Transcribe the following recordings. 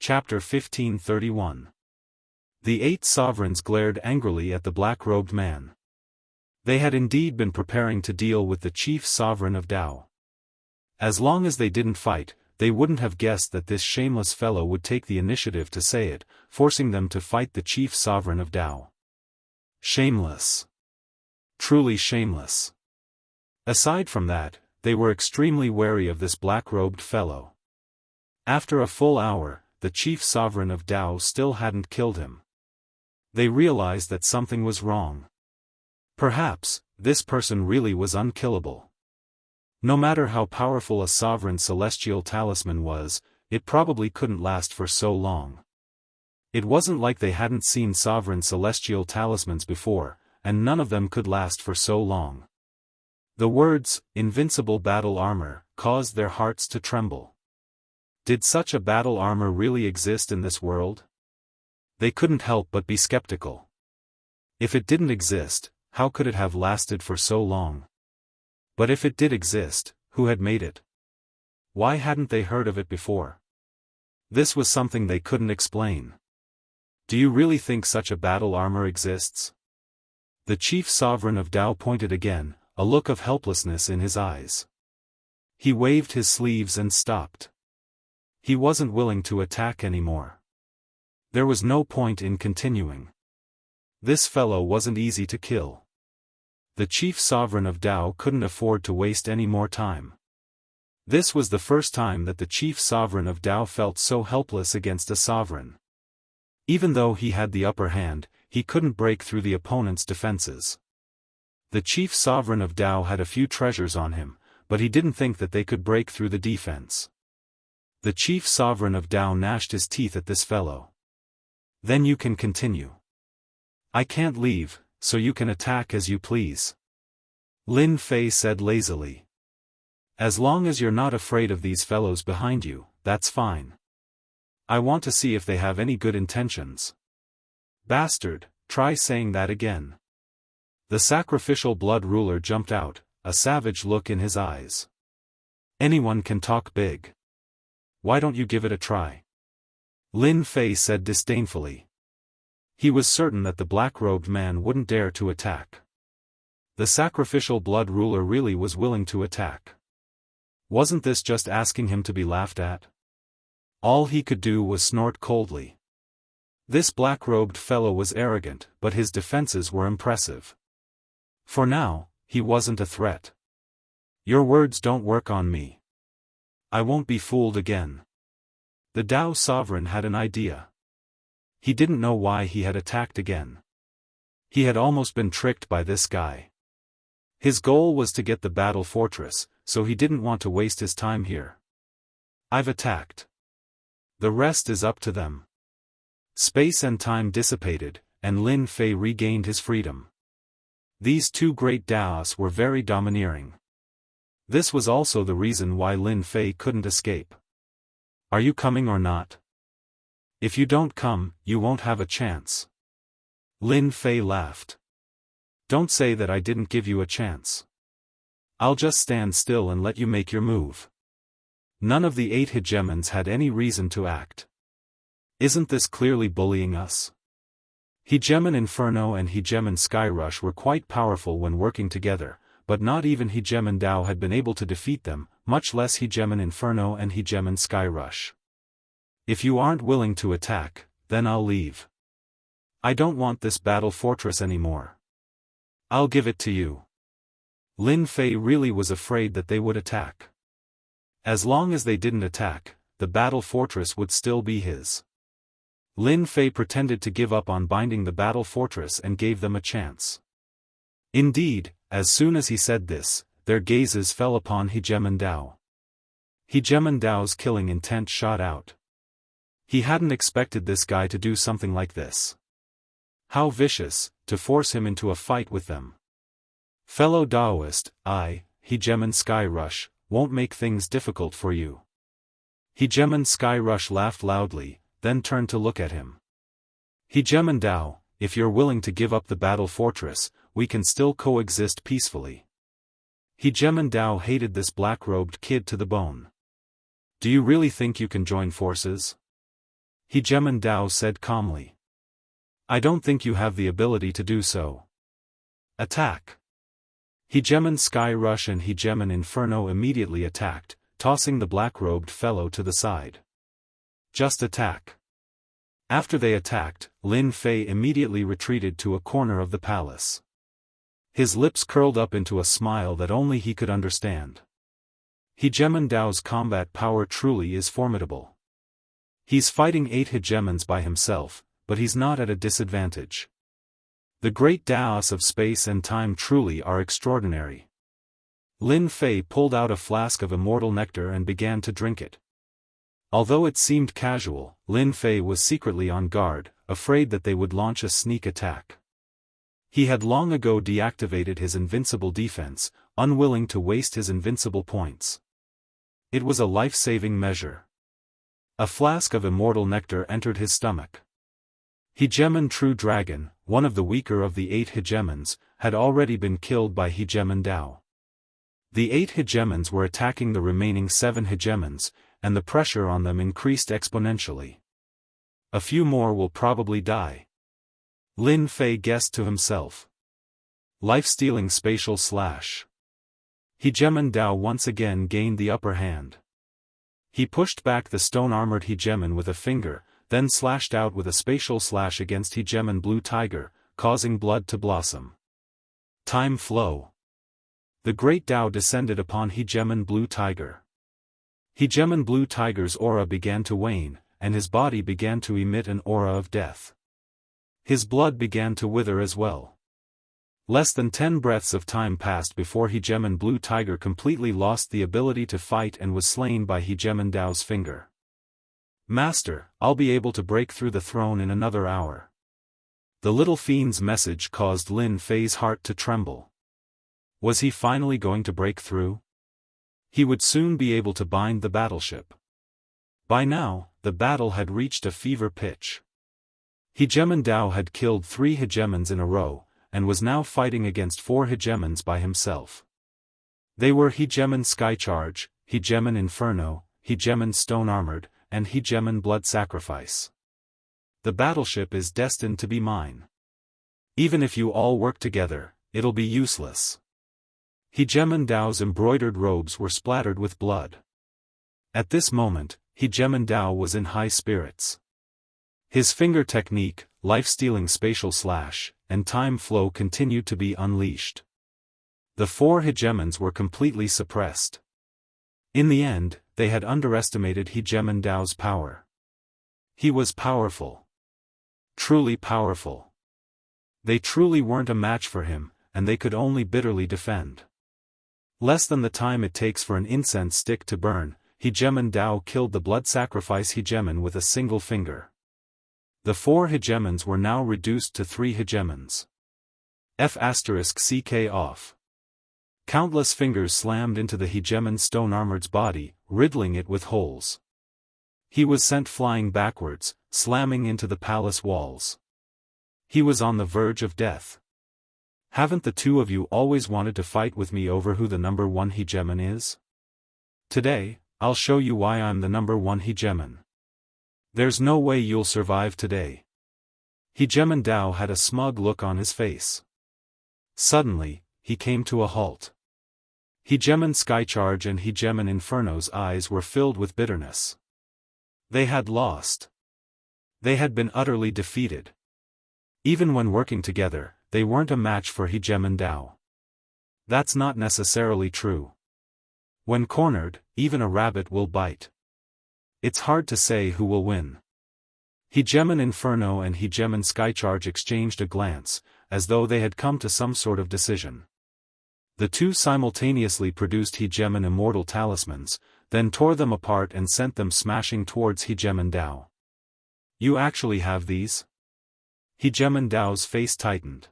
Chapter 1531. The 8 sovereigns glared angrily at the black-robed man. They had indeed been preparing to deal with the chief sovereign of Dao. As long as they didn't fight, they wouldn't have guessed that this shameless fellow would take the initiative to say it, forcing them to fight the chief sovereign of Dao. Shameless. Truly shameless. Aside from that, they were extremely wary of this black-robed fellow. After a full hour, the chief sovereign of Dao still hadn't killed him. They realized that something was wrong. Perhaps, this person really was unkillable. No matter how powerful a sovereign celestial talisman was, it probably couldn't last for so long. It wasn't like they hadn't seen sovereign celestial talismans before, and none of them could last for so long. The words, "invincible battle armor," caused their hearts to tremble. Did such a battle armor really exist in this world? They couldn't help but be skeptical. If it didn't exist, how could it have lasted for so long? But if it did exist, who had made it? Why hadn't they heard of it before? This was something they couldn't explain. Do you really think such a battle armor exists? The chief sovereign of Dao pointed again, a look of helplessness in his eyes. He waved his sleeves and stopped. He wasn't willing to attack anymore. There was no point in continuing. This fellow wasn't easy to kill. The chief sovereign of Dao couldn't afford to waste any more time. This was the first time that the chief sovereign of Dao felt so helpless against a sovereign. Even though he had the upper hand, he couldn't break through the opponent's defenses. The chief sovereign of Dao had a few treasures on him, but he didn't think that they could break through the defense. The chief sovereign of Dao gnashed his teeth at this fellow. Then you can continue. I can't leave, so you can attack as you please. Lin Fei said lazily. As long as you're not afraid of these fellows behind you, that's fine. I want to see if they have any good intentions. Bastard, try saying that again. The sacrificial blood ruler jumped out, a savage look in his eyes. Anyone can talk big. Why don't you give it a try? Lin Fei said disdainfully. He was certain that the black-robed man wouldn't dare to attack. The sacrificial blood ruler really was willing to attack. Wasn't this just asking him to be laughed at? All he could do was snort coldly. This black-robed fellow was arrogant, but his defenses were impressive. For now, he wasn't a threat. Your words don't work on me. I won't be fooled again. The Dao sovereign had an idea. He didn't know why he had attacked again. He had almost been tricked by this guy. His goal was to get the battle fortress, so he didn't want to waste his time here. I've attacked. The rest is up to them. Space and time dissipated, and Lin Fei regained his freedom. These 2 great Daoists were very domineering. This was also the reason why Lin Fei couldn't escape. Are you coming or not? If you don't come, you won't have a chance. Lin Fei laughed. Don't say that I didn't give you a chance. I'll just stand still and let you make your move. None of the 8 hegemons had any reason to act. Isn't this clearly bullying us? Hegemon Inferno and Hegemon Skyrush were quite powerful when working together, but not even Hegemon Dao had been able to defeat them, much less Hegemon Inferno and Hegemon Skyrush. If you aren't willing to attack, then I'll leave. I don't want this battle fortress anymore. I'll give it to you. Lin Fei really was afraid that they would attack. As long as they didn't attack, the battle fortress would still be his. Lin Fei pretended to give up on binding the battle fortress and gave them a chance. Indeed, as soon as he said this, their gazes fell upon Hegemon Dao. Hegemon Dao's killing intent shot out. He hadn't expected this guy to do something like this. How vicious, to force him into a fight with them. Fellow Daoist, I, Hegemon Skyrush, won't make things difficult for you. Hegemon Skyrush laughed loudly, then turned to look at him. Hegemon Dao, if you're willing to give up the battle fortress, we can still coexist peacefully. Hegemon Dao hated this black-robed kid to the bone. Do you really think you can join forces? Hegemon Dao said calmly. I don't think you have the ability to do so. Attack. Hegemon Sky Rush and Hegemon Inferno immediately attacked, tossing the black-robed fellow to the side. Just attack. After they attacked, Lin Fei immediately retreated to a corner of the palace. His lips curled up into a smile that only he could understand. Hegemon Dao's combat power truly is formidable. He's fighting 8 hegemons by himself, but he's not at a disadvantage. The great Daoists of space and time truly are extraordinary. Lin Fei pulled out a flask of immortal nectar and began to drink it. Although it seemed casual, Lin Fei was secretly on guard, afraid that they would launch a sneak attack. He had long ago deactivated his invincible defense, unwilling to waste his invincible points. It was a life-saving measure. A flask of immortal nectar entered his stomach. Hegemon True Dragon, one of the weaker of the 8 hegemons, had already been killed by Hegemon Dao. The 8 hegemons were attacking the remaining 7 hegemons, and the pressure on them increased exponentially. A few more will probably die. Lin Fei guessed to himself. Life-stealing spatial slash. Hegemon Dao once again gained the upper hand. He pushed back the stone-armored hegemon with a finger, then slashed out with a spatial slash against Hegemon Blue Tiger, causing blood to blossom. Time flow. The great Dao descended upon Hegemon Blue Tiger. Hegemon Blue Tiger's aura began to wane, and his body began to emit an aura of death. His blood began to wither as well. Less than 10 breaths of time passed before Hegemon Blue Tiger completely lost the ability to fight and was slain by Hegemon Dao's finger. Master, I'll be able to break through the throne in another hour. The little fiend's message caused Lin Fei's heart to tremble. Was he finally going to break through? He would soon be able to bind the battleship. By now, the battle had reached a fever pitch. Hegemon Dao had killed 3 hegemons in a row, and was now fighting against 4 hegemons by himself. They were Hegemon Skycharge, Hegemon Inferno, Hegemon Stone Armored, and Hegemon Blood Sacrifice. The battleship is destined to be mine. Even if you all work together, it'll be useless. Hegemon Dao's embroidered robes were splattered with blood. At this moment, Hegemon Dao was in high spirits. His finger technique, life-stealing spatial slash, and time flow continued to be unleashed. The 4 hegemons were completely suppressed. In the end, they had underestimated Hegemon Dao's power. He was powerful. Truly powerful. They truly weren't a match for him, and they could only bitterly defend. Less than the time it takes for an incense stick to burn, Hegemon Dao killed the blood sacrifice hegemon with a single finger. The 4 hegemons were now reduced to 3 hegemons. F***ck off. Countless fingers slammed into the hegemon stone-armored's body, riddling it with holes. He was sent flying backwards, slamming into the palace walls. He was on the verge of death. Haven't the 2 of you always wanted to fight with me over who the number 1 hegemon is? Today, I'll show you why I'm the number 1 hegemon. There's no way you'll survive today. Hegemon Dao had a smug look on his face. Suddenly, he came to a halt. Hegemon Skycharge and Hegemon Inferno's eyes were filled with bitterness. They had lost. They had been utterly defeated. Even when working together, they weren't a match for Hegemon Dao. That's not necessarily true. When cornered, even a rabbit will bite. It's hard to say who will win. Hegemon Inferno and Hegemon Skycharge exchanged a glance, as though they had come to some sort of decision. The 2 simultaneously produced Hegemon Immortal talismans, then tore them apart and sent them smashing towards Hegemon Dao. You actually have these? Hegemon Dao's face tightened.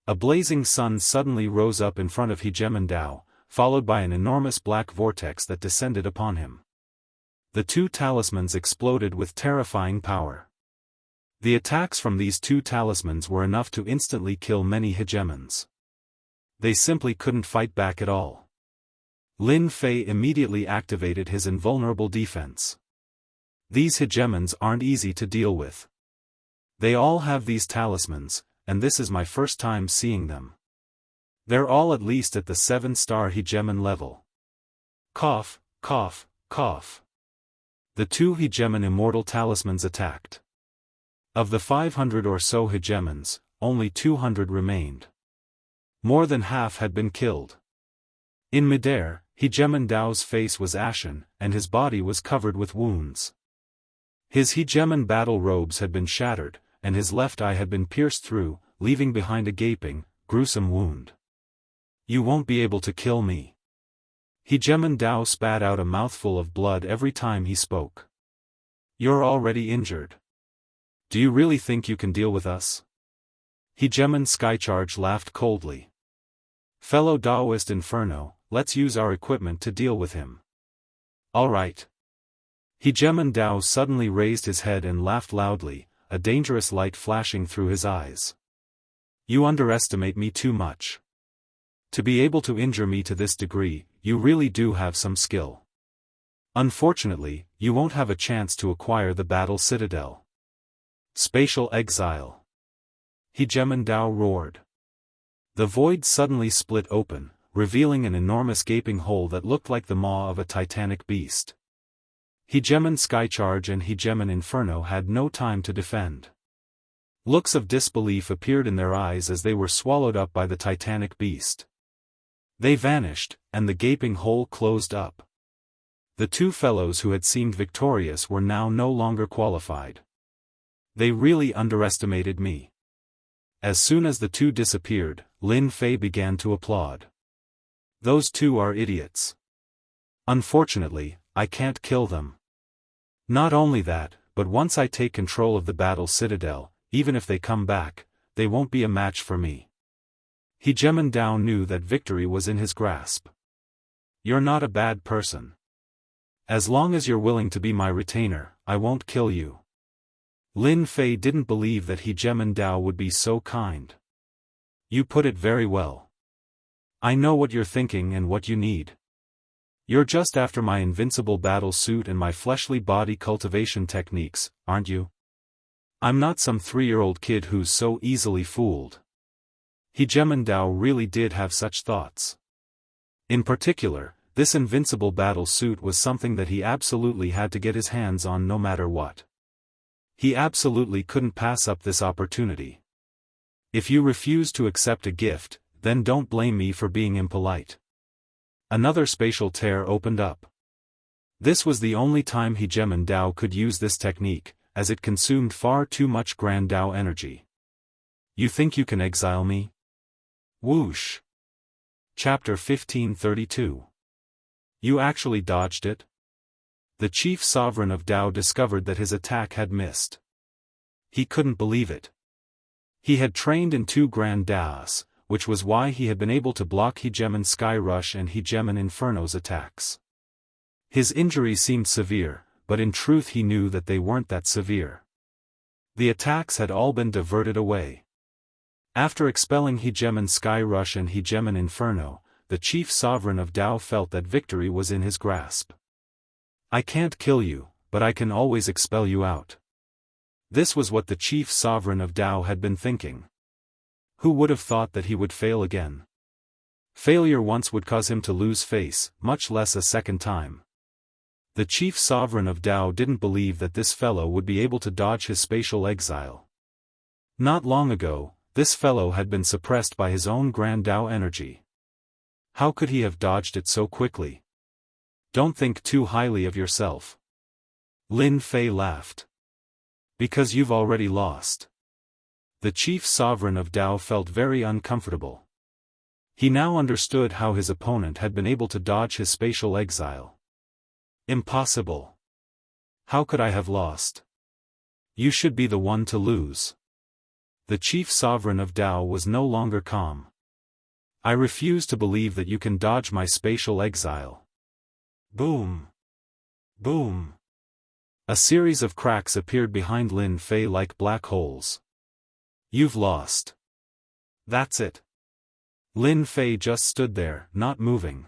A blazing sun suddenly rose up in front of Hegemon Dao, followed by an enormous black vortex that descended upon him. The 2 talismans exploded with terrifying power. The attacks from these 2 talismans were enough to instantly kill many hegemons. They simply couldn't fight back at all. Lin Fei immediately activated his invulnerable defense. These hegemons aren't easy to deal with. They all have these talismans, and this is my first time seeing them. They're all at least at the 7-star hegemon level. Cough, cough, cough. The 2 hegemon immortal talismans attacked. Of the 500 or so hegemons, only 200 remained. More than half had been killed. In midair, hegemon Dao's face was ashen, and his body was covered with wounds. His hegemon battle robes had been shattered, and his left eye had been pierced through, leaving behind a gaping, gruesome wound. You won't be able to kill me. Hegemon Dao spat out a mouthful of blood every time he spoke. You're already injured. Do you really think you can deal with us? Hegemon Skycharge laughed coldly. Fellow Daoist Inferno, let's use our equipment to deal with him. All right. Hegemon Dao suddenly raised his head and laughed loudly, a dangerous light flashing through his eyes. You underestimate me too much. To be able to injure me to this degree, you really do have some skill. Unfortunately, you won't have a chance to acquire the Battle Citadel. Spatial exile. Hegemon Dao roared. The void suddenly split open, revealing an enormous gaping hole that looked like the maw of a titanic beast. Hegemon Skycharge and Hegemon Inferno had no time to defend. Looks of disbelief appeared in their eyes as they were swallowed up by the titanic beast. They vanished, and the gaping hole closed up. The 2 fellows who had seemed victorious were now no longer qualified. They really underestimated me. As soon as the 2 disappeared, Lin Fei began to applaud. Those 2 are idiots. Unfortunately, I can't kill them. Not only that, but once I take control of the Battle Citadel, even if they come back, they won't be a match for me. Hegemon Dao knew that victory was in his grasp. You're not a bad person. As long as you're willing to be my retainer, I won't kill you. Lin Fei didn't believe that Hegemon Dao would be so kind. You put it very well. I know what you're thinking and what you need. You're just after my invincible battle suit and my fleshly body cultivation techniques, aren't you? I'm not some 3-year-old kid who's so easily fooled. Hegemon Dao really did have such thoughts. In particular, this invincible battle suit was something that he absolutely had to get his hands on no matter what. He absolutely couldn't pass up this opportunity. If you refuse to accept a gift, then don't blame me for being impolite. Another spatial tear opened up. This was the only time Hegemon Dao could use this technique, as it consumed far too much Grand Dao energy. You think you can exile me? Whoosh. Chapter 1532. You actually dodged it? The chief sovereign of Dao discovered that his attack had missed. He couldn't believe it. He had trained in 2 Grand Daos, which was why he had been able to block Hegemon Sky Rush and Hegemon Inferno's attacks. His injuries seemed severe, but in truth he knew that they weren't that severe. The attacks had all been diverted away. After expelling Hegemon Sky Rush and Hegemon Inferno, the chief sovereign of Dao felt that victory was in his grasp. I can't kill you, but I can always expel you out. This was what the chief sovereign of Dao had been thinking. Who would have thought that he would fail again? Failure once would cause him to lose face, much less a second time. The chief sovereign of Dao didn't believe that this fellow would be able to dodge his spatial exile. Not long ago, this fellow had been suppressed by his own Grand Dao energy. How could he have dodged it so quickly? Don't think too highly of yourself. Lin Fei laughed. Because you've already lost. The chief sovereign of Dao felt very uncomfortable. He now understood how his opponent had been able to dodge his spatial exile. Impossible. How could I have lost? You should be the one to lose. The chief sovereign of Dao was no longer calm. I refuse to believe that you can dodge my spatial exile. Boom. Boom. A series of cracks appeared behind Lin Fei like black holes. You've lost. That's it. Lin Fei just stood there, not moving.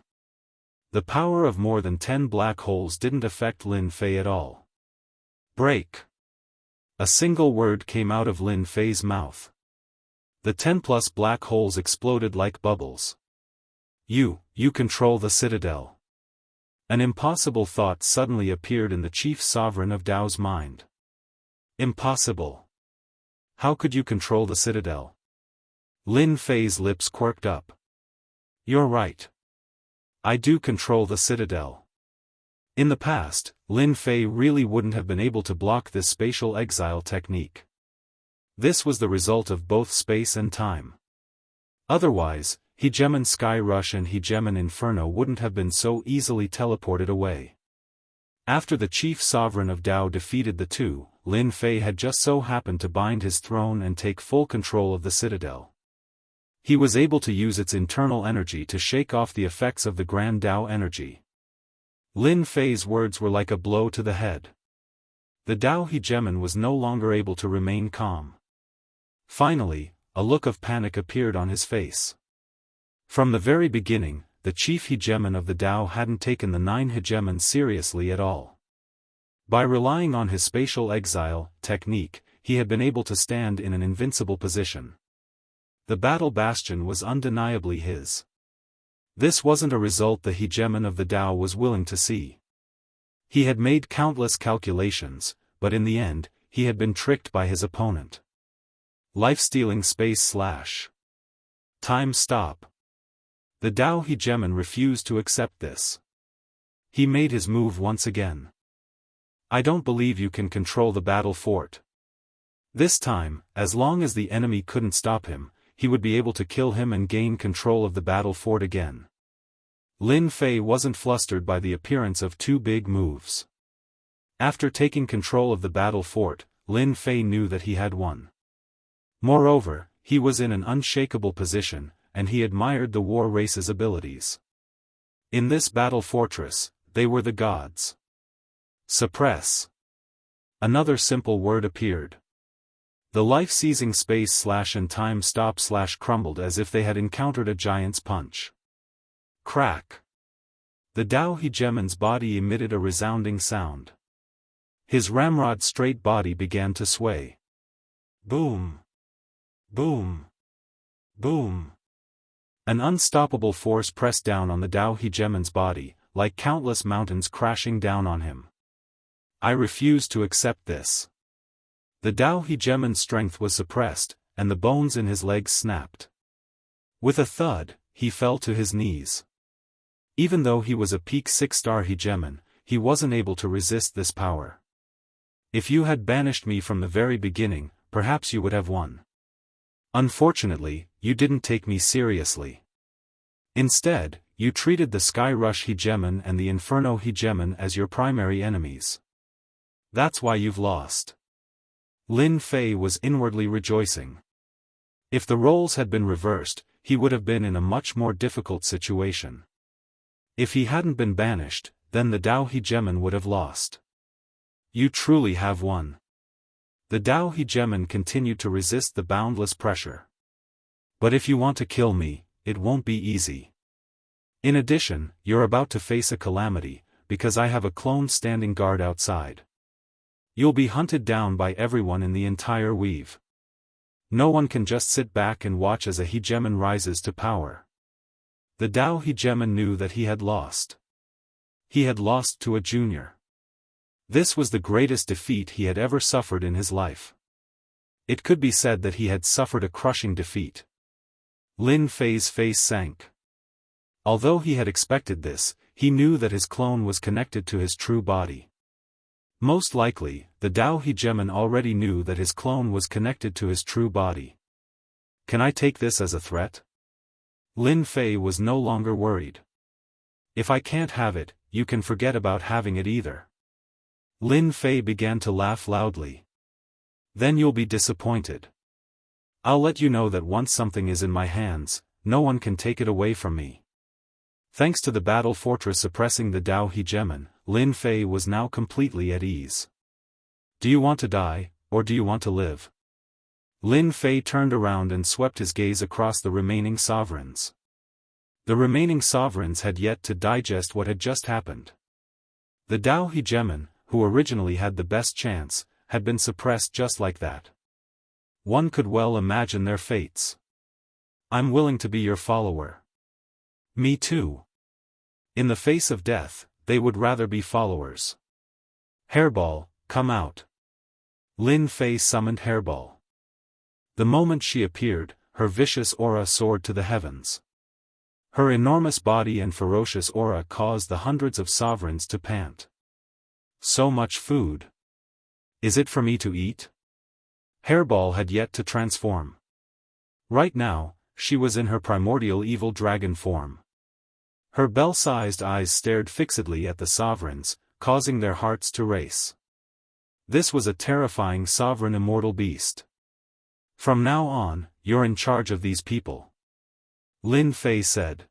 The power of more than 10 black holes didn't affect Lin Fei at all. Break. A single word came out of Lin Fei's mouth. The 10+ black holes exploded like bubbles. You control the citadel. An impossible thought suddenly appeared in the chief sovereign of Dao's mind. Impossible. How could you control the citadel? Lin Fei's lips quirked up. You're right. I do control the citadel. In the past, Lin Fei really wouldn't have been able to block this spatial exile technique. This was the result of both space and time. Otherwise, Hegemon Sky Rush and Hegemon Inferno wouldn't have been so easily teleported away. After the chief sovereign of Dao defeated the two, Lin Fei had just so happened to bind his throne and take full control of the citadel. He was able to use its internal energy to shake off the effects of the Grand Dao energy. Lin Fei's words were like a blow to the head. The Dao Hegemon was no longer able to remain calm. Finally, a look of panic appeared on his face. From the very beginning, the chief Hegemon of the Dao hadn't taken the 9 Hegemons seriously at all. By relying on his spatial exile technique, he had been able to stand in an invincible position. The battle bastion was undeniably his. This wasn't a result the Hegemon of the Dao was willing to see. He had made countless calculations, but in the end, he had been tricked by his opponent. Life-stealing space/time stop. The Dao Hegemon refused to accept this. He made his move once again. I don't believe you can control the battle fort. This time, as long as the enemy couldn't stop him, he would be able to kill him and gain control of the battle fort again. Lin Fei wasn't flustered by the appearance of two big moves. After taking control of the battle fort, Lin Fei knew that he had won. Moreover, he was in an unshakable position, and he admired the war race's abilities. In this battle fortress, they were the gods. Suppress. Another simple word appeared. The life-seizing space/and time stop/crumbled as if they had encountered a giant's punch. Crack. The Dao Hegemon's body emitted a resounding sound. His ramrod-straight body began to sway. Boom. Boom. Boom. An unstoppable force pressed down on the Dao Hegemon's body, like countless mountains crashing down on him. I refuse to accept this. The Dao Hegemon's strength was suppressed, and the bones in his legs snapped. With a thud, he fell to his knees. Even though he was a peak 6-star Hegemon, he wasn't able to resist this power. If you had banished me from the very beginning, perhaps you would have won. Unfortunately, you didn't take me seriously. Instead, you treated the Sky Rush Hegemon and the Inferno Hegemon as your primary enemies. That's why you've lost. Lin Fei was inwardly rejoicing. If the roles had been reversed, he would have been in a much more difficult situation. If he hadn't been banished, then the Dao Hegemon would have lost. You truly have won. The Dao Hegemon continued to resist the boundless pressure. But if you want to kill me, it won't be easy. In addition, you're about to face a calamity, because I have a clone standing guard outside. You'll be hunted down by everyone in the entire weave. No one can just sit back and watch as a Hegemon rises to power. The Dao Hegemon knew that he had lost. He had lost to a junior. This was the greatest defeat he had ever suffered in his life. It could be said that he had suffered a crushing defeat. Lin Fei's face sank. Although he had expected this, he knew that his clone was connected to his true body. Most likely, the Dao Hegemon already knew that his clone was connected to his true body. Can I take this as a threat? Lin Fei was no longer worried. If I can't have it, you can forget about having it either. Lin Fei began to laugh loudly. Then you'll be disappointed. I'll let you know that once something is in my hands, no one can take it away from me. Thanks to the battle fortress suppressing the Dao Hegemon, Lin Fei was now completely at ease. Do you want to die, or do you want to live? Lin Fei turned around and swept his gaze across the remaining sovereigns. The remaining sovereigns had yet to digest what had just happened. The Dao Hegemon, who originally had the best chance, had been suppressed just like that. One could well imagine their fates. I'm willing to be your follower. Me too. In the face of death, they would rather be followers. Hairball, come out. Lin Fei summoned Hairball. The moment she appeared, her vicious aura soared to the heavens. Her enormous body and ferocious aura caused the hundreds of sovereigns to pant. So much food. Is it for me to eat? Hairball had yet to transform. Right now, she was in her primordial evil dragon form. Her bell-sized eyes stared fixedly at the sovereigns, causing their hearts to race. This was a terrifying sovereign immortal beast. From now on, you're in charge of these people. Lin Fei said.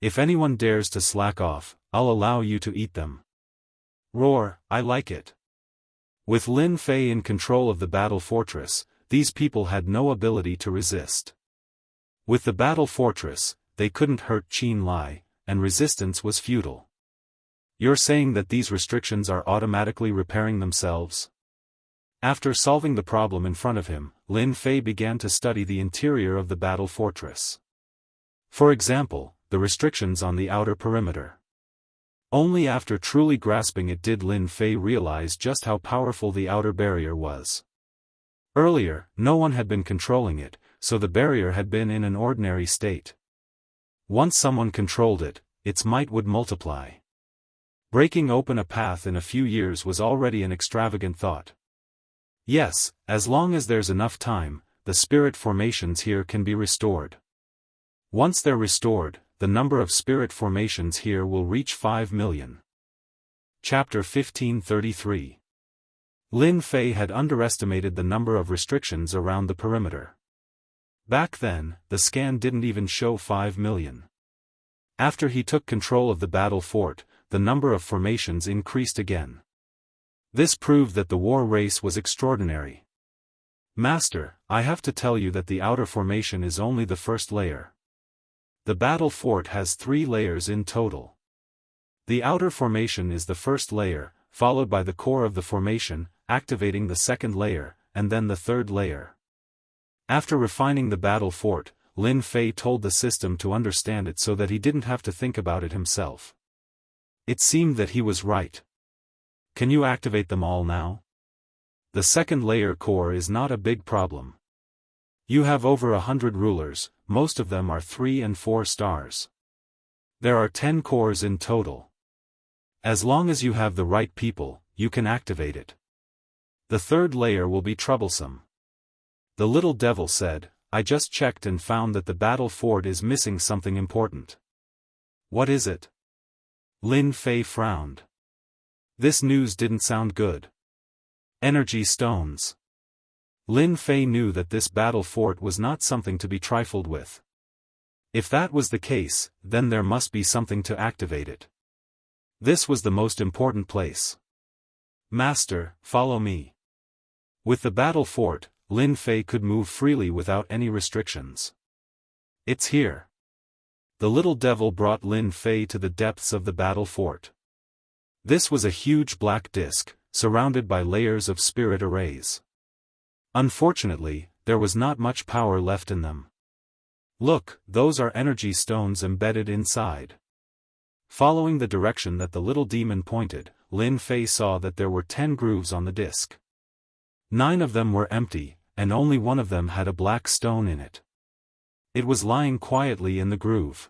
If anyone dares to slack off, I'll allow you to eat them. Roar, I like it. With Lin Fei in control of the battle fortress, these people had no ability to resist. With the battle fortress, they couldn't hurt Qin Lai, and resistance was futile. You're saying that these restrictions are automatically repairing themselves? After solving the problem in front of him, Lin Fei began to study the interior of the battle fortress. For example, the restrictions on the outer perimeter. Only after truly grasping it did Lin Fei realize just how powerful the outer barrier was. Earlier, no one had been controlling it, so the barrier had been in an ordinary state. Once someone controlled it, its might would multiply. Breaking open a path in a few years was already an extravagant thought. Yes, as long as there's enough time, the spirit formations here can be restored. Once they're restored, the number of spirit formations here will reach 5 million. Chapter 1533. Lin Fei had underestimated the number of restrictions around the perimeter. Back then, the scan didn't even show 5 million. After he took control of the battle fort, the number of formations increased again. This proved that the war race was extraordinary. Master, I have to tell you that the outer formation is only the first layer. The battle fort has 3 layers in total. The outer formation is the first layer, followed by the core of the formation, activating the second layer, and then the third layer. After refining the battle fort, Lin Fei told the system to understand it so that he didn't have to think about it himself. It seemed that he was right. Can you activate them all now? The second layer core is not a big problem. You have over 100 rulers, most of them are 3 and 4 stars. There are 10 cores in total. As long as you have the right people, you can activate it. The third layer will be troublesome. The little devil said, I just checked and found that the battle fort is missing something important. What is it? Lin Fei frowned. This news didn't sound good. Energy stones. Lin Fei knew that this battle fort was not something to be trifled with. If that was the case, then there must be something to activate it. This was the most important place. Master, follow me. With the battle fort, Lin Fei could move freely without any restrictions. It's here. The little devil brought Lin Fei to the depths of the battle fort. This was a huge black disc, surrounded by layers of spirit arrays. Unfortunately, there was not much power left in them. Look, those are energy stones embedded inside. Following the direction that the little demon pointed, Lin Fei saw that there were 10 grooves on the disc. 9 of them were empty, and only one of them had a black stone in it. It was lying quietly in the groove.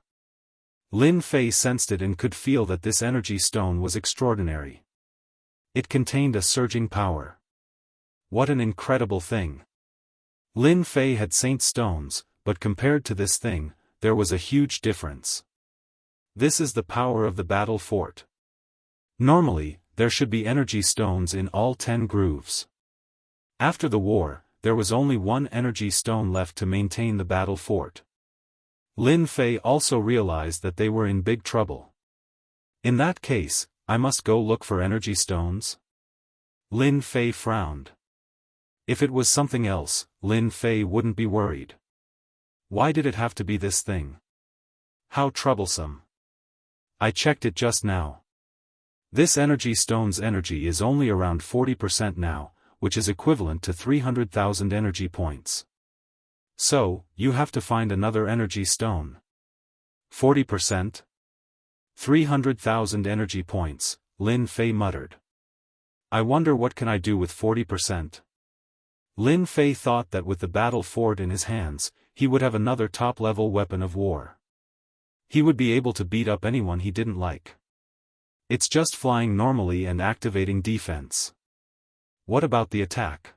Lin Fei sensed it and could feel that this energy stone was extraordinary. It contained a surging power. What an incredible thing. Lin Fei had saint stones, but compared to this thing, there was a huge difference. This is the power of the battle fort. Normally, there should be energy stones in all 10 grooves. After the war, there was only 1 energy stone left to maintain the battle fort. Lin Fei also realized that they were in big trouble. In that case, I must go look for energy stones? Lin Fei frowned. If it was something else, Lin Fei wouldn't be worried. Why did it have to be this thing? How troublesome. I checked it just now. This energy stone's energy is only around 40% now, which is equivalent to 300,000 energy points. So, you have to find another energy stone. 40%? 300,000 energy points, Lin Fei muttered. I wonder what can I do with 40%? Lin Fei thought that with the battle fort in his hands, he would have another top-level weapon of war. He would be able to beat up anyone he didn't like. It's just flying normally and activating defense. What about the attack?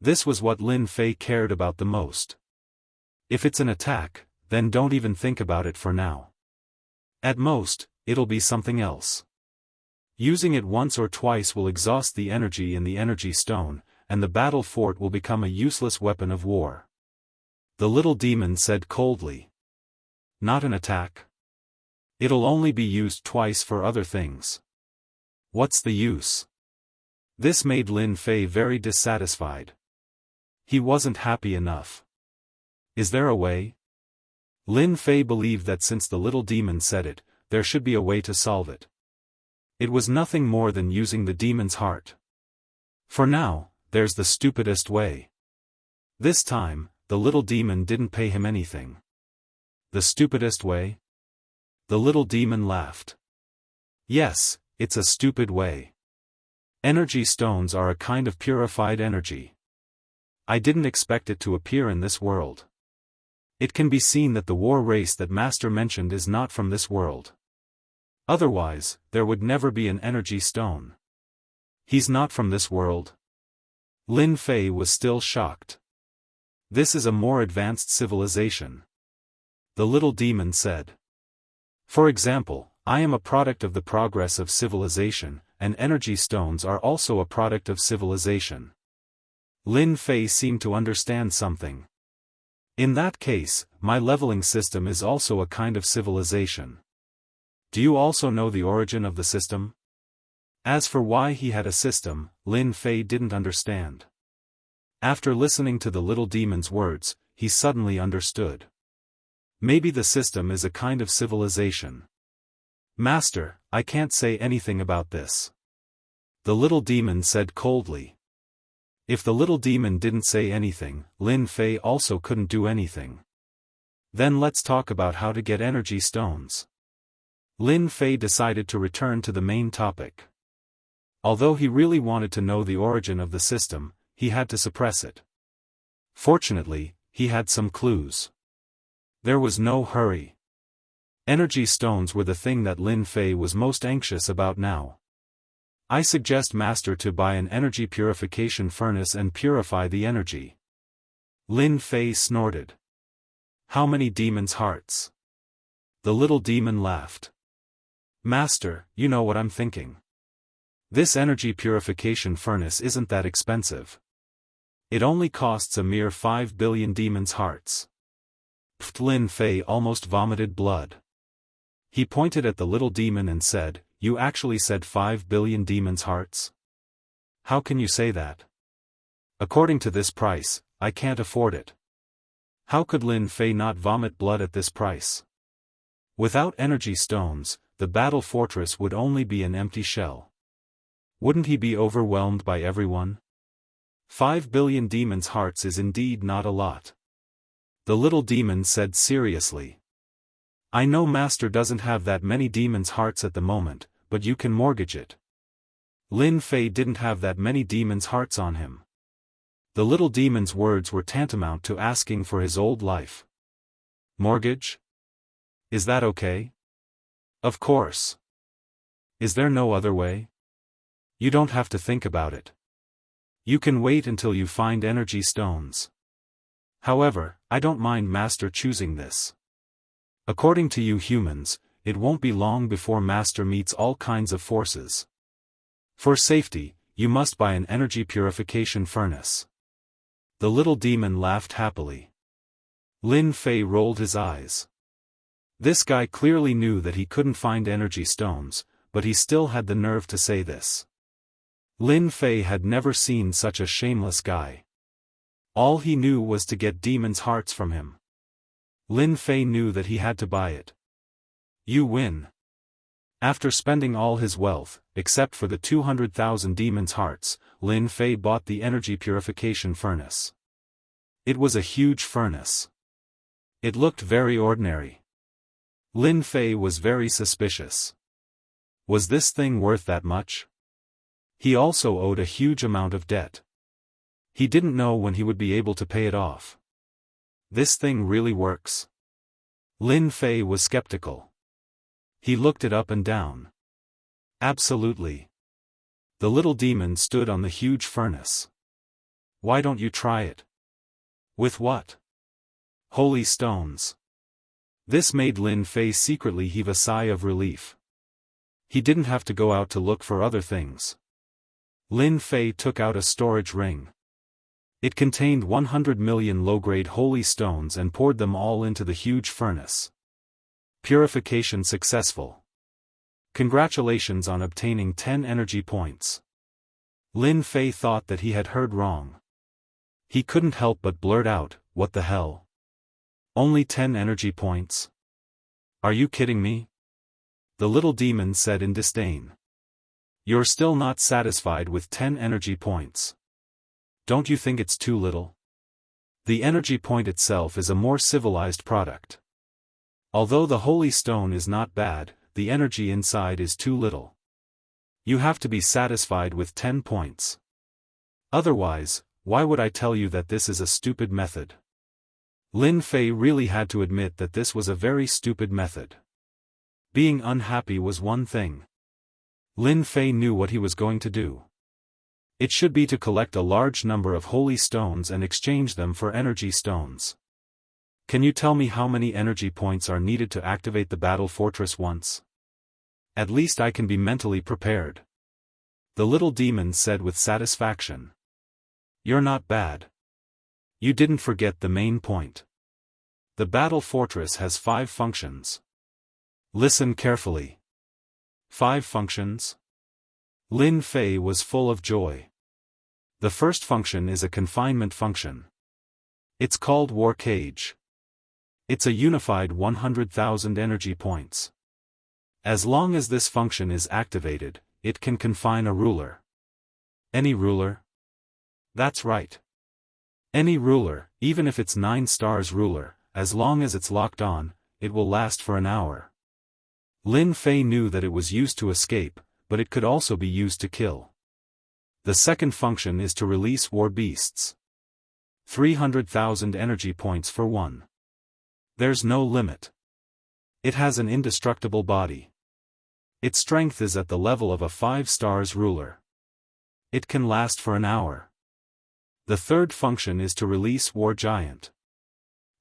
This was what Lin Fei cared about the most. If it's an attack, then don't even think about it for now. At most, it'll be something else. Using it once or twice will exhaust the energy in the energy stone, and the battle fort will become a useless weapon of war. The little demon said coldly. Not an attack? It'll only be used twice for other things. What's the use? This made Lin Fei very dissatisfied. He wasn't happy enough. Is there a way? Lin Fei believed that since the little demon said it, there should be a way to solve it. It was nothing more than using the demon's heart. For now, there's the stupidest way. This time, the little demon didn't pay him anything. The stupidest way? The little demon laughed. Yes, it's a stupid way. Energy stones are a kind of purified energy. I didn't expect it to appear in this world. It can be seen that the war race that Master mentioned is not from this world. Otherwise, there would never be an energy stone. He's not from this world? Lin Fei was still shocked. This is a more advanced civilization. The little demon said. For example, I am a product of the progress of civilization, and energy stones are also a product of civilization. Lin Fei seemed to understand something. In that case, my leveling system is also a kind of civilization. Do you also know the origin of the system? As for why he had a system, Lin Fei didn't understand. After listening to the little demon's words, he suddenly understood. Maybe the system is a kind of civilization. Master, I can't say anything about this. The little demon said coldly. If the little demon didn't say anything, Lin Fei also couldn't do anything. Then let's talk about how to get energy stones. Lin Fei decided to return to the main topic. Although he really wanted to know the origin of the system, he had to suppress it. Fortunately, he had some clues. There was no hurry. Energy stones were the thing that Lin Fei was most anxious about now. I suggest Master to buy an energy purification furnace and purify the energy. Lin Fei snorted. How many demons' hearts? The little demon laughed. Master, you know what I'm thinking. This energy purification furnace isn't that expensive. It only costs a mere 5 billion demons' hearts. Lin Fei almost vomited blood. He pointed at the little demon and said, You actually said 5 billion demons' hearts? How can you say that? According to this price, I can't afford it. How could Lin Fei not vomit blood at this price? Without energy stones, the battle fortress would only be an empty shell. Wouldn't he be overwhelmed by everyone? 5 billion demons' hearts is indeed not a lot. The little demon said seriously. I know Master doesn't have that many demons' hearts at the moment, but you can mortgage it. Lin Fei didn't have that many demons' hearts on him. The little demon's words were tantamount to asking for his old life. Mortgage? Is that okay? Of course. Is there no other way? You don't have to think about it. You can wait until you find energy stones. However, I don't mind Master choosing this. According to you humans, it won't be long before Master meets all kinds of forces. For safety, you must buy an energy purification furnace. The little demon laughed happily. Lin Fei rolled his eyes. This guy clearly knew that he couldn't find energy stones, but he still had the nerve to say this. Lin Fei had never seen such a shameless guy. All he knew was to get demons' hearts from him. Lin Fei knew that he had to buy it. You win. After spending all his wealth, except for the 200,000 demons' hearts, Lin Fei bought the energy purification furnace. It was a huge furnace. It looked very ordinary. Lin Fei was very suspicious. Was this thing worth that much? He also owed a huge amount of debt. He didn't know when he would be able to pay it off. This thing really works? Lin Fei was skeptical. He looked it up and down. Absolutely. The little demon stood on the huge furnace. Why don't you try it? With what? Holy stones. This made Lin Fei secretly heave a sigh of relief. He didn't have to go out to look for other things. Lin Fei took out a storage ring. It contained 100 million low-grade holy stones and poured them all into the huge furnace. Purification successful. Congratulations on obtaining 10 energy points. Lin Fei thought that he had heard wrong. He couldn't help but blurt out, "What the hell? Only 10 energy points? Are you kidding me?" The little demon said in disdain. "You're still not satisfied with 10 energy points. Don't you think it's too little? The energy point itself is a more civilized product. Although the holy stone is not bad, the energy inside is too little. You have to be satisfied with 10 points. Otherwise, why would I tell you that this is a stupid method?" Lin Fei really had to admit that this was a very stupid method. Being unhappy was one thing. Lin Fei knew what he was going to do. It should be to collect a large number of holy stones and exchange them for energy stones. Can you tell me how many energy points are needed to activate the battle fortress once? At least I can be mentally prepared. The little demon said with satisfaction. You're not bad. You didn't forget the main point. The battle fortress has 5 functions. Listen carefully. 5 functions? Lin Fei was full of joy. The first function is a confinement function. It's called War Cage. It's a unified 100,000 energy points. As long as this function is activated, it can confine a ruler. Any ruler? That's right. Any ruler, even if it's 9 stars ruler, as long as it's locked on, it will last for an hour. Lin Fei knew that it was used to escape, but it could also be used to kill. The second function is to release war beasts. 300,000 energy points for one. There's no limit. It has an indestructible body. Its strength is at the level of a 5 stars ruler. It can last for an hour. The third function is to release War Giant.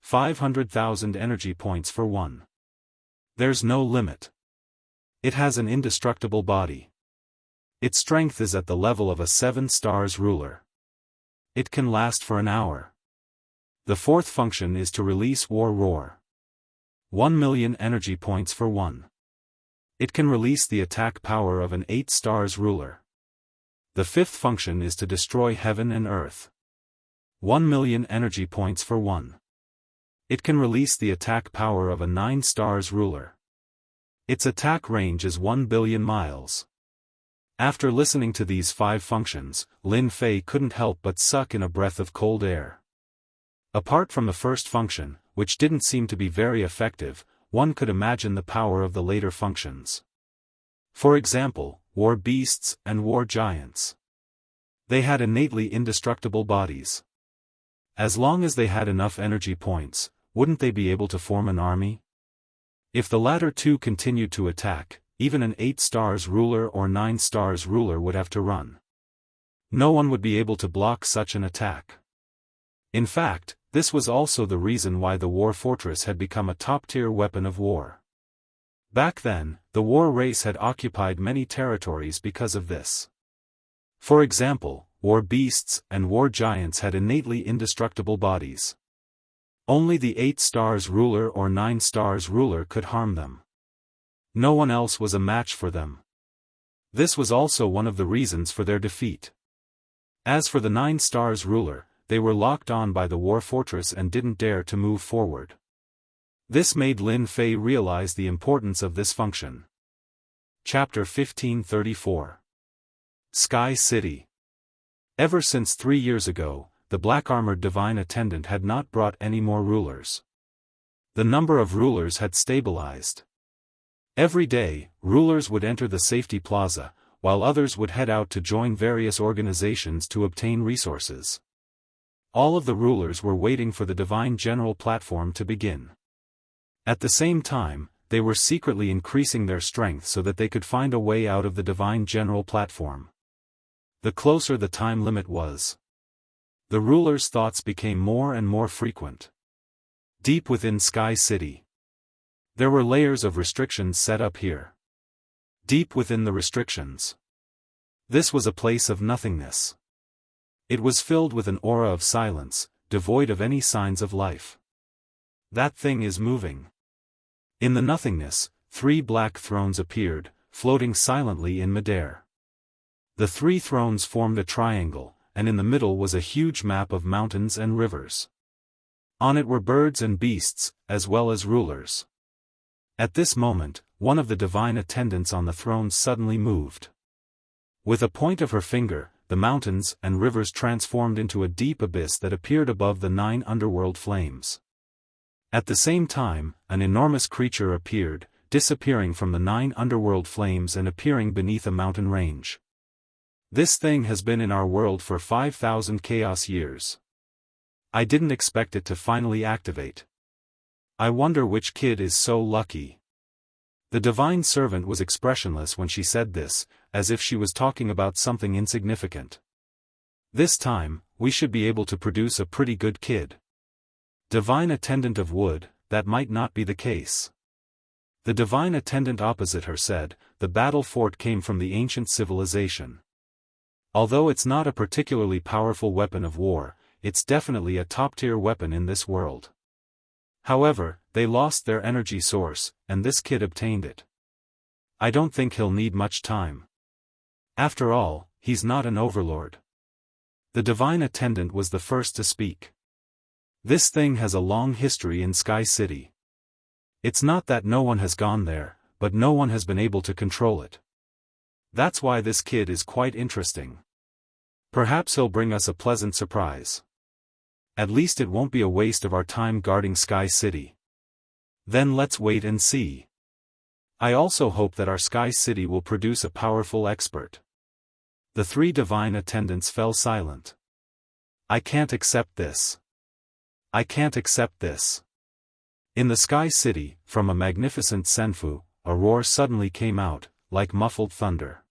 500,000 energy points for one. There's no limit. It has an indestructible body. Its strength is at the level of a 7 stars ruler. It can last for an hour. The fourth function is to release War Roar. 1 million energy points for one. It can release the attack power of an 8 stars ruler. The fifth function is to destroy heaven and earth. 1 million energy points for one. It can release the attack power of a 9 stars ruler. Its attack range is 1 billion miles. After listening to these 5 functions, Lin Fei couldn't help but suck in a breath of cold air. Apart from the first function, which didn't seem to be very effective, one could imagine the power of the later functions. For example, war beasts and war giants. They had innately indestructible bodies. As long as they had enough energy points, wouldn't they be able to form an army? If the latter two continued to attack, even an 8 stars ruler or 9 stars ruler would have to run. No one would be able to block such an attack. In fact, this was also the reason why the war fortress had become a top-tier weapon of war. Back then, the war race had occupied many territories because of this. For example, war beasts and war giants had innately indestructible bodies. Only the 8 stars ruler or 9 stars ruler could harm them. No one else was a match for them. This was also one of the reasons for their defeat. As for the 9 stars ruler, they were locked on by the war fortress and didn't dare to move forward. This made Lin Fei realize the importance of this function. Chapter 1534. Sky City. Ever since 3 years ago, the black-armored divine attendant had not brought any more rulers. The number of rulers had stabilized. Every day, rulers would enter the safety plaza, while others would head out to join various organizations to obtain resources. All of the rulers were waiting for the divine general platform to begin. At the same time, they were secretly increasing their strength so that they could find a way out of the divine general platform. The closer the time limit was, the rulers' thoughts became more and more frequent. Deep within Sky City, there were layers of restrictions set up here. Deep within the restrictions, this was a place of nothingness. It was filled with an aura of silence, devoid of any signs of life. That thing is moving. In the nothingness, 3 black thrones appeared, floating silently in midair. The 3 thrones formed a triangle, and in the middle was a huge map of mountains and rivers. On it were birds and beasts, as well as rulers. At this moment, one of the divine attendants on the throne suddenly moved. With a point of her finger, the mountains and rivers transformed into a deep abyss that appeared above the 9 underworld flames. At the same time, an enormous creature appeared, disappearing from the 9 underworld flames and appearing beneath a mountain range. This thing has been in our world for 5,000 chaos years. I didn't expect it to finally activate. I wonder which kid is so lucky. The divine servant was expressionless when she said this, as if she was talking about something insignificant. This time, we should be able to produce a pretty good kid. Divine attendant of wood, that might not be the case. The divine attendant opposite her said, the battle fort came from the ancient civilization. Although it's not a particularly powerful weapon of war, it's definitely a top-tier weapon in this world. However, they lost their energy source, and this kid obtained it. I don't think he'll need much time. After all, he's not an overlord. The divine attendant was the first to speak. This thing has a long history in Sky City. It's not that no one has gone there, but no one has been able to control it. That's why this kid is quite interesting. Perhaps he'll bring us a pleasant surprise. At least it won't be a waste of our time guarding Sky City. Then let's wait and see. I also hope that our Sky City will produce a powerful expert. The 3 divine attendants fell silent. I can't accept this. I can't accept this. In the Sky City, from a magnificent senfu, a roar suddenly came out, like muffled thunder.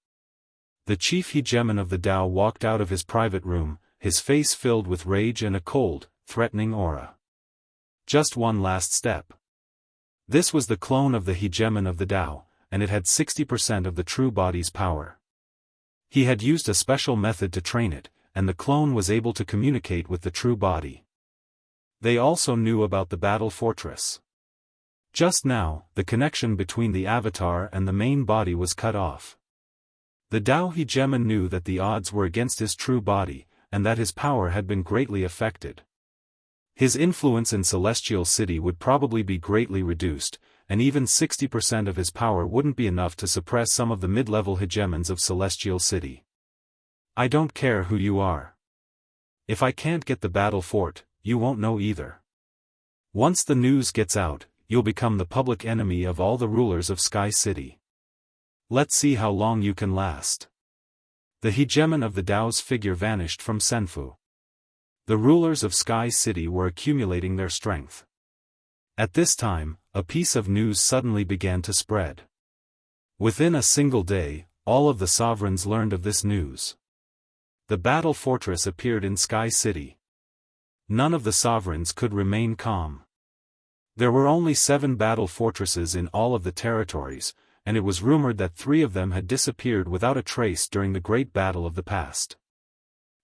The chief hegemon of the Dao walked out of his private room, his face filled with rage and a cold, threatening aura. Just one last step. This was the clone of the hegemon of the Dao, and it had 60% of the true body's power. He had used a special method to train it, and the clone was able to communicate with the true body. They also knew about the battle fortress. Just now, the connection between the avatar and the main body was cut off. The Dao hegemon knew that the odds were against his true body, and that his power had been greatly affected. His influence in Celestial City would probably be greatly reduced, and even 60% of his power wouldn't be enough to suppress some of the mid-level hegemons of Celestial City. I don't care who you are. If I can't get the battle fort, you won't know either. Once the news gets out, you'll become the public enemy of all the rulers of Sky City. Let's see how long you can last. The hegemon of the Dao's figure vanished from senfu. The rulers of Sky City were accumulating their strength. At this time, a piece of news suddenly began to spread. Within a single day, all of the sovereigns learned of this news. The battle fortress appeared in Sky City. None of the sovereigns could remain calm. There were only 7 battle fortresses in all of the territories, and it was rumored that 3 of them had disappeared without a trace during the great battle of the past.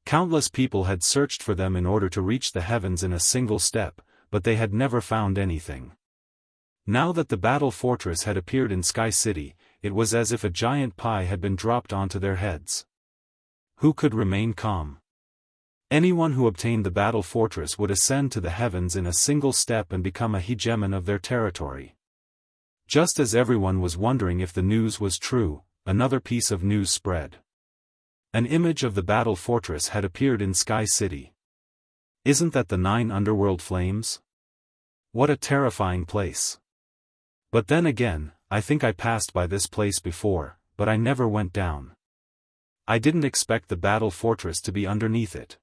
Countless people had searched for them in order to reach the heavens in a single step, but they had never found anything. Now that the battle fortress had appeared in Sky City, it was as if a giant pie had been dropped onto their heads. Who could remain calm? Anyone who obtained the battle fortress would ascend to the heavens in a single step and become a hegemon of their territory. Just as everyone was wondering if the news was true, another piece of news spread. An image of the battle fortress had appeared in Sky City. Isn't that the 9 underworld flames? What a terrifying place. But then again, I think I passed by this place before, but I never went down. I didn't expect the battle fortress to be underneath it.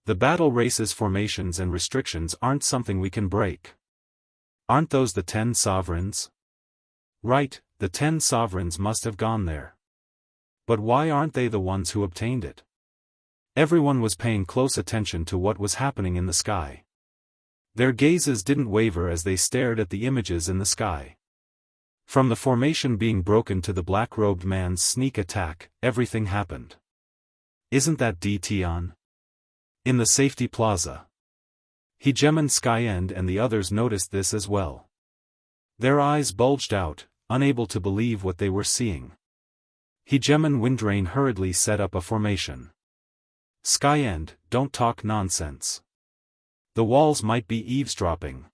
The battle race's formations and restrictions aren't something we can break. Aren't those the 10 sovereigns? Right, the 10 sovereigns must have gone there. But why aren't they the ones who obtained it? Everyone was paying close attention to what was happening in the sky. Their gazes didn't waver as they stared at the images in the sky. From the formation being broken to the black-robed man's sneak attack, everything happened. Isn't that Tian? In the safety plaza. Hegemon Skyend and the others noticed this as well. Their eyes bulged out, unable to believe what they were seeing. Hegemon Windrain hurriedly set up a formation. Skyend, don't talk nonsense. The walls might be eavesdropping.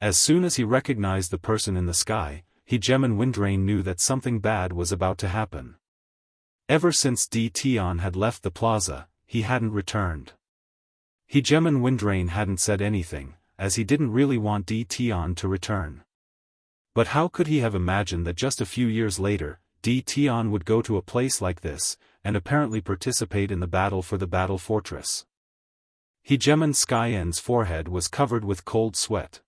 As soon as he recognized the person in the sky, Hegemon Windrain knew that something bad was about to happen. Ever since Tian had left the plaza, he hadn't returned. Hegemon Windrain hadn't said anything, as he didn't really want Tian to return. But how could he have imagined that just a few years later, Tian would go to a place like this, and apparently participate in the battle for the battle fortress? Hegemon Skyend's forehead was covered with cold sweat.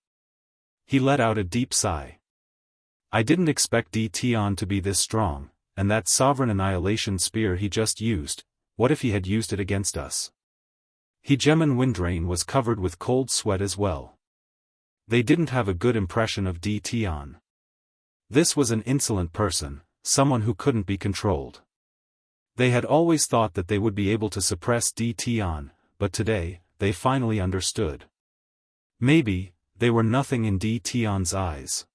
He let out a deep sigh. I didn't expect Tian to be this strong, and that sovereign annihilation spear he just used, what if he had used it against us? Hegemon Windrain was covered with cold sweat as well. They didn't have a good impression of Tian. This was an insolent person, someone who couldn't be controlled. They had always thought that they would be able to suppress Tian, but today, they finally understood. Maybe, they were nothing in Tian's eyes.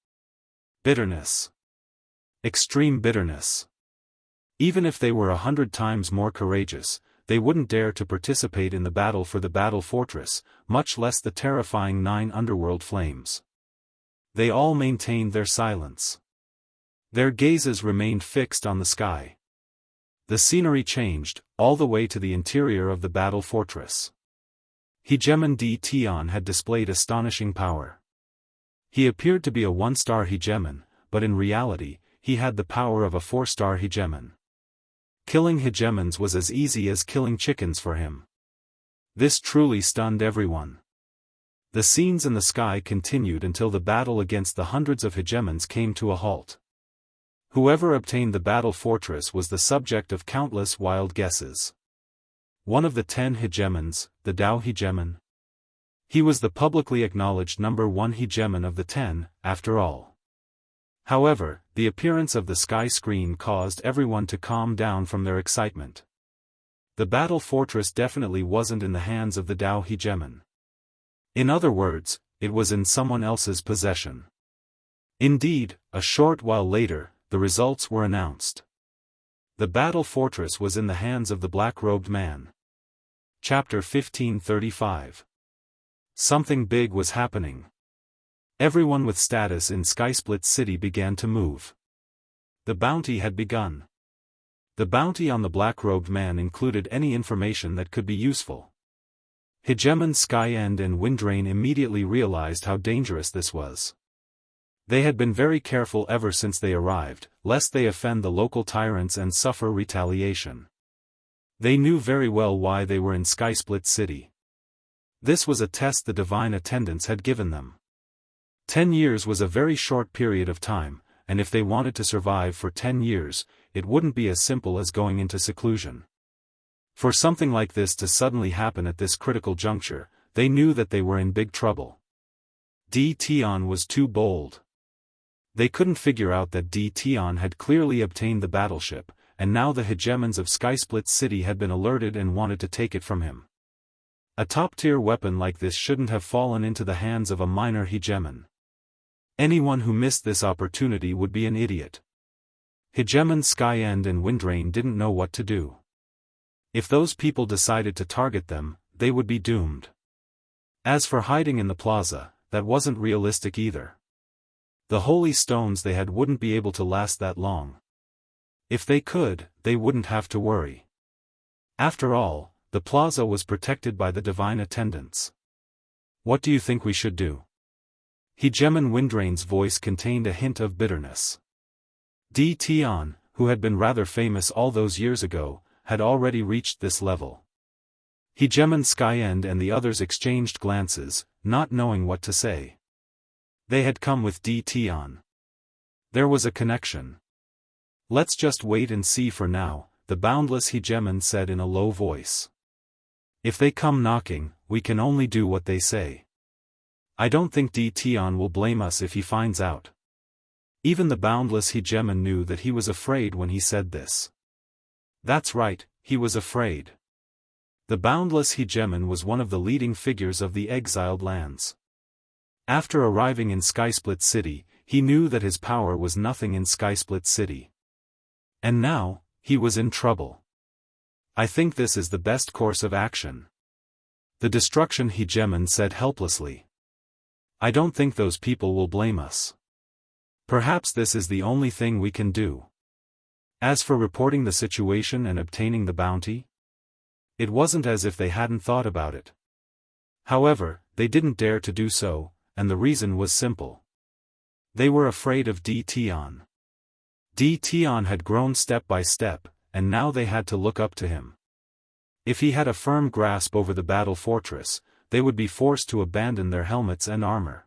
Bitterness. Extreme bitterness. Even if they were 100 times more courageous, they wouldn't dare to participate in the battle for the battle fortress, much less the terrifying 9 underworld flames. They all maintained their silence. Their gazes remained fixed on the sky. The scenery changed, all the way to the interior of the battle fortress. Hegemon Tian had displayed astonishing power. He appeared to be a 1-star hegemon, but in reality, he had the power of a 4-star hegemon. Killing hegemons was as easy as killing chickens for him. This truly stunned everyone. The scenes in the sky continued until the battle against the hundreds of hegemons came to a halt. Whoever obtained the battle fortress was the subject of countless wild guesses. One of the 10 hegemons, the Dao hegemon. He was the publicly acknowledged number 1 hegemon of the 10, after all. However, the appearance of the sky screen caused everyone to calm down from their excitement. The battle fortress definitely wasn't in the hands of the Dao hegemon. In other words, it was in someone else's possession. Indeed, a short while later, the results were announced. The battle fortress was in the hands of the black-robed man. Chapter 1535. Something big was happening. Everyone with status in Skysplit City began to move. The bounty had begun. The bounty on the black-robed man included any information that could be useful. Hegemon Skyend and Windrain immediately realized how dangerous this was. They had been very careful ever since they arrived, lest they offend the local tyrants and suffer retaliation. They knew very well why they were in Skysplit City. This was a test the divine attendants had given them. 10 years was a very short period of time, and if they wanted to survive for 10 years, it wouldn't be as simple as going into seclusion. For something like this to suddenly happen at this critical juncture, they knew that they were in big trouble. Tian was too bold. They couldn't figure out that Tian had clearly obtained the battleship, and now the hegemons of Skysplit City had been alerted and wanted to take it from him. A top-tier weapon like this shouldn't have fallen into the hands of a minor hegemon. Anyone who missed this opportunity would be an idiot. Hegemon Skyend and Windrain didn't know what to do. If those people decided to target them, they would be doomed. As for hiding in the plaza, that wasn't realistic either. The holy stones they had wouldn't be able to last that long. If they could, they wouldn't have to worry. After all, the plaza was protected by the divine attendants. What do you think we should do? Hegemon Windrain's voice contained a hint of bitterness. Di Tian, who had been rather famous all those years ago, had already reached this level. Hegemon Skyend and the others exchanged glances, not knowing what to say. They had come with Di Tian. There was a connection. Let's just wait and see for now, the boundless Hegemon said in a low voice. If they come knocking, we can only do what they say. I don't think Di Tian will blame us if he finds out. Even the boundless Hegemon knew that he was afraid when he said this. That's right, he was afraid. The boundless Hegemon was one of the leading figures of the exiled lands. After arriving in Skysplit City, he knew that his power was nothing in Skysplit City. And now, he was in trouble. I think this is the best course of action. The destruction Hegemon said helplessly. I don't think those people will blame us. Perhaps this is the only thing we can do. As for reporting the situation and obtaining the bounty, it wasn't as if they hadn't thought about it. However, they didn't dare to do so, and the reason was simple. They were afraid of Di Tian. Di Tian had grown step by step, and now they had to look up to him. If he had a firm grasp over the battle fortress, they would be forced to abandon their helmets and armor.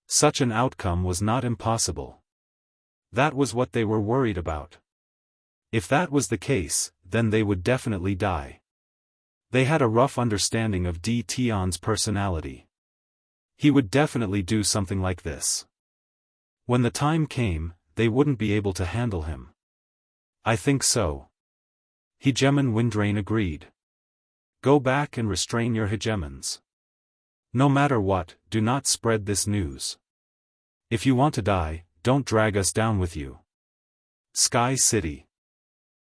Such an outcome was not impossible. That was what they were worried about. If that was the case, then they would definitely die. They had a rough understanding of Di Tian's personality. He would definitely do something like this. When the time came, they wouldn't be able to handle him. I think so. Hegemon Windrain agreed. Go back and restrain your hegemons. No matter what, do not spread this news. If you want to die, don't drag us down with you. Sky City.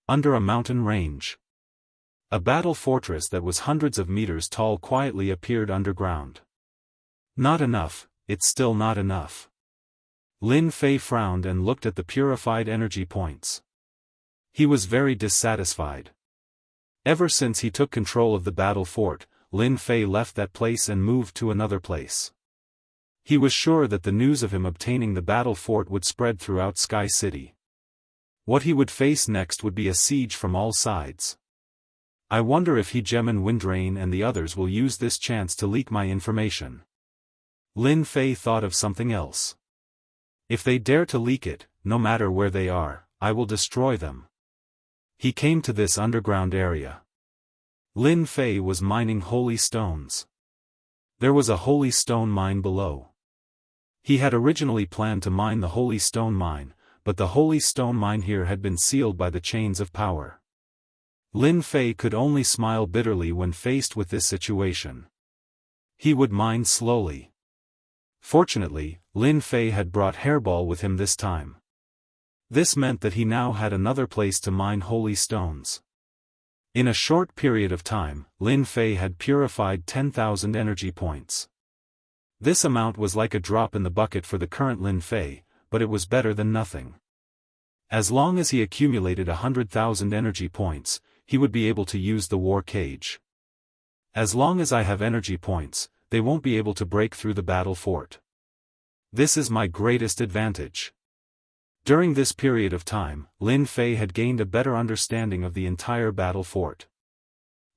Under a mountain range. A battle fortress that was hundreds of meters tall quietly appeared underground. Not enough, it's still not enough. Lin Fei frowned and looked at the purified energy points. He was very dissatisfied. Ever since he took control of the battle fort, Lin Fei left that place and moved to another place. He was sure that the news of him obtaining the battle fort would spread throughout Sky City. What he would face next would be a siege from all sides. I wonder if Hegemon Windrain and the others will use this chance to leak my information. Lin Fei thought of something else. If they dare to leak it, no matter where they are, I will destroy them. He came to this underground area. Lin Fei was mining holy stones. There was a holy stone mine below. He had originally planned to mine the holy stone mine, but the holy stone mine here had been sealed by the chains of power. Lin Fei could only smile bitterly when faced with this situation. He would mine slowly. Fortunately, Lin Fei had brought Hairball with him this time. This meant that he now had another place to mine holy stones. In a short period of time, Lin Fei had purified 10,000 energy points. This amount was like a drop in the bucket for the current Lin Fei, but it was better than nothing. As long as he accumulated 100,000 energy points, he would be able to use the war cage. As long as I have energy points, they won't be able to break through the battle fort. This is my greatest advantage. During this period of time, Lin Fei had gained a better understanding of the entire battle fort.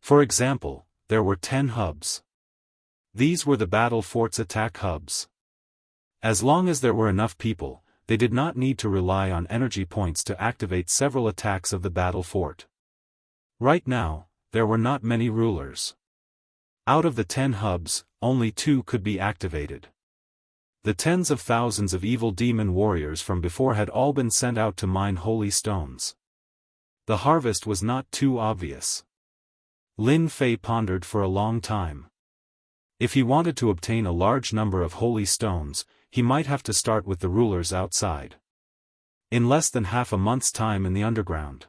For example, there were 10 hubs. These were the battle fort's attack hubs. As long as there were enough people, they did not need to rely on energy points to activate several attacks of the battle fort. Right now, there were not many rulers. Out of the 10 hubs, only 2 could be activated. The tens of thousands of evil demon warriors from before had all been sent out to mine holy stones. The harvest was not too obvious. Lin Fei pondered for a long time. If he wanted to obtain a large number of holy stones, he might have to start with the rulers outside. In less than half a month's time in the underground.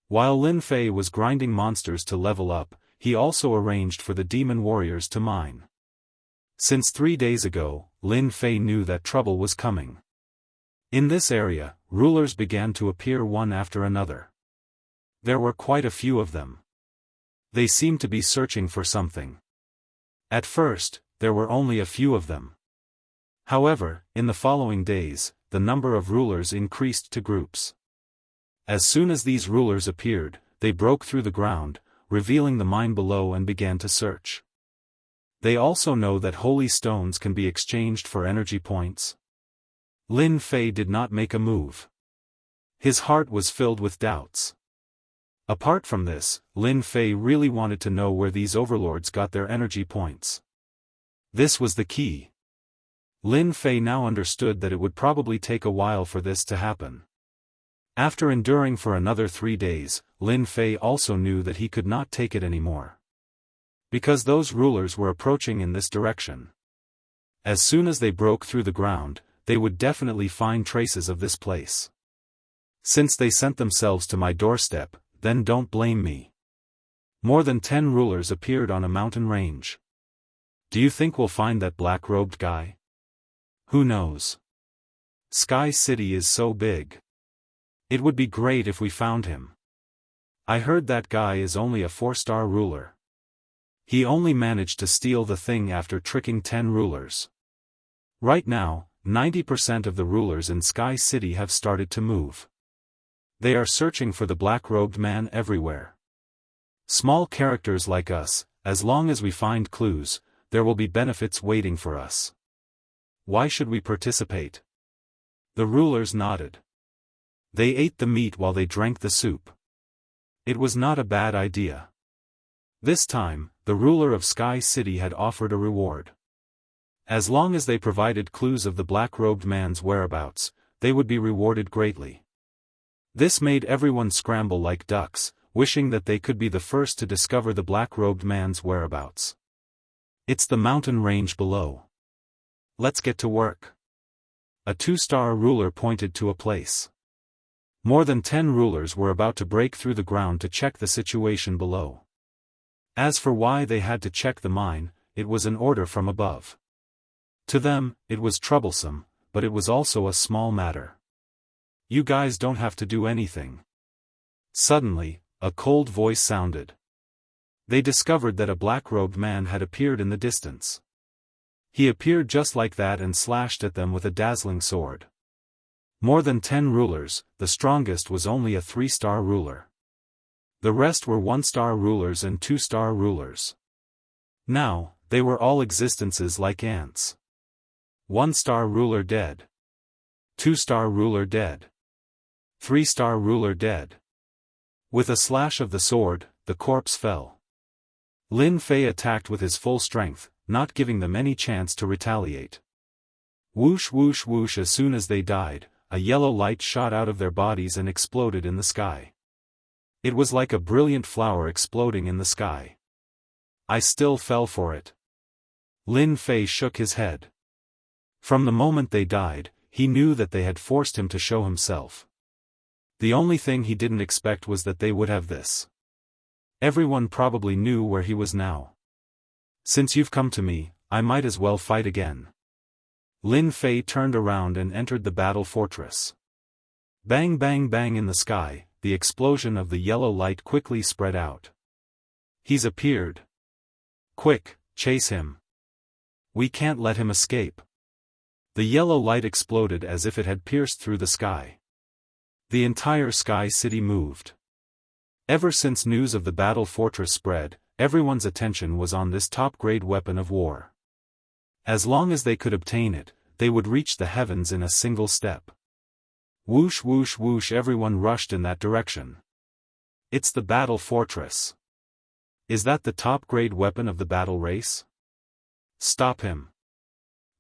While Lin Fei was grinding monsters to level up, he also arranged for the demon warriors to mine. Since 3 days ago, Lin Fei knew that trouble was coming. In this area, rulers began to appear one after another. There were quite a few of them. They seemed to be searching for something. At first, there were only a few of them. However, in the following days, the number of rulers increased to groups. As soon as these rulers appeared, they broke through the ground, revealing the mine below and began to search. They also know that holy stones can be exchanged for energy points. Lin Fei did not make a move. His heart was filled with doubts. Apart from this, Lin Fei really wanted to know where these overlords got their energy points. This was the key. Lin Fei now understood that it would probably take a while for this to happen. After enduring for another 3 days, Lin Fei also knew that he could not take it anymore. Because those rulers were approaching in this direction. As soon as they broke through the ground, they would definitely find traces of this place. Since they sent themselves to my doorstep, then don't blame me. More than 10 rulers appeared on a mountain range. Do you think we'll find that black-robed guy? Who knows? Sky City is so big. It would be great if we found him. I heard that guy is only a 4-star ruler. He only managed to steal the thing after tricking 10 rulers. Right now, 90% of the rulers in Sky City have started to move. They are searching for the black-robed man everywhere. Small characters like us, as long as we find clues, there will be benefits waiting for us. Why should we participate? The rulers nodded. They ate the meat while they drank the soup. It was not a bad idea. This time, the ruler of Sky City had offered a reward. As long as they provided clues of the black-robed man's whereabouts, they would be rewarded greatly. This made everyone scramble like ducks, wishing that they could be the first to discover the black-robed man's whereabouts. It's the mountain range below. Let's get to work. A 2-star ruler pointed to a place. More than 10 rulers were about to break through the ground to check the situation below. As for why they had to check the mine, it was an order from above. To them, it was troublesome, but it was also a small matter. You guys don't have to do anything. Suddenly, a cold voice sounded. They discovered that a black-robed man had appeared in the distance. He appeared just like that and slashed at them with a dazzling sword. More than 10 rulers, the strongest was only a 3-star ruler. The rest were 1-star rulers and 2-star rulers. Now, they were all existences like ants. 1-star ruler dead. 2-star ruler dead. 3-star ruler dead. With a slash of the sword, the corpse fell. Lin Fei attacked with his full strength, not giving them any chance to retaliate. Whoosh whoosh whoosh. As soon as they died, a yellow light shot out of their bodies and exploded in the sky. It was like a brilliant flower exploding in the sky. I still fell for it. Lin Fei shook his head. From the moment they died, he knew that they had forced him to show himself. The only thing he didn't expect was that they would have this. Everyone probably knew where he was now. Since you've come to me, I might as well fight again. Lin Fei turned around and entered the battle fortress. Bang bang bang in the sky, the explosion of the yellow light quickly spread out. He's appeared. Quick, chase him. We can't let him escape. The yellow light exploded as if it had pierced through the sky. The entire Sky City moved. Ever since news of the battle fortress spread, everyone's attention was on this top-grade weapon of war. As long as they could obtain it, they would reach the heavens in a single step. Whoosh whoosh whoosh, everyone rushed in that direction. It's the battle fortress. Is that the top-grade weapon of the battle race? Stop him.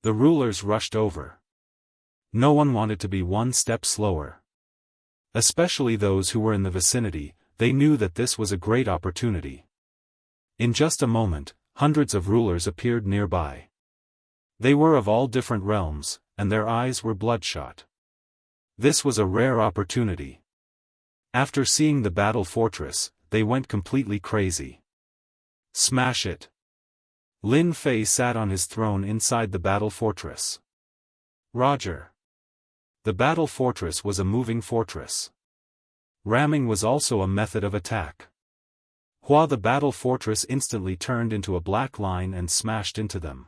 The rulers rushed over. No one wanted to be one step slower. Especially those who were in the vicinity, they knew that this was a great opportunity. In just a moment, hundreds of rulers appeared nearby. They were of all different realms, and their eyes were bloodshot. This was a rare opportunity. After seeing the battle fortress, they went completely crazy. Smash it! Lin Fei sat on his throne inside the battle fortress. Roger. The battle fortress was a moving fortress. Ramming was also a method of attack. The battle fortress instantly turned into a black line and smashed into them.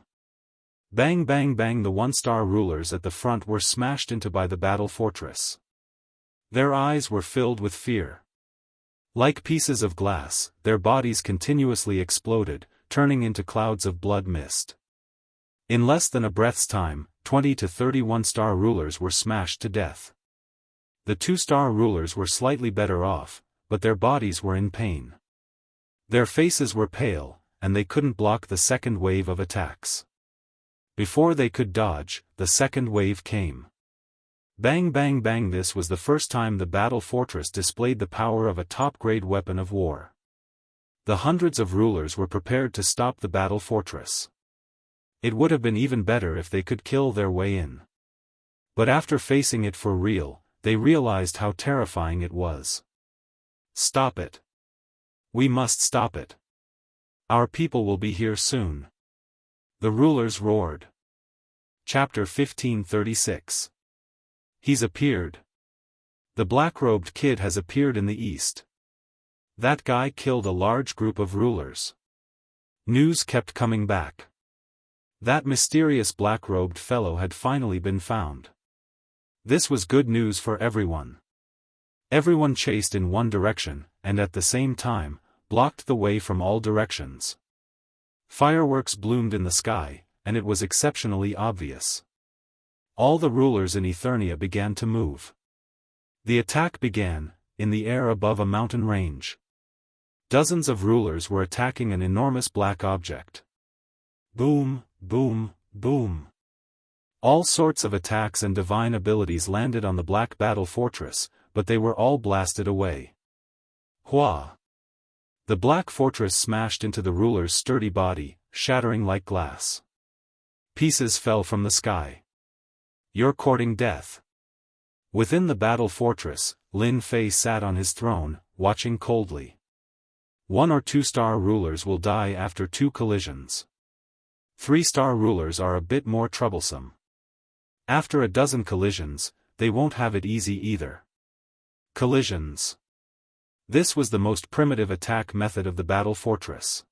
Bang bang bang, the one-star rulers at the front were smashed into by the battle fortress. Their eyes were filled with fear. Like pieces of glass, their bodies continuously exploded, turning into clouds of blood mist. In less than a breath's time, 20 to 30 one-star rulers were smashed to death. The two-star rulers were slightly better off, but their bodies were in pain. Their faces were pale, and they couldn't block the second wave of attacks. Before they could dodge, the second wave came. Bang bang bang, this was the first time the battle fortress displayed the power of a top-grade weapon of war. The hundreds of rulers were prepared to stop the battle fortress. It would have been even better if they could kill their way in. But after facing it for real, they realized how terrifying it was. Stop it. We must stop it. Our people will be here soon. The rulers roared. Chapter 1536. He's appeared. The black-robed kid has appeared in the east. That guy killed a large group of rulers. News kept coming back. That mysterious black-robed fellow had finally been found. This was good news for everyone. Everyone chased in one direction, and at the same time, blocked the way from all directions. Fireworks bloomed in the sky, and it was exceptionally obvious. All the rulers in Eternia began to move. The attack began, in the air above a mountain range. Dozens of rulers were attacking an enormous black object. Boom, boom, boom. All sorts of attacks and divine abilities landed on the black battle fortress, but they were all blasted away. Hua! The black fortress smashed into the ruler's sturdy body, shattering like glass. Pieces fell from the sky. You're courting death. Within the battle fortress, Lin Fei sat on his throne, watching coldly. 1 or 2-star rulers will die after 2 collisions. 3-star rulers are a bit more troublesome. After a dozen collisions, they won't have it easy either. Collisions. This was the most primitive attack method of the battle fortress.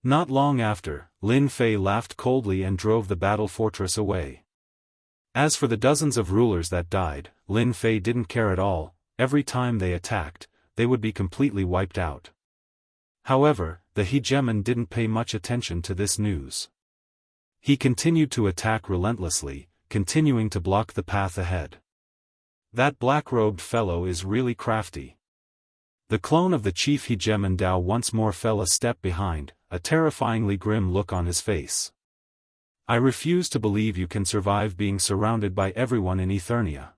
Not long after, Lin Fei laughed coldly and drove the battle fortress away. As for the dozens of rulers that died, Lin Fei didn't care at all. Every time they attacked, they would be completely wiped out. However, the hegemon didn't pay much attention to this news. He continued to attack relentlessly, continuing to block the path ahead. That black-robed fellow is really crafty. The clone of the chief hegemon Dao once more fell a step behind, a terrifyingly grim look on his face. I refuse to believe you can survive being surrounded by everyone in Eternia.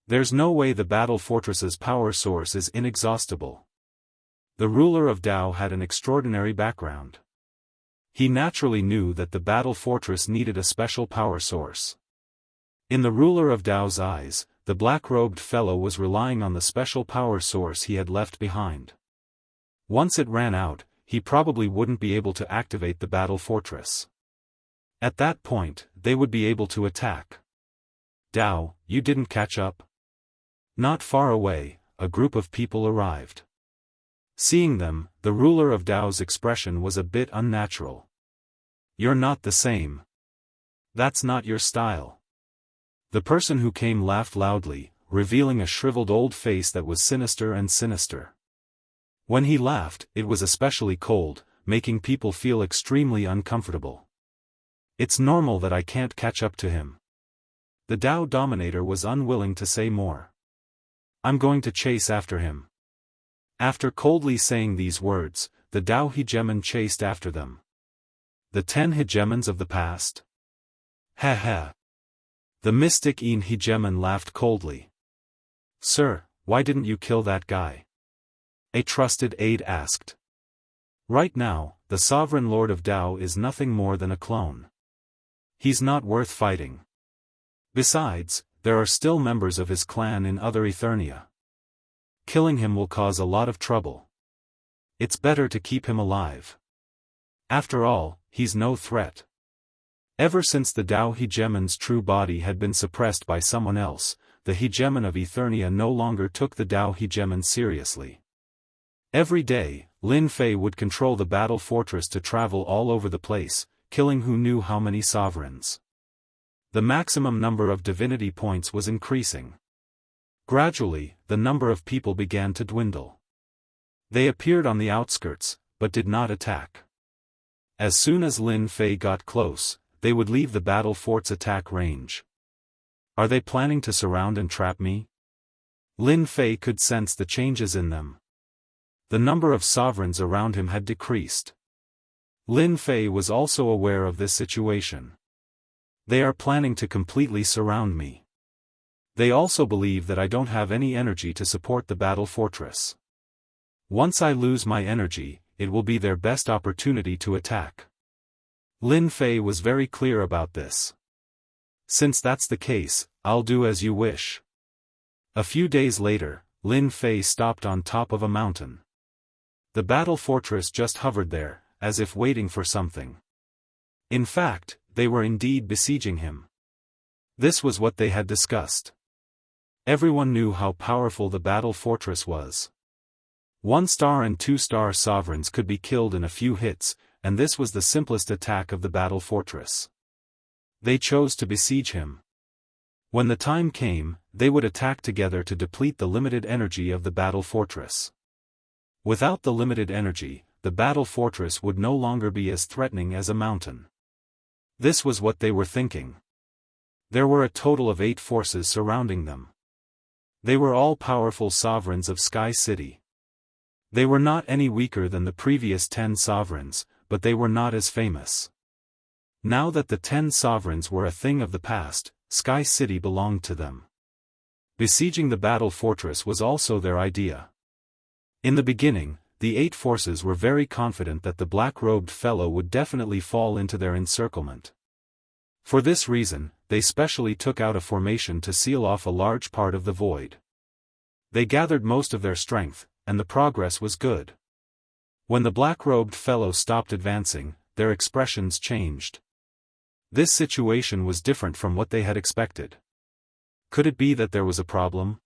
There's no way the battle fortress's power source is inexhaustible. The ruler of Dao had an extraordinary background. He naturally knew that the battle fortress needed a special power source. In the ruler of Dao's eyes, the black-robed fellow was relying on the special power source he had left behind. Once it ran out, he probably wouldn't be able to activate the battle fortress. At that point, they would be able to attack. Dao, you didn't catch up? Not far away, a group of people arrived. Seeing them, the ruler of Dao's expression was a bit unnatural. You're not the same. That's not your style. The person who came laughed loudly, revealing a shriveled old face that was sinister and sinister. When he laughed, it was especially cold, making people feel extremely uncomfortable. It's normal that I can't catch up to him. The Dao Dominator was unwilling to say more. I'm going to chase after him. After coldly saying these words, the Dao hegemon chased after them. The 10 hegemons of the past? Ha ha. The mystic Een hegemon laughed coldly. Sir, why didn't you kill that guy? A trusted aide asked. Right now, the sovereign lord of Dao is nothing more than a clone. He's not worth fighting. Besides, there are still members of his clan in other Eternia. Killing him will cause a lot of trouble. It's better to keep him alive. After all, he's no threat. Ever since the Dao hegemon's true body had been suppressed by someone else, the hegemon of Eternia no longer took the Dao hegemon seriously. Every day, Lin Fei would control the battle fortress to travel all over the place, killing who knew how many sovereigns. The maximum number of divinity points was increasing. Gradually, the number of people began to dwindle. They appeared on the outskirts, but did not attack. As soon as Lin Fei got close, they would leave the battle fort's attack range. Are they planning to surround and trap me? Lin Fei could sense the changes in them. The number of sovereigns around him had decreased. Lin Fei was also aware of this situation. They are planning to completely surround me. They also believe that I don't have any energy to support the battle fortress. Once I lose my energy, it will be their best opportunity to attack. Lin Fei was very clear about this. Since that's the case, I'll do as you wish. A few days later, Lin Fei stopped on top of a mountain. The battle fortress just hovered there, as if waiting for something. In fact, they were indeed besieging him. This was what they had discussed. Everyone knew how powerful the battle fortress was. 1-star and 2-star sovereigns could be killed in a few hits, and this was the simplest attack of the battle fortress. They chose to besiege him. When the time came, they would attack together to deplete the limited energy of the battle fortress. Without the limited energy, the battle fortress would no longer be as threatening as a mountain. This was what they were thinking. There were a total of 8 forces surrounding them. They were all powerful sovereigns of Sky City. They were not any weaker than the previous 10 sovereigns, but they were not as famous. Now that the 10 sovereigns were a thing of the past, Sky City belonged to them. Besieging the battle fortress was also their idea. In the beginning, the 8 forces were very confident that the black-robed fellow would definitely fall into their encirclement. For this reason, they specially took out a formation to seal off a large part of the void. They gathered most of their strength, and the progress was good. When the black-robed fellow stopped advancing, their expressions changed. This situation was different from what they had expected. Could it be that there was a problem?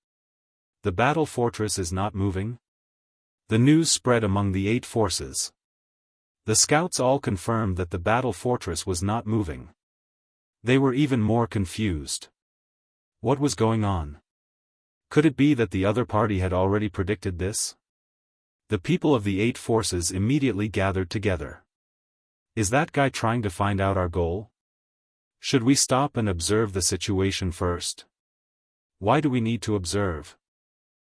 The battle fortress is not moving? The news spread among the 8 forces. The scouts all confirmed that the battle fortress was not moving. They were even more confused. What was going on? Could it be that the other party had already predicted this? The people of the 8 forces immediately gathered together. Is that guy trying to find out our goal? Should we stop and observe the situation first? Why do we need to observe?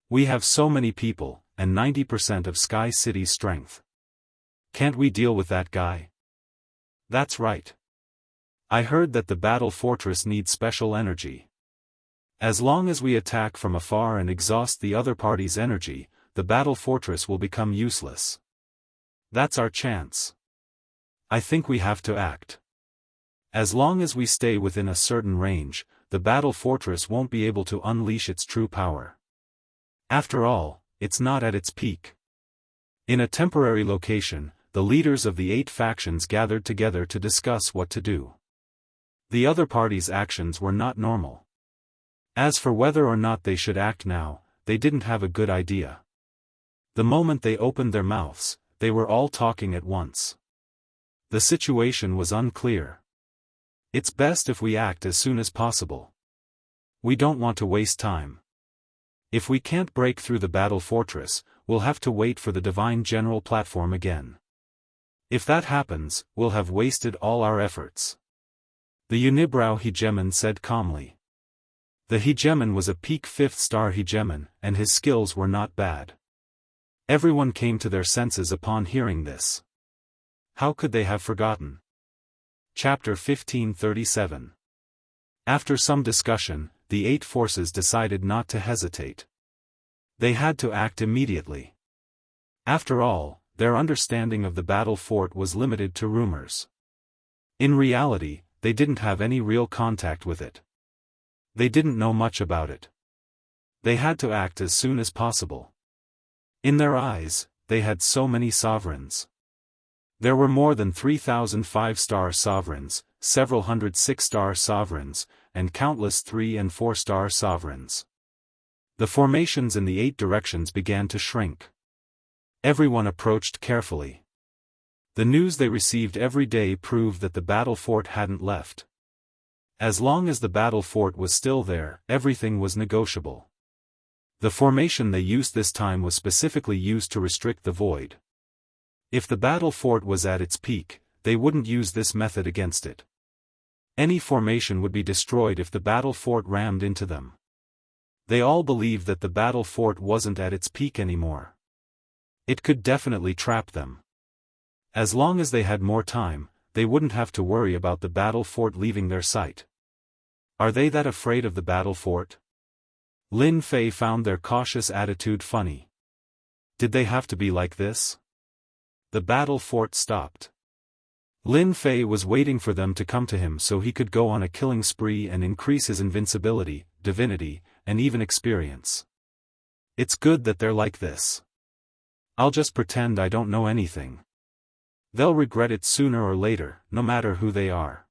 We have so many people, and 90% of Sky City's strength. Can't we deal with that guy? That's right. I heard that the battle fortress needs special energy. As long as we attack from afar and exhaust the other party's energy, the battle fortress will become useless. That's our chance. I think we have to act. As long as we stay within a certain range, the battle fortress won't be able to unleash its true power. After all, it's not at its peak. In a temporary location, the leaders of the 8 factions gathered together to discuss what to do. The other party's actions were not normal. As for whether or not they should act now, they didn't have a good idea. The moment they opened their mouths, they were all talking at once. The situation was unclear. It's best if we act as soon as possible. We don't want to waste time. If we can't break through the battle fortress, we'll have to wait for the Divine General platform again. If that happens, we'll have wasted all our efforts. The Unibrow hegemon said calmly. The hegemon was a peak 5th-star hegemon, and his skills were not bad. Everyone came to their senses upon hearing this. How could they have forgotten? Chapter 1537. After some discussion, the 8 forces decided not to hesitate. They had to act immediately. After all, their understanding of the battle fort was limited to rumors. In reality, they didn't have any real contact with it. They didn't know much about it. They had to act as soon as possible. In their eyes, they had so many sovereigns. There were more than 3,000 5-star sovereigns, several hundred 6-star sovereigns, and countless 3- and 4-star sovereigns. The formations in the 8 directions began to shrink. Everyone approached carefully. The news they received every day proved that the battle fort hadn't left. As long as the battle fort was still there, everything was negotiable. The formation they used this time was specifically used to restrict the void. If the battle fort was at its peak, they wouldn't use this method against it. Any formation would be destroyed if the battle fort rammed into them. They all believed that the battle fort wasn't at its peak anymore. It could definitely trap them. As long as they had more time, they wouldn't have to worry about the battle fort leaving their sight. Are they that afraid of the battle fort? Lin Fei found their cautious attitude funny. Did they have to be like this? The battle fort stopped. Lin Fei was waiting for them to come to him so he could go on a killing spree and increase his invincibility, divinity, and even experience. It's good that they're like this. I'll just pretend I don't know anything. They'll regret it sooner or later, no matter who they are.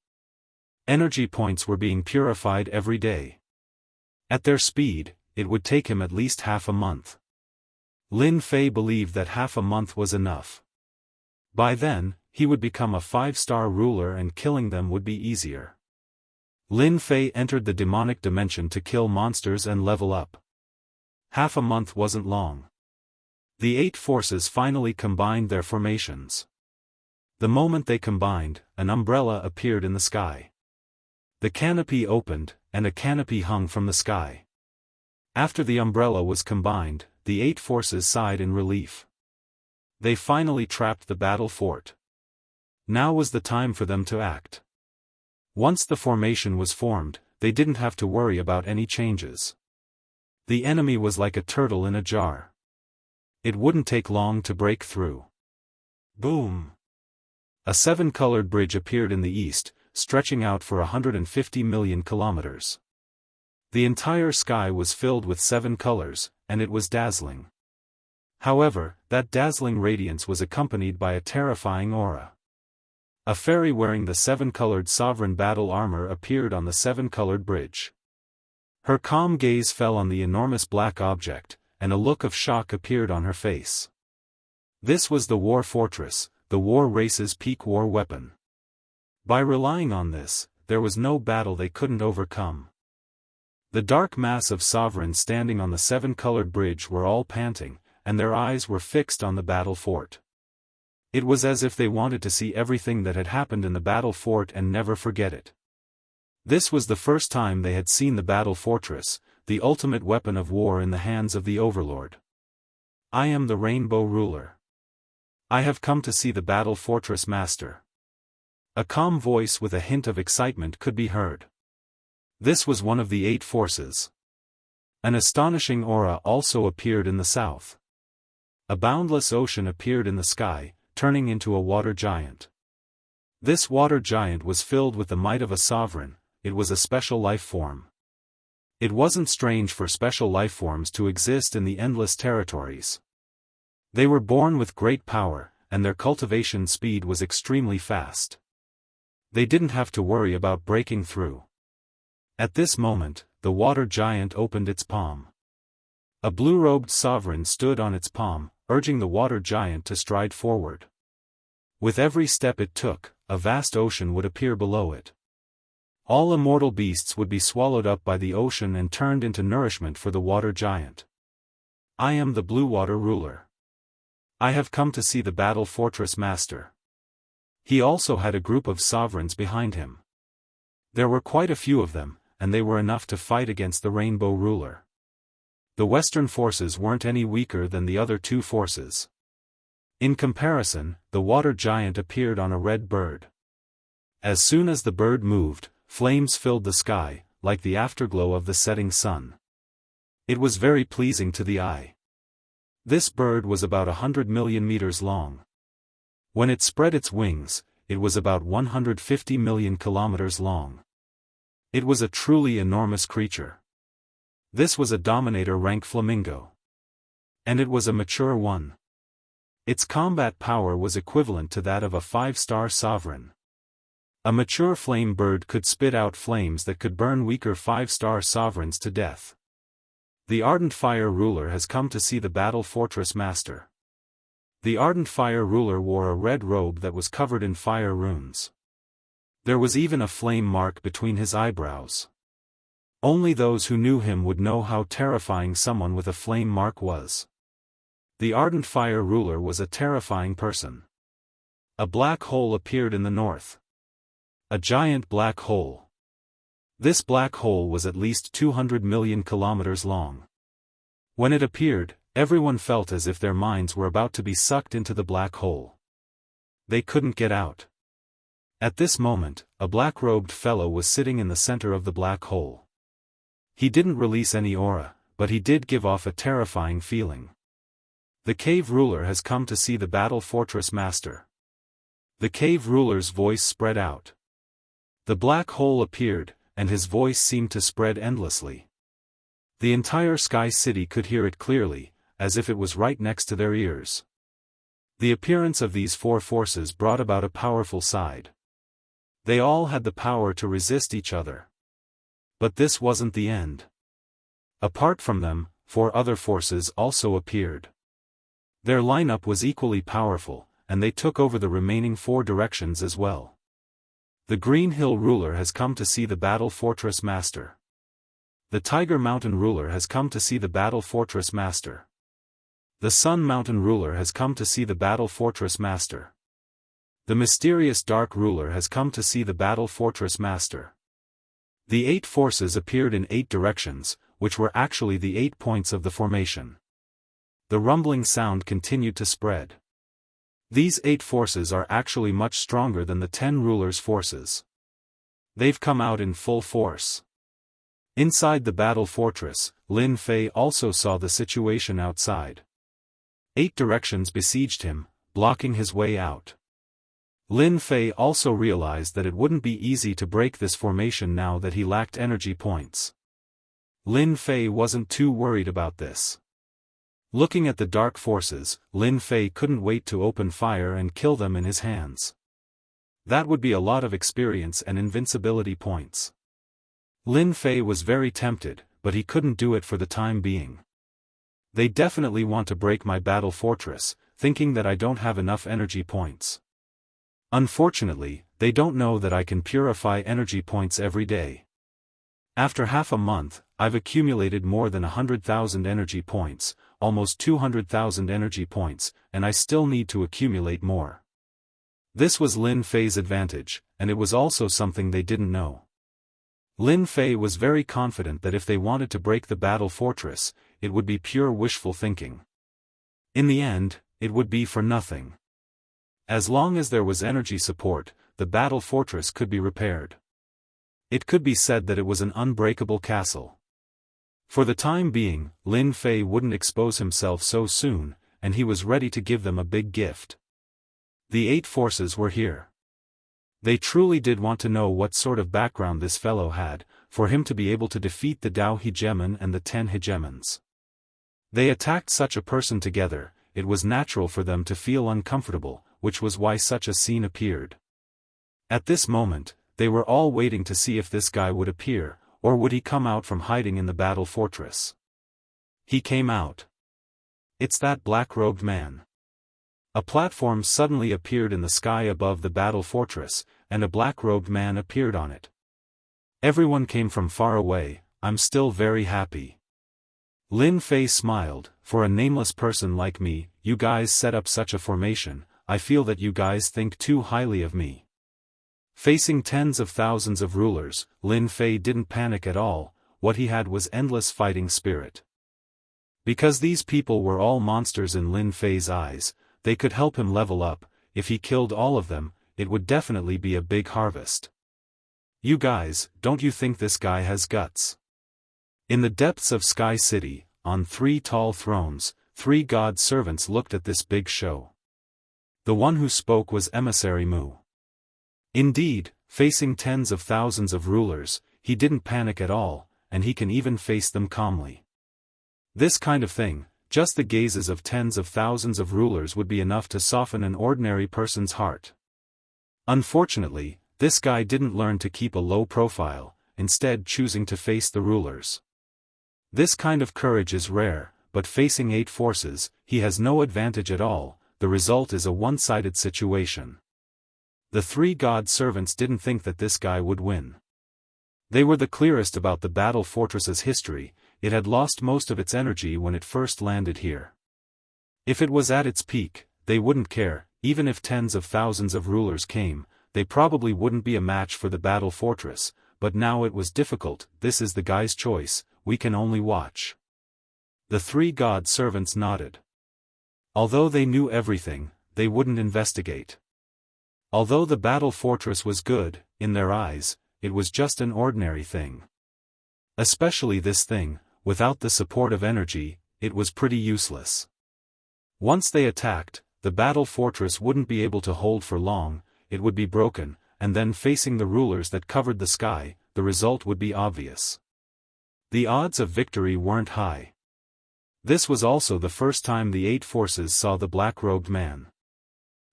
Energy points were being purified every day. At their speed, it would take him at least half a month. Lin Fei believed that half a month was enough. By then, he would become a 5-star ruler and killing them would be easier. Lin Fei entered the demonic dimension to kill monsters and level up. Half a month wasn't long. The 8 forces finally combined their formations. The moment they combined, an umbrella appeared in the sky. The canopy opened, and a canopy hung from the sky. After the umbrella was combined, the 8 forces sighed in relief. They finally trapped the battle fort. Now was the time for them to act. Once the formation was formed, they didn't have to worry about any changes. The enemy was like a turtle in a jar. It wouldn't take long to break through. Boom! A 7-colored bridge appeared in the east, stretching out for 150 million kilometers. The entire sky was filled with 7 colors, and it was dazzling. However, that dazzling radiance was accompanied by a terrifying aura. A fairy wearing the 7-colored sovereign battle armor appeared on the 7-colored bridge. Her calm gaze fell on the enormous black object, and a look of shock appeared on her face. This was the war fortress, the war race's peak war weapon. By relying on this, there was no battle they couldn't overcome. The dark mass of sovereigns standing on the 7-colored bridge were all panting, and their eyes were fixed on the battle fort. It was as if they wanted to see everything that had happened in the battle fort and never forget it. This was the first time they had seen the battle fortress, the ultimate weapon of war in the hands of the overlord. I am the Rainbow Ruler. I have come to see the battle fortress master. A calm voice with a hint of excitement could be heard. This was one of the 8 forces. An astonishing aura also appeared in the south. A boundless ocean appeared in the sky, turning into a water giant. This water giant was filled with the might of a sovereign. It was a special life form. It wasn't strange for special life forms to exist in the endless territories. They were born with great power, and their cultivation speed was extremely fast. They didn't have to worry about breaking through. At this moment, the water giant opened its palm. A blue-robed sovereign stood on its palm, urging the water giant to stride forward. With every step it took, a vast ocean would appear below it. All immortal beasts would be swallowed up by the ocean and turned into nourishment for the water giant. I am the Blue Water Ruler. I have come to see the battle fortress master. He also had a group of sovereigns behind him. There were quite a few of them, and they were enough to fight against the Rainbow Ruler. The Western forces weren't any weaker than the other 2 forces. In comparison, the water giant appeared on a red bird. As soon as the bird moved, flames filled the sky, like the afterglow of the setting sun. It was very pleasing to the eye. This bird was about 100 million meters long. When it spread its wings, it was about 150 million kilometers long. It was a truly enormous creature. This was a Dominator rank flamingo. And it was a mature one. Its combat power was equivalent to that of a 5-star sovereign. A mature flame bird could spit out flames that could burn weaker 5-star sovereigns to death. The Ardent Fire Ruler has come to see the Battle Fortress Master. The Ardent Fire Ruler wore a red robe that was covered in fire runes. There was even a flame mark between his eyebrows. Only those who knew him would know how terrifying someone with a flame mark was. The Ardent Fire Ruler was a terrifying person. A black hole appeared in the north. A giant black hole. This black hole was at least 200 million kilometers long. When it appeared, everyone felt as if their minds were about to be sucked into the black hole. They couldn't get out. At this moment, a black-robed fellow was sitting in the center of the black hole. He didn't release any aura, but he did give off a terrifying feeling. The Cave Ruler has come to see the Battle Fortress Master. The Cave Ruler's voice spread out. The black hole appeared, and his voice seemed to spread endlessly. The entire Sky City could hear it clearly, as if it was right next to their ears. The appearance of these 4 forces brought about a powerful side. They all had the power to resist each other. But this wasn't the end. Apart from them, 4 other forces also appeared. Their lineup was equally powerful, and they took over the remaining 4 directions as well. The Green Hill Ruler has come to see the Battle Fortress Master. The Tiger Mountain Ruler has come to see the Battle Fortress Master. The Sun Mountain Ruler has come to see the Battle Fortress Master. The Mysterious Dark Ruler has come to see the Battle Fortress Master. The 8 forces appeared in 8 directions, which were actually the 8 points of the formation. The rumbling sound continued to spread. These 8 forces are actually much stronger than the 10 rulers' forces. They've come out in full force. Inside the battle fortress, Lin Fei also saw the situation outside. 8 directions besieged him, blocking his way out. Lin Fei also realized that it wouldn't be easy to break this formation now that he lacked energy points. Lin Fei wasn't too worried about this. Looking at the dark forces, Lin Fei couldn't wait to open fire and kill them in his hands. That would be a lot of experience and invincibility points. Lin Fei was very tempted, but he couldn't do it for the time being. They definitely want to break my battle fortress, thinking that I don't have enough energy points. Unfortunately, they don't know that I can purify energy points every day. After half a month, I've accumulated more than 100,000 energy points, almost 200,000 energy points, and I still need to accumulate more. This was Lin Fei's advantage, and it was also something they didn't know. Lin Fei was very confident that if they wanted to break the battle fortress, it would be pure wishful thinking. In the end, it would be for nothing. As long as there was energy support, the battle fortress could be repaired. It could be said that it was an unbreakable castle. For the time being, Lin Fei wouldn't expose himself so soon, and he was ready to give them a big gift. The 8 forces were here. They truly did want to know what sort of background this fellow had, for him to be able to defeat the Dao Hegemon and the 10 Hegemons. They attacked such a person together, it was natural for them to feel uncomfortable, which was why such a scene appeared. At this moment, they were all waiting to see if this guy would appear, or would he come out from hiding in the battle fortress. He came out. It's that black-robed man. A platform suddenly appeared in the sky above the battle fortress, and a black-robed man appeared on it. Everyone came from far away. I'm still very happy. Lin Fei smiled. For a nameless person like me, you guys set up such a formation. I feel that you guys think too highly of me. Facing tens of thousands of rulers, Lin Fei didn't panic at all. What he had was endless fighting spirit. Because these people were all monsters in Lin Fei's eyes, they could help him level up. If he killed all of them, it would definitely be a big harvest. You guys, don't you think this guy has guts? In the depths of Sky City, on 3 tall thrones, 3 god servants looked at this big show. The one who spoke was Emissary Mu. Indeed, facing tens of thousands of rulers, he didn't panic at all, and he can even face them calmly. This kind of thing, just the gazes of tens of thousands of rulers would be enough to soften an ordinary person's heart. Unfortunately, this guy didn't learn to keep a low profile, instead choosing to face the rulers. This kind of courage is rare, but facing 8 forces, he has no advantage at all. The result is a one-sided situation. The 3 god servants didn't think that this guy would win. They were the clearest about the battle fortress's history. It had lost most of its energy when it first landed here. If it was at its peak, they wouldn't care. Even if tens of thousands of rulers came, they probably wouldn't be a match for the battle fortress, but now it was difficult. This is the guy's choice, we can only watch. The 3 god servants nodded. Although they knew everything, they wouldn't investigate. Although the battle fortress was good, in their eyes, it was just an ordinary thing. Especially this thing, without the support of energy, it was pretty useless. Once they attacked, the battle fortress wouldn't be able to hold for long, it would be broken, and then facing the rulers that covered the sky, the result would be obvious. The odds of victory weren't high. This was also the first time the 8 forces saw the black-robed man.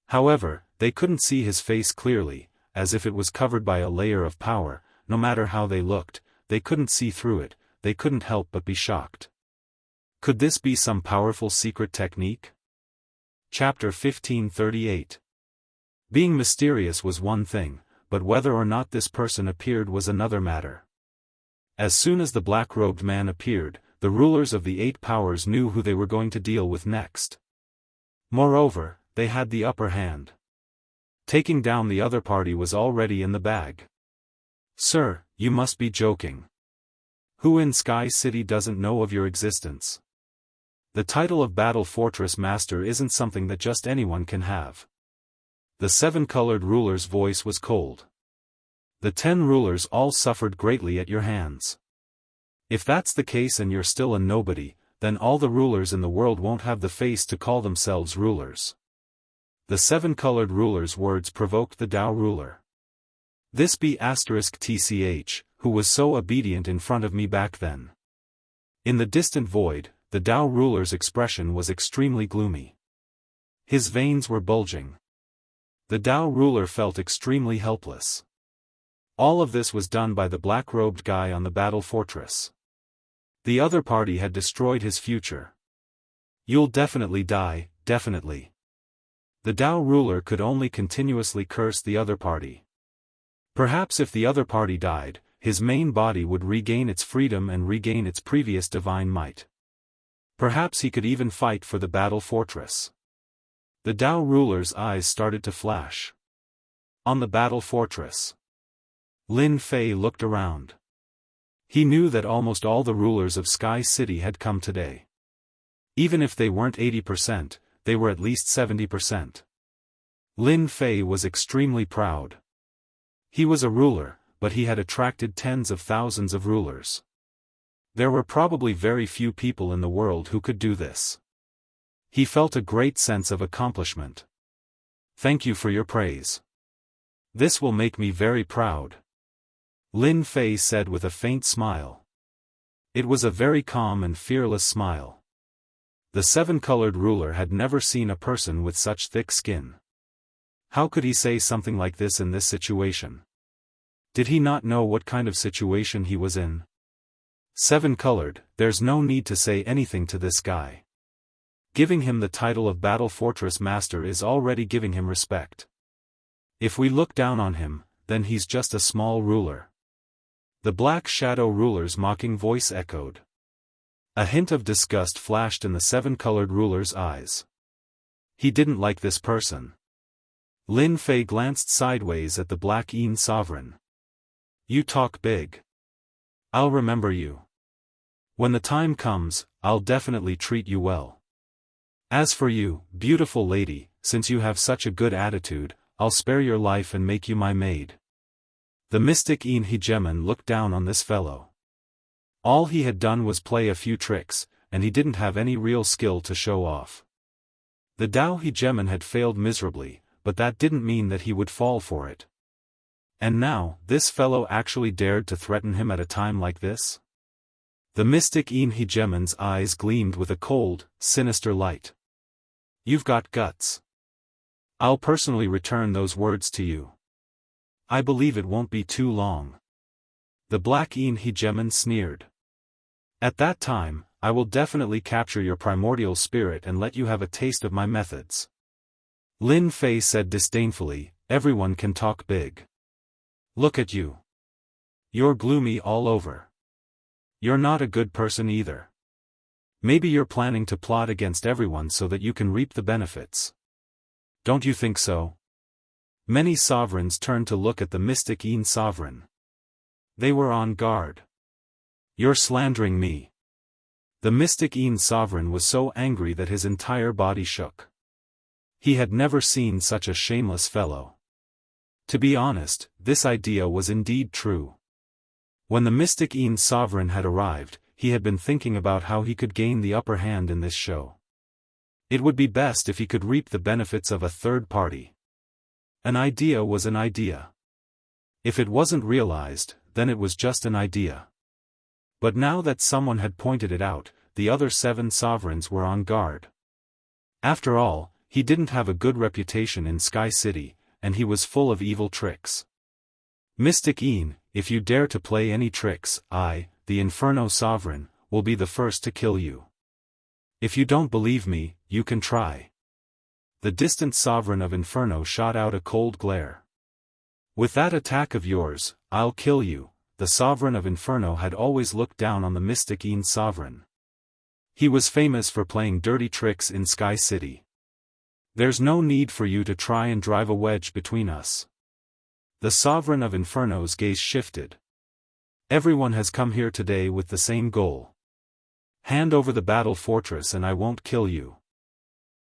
However, they couldn't see his face clearly, as if it was covered by a layer of power. No matter how they looked, they couldn't see through it. They couldn't help but be shocked. Could this be some powerful secret technique? Chapter 1538. Being mysterious was one thing, but whether or not this person appeared was another matter. As soon as the black-robed man appeared, the rulers of the 8 powers knew who they were going to deal with next. Moreover, they had the upper hand. Taking down the other party was already in the bag. Sir, you must be joking. Who in Sky City doesn't know of your existence? The title of Battle Fortress Master isn't something that just anyone can have. The 7-colored ruler's voice was cold. The 10 rulers all suffered greatly at your hands. If that's the case and you're still a nobody, then all the rulers in the world won't have the face to call themselves rulers. The 7-colored ruler's words provoked the Dao ruler. This be *tch, who was so obedient in front of me back then. In the distant void, the Dao ruler's expression was extremely gloomy. His veins were bulging. The Dao ruler felt extremely helpless. All of this was done by the black-robed guy on the battle fortress. The other party had destroyed his future. You'll definitely die, definitely. The Dao ruler could only continuously curse the other party. Perhaps if the other party died, his main body would regain its freedom and regain its previous divine might. Perhaps he could even fight for the battle fortress. The Dao ruler's eyes started to flash. On the battle fortress. Lin Fei looked around. He knew that almost all the rulers of Sky City had come today. Even if they weren't 80%, they were at least 70%. Lin Fei was extremely proud. He was a ruler, but he had attracted tens of thousands of rulers. There were probably very few people in the world who could do this. He felt a great sense of accomplishment. Thank you for your praise. This will make me very proud. Lin Fei said with a faint smile. It was a very calm and fearless smile. The 7-colored ruler had never seen a person with such thick skin. How could he say something like this in this situation? Did he not know what kind of situation he was in? 7-colored, there's no need to say anything to this guy. Giving him the title of Battle Fortress Master is already giving him respect. If we look down on him, then he's just a small ruler. The Black Shadow ruler's mocking voice echoed. A hint of disgust flashed in the 7-colored ruler's eyes. He didn't like this person. Lin Fei glanced sideways at the Black Yin sovereign. You talk big. I'll remember you. When the time comes, I'll definitely treat you well. As for you, beautiful lady, since you have such a good attitude, I'll spare your life and make you my maid. The mystic Yin hegemon looked down on this fellow. All he had done was play a few tricks, and he didn't have any real skill to show off. The Dao hegemon had failed miserably, but that didn't mean that he would fall for it. And now, this fellow actually dared to threaten him at a time like this? The mystic Yin Hegemon's eyes gleamed with a cold, sinister light. You've got guts. I'll personally return those words to you. I believe it won't be too long. The black Yin Hegemon sneered. At that time, I will definitely capture your primordial spirit and let you have a taste of my methods. Lin Fei said disdainfully, everyone can talk big. Look at you. You're gloomy all over. You're not a good person either. Maybe you're planning to plot against everyone so that you can reap the benefits. Don't you think so? Many sovereigns turned to look at the mystic Yin sovereign. They were on guard. You're slandering me. The mystic Yin sovereign was so angry that his entire body shook. He had never seen such a shameless fellow. To be honest, this idea was indeed true. When the mystic Yin sovereign had arrived, he had been thinking about how he could gain the upper hand in this show. It would be best if he could reap the benefits of a third party. An idea was an idea. If it wasn't realized, then it was just an idea. But now that someone had pointed it out, the other 7 sovereigns were on guard. After all, he didn't have a good reputation in Sky City, and he was full of evil tricks. Mystic Yin, if you dare to play any tricks, I, the Inferno Sovereign, will be the first to kill you. If you don't believe me, you can try. The distant Sovereign of Inferno shot out a cold glare. With that attack of yours, I'll kill you. The Sovereign of Inferno had always looked down on the mystic Yin Sovereign. He was famous for playing dirty tricks in Sky City. There's no need for you to try and drive a wedge between us. The Sovereign of Inferno's gaze shifted. Everyone has come here today with the same goal. Hand over the battle fortress and I won't kill you.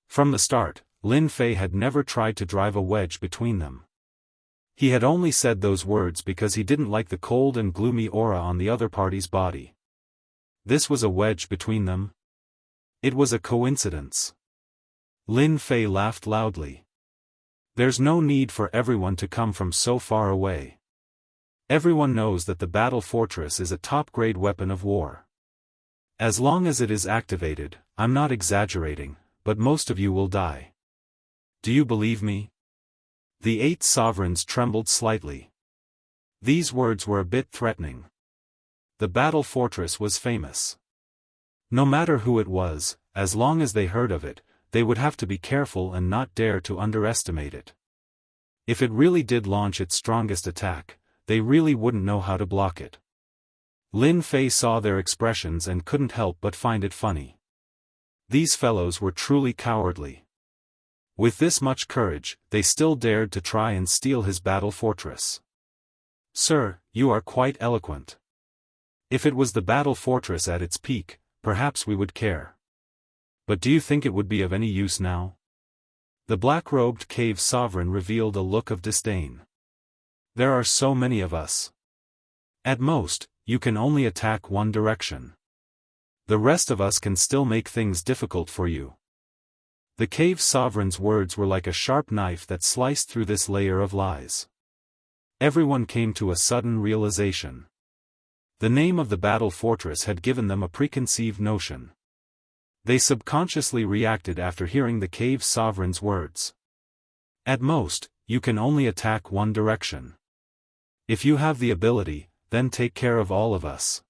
From the start, Lin Fei had never tried to drive a wedge between them. He had only said those words because he didn't like the cold and gloomy aura on the other party's body. This was a wedge between them? It was a coincidence. Lin Fei laughed loudly. There's no need for everyone to come from so far away. Everyone knows that the battle fortress is a top-grade weapon of war. As long as it is activated, I'm not exaggerating, but most of you will die. Do you believe me? The 8 sovereigns trembled slightly. These words were a bit threatening. The battle fortress was famous. No matter who it was, as long as they heard of it, they would have to be careful and not dare to underestimate it. If it really did launch its strongest attack, they really wouldn't know how to block it. Lin Fei saw their expressions and couldn't help but find it funny. These fellows were truly cowardly. With this much courage, they still dared to try and steal his battle fortress. Sir, you are quite eloquent. If it was the battle fortress at its peak, perhaps we would care. But do you think it would be of any use now? The black-robed cave sovereign revealed a look of disdain. There are so many of us. At most, you can only attack one direction. The rest of us can still make things difficult for you. The cave sovereign's words were like a sharp knife that sliced through this layer of lies. Everyone came to a sudden realization. The name of the battle fortress had given them a preconceived notion. They subconsciously reacted after hearing the cave sovereign's words. At most, you can only attack one direction. If you have the ability, then take care of all of us.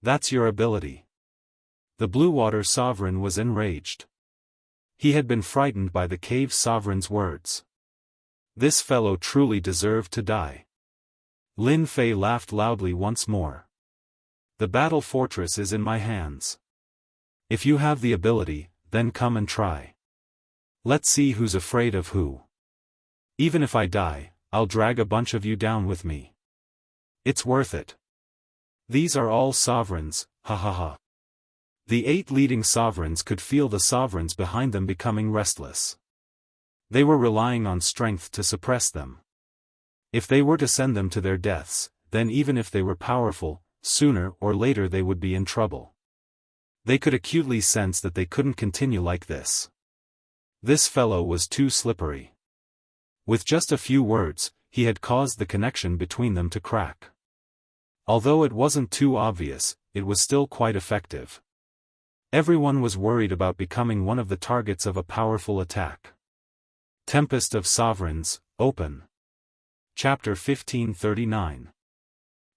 That's your ability. The Blue Water Sovereign was enraged. He had been frightened by the cave sovereign's words. This fellow truly deserved to die. Lin Fei laughed loudly once more. The battle fortress is in my hands. If you have the ability, then come and try. Let's see who's afraid of who. Even if I die, I'll drag a bunch of you down with me. It's worth it. These are all sovereigns, ha ha ha. The 8 leading sovereigns could feel the sovereigns behind them becoming restless. They were relying on strength to suppress them. If they were to send them to their deaths, then even if they were powerful, sooner or later they would be in trouble. They could acutely sense that they couldn't continue like this. This fellow was too slippery. With just a few words, he had caused the connection between them to crack. Although it wasn't too obvious, it was still quite effective. Everyone was worried about becoming one of the targets of a powerful attack. Tempest of Sovereigns, Open. Chapter 1539.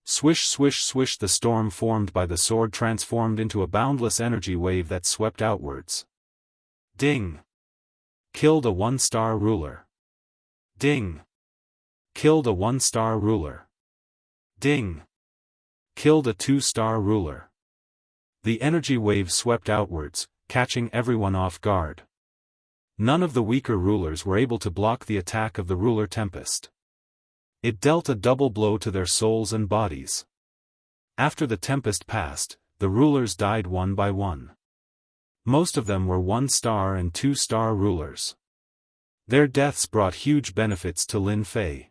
Swish swish swish, the storm formed by the sword transformed into a boundless energy wave that swept outwards. Ding! Killed a 1-star ruler. Ding! Killed a 1-star ruler. Ding! Killed a 2-star ruler. The energy wave swept outwards, catching everyone off guard. None of the weaker rulers were able to block the attack of the ruler Tempest. It dealt a double blow to their souls and bodies. After the tempest passed, the rulers died one by one. Most of them were 1-star and 2-star rulers. Their deaths brought huge benefits to Lin Fei.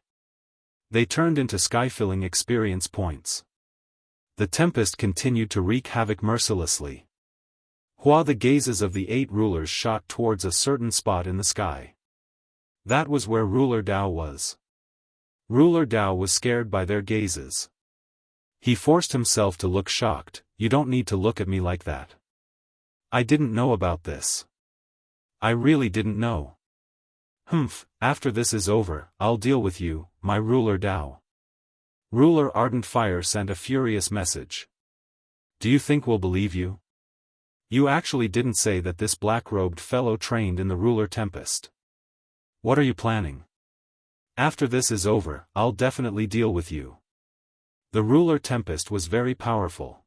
They turned into sky-filling experience points. The tempest continued to wreak havoc mercilessly. While the gazes of the 8 rulers shot towards a certain spot in the sky. That was where Ruler Dao was. Ruler Dao was scared by their gazes. He forced himself to look shocked. "You don't need to look at me like that. I didn't know about this. I really didn't know. Humph, after this is over, I'll deal with you, my Ruler Dao." Ruler Ardent Fire sent a furious message. "Do you think we'll believe you? You actually didn't say that this black-robed fellow trained in the Ruler Tempest. What are you planning? After this is over, I'll definitely deal with you." The Ruler Tempest was very powerful.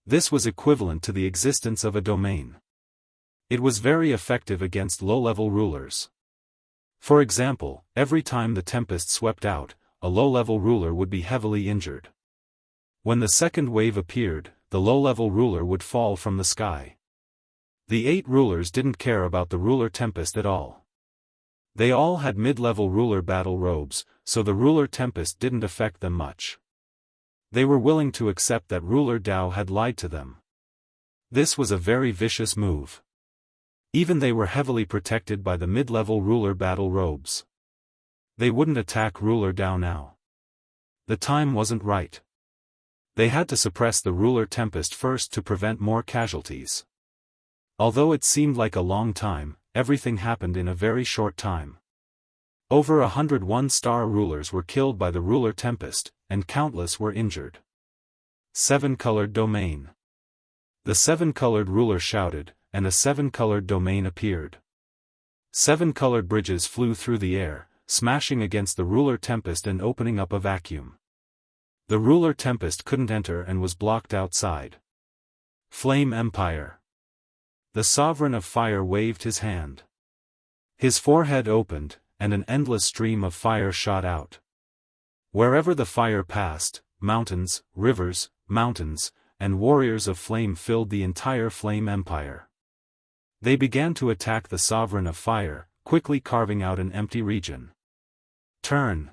This was equivalent to the existence of a domain. It was very effective against low-level rulers. For example, every time the Tempest swept out, a low-level ruler would be heavily injured. When the second wave appeared, the low-level ruler would fall from the sky. The 8 rulers didn't care about the Ruler Tempest at all. They all had mid-level ruler battle robes, so the Ruler Tempest didn't affect them much. They were willing to accept that Ruler Dao had lied to them. This was a very vicious move. Even they were heavily protected by the mid-level ruler battle robes. They wouldn't attack Ruler Dao now. The time wasn't right. They had to suppress the Ruler Tempest first to prevent more casualties. Although it seemed like a long time, everything happened in a very short time. Over 100 1-star rulers were killed by the Ruler Tempest, and countless were injured. 7-colored domain. The 7-colored ruler shouted, and a 7-colored domain appeared. 7-colored bridges flew through the air, smashing against the Ruler Tempest and opening up a vacuum. The Ruler Tempest couldn't enter and was blocked outside. Flame Empire. The Sovereign of Fire waved his hand. His forehead opened, and an endless stream of fire shot out. Wherever the fire passed, mountains, rivers, mountains, and warriors of flame filled the entire Flame Empire. They began to attack the Sovereign of Fire, quickly carving out an empty region. Turn!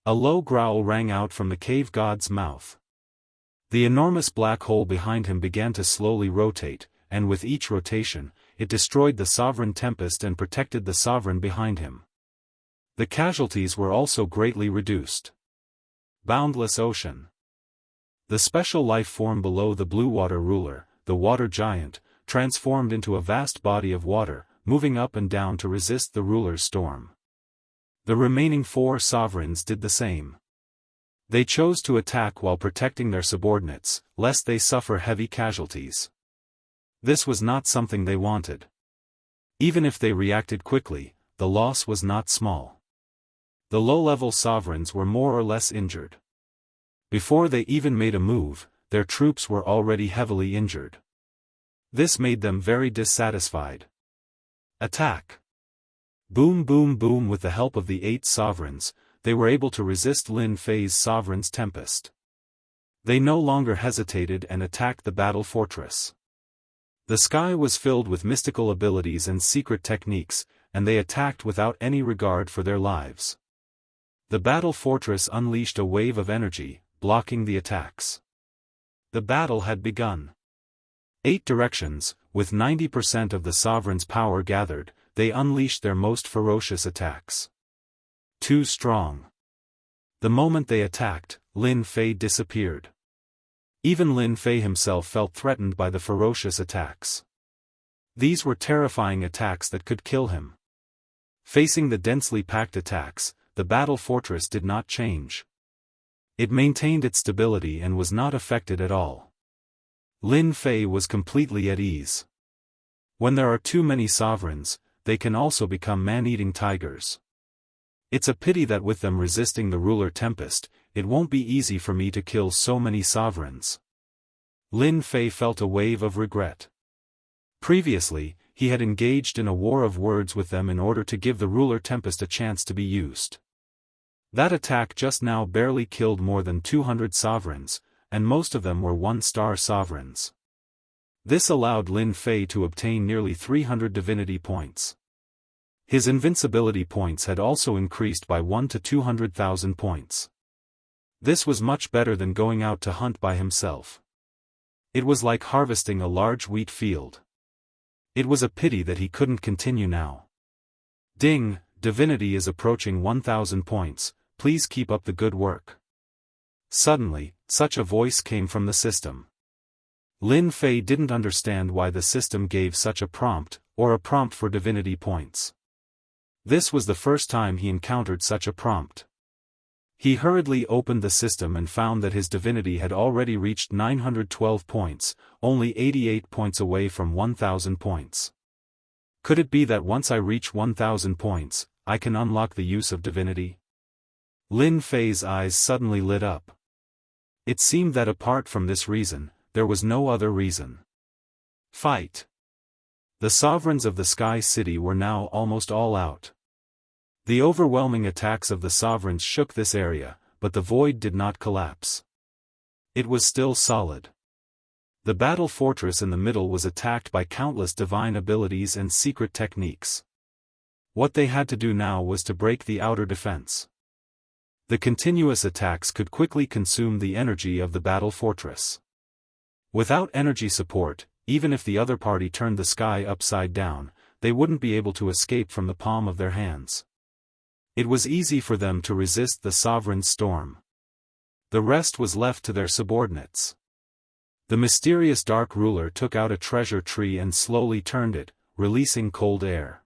A low growl rang out from the cave god's mouth. The enormous black hole behind him began to slowly rotate, and with each rotation, it destroyed the Sovereign Tempest and protected the Sovereign behind him. The casualties were also greatly reduced. Boundless Ocean. The special life form below the blue water ruler, the water giant, transformed into a vast body of water, moving up and down to resist the ruler's storm. The remaining 4 sovereigns did the same. They chose to attack while protecting their subordinates, lest they suffer heavy casualties. This was not something they wanted. Even if they reacted quickly, the loss was not small. The low-level sovereigns were more or less injured. Before they even made a move, their troops were already heavily injured. This made them very dissatisfied. Attack! Boom boom boom. With the help of the 8 sovereigns, they were able to resist Lin Fei's Sovereign's Tempest. They no longer hesitated and attacked the battle fortress. The sky was filled with mystical abilities and secret techniques, and they attacked without any regard for their lives. The battle fortress unleashed a wave of energy, blocking the attacks. The battle had begun. 8 directions, with 90% of the sovereign's power gathered, they unleashed their most ferocious attacks. Too strong. The moment they attacked, Lin Fei disappeared. Even Lin Fei himself felt threatened by the ferocious attacks. These were terrifying attacks that could kill him. Facing the densely packed attacks, the battle fortress did not change. It maintained its stability and was not affected at all. Lin Fei was completely at ease. When there are too many sovereigns, they can also become man-eating tigers. It's a pity that with them resisting the ruler Tempest, it won't be easy for me to kill so many sovereigns. Lin Fei felt a wave of regret. Previously, he had engaged in a war of words with them in order to give the ruler Tempest a chance to be used. That attack just now barely killed more than 200 sovereigns, and most of them were 1-star sovereigns. This allowed Lin Fei to obtain nearly 300 divinity points. His invincibility points had also increased by 1 to 200,000 points. This was much better than going out to hunt by himself. It was like harvesting a large wheat field. It was a pity that he couldn't continue now. Ding, divinity is approaching 1,000 points, please keep up the good work. Suddenly, such a voice came from the system. Lin Fei didn't understand why the system gave such a prompt, or a prompt for divinity points. This was the first time he encountered such a prompt. He hurriedly opened the system and found that his divinity had already reached 912 points, only 88 points away from 1,000 points. Could it be that once I reach 1,000 points, I can unlock the use of divinity? Lin Fei's eyes suddenly lit up. It seemed that apart from this reason, there was no other reason. Fight! The sovereigns of the Sky City were now almost all out. The overwhelming attacks of the sovereigns shook this area, but the void did not collapse. It was still solid. The battle fortress in the middle was attacked by countless divine abilities and secret techniques. What they had to do now was to break the outer defense. The continuous attacks could quickly consume the energy of the battle fortress. Without energy support, even if the other party turned the sky upside down, they wouldn't be able to escape from the palm of their hands. It was easy for them to resist the sovereign's storm. The rest was left to their subordinates. The mysterious dark ruler took out a treasure tree and slowly turned it, releasing cold air.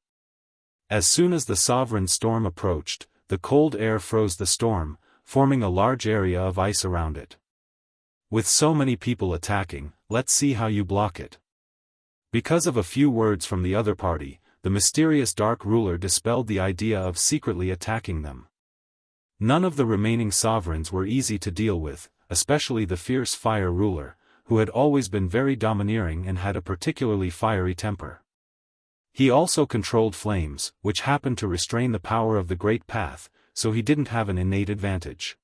As soon as the sovereign storm approached, the cold air froze the storm, forming a large area of ice around it. With so many people attacking, let's see how you block it. Because of a few words from the other party, the mysterious dark ruler dispelled the idea of secretly attacking them. None of the remaining sovereigns were easy to deal with, especially the fierce fire ruler, who had always been very domineering and had a particularly fiery temper. He also controlled flames, which happened to restrain the power of the Great Path, so he didn't have an innate advantage.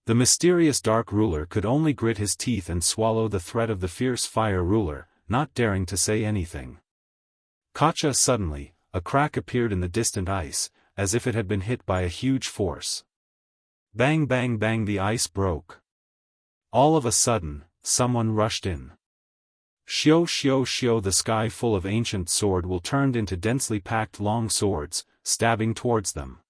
The mysterious dark ruler could only grit his teeth and swallow the threat of the fierce fire ruler, not daring to say anything. Gotcha! Suddenly, a crack appeared in the distant ice, as if it had been hit by a huge force. Bang bang bang, the ice broke. All of a sudden, someone rushed in. Shio shio shio, the sky full of ancient swordwill turned into densely packed long swords, stabbing towards them.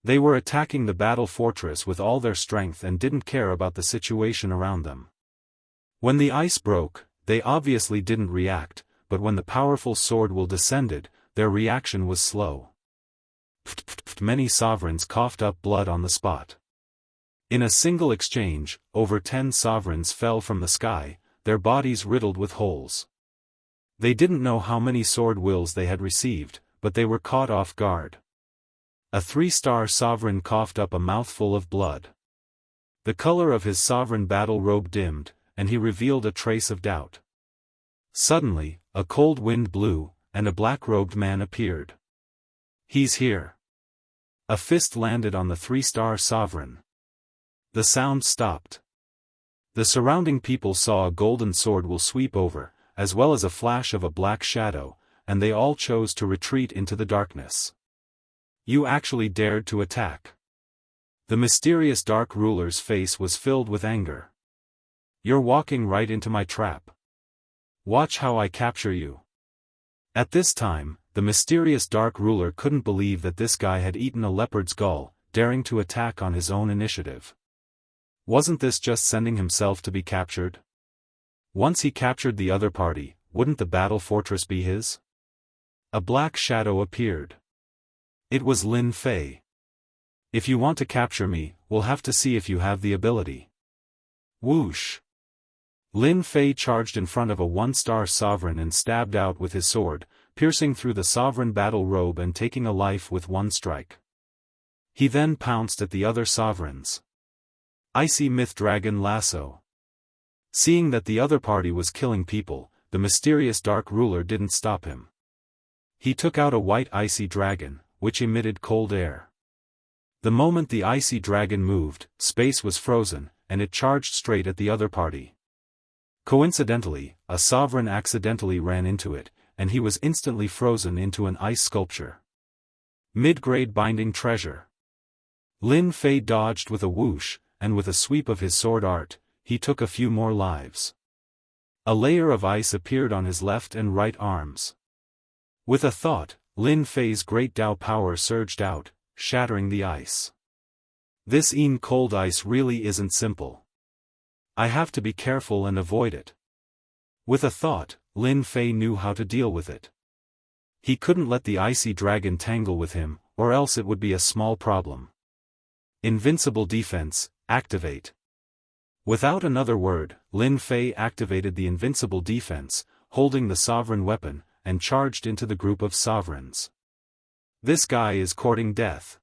They were attacking the battle fortress with all their strength and didn't care about the situation around them. When the ice broke, they obviously didn't react, but when the powerful swordwill descended, their reaction was slow. Many sovereigns coughed up blood on the spot. In a single exchange, over 10 sovereigns fell from the sky, their bodies riddled with holes. They didn't know how many sword wills they had received, but they were caught off guard. A 3-star sovereign coughed up a mouthful of blood. The color of his sovereign battle robe dimmed, and he revealed a trace of doubt. Suddenly, a cold wind blew, and a black-robed man appeared. He's here. A fist landed on the 3-star sovereign. The sound stopped. The surrounding people saw a golden sword will sweep over, as well as a flash of a black shadow, and they all chose to retreat into the darkness. You actually dared to attack. The mysterious dark ruler's face was filled with anger. You're walking right into my trap. Watch how I capture you. At this time, the mysterious dark ruler couldn't believe that this guy had eaten a leopard's gall, daring to attack on his own initiative. Wasn't this just sending himself to be captured? Once he captured the other party, wouldn't the battle fortress be his? A black shadow appeared. It was Lin Fei. If you want to capture me, we'll have to see if you have the ability. Whoosh! Lin Fei charged in front of a one-star sovereign and stabbed out with his sword, piercing through the sovereign battle robe and taking a life with one strike. He then pounced at the other sovereigns. Icy Myth Dragon Lasso. Seeing that the other party was killing people, the mysterious dark ruler didn't stop him. He took out a white icy dragon, which emitted cold air. The moment the icy dragon moved, space was frozen, and it charged straight at the other party. Coincidentally, a sovereign accidentally ran into it, and he was instantly frozen into an ice sculpture. Mid-grade binding treasure. Lin Fei dodged with a whoosh, and with a sweep of his sword art, he took a few more lives. A layer of ice appeared on his left and right arms. With a thought, Lin Fei's great Dao power surged out, shattering the ice. This cold ice really isn't simple. I have to be careful and avoid it. With a thought, Lin Fei knew how to deal with it. He couldn't let the icy dragon tangle with him, or else it would be a small problem. Invincible defense, activate. Without another word, Lin Fei activated the invincible defense, holding the sovereign weapon, and charged into the group of sovereigns. This guy is courting death.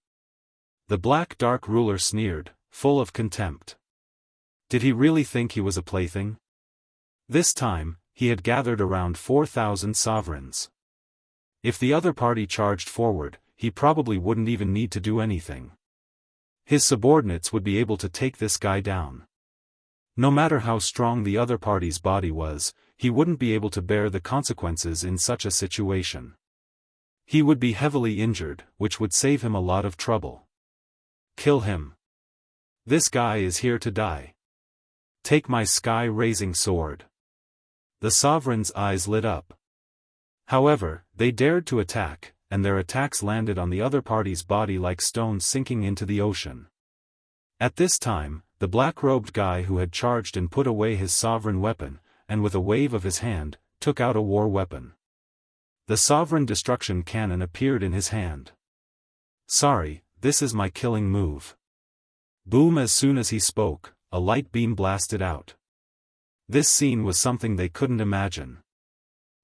The black dark ruler sneered, full of contempt. Did he really think he was a plaything? This time, he had gathered around 4,000 sovereigns. If the other party charged forward, he probably wouldn't even need to do anything. His subordinates would be able to take this guy down. No matter how strong the other party's body was, he wouldn't be able to bear the consequences in such a situation. He would be heavily injured, which would save him a lot of trouble. Kill him. This guy is here to die. Take my sky-raising sword. The sovereign's eyes lit up. However, they dared to attack, and their attacks landed on the other party's body like stones sinking into the ocean. At this time, the black-robed guy who had charged and put away his sovereign weapon, and with a wave of his hand, took out a war weapon. The sovereign destruction cannon appeared in his hand. Sorry, this is my killing move. Boom! As soon as he spoke, a light beam blasted out. This scene was something they couldn't imagine.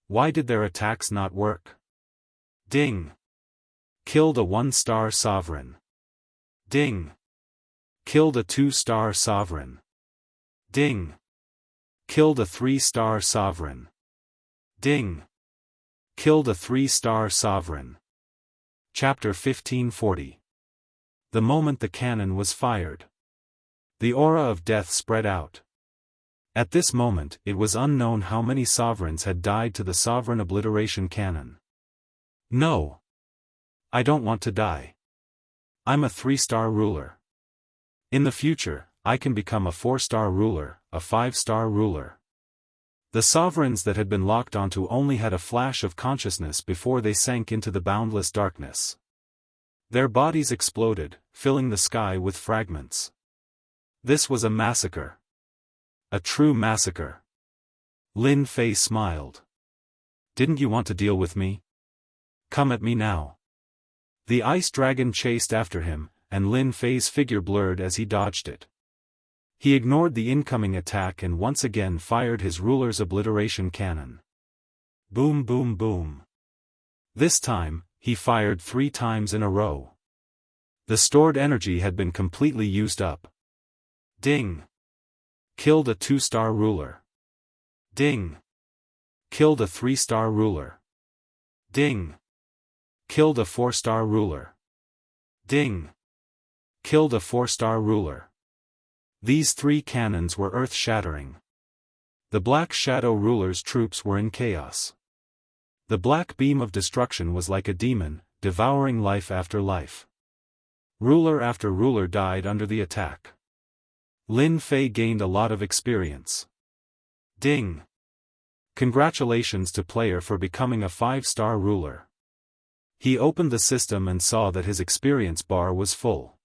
Why did their attacks not work? Ding! Killed a 1-star sovereign. Ding! Killed a 2-star sovereign. Ding! Killed a 3-star sovereign. Ding! Killed a 3-star sovereign. Chapter 1540. The moment the cannon was fired, the aura of death spread out. At this moment, it was unknown how many sovereigns had died to the sovereign obliteration cannon. No. I don't want to die. I'm a 3-star ruler. In the future, I can become a 4-star ruler, a 5-star ruler. The sovereigns that had been locked onto only had a flash of consciousness before they sank into the boundless darkness. Their bodies exploded, filling the sky with fragments. This was a massacre. A true massacre. Lin Fei smiled. Didn't you want to deal with me? Come at me now. The ice dragon chased after him, and Lin Fei's figure blurred as he dodged it. He ignored the incoming attack and once again fired his ruler's obliteration cannon. Boom boom boom. This time, he fired 3 times in a row. The stored energy had been completely used up. Ding! Killed a 2-star ruler. Ding! Killed a 3-star ruler. Ding! Killed a 4-star ruler. Ding! Killed a 4-star ruler. These 3 cannons were earth-shattering. The Black Shadow ruler's troops were in chaos. The black beam of destruction was like a demon, devouring life after life. Ruler after ruler died under the attack. Lin Fei gained a lot of experience. Ding! Congratulations to player for becoming a 5-star ruler. He opened the system and saw that his experience bar was full.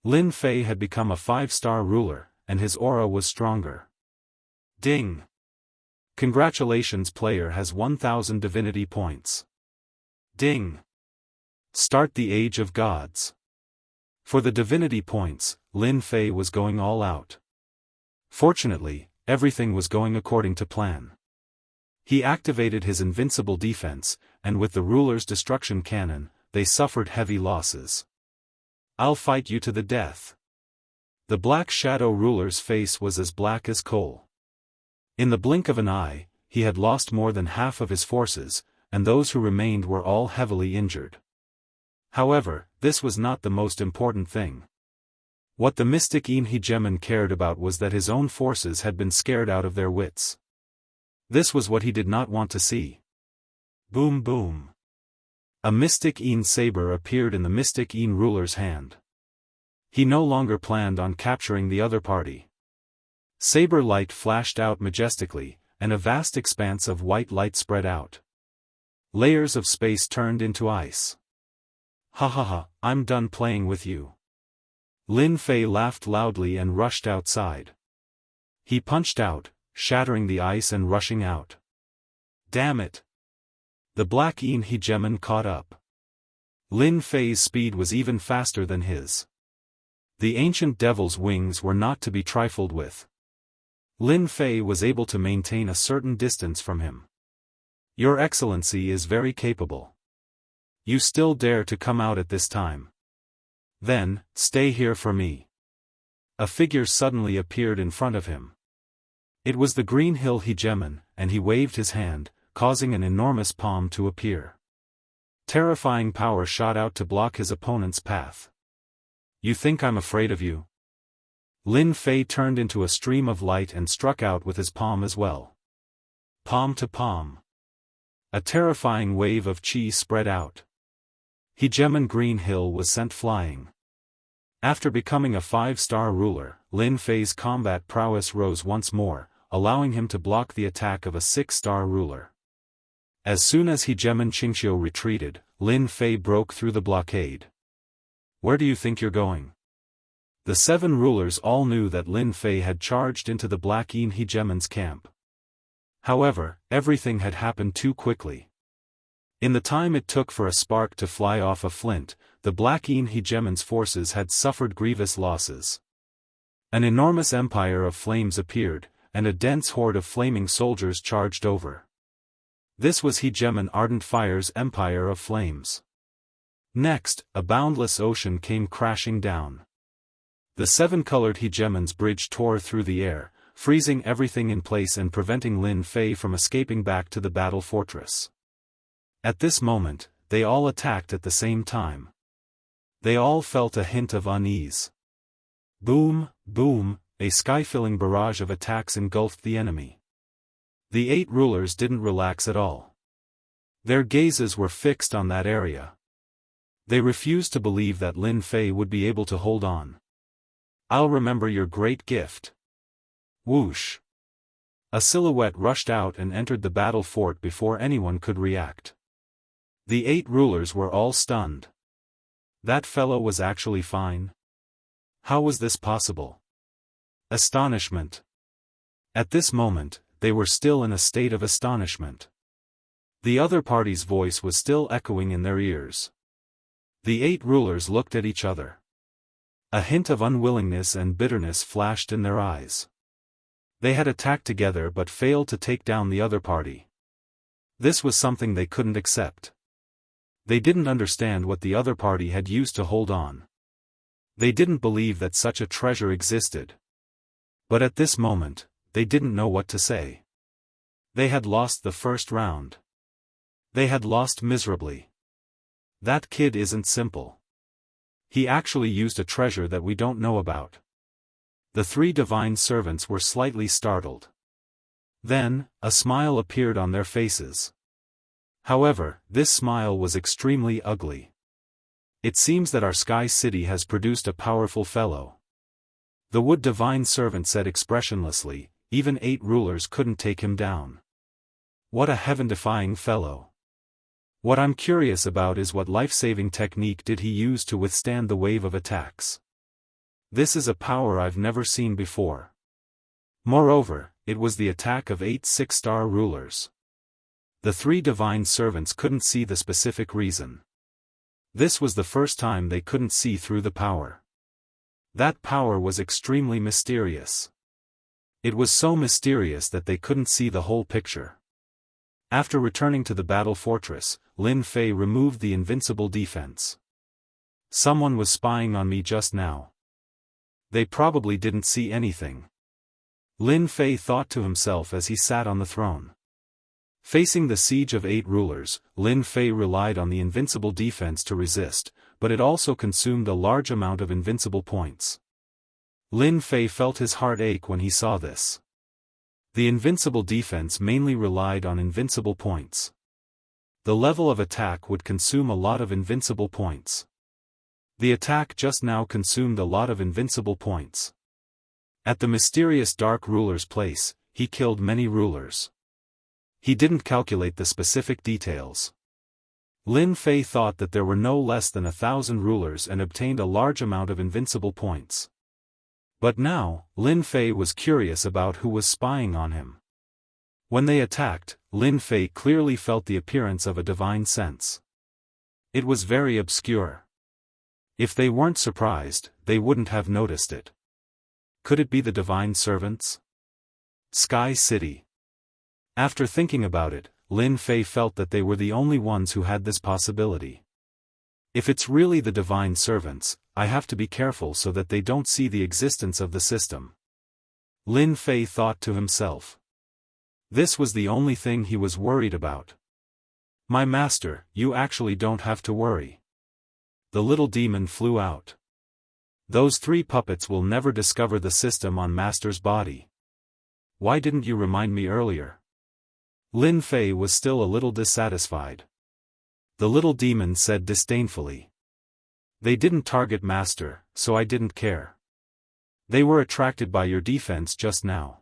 Lin Fei had become a 5-star ruler, and his aura was stronger. Ding! Congratulations, player has 1000 divinity points. Ding! Start the Age of Gods. For the divinity points, Lin Fei was going all out. Fortunately, everything was going according to plan. He activated his invincible defense, and with the ruler's destruction cannon, they suffered heavy losses. I'll fight you to the death. The Black Shadow ruler's face was as black as coal. In the blink of an eye, he had lost more than half of his forces, and those who remained were all heavily injured. However, this was not the most important thing. What the mystic Hegemon cared about was that his own forces had been scared out of their wits. This was what he did not want to see. Boom boom. A mystic saber appeared in the mystic ruler's hand. He no longer planned on capturing the other party. Saber light flashed out majestically, and a vast expanse of white light spread out. Layers of space turned into ice. Ha ha ha, I'm done playing with you. Lin Fei laughed loudly and rushed outside. He punched out, shattering the ice and rushing out. Damn it! The Black Hegemon caught up. Lin Fei's speed was even faster than his. The ancient devil's wings were not to be trifled with. Lin Fei was able to maintain a certain distance from him. Your Excellency is very capable. You still dare to come out at this time. Then, stay here for me. A figure suddenly appeared in front of him. It was the Green Hill Hegemon, and he waved his hand, causing an enormous palm to appear. Terrifying power shot out to block his opponent's path. You think I'm afraid of you? Lin Fei turned into a stream of light and struck out with his palm as well. Palm to palm. A terrifying wave of chi spread out. Hegemon Green Hill was sent flying. After becoming a 5-star ruler, Lin Fei's combat prowess rose once more, allowing him to block the attack of a 6-star ruler. As soon as Hegemon Xianxia retreated, Lin Fei broke through the blockade. Where do you think you're going? The 7 rulers all knew that Lin Fei had charged into the Black Hegemon's camp. However, everything had happened too quickly. In the time it took for a spark to fly off a flint, the Black Hegemon's forces had suffered grievous losses. An enormous empire of flames appeared, and a dense horde of flaming soldiers charged over. This was Hegemon Ardent Fire's empire of flames. Next, a boundless ocean came crashing down. The 7-colored Hegemon's bridge tore through the air, freezing everything in place and preventing Lin Fei from escaping back to the battle fortress. At this moment, they all attacked at the same time. They all felt a hint of unease. Boom, boom, a sky-filling barrage of attacks engulfed the enemy. The 8 rulers didn't relax at all. Their gazes were fixed on that area. They refused to believe that Lin Fei would be able to hold on. I'll remember your great gift. Whoosh! A silhouette rushed out and entered the battle fort before anyone could react. The 8 rulers were all stunned. That fellow was actually fine? How was this possible? Astonishment. At this moment, they were still in a state of astonishment. The other party's voice was still echoing in their ears. The 8 rulers looked at each other. A hint of unwillingness and bitterness flashed in their eyes. They had attacked together but failed to take down the other party. This was something they couldn't accept. They didn't understand what the other party had used to hold on. They didn't believe that such a treasure existed. But at this moment, they didn't know what to say. They had lost the first round. They had lost miserably. That kid isn't simple. He actually used a treasure that we don't know about. The 3 divine servants were slightly startled. Then, a smile appeared on their faces. However, this smile was extremely ugly. It seems that our Sky City has produced a powerful fellow. The Wood Divine Servant said expressionlessly, even 8 rulers couldn't take him down. What a heaven-defying fellow. What I'm curious about is what life-saving technique did he use to withstand the wave of attacks. This is a power I've never seen before. Moreover, it was the attack of 8 six-star rulers. The 3 divine servants couldn't see the specific reason. This was the first time they couldn't see through the power. That power was extremely mysterious. It was so mysterious that they couldn't see the whole picture. After returning to the battle fortress, Lin Fei removed the invincible defense. Someone was spying on me just now. They probably didn't see anything. Lin Fei thought to himself as he sat on the throne. Facing the siege of 8 rulers, Lin Fei relied on the invincible defense to resist, but it also consumed a large amount of invincible points. Lin Fei felt his heart ache when he saw this. The invincible defense mainly relied on invincible points. The level of attack would consume a lot of invincible points. The attack just now consumed a lot of invincible points. At the mysterious dark ruler's place, he killed many rulers. He didn't calculate the specific details. Lin Fei thought that there were no less than 1,000 rulers and obtained a large amount of invincible points. But now, Lin Fei was curious about who was spying on him. When they attacked, Lin Fei clearly felt the appearance of a divine sense. It was very obscure. If they weren't surprised, they wouldn't have noticed it. Could it be the divine servants? Sky City. After thinking about it, Lin Fei felt that they were the only ones who had this possibility. If it's really the divine servants, I have to be careful so that they don't see the existence of the system. Lin Fei thought to himself. This was the only thing he was worried about. My master, you actually don't have to worry. The little demon flew out. Those 3 puppets will never discover the system on Master's body. Why didn't you remind me earlier? Lin Fei was still a little dissatisfied. The little demon said disdainfully. They didn't target Master, so I didn't care. They were attracted by your defense just now.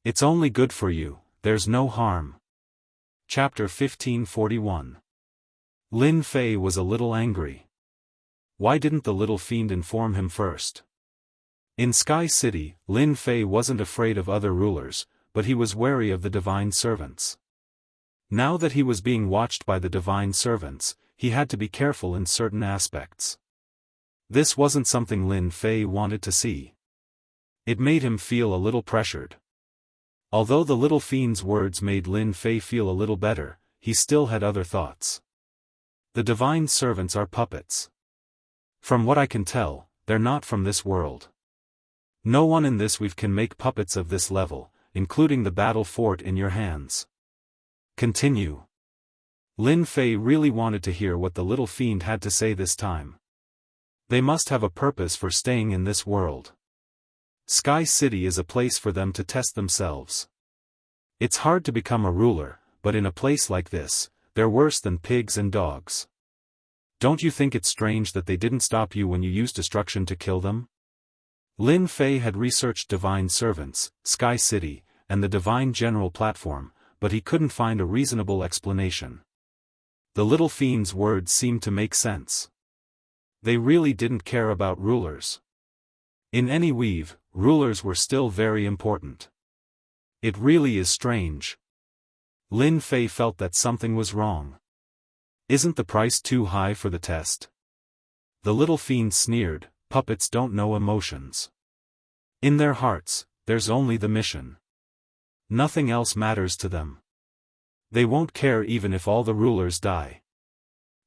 It's only good for you, there's no harm. Chapter 1541. Lin Fei was a little angry. Why didn't the little fiend inform him first? In Sky City, Lin Fei wasn't afraid of other rulers, but he was wary of the divine servants. Now that he was being watched by the divine servants, he had to be careful in certain aspects. This wasn't something Lin Fei wanted to see. It made him feel a little pressured. Although the little fiend's words made Lin Fei feel a little better, he still had other thoughts. The divine servants are puppets. From what I can tell, they're not from this world. No one in this weave can make puppets of this level, including the battle fort in your hands. Continue. Lin Fei really wanted to hear what the little fiend had to say this time. They must have a purpose for staying in this world. Sky City is a place for them to test themselves. It's hard to become a ruler, but in a place like this, they're worse than pigs and dogs. Don't you think it's strange that they didn't stop you when you used destruction to kill them? Lin Fei had researched divine servants, Sky City, and the divine general platform, but he couldn't find a reasonable explanation. The little fiend's words seemed to make sense. They really didn't care about rulers. In any weave, rulers were still very important. It really is strange. Lin Fei felt that something was wrong. Isn't the price too high for the test? The little fiend sneered, puppets don't know emotions. In their hearts, there's only the mission. Nothing else matters to them. They won't care even if all the rulers die.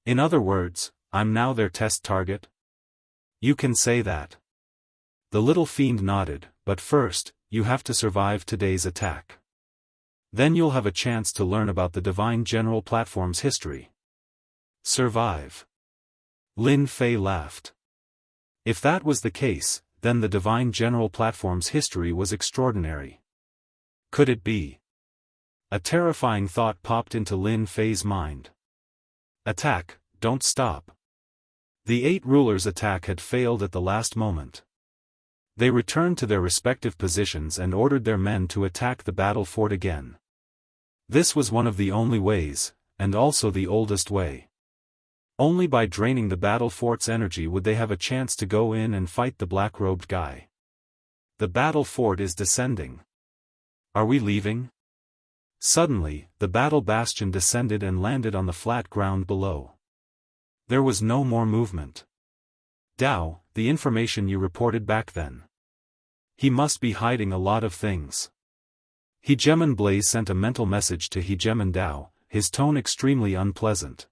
In other words, I'm now their test target? You can say that. The little fiend nodded, but first, you have to survive today's attack. Then you'll have a chance to learn about the divine general platform's history. Survive. Lin Fei laughed. If that was the case, then the divine general platform's history was extraordinary. Could it be? A terrifying thought popped into Lin Fei's mind. Attack, don't stop. The 8 rulers' attack had failed at the last moment. They returned to their respective positions and ordered their men to attack the battle fort again. This was one of the only ways, and also the oldest way. Only by draining the battle fort's energy would they have a chance to go in and fight the black-robed guy. The battle fort is descending. Are we leaving? Suddenly, the battle bastion descended and landed on the flat ground below. There was no more movement. Dao, the information you reported back then. He must be hiding a lot of things. Hegemon Blaze sent a mental message to Hegemon Dao, his tone extremely unpleasant.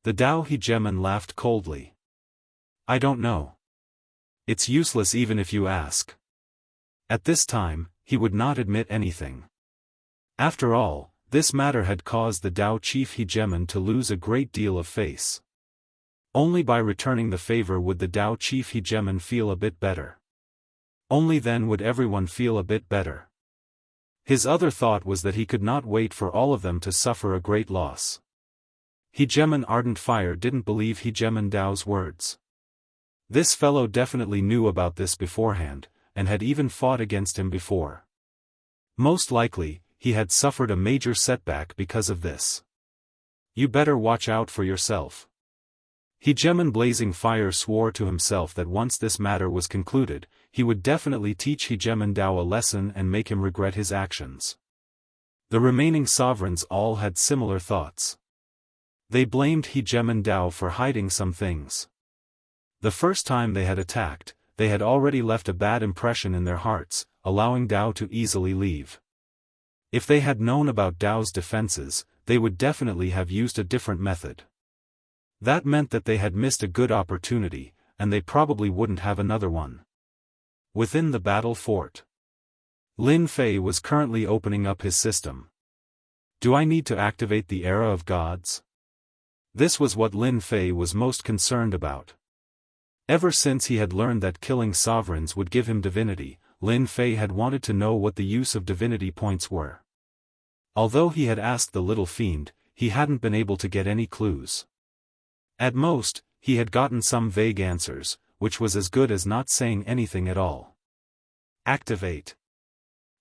The Dao Hegemon laughed coldly. I don't know. It's useless even if you ask. At this time, he would not admit anything. After all, this matter had caused the Dao chief Hegemon to lose a great deal of face. Only by returning the favor would the Dao chief Hegemon feel a bit better. Only then would everyone feel a bit better. His other thought was that he could not wait for all of them to suffer a great loss. Hegemon Ardent Fire didn't believe Hegemon Dao's words. This fellow definitely knew about this beforehand, and had even fought against him before. Most likely, he had suffered a major setback because of this. You better watch out for yourself. Hegemon Blazing Fire swore to himself that once this matter was concluded, he would definitely teach Hegemon Dao a lesson and make him regret his actions. The remaining sovereigns all had similar thoughts. They blamed Hegemon Dao for hiding some things. The first time they had attacked, they had already left a bad impression in their hearts, allowing Dao to easily leave. If they had known about Dao's defenses, they would definitely have used a different method. That meant that they had missed a good opportunity, and they probably wouldn't have another one. Within the battle fort, Lin Fei was currently opening up his system. Do I need to activate the Era of Gods? This was what Lin Fei was most concerned about. Ever since he had learned that killing sovereigns would give him divinity, Lin Fei had wanted to know what the use of divinity points were. Although he had asked the little fiend, he hadn't been able to get any clues. At most, he had gotten some vague answers, which was as good as not saying anything at all. Activate.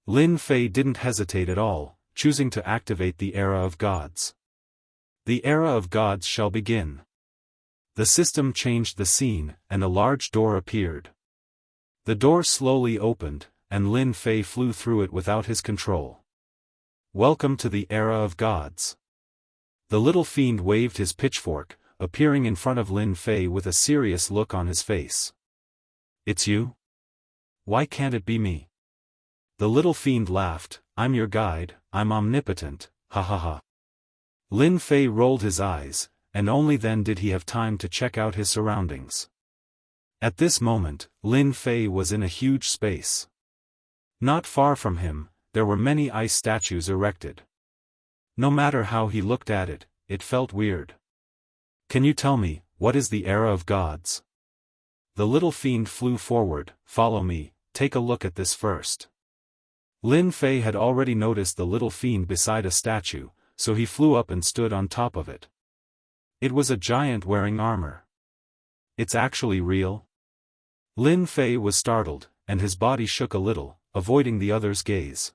Lin Fei didn't hesitate at all, choosing to activate the Era of Gods. The Era of Gods shall begin. The system changed the scene, and a large door appeared. The door slowly opened, and Lin Fei flew through it without his control. Welcome to the Era of Gods. The little fiend waved his pitchfork, appearing in front of Lin Fei with a serious look on his face. It's you? Why can't it be me? The little fiend laughed. I'm your guide, I'm omnipotent, ha ha ha. Lin Fei rolled his eyes, and only then did he have time to check out his surroundings. At this moment, Lin Fei was in a huge space. Not far from him, there were many ice statues erected. No matter how he looked at it, it felt weird. Can you tell me, what is the Era of Gods? The little fiend flew forward. Follow me, take a look at this first. Lin Fei had already noticed the little fiend beside a statue, so he flew up and stood on top of it. It was a giant wearing armor. It's actually real? Lin Fei was startled, and his body shook a little, avoiding the other's gaze.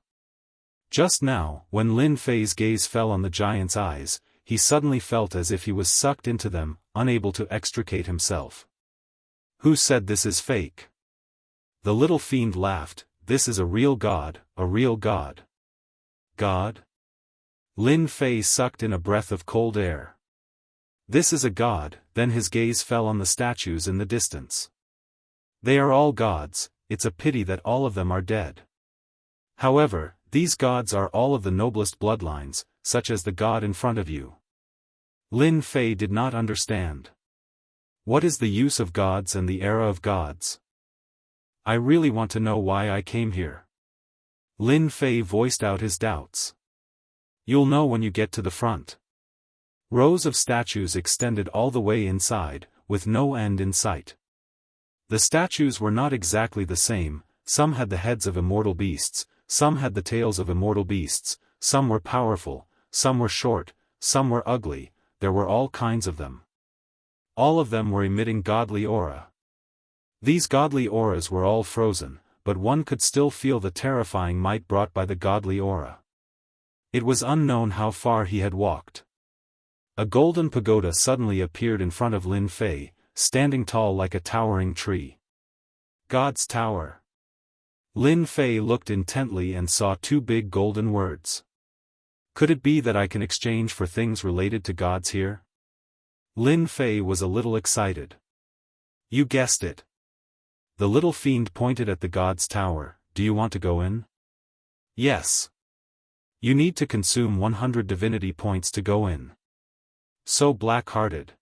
Just now, when Lin Fei's gaze fell on the giant's eyes, he suddenly felt as if he was sucked into them, unable to extricate himself. Who said this is fake? The little fiend laughed. This is a real god, a real god. God? Lin Fei sucked in a breath of cold air. This is a god. Then his gaze fell on the statues in the distance. They are all gods, it's a pity that all of them are dead. However, these gods are all of the noblest bloodlines, such as the god in front of you. Lin Fei did not understand. What is the use of gods and the Era of Gods? I really want to know why I came here. Lin Fei voiced out his doubts. You'll know when you get to the front. Rows of statues extended all the way inside, with no end in sight. The statues were not exactly the same. Some had the heads of immortal beasts, some had the tails of immortal beasts, some were powerful, some were short, some were ugly, there were all kinds of them. All of them were emitting godly aura. These godly auras were all frozen, but one could still feel the terrifying might brought by the godly aura. It was unknown how far he had walked. A golden pagoda suddenly appeared in front of Lin Fei, standing tall like a towering tree. God's Tower. Lin Fei looked intently and saw two big golden words. Could it be that I can exchange for things related to gods here? Lin Fei was a little excited. You guessed it. The little fiend pointed at the God's Tower. Do you want to go in? Yes. You need to consume 100 divinity points to go in. So black-hearted.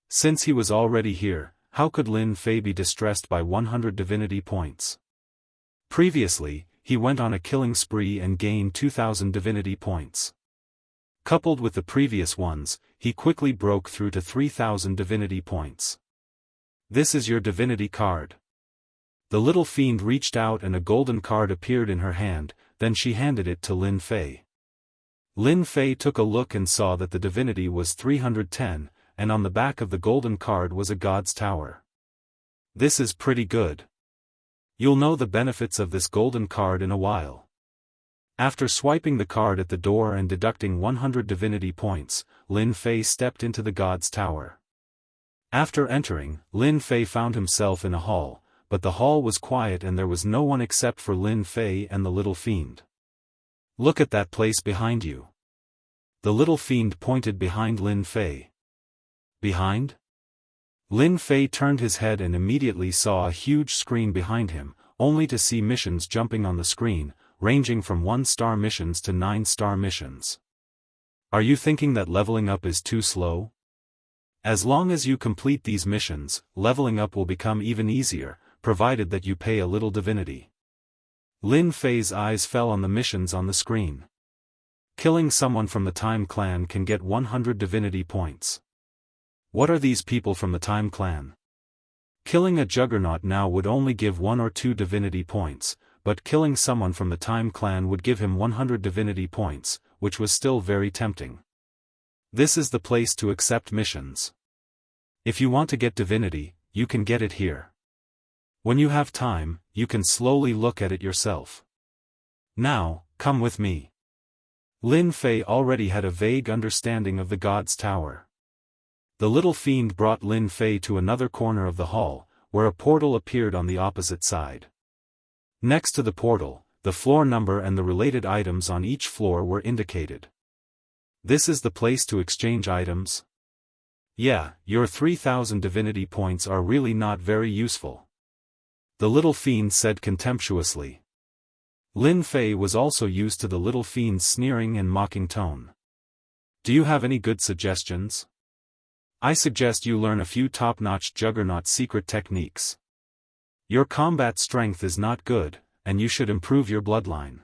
Since he was already here, how could Lin Fei be distressed by 100 divinity points? Previously, he went on a killing spree and gained 2,000 divinity points. Coupled with the previous ones, he quickly broke through to 3,000 divinity points. This is your divinity card. The little fiend reached out and a golden card appeared in her hand, then she handed it to Lin Fei. Lin Fei took a look and saw that the divinity was 310, and on the back of the golden card was a God's Tower. This is pretty good. You'll know the benefits of this golden card in a while. After swiping the card at the door and deducting 100 divinity points, Lin Fei stepped into the God's Tower. After entering, Lin Fei found himself in a hall, but the hall was quiet and there was no one except for Lin Fei and the little fiend. Look at that place behind you. The little fiend pointed behind Lin Fei. Behind? Lin Fei turned his head and immediately saw a huge screen behind him, only to see missions jumping on the screen, ranging from 1-star missions to 9-star missions. Are you thinking that leveling up is too slow? As long as you complete these missions, leveling up will become even easier, provided that you pay a little divinity. Lin Fei's eyes fell on the missions on the screen. Killing someone from the Time Clan can get 100 divinity points. What are these people from the Time Clan? Killing a juggernaut now would only give 1 or 2 divinity points, but killing someone from the Time Clan would give him 100 divinity points, which was still very tempting. This is the place to accept missions. If you want to get divinity, you can get it here. When you have time, you can slowly look at it yourself. Now, come with me. Lin Fei already had a vague understanding of the God's Tower. The little fiend brought Lin Fei to another corner of the hall, where a portal appeared on the opposite side. Next to the portal, the floor number and the related items on each floor were indicated. This is the place to exchange items? Yeah, your 3,000 divinity points are really not very useful. The little fiend said contemptuously. Lin Fei was also used to the little fiend's sneering and mocking tone. Do you have any good suggestions? I suggest you learn a few top-notch juggernaut secret techniques. Your combat strength is not good, and you should improve your bloodline.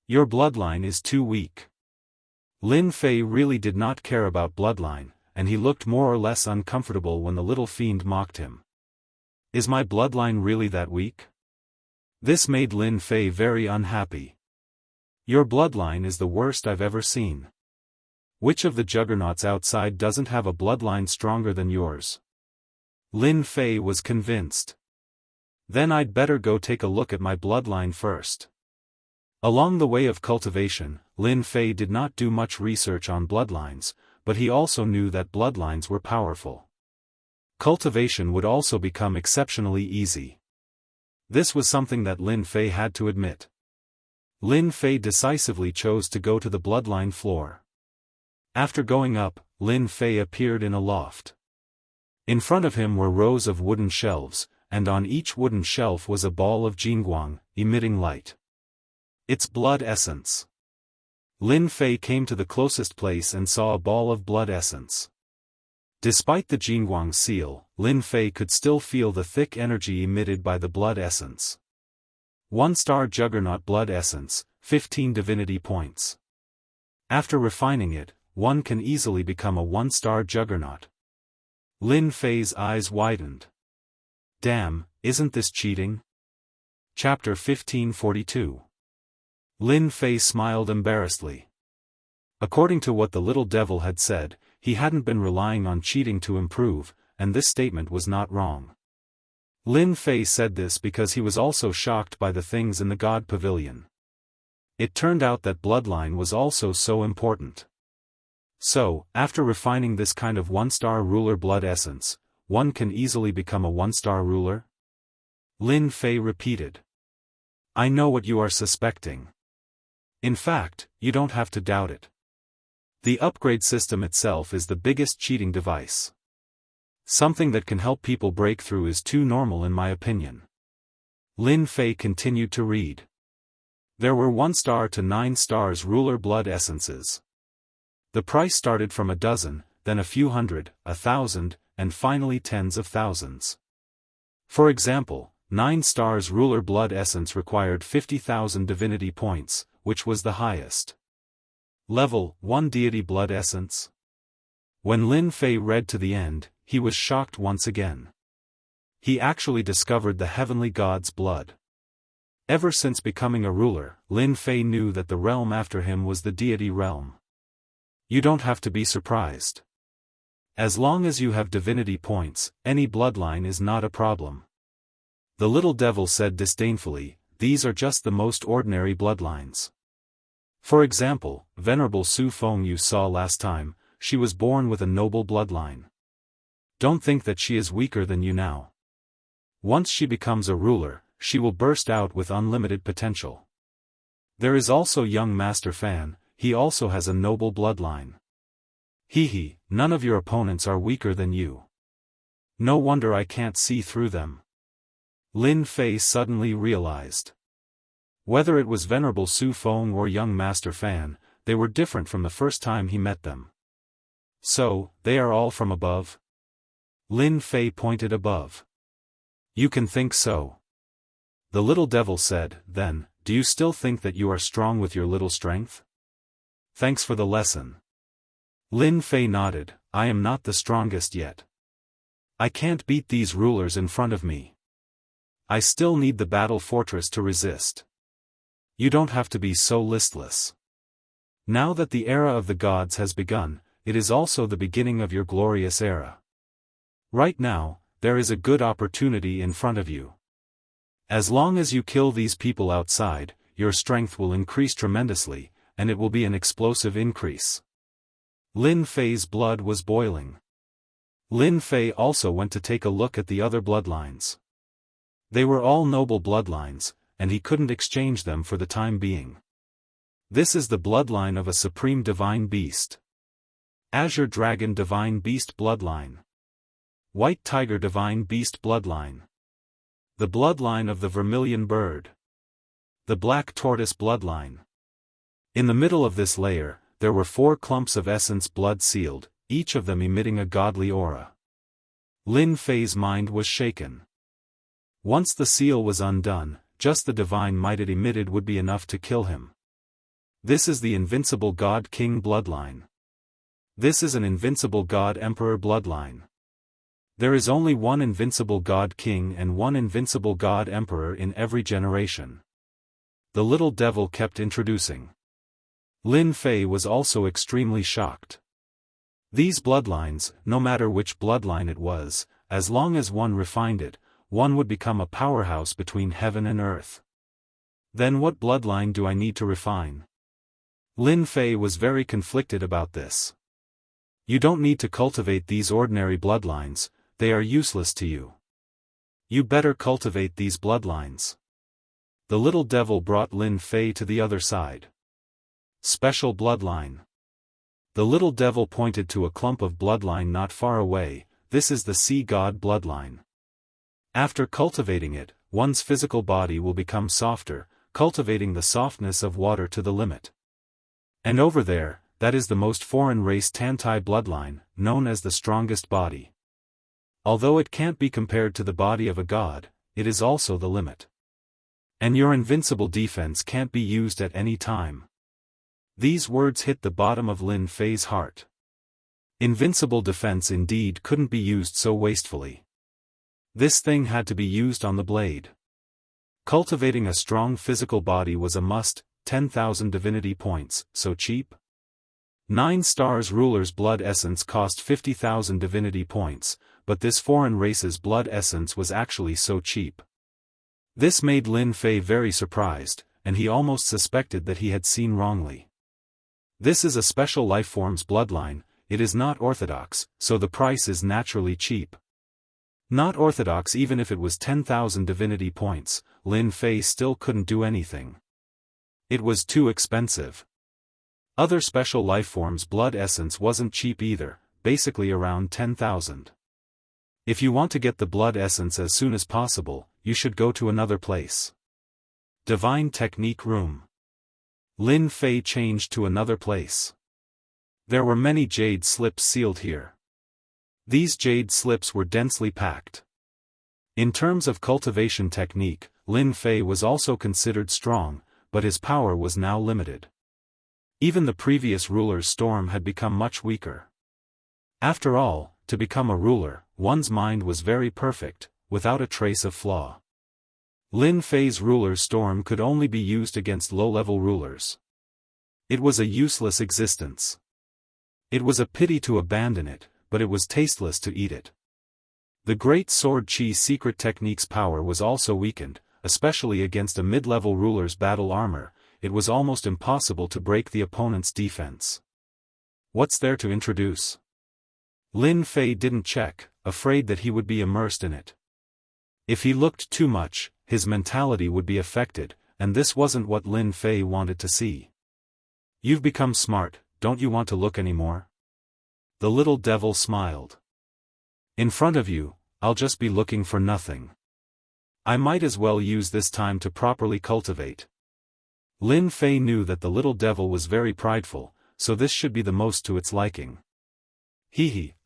Your bloodline is too weak. Lin Fei really did not care about bloodline, and he looked more or less uncomfortable when the little fiend mocked him. Is my bloodline really that weak? This made Lin Fei very unhappy. Your bloodline is the worst I've ever seen. Which of the juggernauts outside doesn't have a bloodline stronger than yours? Lin Fei was convinced. Then I'd better go take a look at my bloodline first. Along the way of cultivation, Lin Fei did not do much research on bloodlines, but he also knew that bloodlines were powerful. Cultivation would also become exceptionally easy. This was something that Lin Fei had to admit. Lin Fei decisively chose to go to the bloodline floor. After going up, Lin Fei appeared in a loft. In front of him were rows of wooden shelves, and on each wooden shelf was a ball of Jingguang, emitting light. It's blood essence. Lin Fei came to the closest place and saw a ball of blood essence. Despite the Jingguang seal, Lin Fei could still feel the thick energy emitted by the blood essence. 1-star juggernaut blood essence, 15 divinity points. After refining it, one can easily become a 1-star juggernaut. Lin Fei's eyes widened. Damn, isn't this cheating? Chapter 1542. Lin Fei smiled embarrassedly. According to what the little devil had said, he hadn't been relying on cheating to improve, and this statement was not wrong. Lin Fei said this because he was also shocked by the things in the God Pavilion. It turned out that bloodline was also so important. So, after refining this kind of one-star ruler blood essence, one can easily become a one-star ruler? Lin Fei repeated. I know what you are suspecting. In fact, you don't have to doubt it. The upgrade system itself is the biggest cheating device. Something that can help people break through is too normal in my opinion. Lin Fei continued to read. There were 1 star to 9 stars ruler blood essences. The price started from 12, then a few hundred, 1,000, and finally tens of thousands. For example, 9 stars ruler blood essence required 50,000 divinity points, which was the highest. Level 1 deity blood essence. When Lin Fei read to the end, he was shocked once again. He actually discovered the heavenly god's blood. Ever since becoming a ruler, Lin Fei knew that the realm after him was the deity realm. You don't have to be surprised. As long as you have divinity points, any bloodline is not a problem. The little devil said disdainfully, these are just the most ordinary bloodlines. For example, Venerable Su Feng you saw last time, she was born with a noble bloodline. Don't think that she is weaker than you now. Once she becomes a ruler, she will burst out with unlimited potential. There is also young Master Fan, he also has a noble bloodline. Hee, none of your opponents are weaker than you. No wonder I can't see through them. Lin Fei suddenly realized. Whether it was Venerable Su Feng or young Master Fan, they were different from the first time he met them. So, they are all from above? Lin Fei pointed above. You can think so. The little devil said, then, do you still think that you are strong with your little strength? Thanks for the lesson. Lin Fei nodded, I am not the strongest yet. I can't beat these rulers in front of me. I still need the battle fortress to resist. You don't have to be so listless. Now that the era of the gods has begun, it is also the beginning of your glorious era. Right now, there is a good opportunity in front of you. As long as you kill these people outside, your strength will increase tremendously, and it will be an explosive increase. Lin Fei's blood was boiling. Lin Fei also went to take a look at the other bloodlines. They were all noble bloodlines, and he couldn't exchange them for the time being. This is the bloodline of a supreme divine beast. Azure Dragon Divine Beast Bloodline. White Tiger Divine Beast Bloodline. The bloodline of the Vermilion Bird. The Black Tortoise Bloodline. In the middle of this layer, there were 4 clumps of essence blood sealed, each of them emitting a godly aura. Lin Fei's mind was shaken. Once the seal was undone, just the divine might it emitted would be enough to kill him. This is the invincible God King bloodline. This is an invincible God Emperor bloodline. There is only one invincible God King and one invincible God Emperor in every generation. The little devil kept introducing. Lin Fei was also extremely shocked. These bloodlines, no matter which bloodline it was, as long as one refined it, one would become a powerhouse between heaven and earth. Then what bloodline do I need to refine? Lin Fei was very conflicted about this. You don't need to cultivate these ordinary bloodlines, they are useless to you. You better cultivate these bloodlines. The little devil brought Lin Fei to the other side. Special bloodline. The little devil pointed to a clump of bloodline not far away, this is the sea god bloodline. After cultivating it, one's physical body will become softer, cultivating the softness of water to the limit. And over there, that is the most foreign race Tantai bloodline, known as the strongest body. Although it can't be compared to the body of a god, it is also the limit. And your invincible defense can't be used at any time. These words hit the bottom of Lin Fei's heart. Invincible defense indeed couldn't be used so wastefully. This thing had to be used on the blade. Cultivating a strong physical body was a must, 10,000 divinity points, so cheap? 9 stars ruler's blood essence cost 50,000 divinity points, but this foreign race's blood essence was actually so cheap. This made Lin Fei very surprised, and he almost suspected that he had seen wrongly. This is a special lifeform's bloodline. It is not orthodox, so the price is naturally cheap. Not orthodox. Even if it was 10,000 divinity points, Lin Fei still couldn't do anything. It was too expensive. Other special lifeforms' blood essence wasn't cheap either, basically around 10,000. If you want to get the blood essence as soon as possible, you should go to another place. Divine Technique Room. Lin Fei changed to another place. There were many jade slips sealed here. These jade slips were densely packed. In terms of cultivation technique, Lin Fei was also considered strong, but his power was now limited. Even the previous ruler's storm had become much weaker. After all, to become a ruler, one's mind was very perfect, without a trace of flaw. Lin Fei's ruler's storm could only be used against low-level rulers. It was a useless existence. It was a pity to abandon it, but it was tasteless to eat it. The Great Sword Chi's secret technique's power was also weakened, especially against a mid-level ruler's battle armor. It was almost impossible to break the opponent's defense. What's there to introduce? Lin Fei didn't check, afraid that he would be immersed in it. If he looked too much, his mentality would be affected, and this wasn't what Lin Fei wanted to see. You've become smart, don't you want to look anymore? The little devil smiled. In front of you, I'll just be looking for nothing. I might as well use this time to properly cultivate. Lin Fei knew that the little devil was very prideful, so this should be the most to its liking.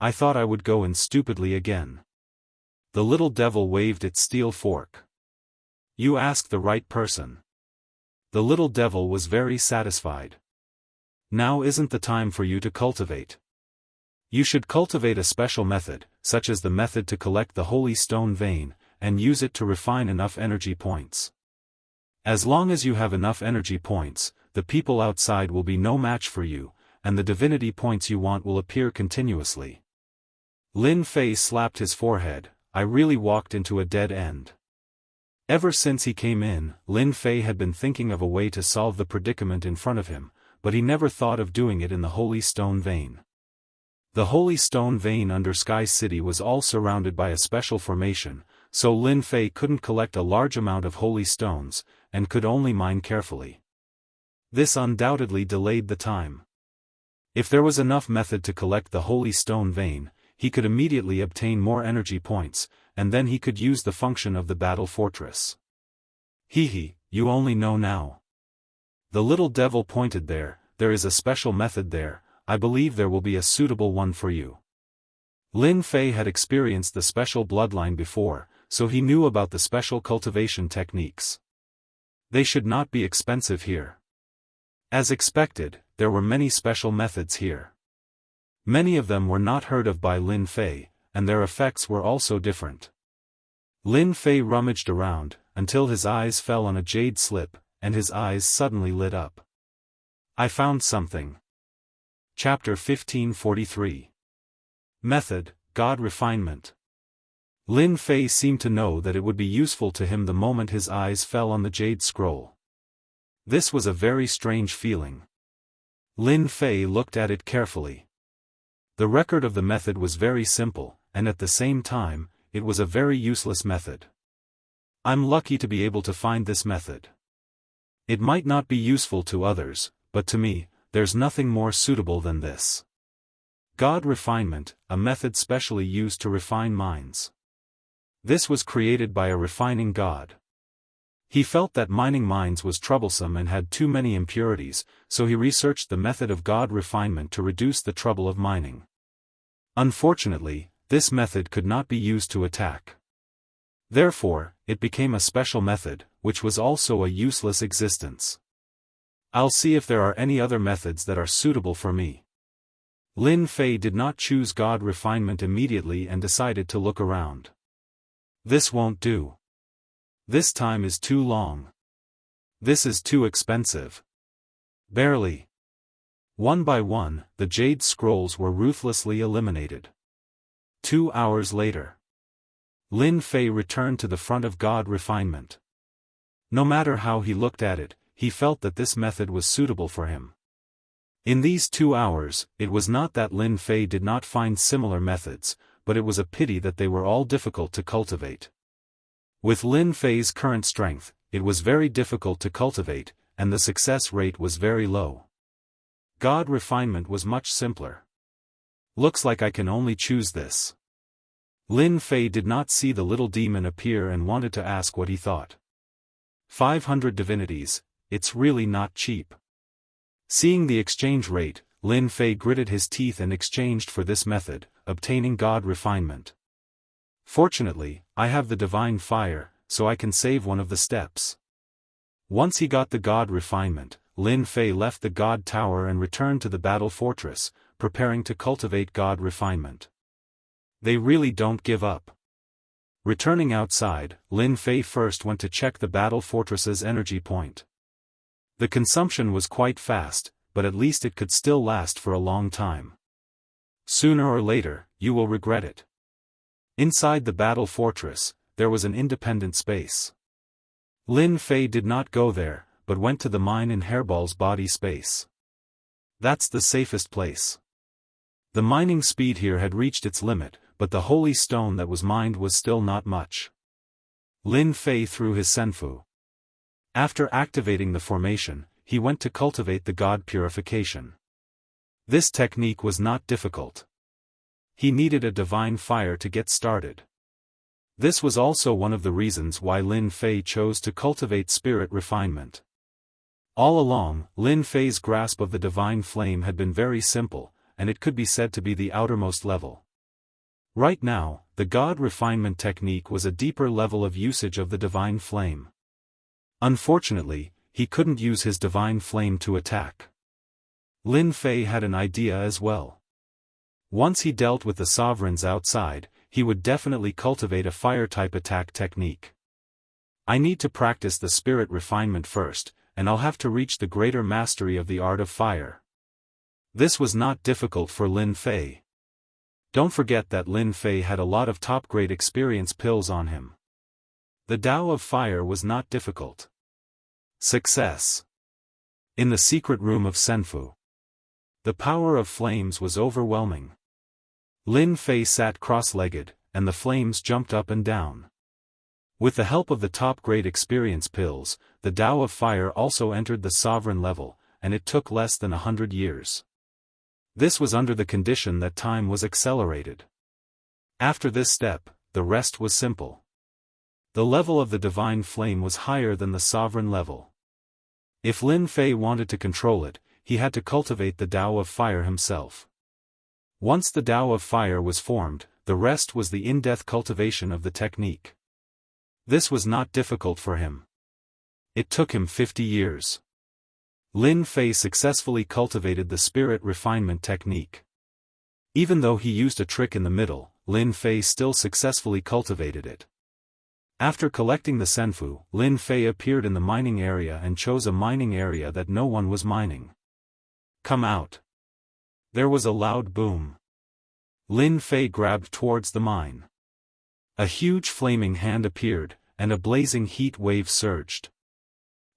I thought I would go in stupidly again. The little devil waved its steel fork. You asked the right person. The little devil was very satisfied. Now isn't the time for you to cultivate. You should cultivate a special method, such as the method to collect the holy stone vein, and use it to refine enough energy points. As long as you have enough energy points, the people outside will be no match for you, and the divinity points you want will appear continuously. Lin Fei slapped his forehead. I really walked into a dead end. Ever since he came in, Lin Fei had been thinking of a way to solve the predicament in front of him, but he never thought of doing it in the Holy Stone Vein. The Holy Stone Vein under Sky City was all surrounded by a special formation, so Lin Fei couldn't collect a large amount of holy stones, and could only mine carefully. This undoubtedly delayed the time. If there was enough method to collect the Holy Stone Vein, he could immediately obtain more energy points, and then he could use the function of the battle fortress. You only know now. The little devil pointed there is a special method there, I believe there will be a suitable one for you. Lin Fei had experienced the special bloodline before, so he knew about the special cultivation techniques. They should not be expensive here. As expected, there were many special methods here. Many of them were not heard of by Lin Fei, and their effects were also different. Lin Fei rummaged around, until his eyes fell on a jade slip, and his eyes suddenly lit up. I found something. Chapter 1543. Method, God Refinement. Lin Fei seemed to know that it would be useful to him the moment his eyes fell on the jade scroll. This was a very strange feeling. Lin Fei looked at it carefully. The record of the method was very simple, and at the same time, it was a very useless method. I'm lucky to be able to find this method. It might not be useful to others, but to me, there's nothing more suitable than this. God Refinement, a method specially used to refine minds. This was created by a refining god. He felt that mining minds was troublesome and had too many impurities, so he researched the method of God Refinement to reduce the trouble of mining. Unfortunately, this method could not be used to attack. Therefore, it became a special method, which was also a useless existence. I'll see if there are any other methods that are suitable for me. Lin Fei did not choose God Refinement immediately and decided to look around. This won't do. This time is too long. This is too expensive. Barely. One by one, the jade scrolls were ruthlessly eliminated. 2 hours later. Lin Fei returned to the front of God Refinement. No matter how he looked at it, he felt that this method was suitable for him. In these 2 hours, it was not that Lin Fei did not find similar methods, but it was a pity that they were all difficult to cultivate. With Lin Fei's current strength, it was very difficult to cultivate, and the success rate was very low. God refinement was much simpler. Looks like I can only choose this. Lin Fei did not see the little demon appear and wanted to ask what he thought. 500 divinities, it's really not cheap. Seeing the exchange rate, Lin Fei gritted his teeth and exchanged for this method, obtaining God refinement. Fortunately, I have the divine fire, so I can save one of the steps. Once he got the God refinement, Lin Fei left the God Tower and returned to the battle fortress, preparing to cultivate God refinement. They really don't give up. Returning outside, Lin Fei first went to check the battle fortress's energy point. The consumption was quite fast, but at least it could still last for a long time. Sooner or later, you will regret it. Inside the battle fortress, there was an independent space. Lin Fei did not go there, but went to the mine in Hairball's body space. That's the safest place. The mining speed here had reached its limit, but the holy stone that was mined was still not much. Lin Fei threw his senfu. After activating the formation, he went to cultivate the God purification. This technique was not difficult. He needed a divine fire to get started. This was also one of the reasons why Lin Fei chose to cultivate spirit refinement. All along, Lin Fei's grasp of the divine flame had been very simple, and it could be said to be the outermost level. Right now, the God refinement technique was a deeper level of usage of the divine flame. Unfortunately, he couldn't use his divine flame to attack. Lin Fei had an idea as well. Once he dealt with the sovereigns outside, he would definitely cultivate a fire-type attack technique. I need to practice the spirit refinement first, and I'll have to reach the greater mastery of the art of fire. This was not difficult for Lin Fei. Don't forget that Lin Fei had a lot of top-grade experience pills on him. The Tao of Fire was not difficult. Success. In the secret room of Senfu. The power of flames was overwhelming. Lin Fei sat cross-legged, and the flames jumped up and down. With the help of the top-grade experience pills, the Tao of Fire also entered the sovereign level, and it took less than 100 years. This was under the condition that time was accelerated. After this step, the rest was simple. The level of the divine flame was higher than the sovereign level. If Lin Fei wanted to control it, he had to cultivate the Tao of Fire himself. Once the Tao of Fire was formed, the rest was the in-depth cultivation of the technique. This was not difficult for him. It took him 50 years. Lin Fei successfully cultivated the spirit refinement technique. Even though he used a trick in the middle, Lin Fei still successfully cultivated it. After collecting the senfu, Lin Fei appeared in the mining area and chose a mining area that no one was mining. Come out. There was a loud boom. Lin Fei grabbed towards the mine. A huge flaming hand appeared, and a blazing heat wave surged.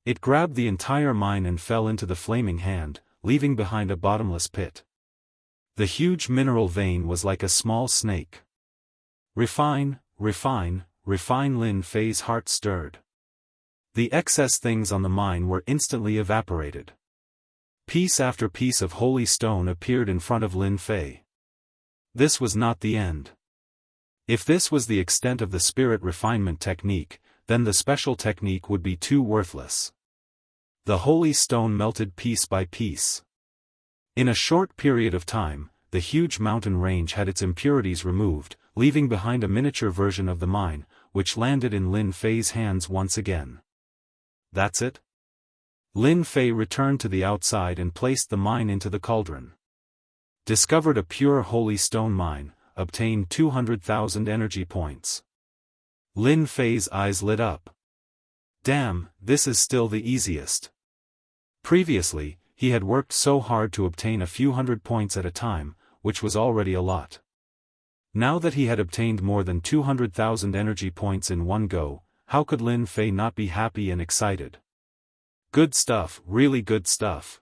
It grabbed the entire mine and fell into the flaming hand, leaving behind a bottomless pit. The huge mineral vein was like a small snake. Refine, refine, refine. Lin Fei's heart stirred. The excess things on the mine were instantly evaporated. Piece after piece of holy stone appeared in front of Lin Fei. This was not the end. If this was the extent of the spirit refinement technique, then the special technique would be too worthless. The holy stone melted piece by piece. In a short period of time, the huge mountain range had its impurities removed, leaving behind a miniature version of the mine, which landed in Lin Fei's hands once again. That's it? Lin Fei returned to the outside and placed the mine into the cauldron. Discovered a pure holy stone mine, obtained 200,000 energy points. Lin Fei's eyes lit up. Damn, this is still the easiest. Previously, he had worked so hard to obtain a few hundred points at a time, which was already a lot. Now that he had obtained more than 200,000 energy points in one go, how could Lin Fei not be happy and excited? Good stuff, really good stuff.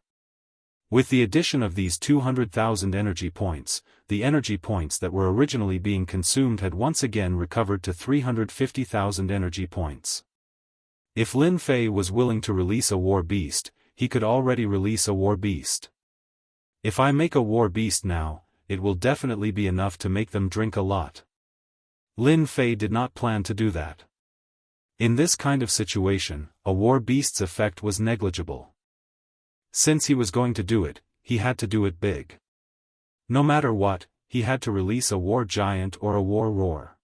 With the addition of these 200,000 energy points, the energy points that were originally being consumed had once again recovered to 350,000 energy points. If Lin Fei was willing to release a war beast, he could already release a war beast. If I make a war beast now, it will definitely be enough to make them drink a lot. Lin Fei did not plan to do that. In this kind of situation, a war beast's effect was negligible. Since he was going to do it, he had to do it big. No matter what, he had to release a war giant or a war roar.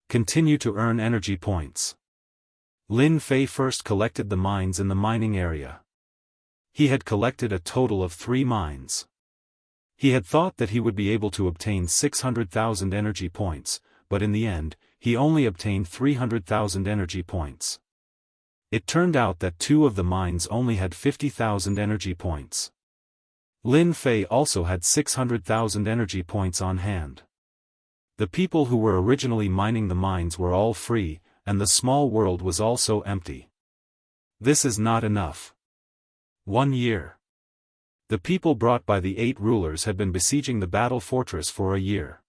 Continue to earn energy points. Lin Fei first collected the mines in the mining area. He had collected a total of 3 mines. He had thought that he would be able to obtain 600,000 energy points, but in the end, he only obtained 300,000 energy points. It turned out that 2 of the mines only had 50,000 energy points. Lin Fei also had 600,000 energy points on hand. The people who were originally mining the mines were all free, and the small world was also empty. This is not enough. 1 year. The people brought by the 8 rulers had been besieging the battle fortress for a year.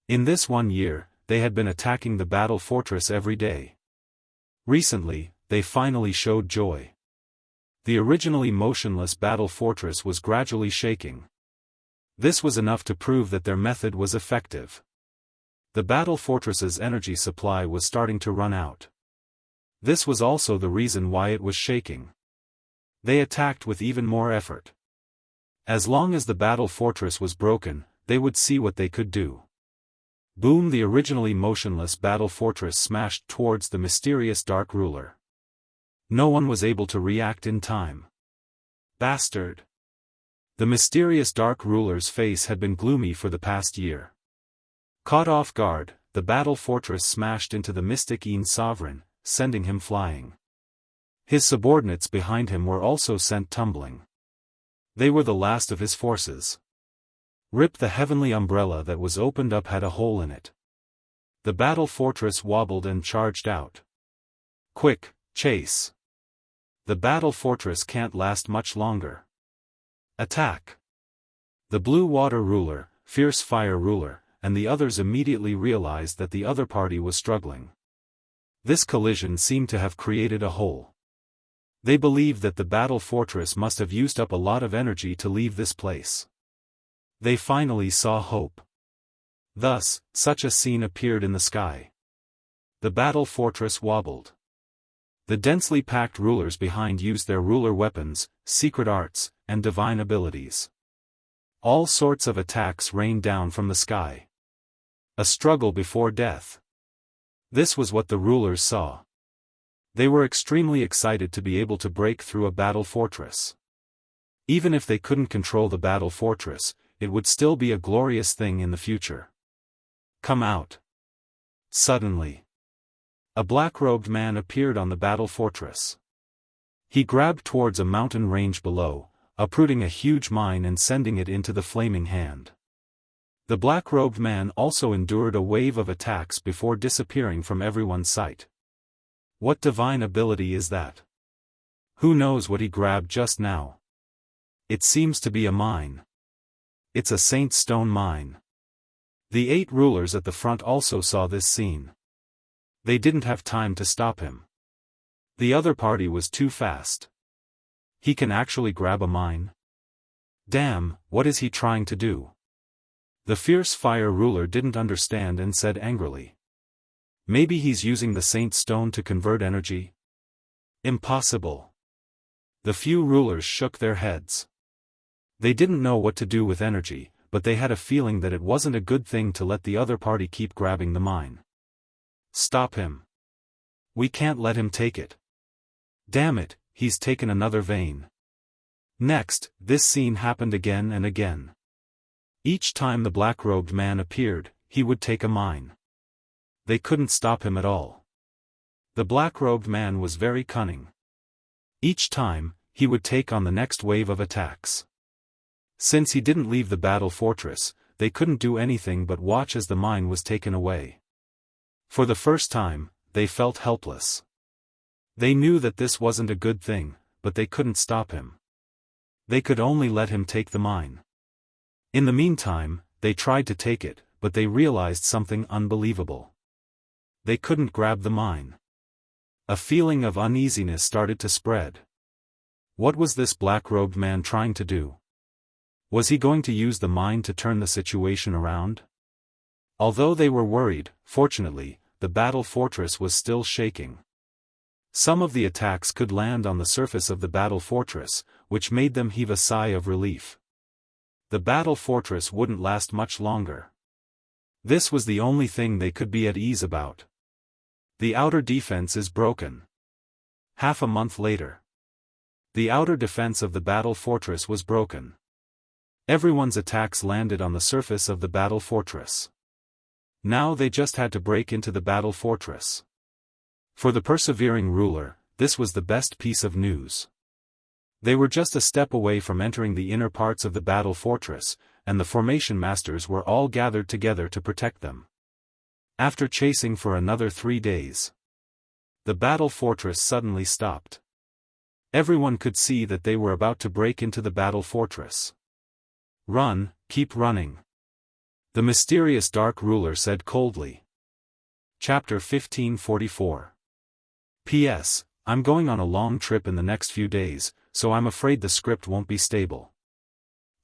In this 1 year, they had been attacking the battle fortress every day. Recently, they finally showed joy. The originally motionless battle fortress was gradually shaking. This was enough to prove that their method was effective. The battle fortress's energy supply was starting to run out. This was also the reason why it was shaking. They attacked with even more effort. As long as the battle fortress was broken, they would see what they could do. Boom! The originally motionless battle fortress smashed towards the mysterious dark ruler. No one was able to react in time. Bastard! The mysterious dark ruler's face had been gloomy for the past year. Caught off guard, the battle fortress smashed into the mystic Yin sovereign, sending him flying. His subordinates behind him were also sent tumbling. They were the last of his forces. Rip! The heavenly umbrella that was opened up had a hole in it. The battle fortress wobbled and charged out. Quick, chase! The battle fortress can't last much longer. Attack! The blue water ruler, fierce fire ruler, and the others immediately realized that the other party was struggling. This collision seemed to have created a hole. They believed that the battle fortress must have used up a lot of energy to leave this place. They finally saw hope. Thus, such a scene appeared in the sky. The battle fortress wobbled. The densely packed rulers behind used their ruler weapons, secret arts, and divine abilities. All sorts of attacks rained down from the sky. A struggle before death. This was what the rulers saw. They were extremely excited to be able to break through a battle fortress. Even if they couldn't control the battle fortress, it would still be a glorious thing in the future. Come out. Suddenly, a black-robed man appeared on the battle fortress. He grabbed towards a mountain range below, uprooting a huge mine and sending it into the flaming hand. The black-robed man also endured a wave of attacks before disappearing from everyone's sight. What divine ability is that? Who knows what he grabbed just now? It seems to be a mine. It's a saint stone mine. The 8 rulers at the front also saw this scene. They didn't have time to stop him. The other party was too fast. He can actually grab a mine? Damn, what is he trying to do? The fierce fire ruler didn't understand and said angrily. Maybe he's using the saint stone to convert energy? Impossible. The few rulers shook their heads. They didn't know what to do with energy, but they had a feeling that it wasn't a good thing to let the other party keep grabbing the mine. Stop him. We can't let him take it. Damn it, he's taken another vein. Next, this scene happened again and again. Each time the black-robed man appeared, he would take a mine. They couldn't stop him at all. The black-robed man was very cunning. Each time, he would take on the next wave of attacks. Since he didn't leave the battle fortress, they couldn't do anything but watch as the mine was taken away. For the first time, they felt helpless. They knew that this wasn't a good thing, but they couldn't stop him. They could only let him take the mine. In the meantime, they tried to take it, but they realized something unbelievable. They couldn't grab the mine. A feeling of uneasiness started to spread. What was this black-robed man trying to do? Was he going to use the mine to turn the situation around? Although they were worried, fortunately, the battle fortress was still shaking. Some of the attacks could land on the surface of the battle fortress, which made them heave a sigh of relief. The battle fortress wouldn't last much longer. This was the only thing they could be at ease about. The outer defense is broken. Half a month later. The outer defense of the battle fortress was broken. Everyone's attacks landed on the surface of the battle fortress. Now they just had to break into the battle fortress. For the persevering ruler, this was the best piece of news. They were just a step away from entering the inner parts of the battle fortress, and the formation masters were all gathered together to protect them. After chasing for another 3 days, the battle fortress suddenly stopped. Everyone could see that they were about to break into the battle fortress. "Run, keep running," the mysterious dark ruler said coldly. Chapter 1544. P.S. I'm going on a long trip in the next few days, so I'm afraid the script won't be stable.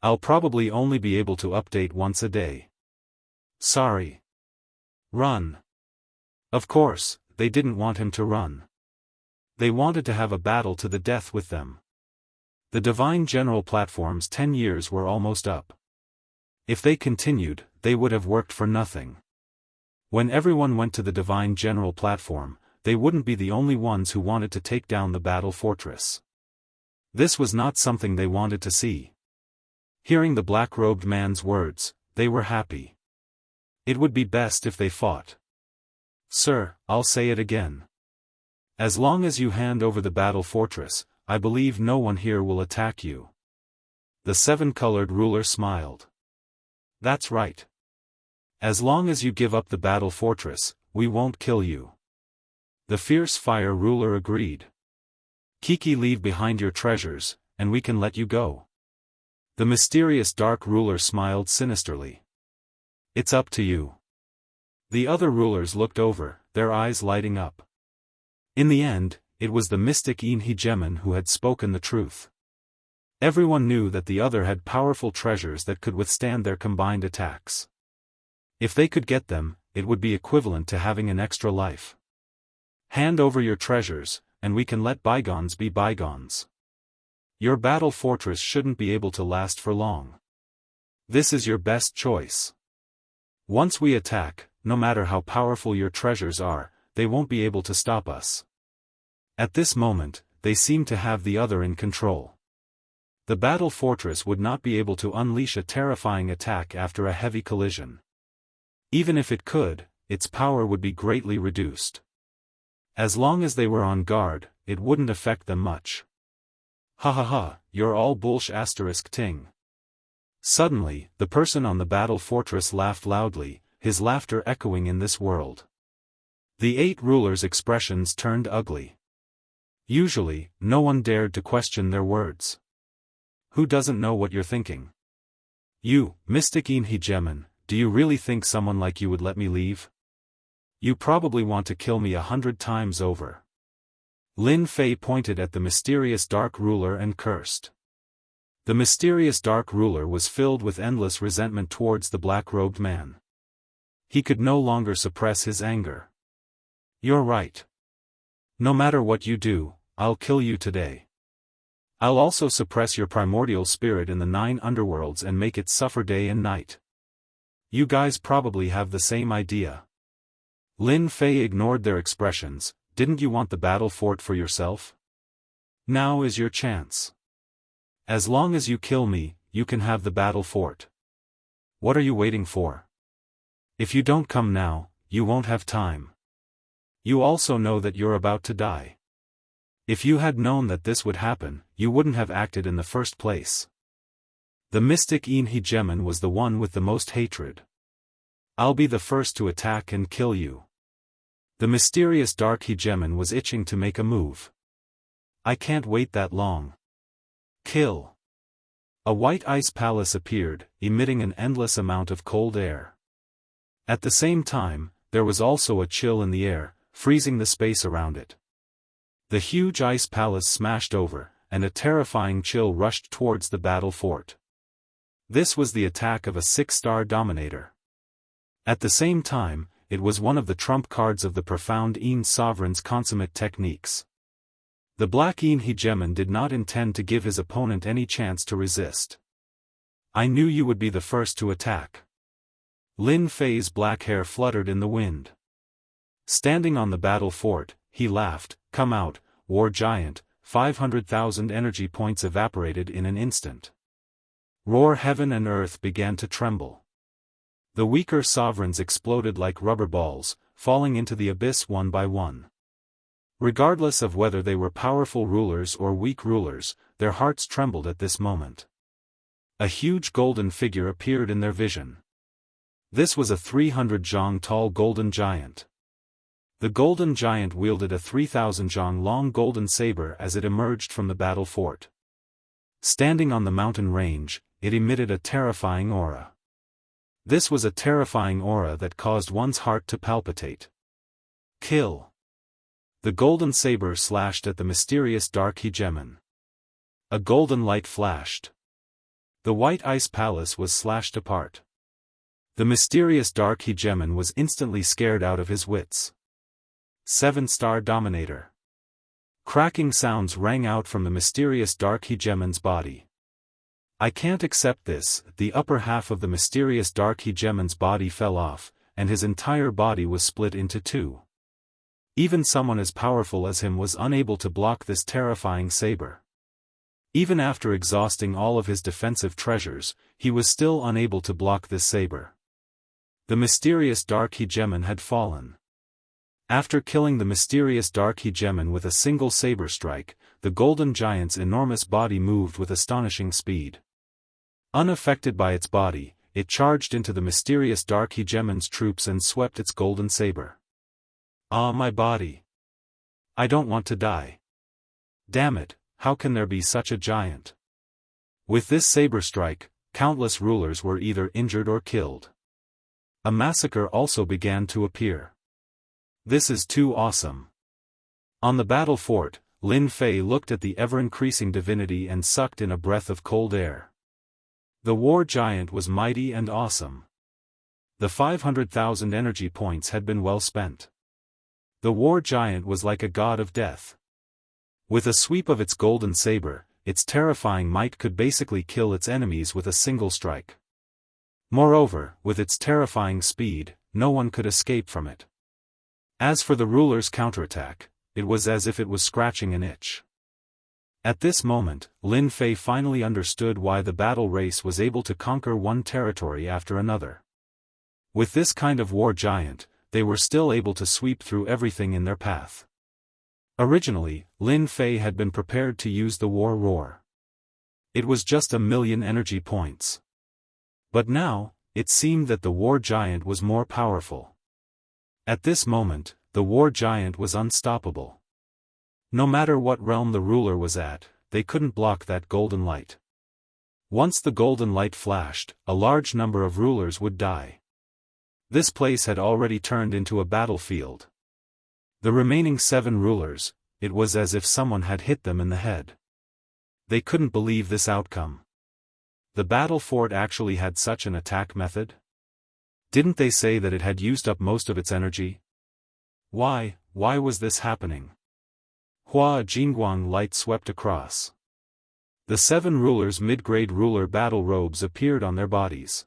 I'll probably only be able to update once a day. Sorry. Run. Of course, they didn't want him to run. They wanted to have a battle to the death with them. The Divine General Platform's 10 years were almost up. If they continued, they would have worked for nothing. When everyone went to the Divine General Platform, they wouldn't be the only ones who wanted to take down the battle fortress. This was not something they wanted to see. Hearing the black-robed man's words, they were happy. It would be best if they fought. Sir, I'll say it again. As long as you hand over the battle fortress, I believe no one here will attack you. The seven-colored ruler smiled. That's right. As long as you give up the battle fortress, we won't kill you. The fierce fire ruler agreed. Kiki, leave behind your treasures, and we can let you go. The mysterious dark ruler smiled sinisterly. It's up to you. The other rulers looked over, their eyes lighting up. In the end, it was the mystic Inhigemen who had spoken the truth. Everyone knew that the other had powerful treasures that could withstand their combined attacks. If they could get them, it would be equivalent to having an extra life. Hand over your treasures, and we can let bygones be bygones. Your battle fortress shouldn't be able to last for long. This is your best choice. Once we attack, no matter how powerful your treasures are, they won't be able to stop us. At this moment, they seemed to have the other in control. The battle fortress would not be able to unleash a terrifying attack after a heavy collision. Even if it could, its power would be greatly reduced. As long as they were on guard, it wouldn't affect them much. Ha ha ha, you're all bullsh**. Suddenly, the person on the battle fortress laughed loudly, his laughter echoing in this world. The 8 rulers' expressions turned ugly. Usually, no one dared to question their words. Who doesn't know what you're thinking? You, Mystic Inhigemen, do you really think someone like you would let me leave? You probably want to kill me 100 times over. Lin Fei pointed at the mysterious dark ruler and cursed. The mysterious dark ruler was filled with endless resentment towards the black-robed man. He could no longer suppress his anger. You're right. No matter what you do, I'll kill you today. I'll also suppress your primordial spirit in the 9 underworlds and make it suffer day and night. You guys probably have the same idea. Lin Fei ignored their expressions. Didn't you want the battle fort for yourself? Now is your chance. As long as you kill me, you can have the battle fort. What are you waiting for? If you don't come now, you won't have time. You also know that you're about to die. If you had known that this would happen, you wouldn't have acted in the first place. The mystic Inhigemen was the one with the most hatred. I'll be the first to attack and kill you. The mysterious dark Hegemen was itching to make a move. I can't wait that long. Kill. A white ice palace appeared, emitting an endless amount of cold air. At the same time, there was also a chill in the air, freezing the space around it. The huge ice palace smashed over, and a terrifying chill rushed towards the battle fort. This was the attack of a 6-star dominator. At the same time, it was one of the trump cards of the profound Yin sovereign's consummate techniques. The black Yin hegemon did not intend to give his opponent any chance to resist. "I knew you would be the first to attack." Lin Fei's black hair fluttered in the wind. Standing on the battle fort, he laughed. "Come out, war giant." 500,000 energy points evaporated in an instant. Roar! Heaven and earth began to tremble. The weaker sovereigns exploded like rubber balls, falling into the abyss one by one. Regardless of whether they were powerful rulers or weak rulers, their hearts trembled at this moment. A huge golden figure appeared in their vision. This was a 300 zhang tall golden giant. The golden giant wielded a 3,000 zhang long golden saber as it emerged from the battle fort. Standing on the mountain range, it emitted a terrifying aura. This was a terrifying aura that caused one's heart to palpitate. Kill! The golden saber slashed at the mysterious dark hegemon. A golden light flashed. The white ice palace was slashed apart. The mysterious dark hegemon was instantly scared out of his wits. 7-star dominator. Cracking sounds rang out from the mysterious dark hegemon's body. "I can't accept this." The upper half of the mysterious dark hegemon's body fell off, and his entire body was split into two. Even someone as powerful as him was unable to block this terrifying saber. Even after exhausting all of his defensive treasures, he was still unable to block this saber. The mysterious dark hegemon had fallen. After killing the mysterious dark hegemon with a single saber strike, the golden giant's enormous body moved with astonishing speed. Unaffected by its body, it charged into the mysterious dark hegemon's troops and swept its golden saber. "Ah, my body! I don't want to die. Damn it, how can there be such a giant?" With this saber strike, countless rulers were either injured or killed. A massacre also began to appear. "This is too awesome." On the battle fort, Lin Fei looked at the ever-increasing divinity and sucked in a breath of cold air. The war giant was mighty and awesome. The 500,000 energy points had been well spent. The war giant was like a god of death. With a sweep of its golden saber, its terrifying might could basically kill its enemies with a single strike. Moreover, with its terrifying speed, no one could escape from it. As for the ruler's counterattack, it was as if it was scratching an itch. At this moment, Lin Fei finally understood why the battle race was able to conquer one territory after another. With this kind of war giant, they were still able to sweep through everything in their path. Originally, Lin Fei had been prepared to use the war roar. It was just 1,000,000 energy points. But now, it seemed that the war giant was more powerful. At this moment, the war giant was unstoppable. No matter what realm the ruler was at, they couldn't block that golden light. Once the golden light flashed, a large number of rulers would die. This place had already turned into a battlefield. The remaining 7 rulers, it was as if someone had hit them in the head. They couldn't believe this outcome. The battle fort actually had such an attack method? Didn't they say that it had used up most of its energy? Why was this happening? Hua Jingguang light swept across. The 7 rulers' mid-grade ruler battle robes appeared on their bodies.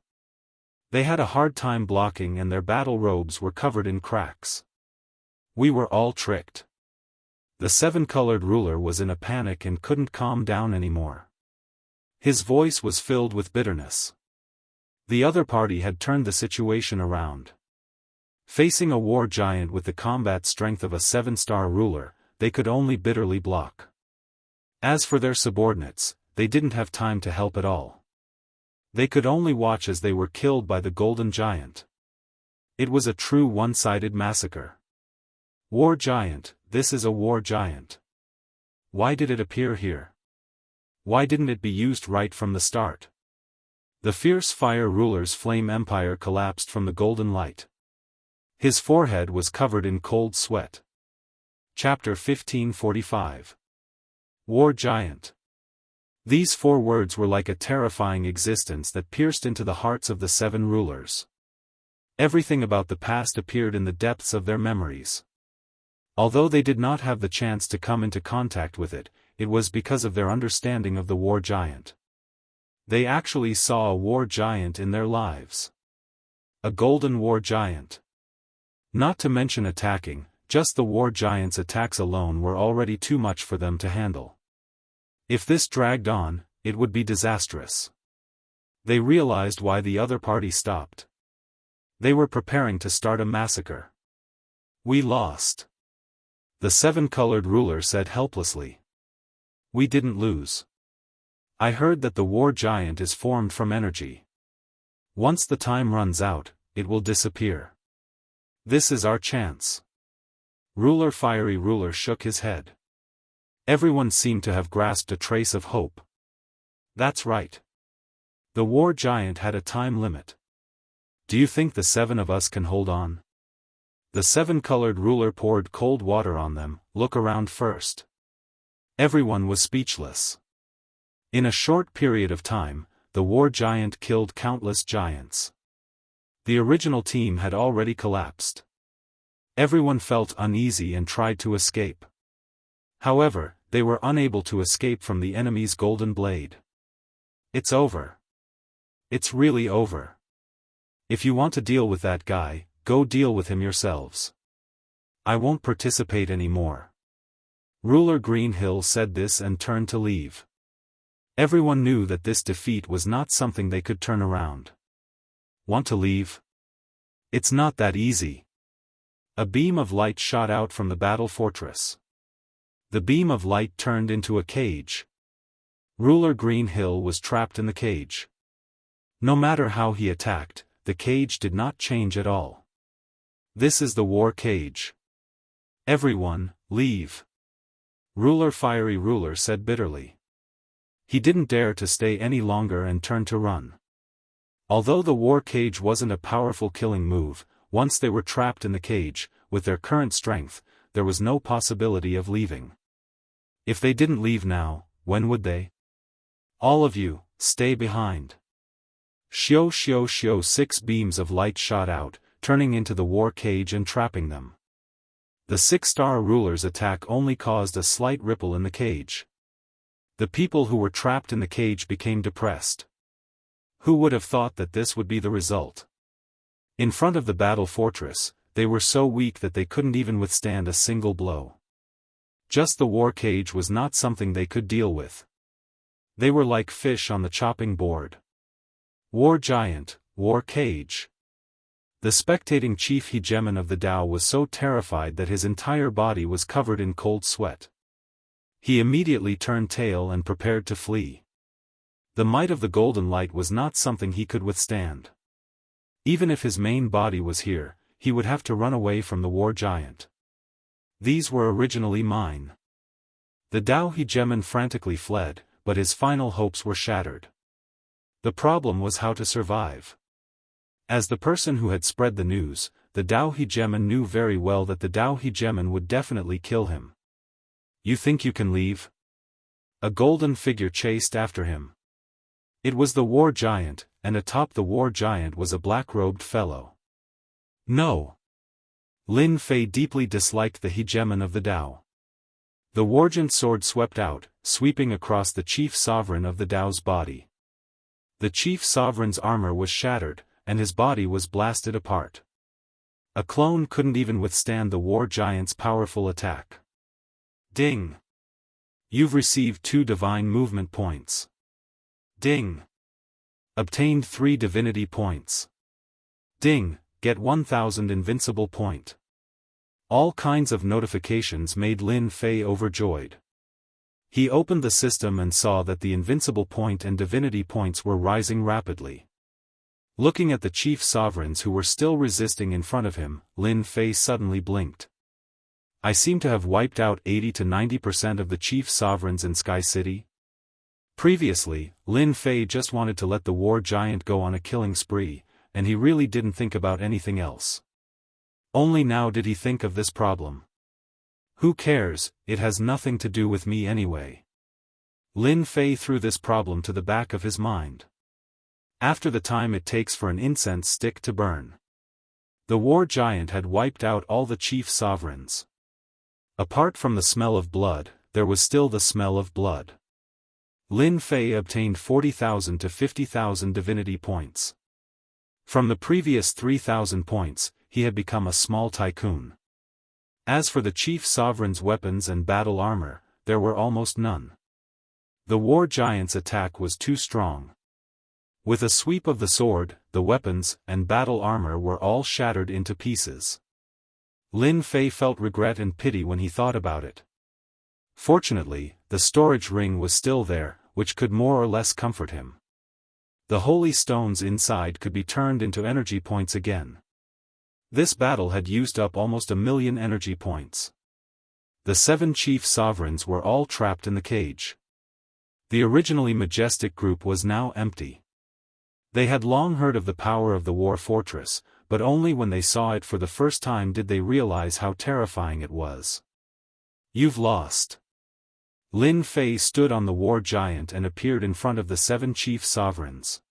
They had a hard time blocking and their battle robes were covered in cracks. We were all tricked. The 7-colored ruler was in a panic and couldn't calm down anymore. His voice was filled with bitterness. The other party had turned the situation around. Facing a war giant with the combat strength of a 7-star ruler, they could only bitterly block. As for their subordinates, they didn't have time to help at all. They could only watch as they were killed by the golden giant. It was a true one-sided massacre. War giant, this is a war giant. Why did it appear here? Why didn't it be used right from the start? The fierce fire ruler's flame empire collapsed from the golden light. His forehead was covered in cold sweat. Chapter 1545. War Giant. These 4 words were like a terrifying existence that pierced into the hearts of the 7 rulers. Everything about the past appeared in the depths of their memories. Although they did not have the chance to come into contact with it, it was because of their understanding of the war giant. They actually saw a war giant in their lives. A golden war giant. Not to mention attacking, just the war giant's attacks alone were already too much for them to handle. If this dragged on, it would be disastrous. They realized why the other party stopped. They were preparing to start a massacre. We lost. The 7-colored ruler said helplessly. We didn't lose. I heard that the war giant is formed from energy. Once the time runs out, it will disappear. This is our chance. Fiery Ruler shook his head. Everyone seemed to have grasped a trace of hope. That's right. The war giant had a time limit. Do you think the 7 of us can hold on? The 7-colored ruler poured cold water on them. Look around first. Everyone was speechless. In a short period of time, the war giant killed countless giants. The original team had already collapsed. Everyone felt uneasy and tried to escape. However, they were unable to escape from the enemy's golden blade. It's over. It's really over. If you want to deal with that guy, go deal with him yourselves. I won't participate anymore. Ruler Greenhill said this and turned to leave. Everyone knew that this defeat was not something they could turn around. Want to leave? It's not that easy. A beam of light shot out from the battle fortress. The beam of light turned into a cage. Ruler Greenhill was trapped in the cage. No matter how he attacked, the cage did not change at all. This is the war cage. Everyone, leave. Fiery Ruler said bitterly. He didn't dare to stay any longer and turned to run. Although the war cage wasn't a powerful killing move, once they were trapped in the cage, with their current strength, there was no possibility of leaving. If they didn't leave now, when would they? All of you, stay behind. Shio shio shio 6 beams of light shot out, turning into the war cage and trapping them. The 6-star ruler's attack only caused a slight ripple in the cage. The people who were trapped in the cage became depressed. Who would have thought that this would be the result? In front of the battle fortress, they were so weak that they couldn't even withstand a single blow. Just the war cage was not something they could deal with. They were like fish on the chopping board. War giant, war cage. The spectating chief hegemon of the Dao was so terrified that his entire body was covered in cold sweat. He immediately turned tail and prepared to flee. The might of the golden light was not something he could withstand. Even if his main body was here, he would have to run away from the war giant. These were originally mine. The Dao hegemon frantically fled, but his final hopes were shattered. The problem was how to survive. As the person who had spread the news, the Dao hegemon knew very well that the Dao hegemon would definitely kill him. You think you can leave? A golden figure chased after him. It was the war giant, and atop the war giant was a black-robed fellow. No. Lin Fei deeply disliked the hegemon of the Dao. The wargent sword swept out, sweeping across the chief sovereign of the Dao's body. The chief sovereign's armor was shattered, and his body was blasted apart. A clone couldn't even withstand the war giant's powerful attack. Ding! You've received 2 divine movement points. Ding! Obtained 3 divinity points. Ding! Get 1000 invincible point. All kinds of notifications made Lin Fei overjoyed. He opened the system and saw that the invincible point and divinity points were rising rapidly. Looking at the chief sovereigns who were still resisting in front of him, Lin Fei suddenly blinked. I seem to have wiped out 80 to 90% of the chief sovereigns in Sky City. Previously, Lin Fei just wanted to let the war giant go on a killing spree, and he really didn't think about anything else. Only now did he think of this problem. Who cares, it has nothing to do with me anyway. Lin Fei threw this problem to the back of his mind. After the time it takes for an incense stick to burn. The war giant had wiped out all the chief sovereigns. Apart from the smell of blood, there was still the smell of blood. Lin Fei obtained 40,000 to 50,000 divinity points. From the previous 3,000 points, he had become a small tycoon. As for the chief sovereign's weapons and battle armor, there were almost none. The war giant's attack was too strong. With a sweep of the sword, the weapons and battle armor were all shattered into pieces. Lin Fei felt regret and pity when he thought about it. Fortunately, the storage ring was still there, which could more or less comfort him. The holy stones inside could be turned into energy points again. This battle had used up almost 1,000,000 energy points. The 7 chief sovereigns were all trapped in the cage. The originally majestic group was now empty. They had long heard of the power of the war fortress, but only when they saw it for the first time did they realize how terrifying it was. You've lost. Lin Fei stood on the war giant and appeared in front of the 7 chief sovereigns.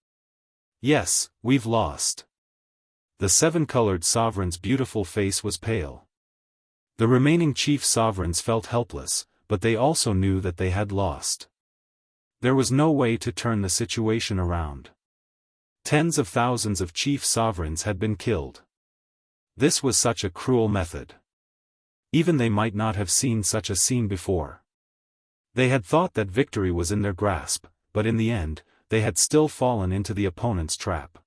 Yes, we've lost. The 7-colored sovereign's beautiful face was pale. The remaining chief sovereigns felt helpless, but they also knew that they had lost. There was no way to turn the situation around. Tens of thousands of chief sovereigns had been killed. This was such a cruel method. Even they might not have seen such a scene before. They had thought that victory was in their grasp, but in the end, they had still fallen into the opponent's trap.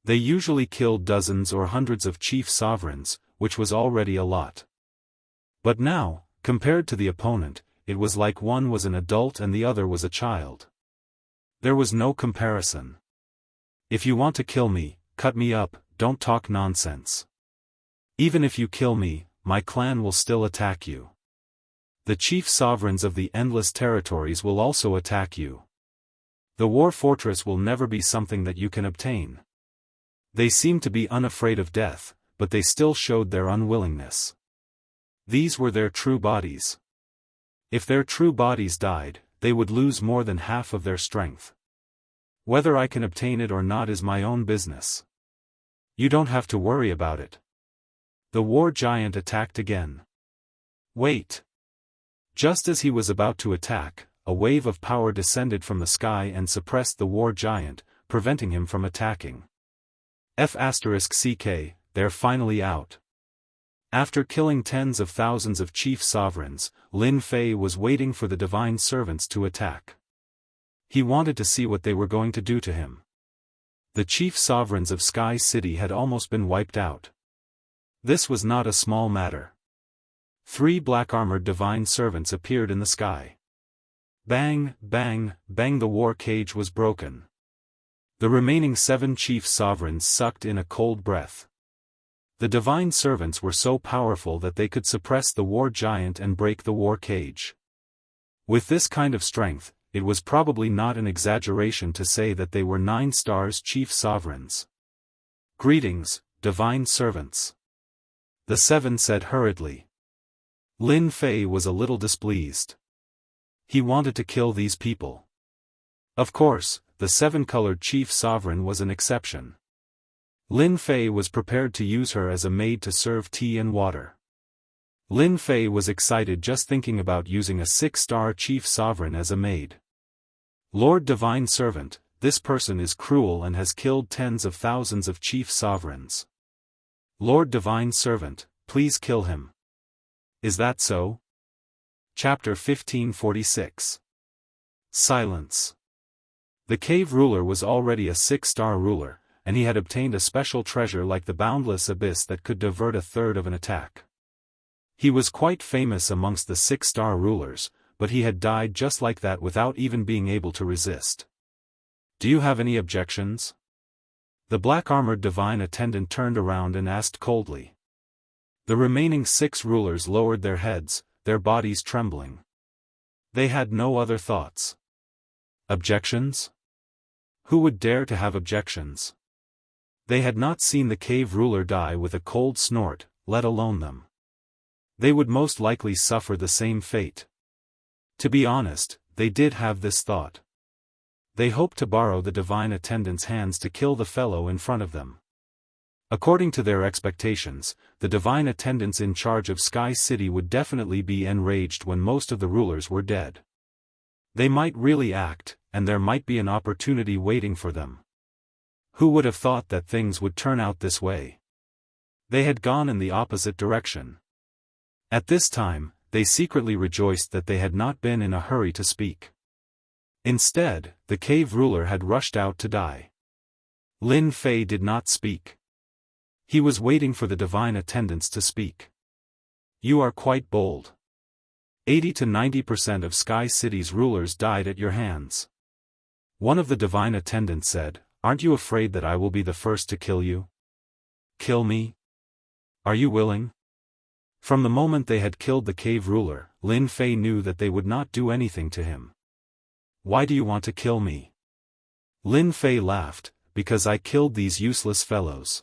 They usually killed dozens or hundreds of chief sovereigns, which was already a lot. But now, compared to the opponent, it was like one was an adult and the other was a child. There was no comparison. If you want to kill me, cut me up, don't talk nonsense. Even if you kill me, my clan will still attack you. The chief sovereigns of the endless territories will also attack you. The war fortress will never be something that you can obtain. They seemed to be unafraid of death, but they still showed their unwillingness. These were their true bodies. If their true bodies died, they would lose more than half of their strength. Whether I can obtain it or not is my own business. You don't have to worry about it. The war giant attacked again. Wait. Just as he was about to attack, a wave of power descended from the sky and suppressed the war giant, preventing him from attacking. F***CK, they're finally out. After killing tens of thousands of chief sovereigns, Lin Fei was waiting for the divine servants to attack. He wanted to see what they were going to do to him. The chief sovereigns of Sky City had almost been wiped out. This was not a small matter. 3 black-armored divine servants appeared in the sky. Bang, bang, bang, the war cage was broken. The remaining 7 chief sovereigns sucked in a cold breath. The divine servants were so powerful that they could suppress the war giant and break the war cage. With this kind of strength, it was probably not an exaggeration to say that they were 9 stars chief sovereigns. Greetings, divine servants. The 7 said hurriedly. Lin Fei was a little displeased. He wanted to kill these people. Of course, the 7-colored chief sovereign was an exception. Lin Fei was prepared to use her as a maid to serve tea and water. Lin Fei was excited just thinking about using a 6-star chief sovereign as a maid. Lord Divine Servant, this person is cruel and has killed tens of thousands of chief sovereigns. Lord Divine Servant, please kill him. Is that so? Chapter 1546. Silence. The cave ruler was already a 6-star ruler, and he had obtained a special treasure like the boundless abyss that could divert a third of an attack. He was quite famous amongst the 6-star rulers, but he had died just like that without even being able to resist. Do you have any objections? The black-armored divine attendant turned around and asked coldly. The remaining 6 rulers lowered their heads, their bodies trembling. They had no other thoughts. Objections? Who would dare to have objections? They had not seen the cave ruler die with a cold snort, let alone them. They would most likely suffer the same fate. To be honest, they did have this thought. They hoped to borrow the divine attendant's hands to kill the fellow in front of them. According to their expectations, the divine attendants in charge of Sky City would definitely be enraged when most of the rulers were dead. They might really act, and there might be an opportunity waiting for them. Who would have thought that things would turn out this way? They had gone in the opposite direction. At this time, they secretly rejoiced that they had not been in a hurry to speak. Instead, the cave ruler had rushed out to die. Lin Fei did not speak. He was waiting for the divine attendants to speak. You are quite bold. 80 to 90% of Sky City's rulers died at your hands. One of the divine attendants said, "Aren't you afraid that I will be the first to kill you?" Kill me? Are you willing? From the moment they had killed the cave ruler, Lin Fei knew that they would not do anything to him. Why do you want to kill me? Lin Fei laughed, because I killed these useless fellows.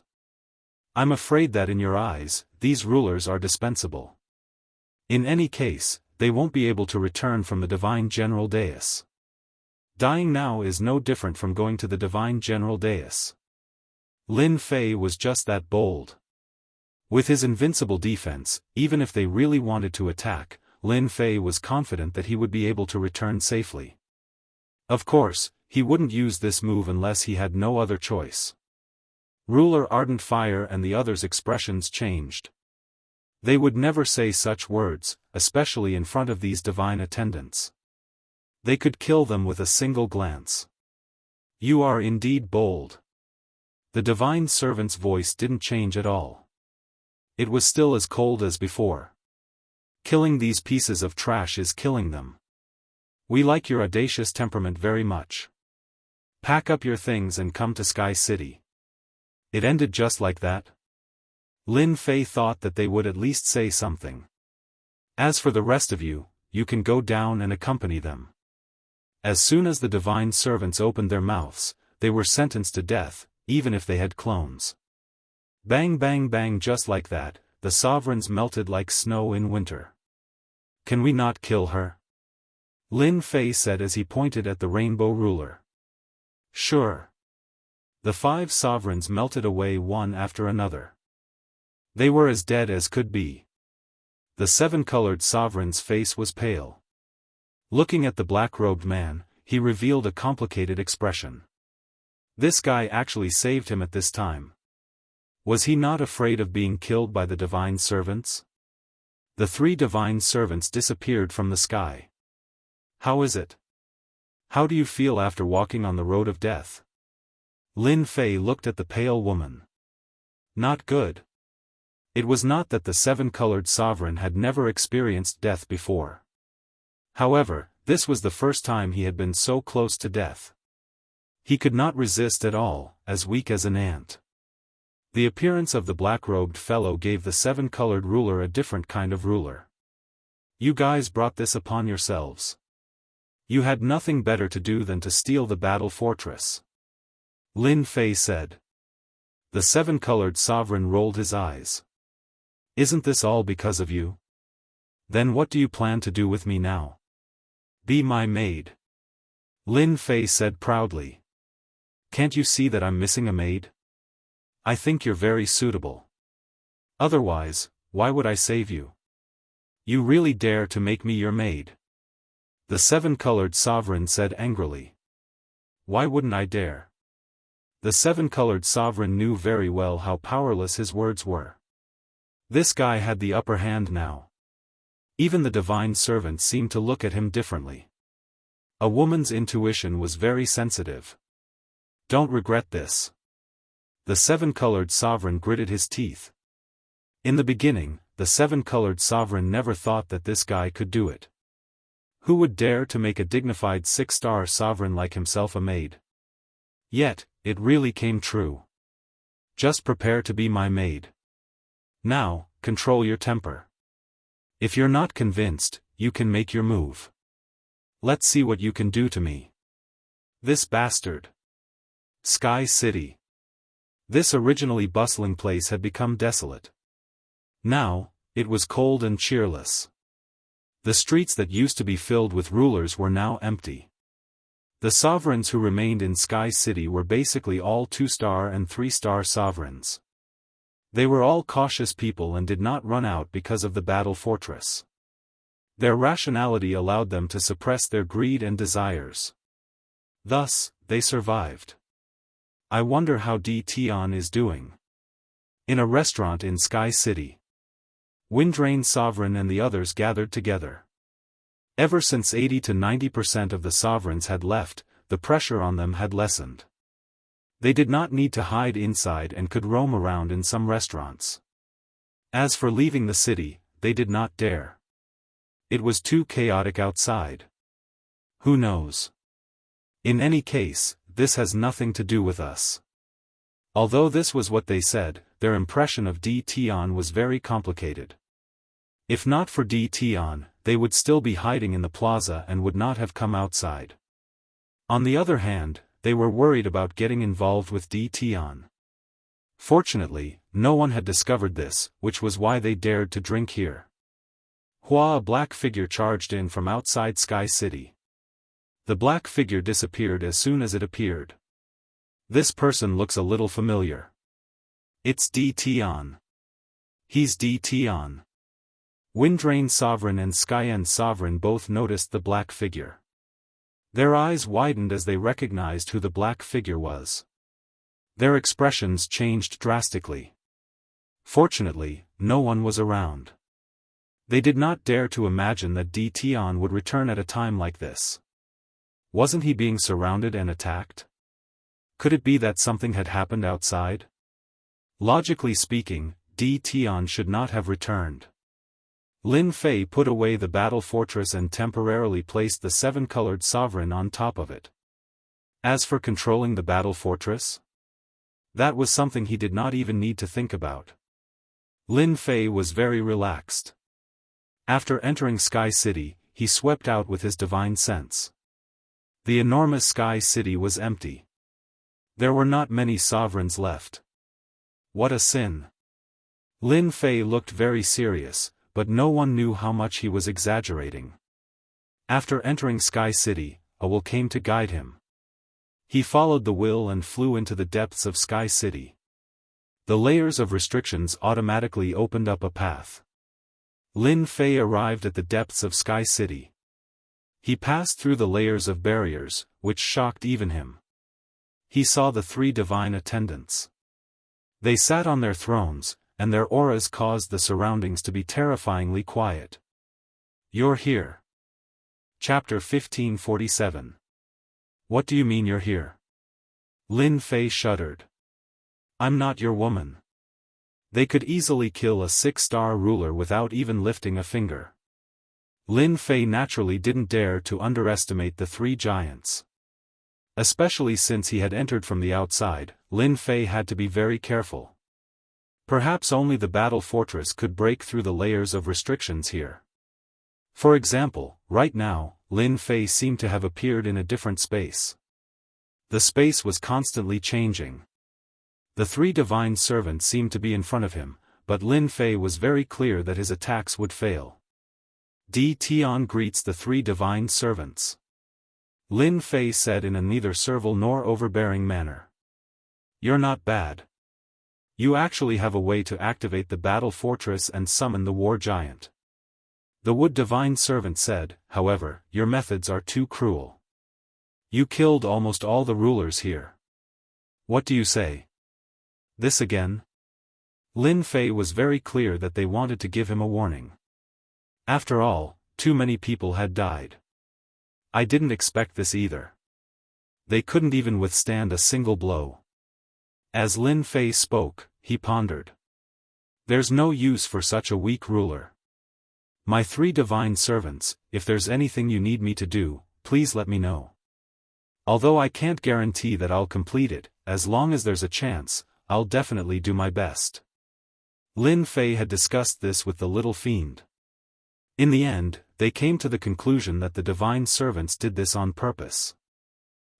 I'm afraid that in your eyes, these rulers are dispensable. In any case, they won't be able to return from the divine general dais. Dying now is no different from going to the divine general dais. Lin Fei was just that bold. With his invincible defense, even if they really wanted to attack, Lin Fei was confident that he would be able to return safely. Of course, he wouldn't use this move unless he had no other choice. Ruler Ardent Fire and the others' expressions changed. They would never say such words, especially in front of these divine attendants. They could kill them with a single glance. You are indeed bold. The divine servant's voice didn't change at all. It was still as cold as before. Killing these pieces of trash is killing them. We like your audacious temperament very much. Pack up your things and come to Sky City. It ended just like that? Lin Fei thought that they would at least say something. As for the rest of you, you can go down and accompany them. As soon as the divine servants opened their mouths, they were sentenced to death, even if they had clones. Bang bang bang, just like that, the sovereigns melted like snow in winter. Can we not kill her? Lin Fei said as he pointed at the rainbow ruler. Sure. The 5 sovereigns melted away one after another. They were as dead as could be. The 7-colored sovereign's face was pale. Looking at the black-robed man, he revealed a complicated expression. This guy actually saved him at this time. Was he not afraid of being killed by the divine servants? The 3 divine servants disappeared from the sky. How is it? How do you feel after walking on the road of death? Lin Fei looked at the pale woman. Not good. It was not that the 7-colored sovereign had never experienced death before. However, this was the first time he had been so close to death. He could not resist at all, as weak as an ant. The appearance of the black-robed fellow gave the 7-colored ruler a different kind of ruler. You guys brought this upon yourselves. You had nothing better to do than to steal the battle fortress. Lin Fei said. The 7-colored sovereign rolled his eyes. Isn't this all because of you? Then what do you plan to do with me now? Be my maid. Lin Fei said proudly. Can't you see that I'm missing a maid? I think you're very suitable. Otherwise, why would I save you? You really dare to make me your maid? The 7-colored sovereign said angrily. Why wouldn't I dare? The 7-colored sovereign knew very well how powerless his words were. This guy had the upper hand now. Even the divine servant seemed to look at him differently. A woman's intuition was very sensitive. Don't regret this. The 7-colored sovereign gritted his teeth. In the beginning, the 7-colored sovereign never thought that this guy could do it. Who would dare to make a dignified 6-star sovereign like himself a maid? Yet, it really came true. Just prepare to be my maid. Now, control your temper. If you're not convinced, you can make your move. Let's see what you can do to me. This bastard. Sky City. This originally bustling place had become desolate. Now, it was cold and cheerless. The streets that used to be filled with rulers were now empty. The sovereigns who remained in Sky City were basically all 2-star and 3-star sovereigns. They were all cautious people and did not run out because of the battle fortress. Their rationality allowed them to suppress their greed and desires. Thus, they survived. I wonder how Tian is doing. In a restaurant in Sky City. Windrain Sovereign and the others gathered together. Ever since 80 to 90% of the sovereigns had left, the pressure on them had lessened. They did not need to hide inside and could roam around in some restaurants. As for leaving the city, they did not dare. It was too chaotic outside. Who knows? In any case, this has nothing to do with us. Although this was what they said, their impression of Tian was very complicated. If not for Tian, they would still be hiding in the plaza and would not have come outside. On the other hand, they were worried about getting involved with Tian. Fortunately, no one had discovered this, which was why they dared to drink here. A black figure charged in from outside Sky City. The black figure disappeared as soon as it appeared. This person looks a little familiar. It's Tian. He's Tian. Windrain Sovereign and Skyend Sovereign both noticed the black figure. Their eyes widened as they recognized who the black figure was. Their expressions changed drastically. Fortunately, no one was around. They did not dare to imagine that Tian would return at a time like this. Wasn't he being surrounded and attacked? Could it be that something had happened outside? Logically speaking, Tian should not have returned. Lin Fei put away the battle fortress and temporarily placed the 7-colored sovereign on top of it. As for controlling the battle fortress? That was something he did not even need to think about. Lin Fei was very relaxed. After entering Sky City, he swept out with his divine sense. The enormous Sky City was empty. There were not many sovereigns left. What a sin. Lin Fei looked very serious, but no one knew how much he was exaggerating. After entering Sky City, a will came to guide him. He followed the will and flew into the depths of Sky City. The layers of restrictions automatically opened up a path. Lin Fei arrived at the depths of Sky City. He passed through the layers of barriers, which shocked even him. He saw the 3 divine attendants. They sat on their thrones, and their auras caused the surroundings to be terrifyingly quiet. You're here. Chapter 1547. What do you mean you're here? Lin Fei shuddered. I'm not your woman. They could easily kill a 6-star ruler without even lifting a finger. Lin Fei naturally didn't dare to underestimate the 3 giants. Especially since he had entered from the outside, Lin Fei had to be very careful. Perhaps only the battle fortress could break through the layers of restrictions here. For example, right now, Lin Fei seemed to have appeared in a different space. The space was constantly changing. The 3 divine servants seemed to be in front of him, but Lin Fei was very clear that his attacks would fail. Tian greets the 3 divine servants. Lin Fei said in a neither servile nor overbearing manner. You're not bad. You actually have a way to activate the battle fortress and summon the war giant. The wood divine servant said, however, your methods are too cruel. You killed almost all the rulers here. What do you say? This again? Lin Fei was very clear that they wanted to give him a warning. After all, too many people had died. I didn't expect this either. They couldn't even withstand a single blow. As Lin Fei spoke, he pondered. There's no use for such a weak ruler. My 3 divine servants, if there's anything you need me to do, please let me know. Although I can't guarantee that I'll complete it, as long as there's a chance, I'll definitely do my best. Lin Fei had discussed this with the little fiend. In the end, they came to the conclusion that the divine servants did this on purpose.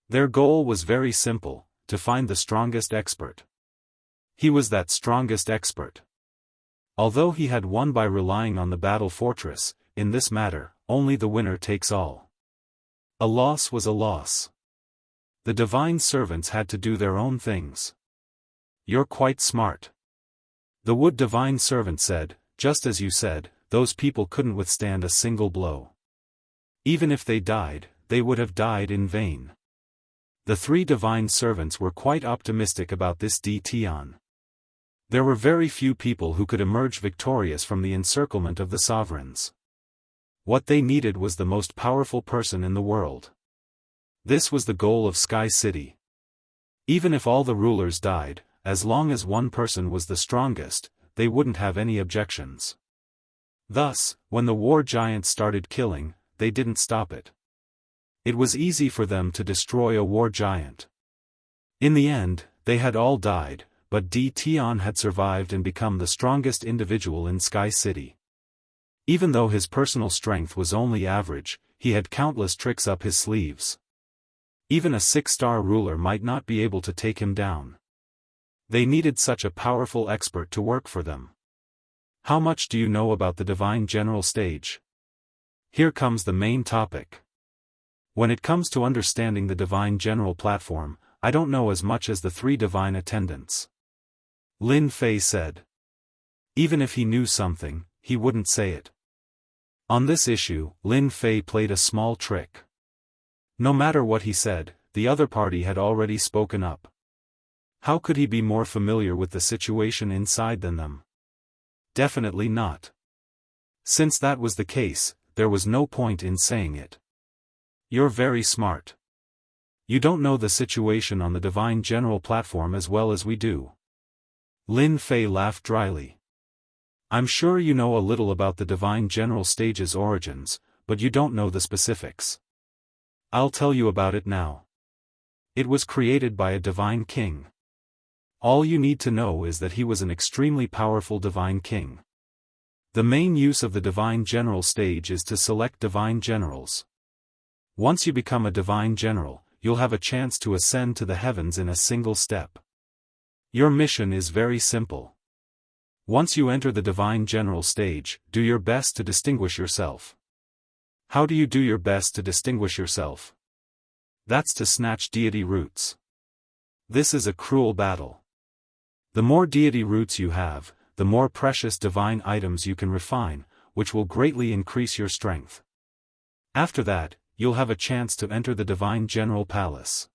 Their goal was very simple, to find the strongest expert. He was that strongest expert. Although he had won by relying on the battle fortress, in this matter, only the winner takes all. A loss was a loss. The divine servants had to do their own things. You're quite smart. The wood divine servant said, just as you said, those people couldn't withstand a single blow. Even if they died, they would have died in vain. The three divine servants were quite optimistic about this Tian. There were very few people who could emerge victorious from the encirclement of the sovereigns. What they needed was the most powerful person in the world. This was the goal of Sky City. Even if all the rulers died, as long as one person was the strongest, they wouldn't have any objections. Thus, when the war giants started killing, they didn't stop it. It was easy for them to destroy a war giant. In the end, they had all died, but Tian had survived and become the strongest individual in Sky City. Even though his personal strength was only average, he had countless tricks up his sleeves. Even a 6-star ruler might not be able to take him down. They needed such a powerful expert to work for them. How much do you know about the Divine General stage? Here comes the main topic. When it comes to understanding the Divine General platform, I don't know as much as the 3 divine attendants. Lin Fei said. Even if he knew something, he wouldn't say it. On this issue, Lin Fei played a small trick. No matter what he said, the other party had already spoken up. How could he be more familiar with the situation inside than them? Definitely not. Since that was the case, there was no point in saying it. You're very smart. You don't know the situation on the Divine General platform as well as we do. Lin Fei laughed dryly. I'm sure you know a little about the Divine General stage's origins, but you don't know the specifics. I'll tell you about it now. It was created by a divine king. All you need to know is that he was an extremely powerful divine king. The main use of the Divine General stage is to select divine generals. Once you become a divine general, you'll have a chance to ascend to the heavens in a single step. Your mission is very simple. Once you enter the Divine General stage, do your best to distinguish yourself. How do you do your best to distinguish yourself? That's to snatch deity roots. This is a cruel battle. The more deity roots you have, the more precious divine items you can refine, which will greatly increase your strength. After that, you'll have a chance to enter the Divine General Palace.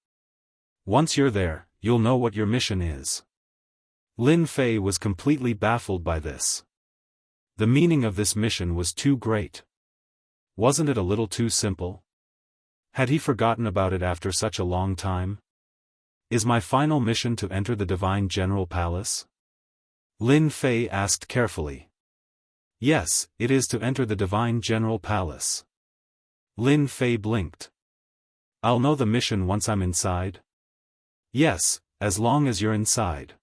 Once you're there, you'll know what your mission is. Lin Fei was completely baffled by this. The meaning of this mission was too great. Wasn't it a little too simple? Had he forgotten about it after such a long time? Is my final mission to enter the Divine General Palace? Lin Fei asked carefully. Yes, it is to enter the Divine General Palace. Lin Fei blinked. I'll know the mission once I'm inside? Yes, as long as you're inside.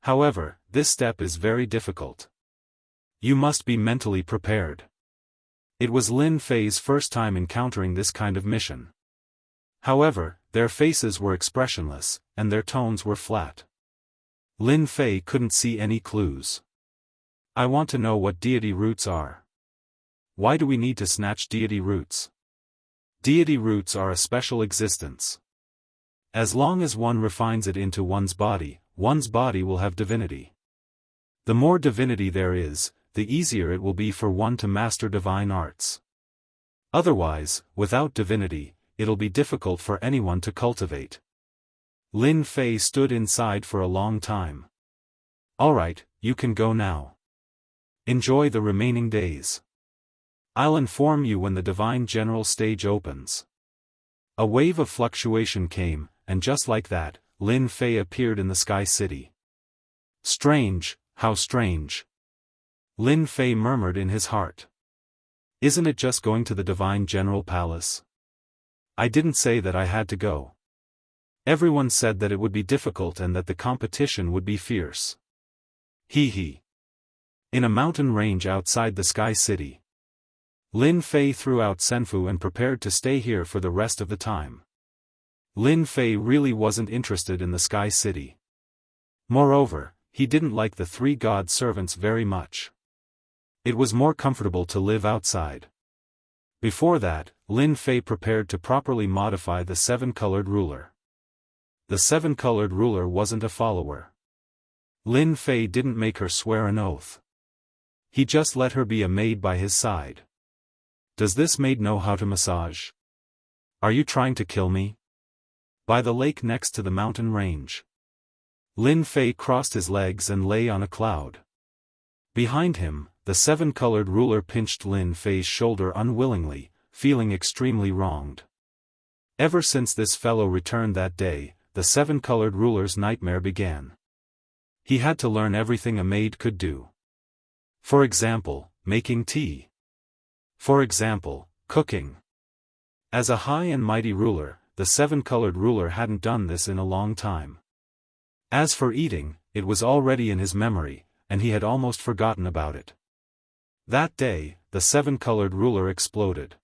However, this step is very difficult. You must be mentally prepared. It was Lin Fei's first time encountering this kind of mission. However, their faces were expressionless, and their tones were flat. Lin Fei couldn't see any clues. I want to know what deity roots are. Why do we need to snatch deity roots? Deity roots are a special existence. As long as one refines it into one's body will have divinity. The more divinity there is, the easier it will be for one to master divine arts. Otherwise, without divinity, it'll be difficult for anyone to cultivate. Lin Fei stood inside for a long time. Alright, you can go now. Enjoy the remaining days. I'll inform you when the Divine General stage opens. A wave of fluctuation came, and just like that, Lin Fei appeared in the Sky City. Strange, how strange. Lin Fei murmured in his heart. Isn't it just going to the Divine General Palace? I didn't say that I had to go. Everyone said that it would be difficult and that the competition would be fierce. Hee. In a mountain range outside the Sky City. Lin Fei threw out Senfu and prepared to stay here for the rest of the time. Lin Fei really wasn't interested in the Sky City. Moreover, he didn't like the three god servants very much. It was more comfortable to live outside. Before that, Lin Fei prepared to properly modify the seven-colored ruler. The seven-colored ruler wasn't a follower. Lin Fei didn't make her swear an oath. He just let her be a maid by his side. Does this maid know how to massage? Are you trying to kill me? By the lake next to the mountain range. Lin Fei crossed his legs and lay on a cloud. Behind him, the seven-colored ruler pinched Lin Fei's shoulder unwillingly, feeling extremely wronged. Ever since this fellow returned that day, the seven-colored ruler's nightmare began. He had to learn everything a maid could do. For example, making tea. For example, cooking. As a high and mighty ruler, the seven-colored ruler hadn't done this in a long time. As for eating, it was already in his memory, and he had almost forgotten about it. That day, the seven-colored ruler exploded.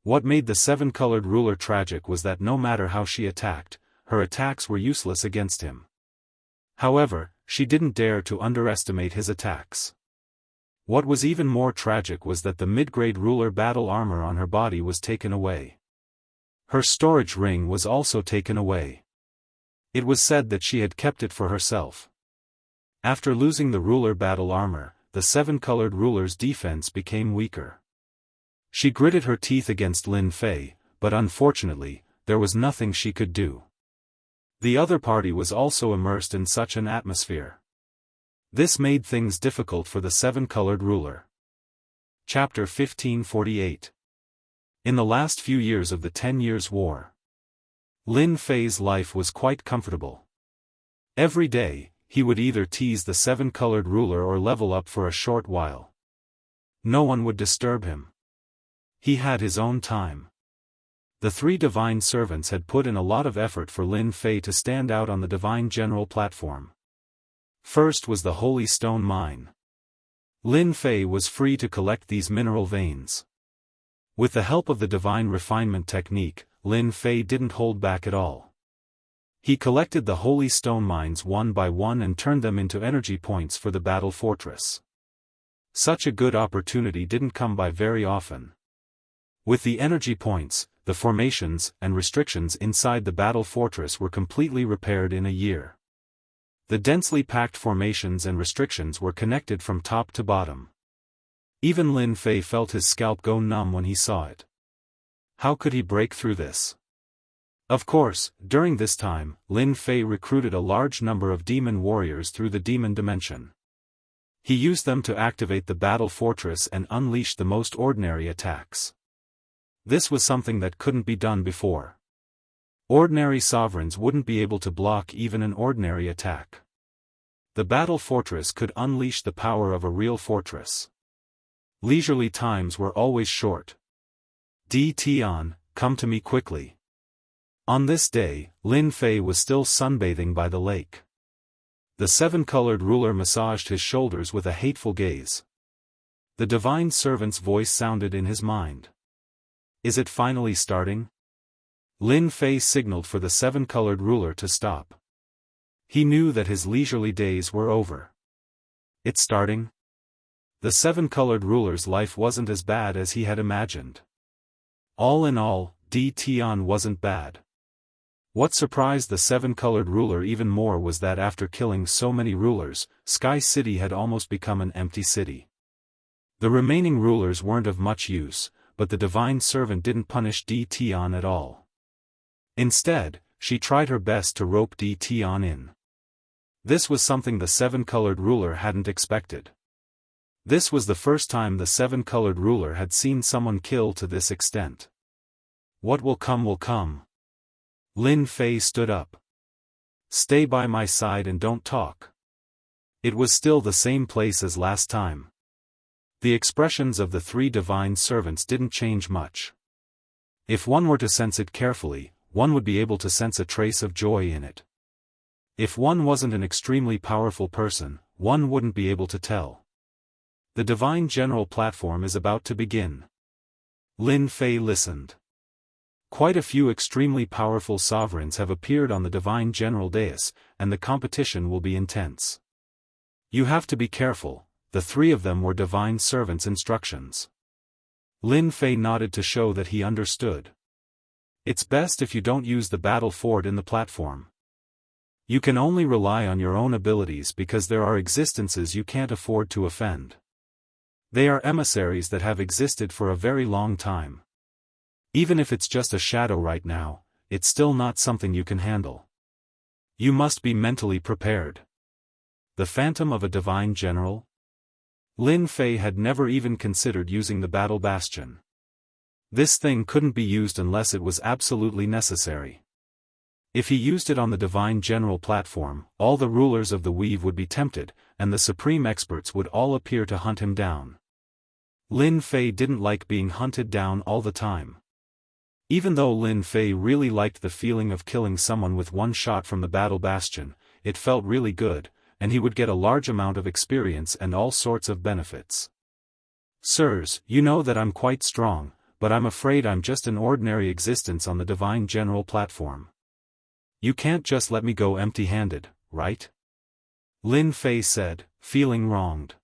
What made the seven-colored ruler tragic was that no matter how she attacked, her attacks were useless against him. However, she didn't dare to underestimate his attacks. What was even more tragic was that the mid-grade ruler battle armor on her body was taken away. Her storage ring was also taken away. It was said that she had kept it for herself. After losing the ruler battle armor, the seven-colored ruler's defense became weaker. She gritted her teeth against Lin Fei, but unfortunately, there was nothing she could do. The other party was also immersed in such an atmosphere. This made things difficult for the seven-colored ruler. Chapter 1548. In the last few years of the 10 Years' War, Lin Fei's life was quite comfortable. Every day, he would either tease the seven-colored ruler or level up for a short while. No one would disturb him. He had his own time. The three divine servants had put in a lot of effort for Lin Fei to stand out on the divine general platform. First was the Holy Stone Mine. Lin Fei was free to collect these mineral veins. With the help of the divine refinement technique, Lin Fei didn't hold back at all. He collected the holy stone mines one by one and turned them into energy points for the battle fortress. Such a good opportunity didn't come by very often. With the energy points, the formations and restrictions inside the battle fortress were completely repaired in a year. The densely packed formations and restrictions were connected from top to bottom. Even Lin Fei felt his scalp go numb when he saw it. How could he break through this? Of course, during this time, Lin Fei recruited a large number of demon warriors through the demon dimension. He used them to activate the battle fortress and unleash the most ordinary attacks. This was something that couldn't be done before. Ordinary sovereigns wouldn't be able to block even an ordinary attack. The battle fortress could unleash the power of a real fortress. Leisurely times were always short. Di Tian, come to me quickly. On this day, Lin Fei was still sunbathing by the lake. The seven-colored ruler massaged his shoulders with a hateful gaze. The divine servant's voice sounded in his mind. Is it finally starting? Lin Fei signaled for the seven-colored ruler to stop. He knew that his leisurely days were over. It's starting? The seven-colored ruler's life wasn't as bad as he had imagined. All in all, Di Tian wasn't bad. What surprised the seven-colored ruler even more was that after killing so many rulers, Sky City had almost become an empty city. The remaining rulers weren't of much use, but the divine servant didn't punish Di Tian at all. Instead, she tried her best to rope Di Tian in. This was something the seven-colored ruler hadn't expected. This was the first time the seven-colored ruler had seen someone kill to this extent. What will come will come. Lin Fei stood up. Stay by my side and don't talk. It was still the same place as last time. The expressions of the three divine servants didn't change much. If one were to sense it carefully, one would be able to sense a trace of joy in it. If one wasn't an extremely powerful person, one wouldn't be able to tell. The divine general platform is about to begin. Lin Fei listened. Quite a few extremely powerful sovereigns have appeared on the Divine General dais, and the competition will be intense. You have to be careful. The three of them were divine servants' instructions. Lin Fei nodded to show that he understood. It's best if you don't use the battle fort in the platform. You can only rely on your own abilities because there are existences you can't afford to offend. They are emissaries that have existed for a very long time. Even if it's just a shadow right now, it's still not something you can handle. You must be mentally prepared. The phantom of a divine general? Lin Fei had never even considered using the battle bastion. This thing couldn't be used unless it was absolutely necessary. If he used it on the divine general platform, all the rulers of the weave would be tempted, and the supreme experts would all appear to hunt him down. Lin Fei didn't like being hunted down all the time. Even though Lin Fei really liked the feeling of killing someone with one shot from the battle bastion, it felt really good, and he would get a large amount of experience and all sorts of benefits. Sirs, you know that I'm quite strong, but I'm afraid I'm just an ordinary existence on the Divine General platform. You can't just let me go empty-handed, right? Lin Fei said, feeling wronged.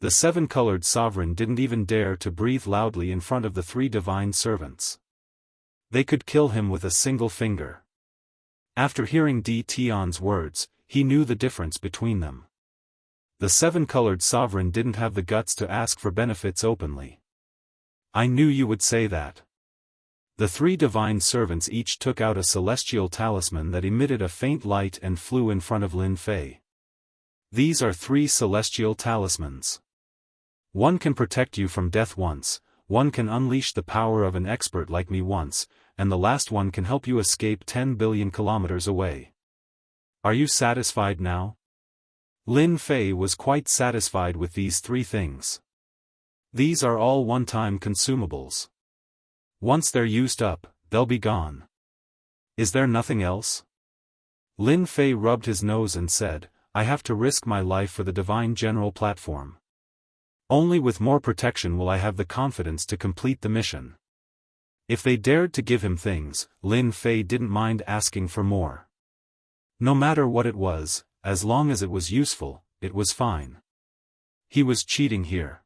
The seven-colored sovereign didn't even dare to breathe loudly in front of the three divine servants. They could kill him with a single finger. After hearing Di Tian's words, he knew the difference between them. The seven-colored sovereign didn't have the guts to ask for benefits openly. I knew you would say that. The three divine servants each took out a celestial talisman that emitted a faint light and flew in front of Lin Fei. These are three celestial talismans. One can protect you from death once, one can unleash the power of an expert like me once, and the last one can help you escape 10 billion kilometers away. Are you satisfied now? Lin Fei was quite satisfied with these three things. These are all one-time consumables. Once they're used up, they'll be gone. Is there nothing else? Lin Fei rubbed his nose and said, I have to risk my life for the Divine General platform. Only with more protection will I have the confidence to complete the mission. If they dared to give him things, Lin Fei didn't mind asking for more. No matter what it was, as long as it was useful, it was fine. He was cheating here.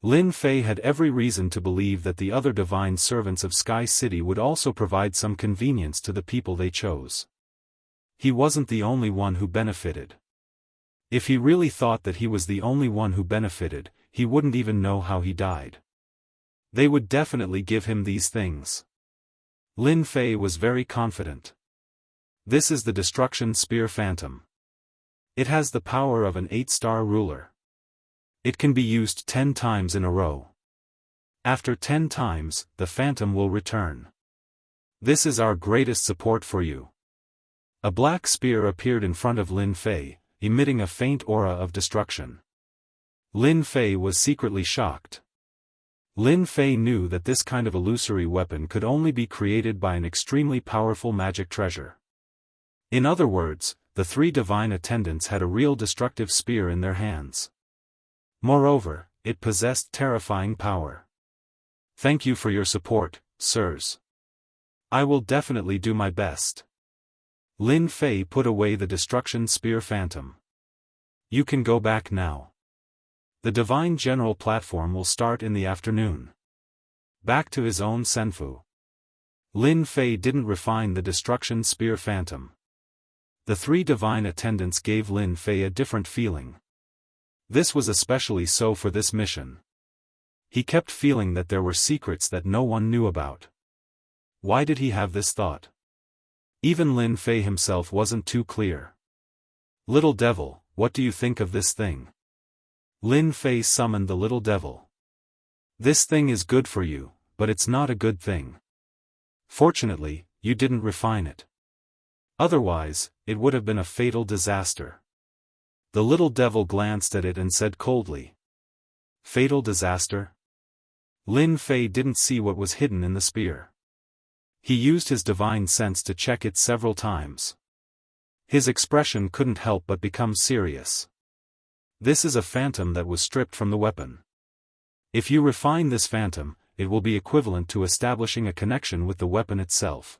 Lin Fei had every reason to believe that the other divine servants of Sky City would also provide some convenience to the people they chose. He wasn't the only one who benefited. If he really thought that he was the only one who benefited, he wouldn't even know how he died. They would definitely give him these things. Lin Fei was very confident. This is the Destruction Spear Phantom. It has the power of an 8-star ruler. It can be used 10 times in a row. After 10 times, the Phantom will return. This is our greatest support for you. A black spear appeared in front of Lin Fei, emitting a faint aura of destruction. Lin Fei was secretly shocked. Lin Fei knew that this kind of illusory weapon could only be created by an extremely powerful magic treasure. In other words, the three divine attendants had a real destructive spear in their hands. Moreover, it possessed terrifying power. Thank you for your support, sirs. I will definitely do my best. Lin Fei put away the Destruction Spear Phantom. You can go back now. The Divine General platform will start in the afternoon. Back to his own Senfu. Lin Fei didn't refine the Destruction Spear Phantom. The three divine attendants gave Lin Fei a different feeling. This was especially so for this mission. He kept feeling that there were secrets that no one knew about. Why did he have this thought? Even Lin Fei himself wasn't too clear. Little devil, what do you think of this thing? Lin Fei summoned the little devil. This thing is good for you, but it's not a good thing. Fortunately, you didn't refine it. Otherwise, it would have been a fatal disaster. The little devil glanced at it and said coldly. Fatal disaster? Lin Fei didn't see what was hidden in the spear. He used his divine sense to check it several times. His expression couldn't help but become serious. This is a phantom that was stripped from the weapon. If you refine this phantom, it will be equivalent to establishing a connection with the weapon itself.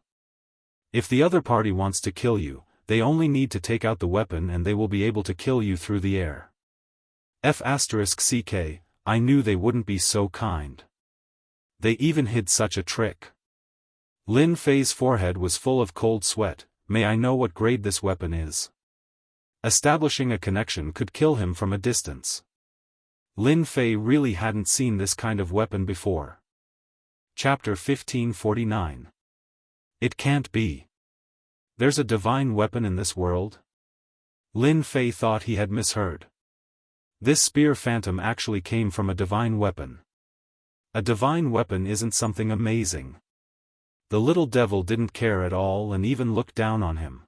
If the other party wants to kill you, they only need to take out the weapon and they will be able to kill you through the air. *CK, I knew they wouldn't be so kind. They even hid such a trick. Lin Fei's forehead was full of cold sweat. May I know what grade this weapon is? Establishing a connection could kill him from a distance. Lin Fei really hadn't seen this kind of weapon before. Chapter 1549. It can't be. There's a divine weapon in this world? Lin Fei thought he had misheard. This spear phantom actually came from a divine weapon. A divine weapon isn't something amazing. The little devil didn't care at all and even looked down on him.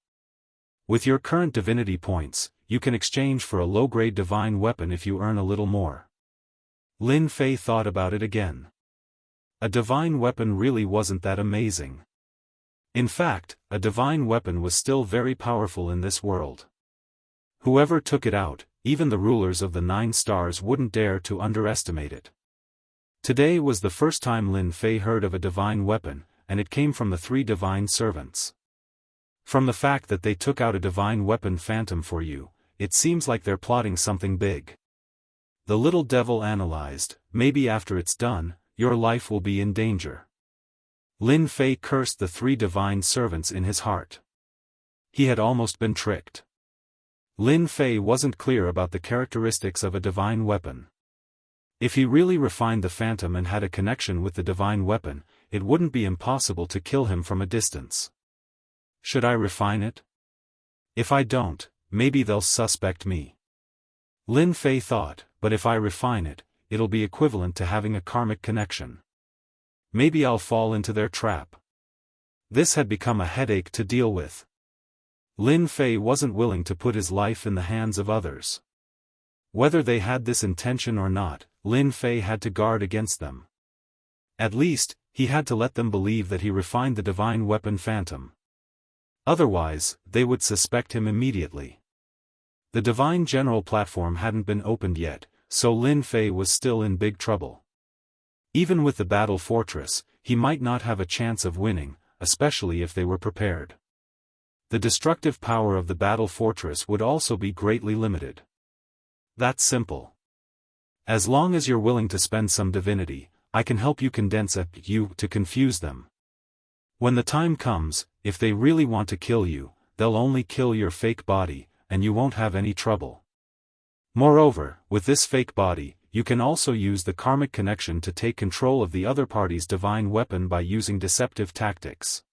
With your current divinity points, you can exchange for a low-grade divine weapon if you earn a little more. Lin Fei thought about it again. A divine weapon really wasn't that amazing. In fact, a divine weapon was still very powerful in this world. Whoever took it out, even the rulers of the 9 stars wouldn't dare to underestimate it. Today was the first time Lin Fei heard of a divine weapon, and it came from the 3 divine servants. From the fact that they took out a divine weapon phantom for you, it seems like they're plotting something big. The little devil analyzed, maybe after it's done, your life will be in danger. Lin Fei cursed the 3 divine servants in his heart. He had almost been tricked. Lin Fei wasn't clear about the characteristics of a divine weapon. If he really refined the phantom and had a connection with the divine weapon, it wouldn't be impossible to kill him from a distance. Should I refine it? If I don't, maybe they'll suspect me. Lin Fei thought, but if I refine it, it'll be equivalent to having a karmic connection. Maybe I'll fall into their trap. This had become a headache to deal with. Lin Fei wasn't willing to put his life in the hands of others. Whether they had this intention or not, Lin Fei had to guard against them. At least, he had to let them believe that he refined the divine weapon phantom. Otherwise, they would suspect him immediately. The divine general platform hadn't been opened yet, so Lin Fei was still in big trouble. Even with the battle fortress, he might not have a chance of winning, especially if they were prepared. The destructive power of the battle fortress would also be greatly limited. That's simple. As long as you're willing to spend some divinity, I can help you condense you to confuse them. When the time comes, if they really want to kill you, they'll only kill your fake body, and you won't have any trouble. Moreover, with this fake body, you can also use the karmic connection to take control of the other party's divine weapon by using deceptive tactics.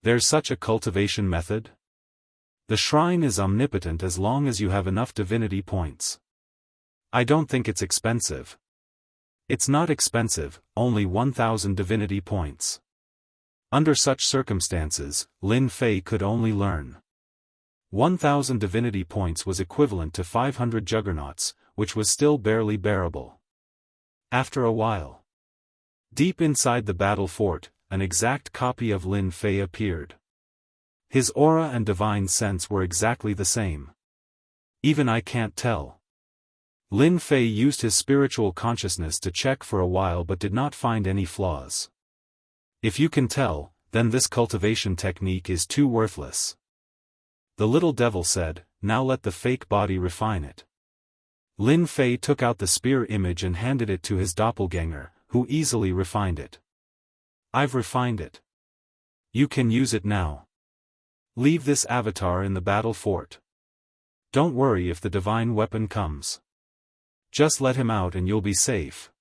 There's such a cultivation method? The shrine is omnipotent as long as you have enough divinity points. I don't think it's expensive. It's not expensive, only 1,000 divinity points. Under such circumstances, Lin Fei could only learn. 1,000 divinity points was equivalent to 500 juggernauts, which was still barely bearable. After a while, deep inside the battle fort, an exact copy of Lin Fei appeared. His aura and divine sense were exactly the same. Even I can't tell. Lin Fei used his spiritual consciousness to check for a while but did not find any flaws. If you can tell, then this cultivation technique is too worthless. The little devil said, now let the fake body refine it. Lin Fei took out the spear image and handed it to his doppelganger, who easily refined it. I've refined it. You can use it now. Leave this avatar in the battle fort. Don't worry if the divine weapon comes. Just let him out and you'll be safe.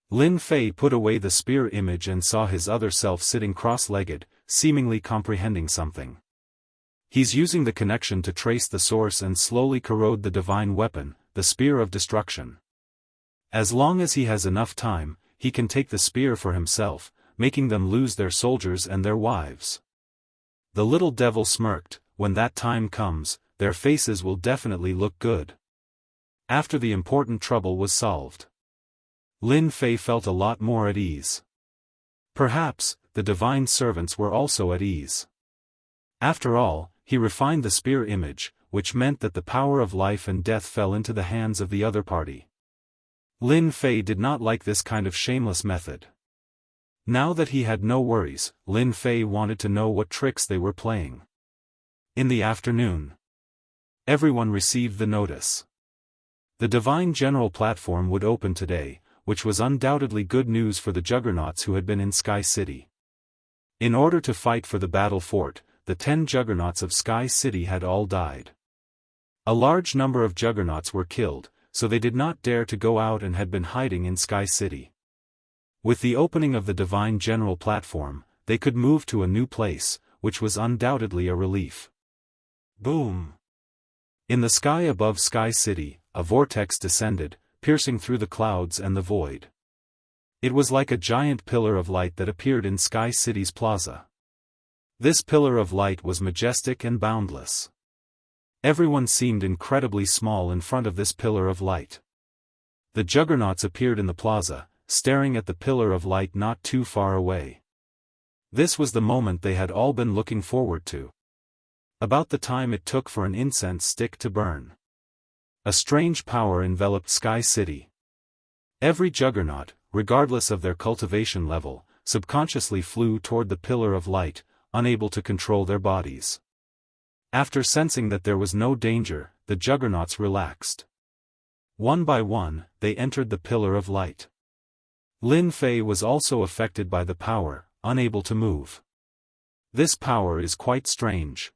Lin Fei put away the spear image and saw his other self sitting cross-legged, seemingly comprehending something. He's using the connection to trace the source and slowly corrode the divine weapon, the spear of destruction. As long as he has enough time, he can take the spear for himself, making them lose their soldiers and their wives. The little devil smirked, when that time comes, their faces will definitely look good. After the important trouble was solved, Lin Fei felt a lot more at ease. Perhaps, the divine servants were also at ease. After all, he refined the spear image, which meant that the power of life and death fell into the hands of the other party. Lin Fei did not like this kind of shameless method. Now that he had no worries, Lin Fei wanted to know what tricks they were playing. In the afternoon, everyone received the notice. The Divine General platform would open today, which was undoubtedly good news for the juggernauts who had been in Sky City. In order to fight for the battle fort, the 10 juggernauts of Sky City had all died. A large number of juggernauts were killed, so they did not dare to go out and had been hiding in Sky City. With the opening of the Divine General platform, they could move to a new place, which was undoubtedly a relief. Boom! In the sky above Sky City, a vortex descended, piercing through the clouds and the void. It was like a giant pillar of light that appeared in Sky City's plaza. This pillar of light was majestic and boundless. Everyone seemed incredibly small in front of this pillar of light. The juggernauts appeared in the plaza, staring at the pillar of light not too far away. This was the moment they had all been looking forward to. About the time it took for an incense stick to burn. A strange power enveloped Sky City. Every juggernaut, regardless of their cultivation level, subconsciously flew toward the pillar of light, unable to control their bodies. After sensing that there was no danger, the juggernauts relaxed. One by one, they entered the pillar of light. Lin Fei was also affected by the power, unable to move. This power is quite strange.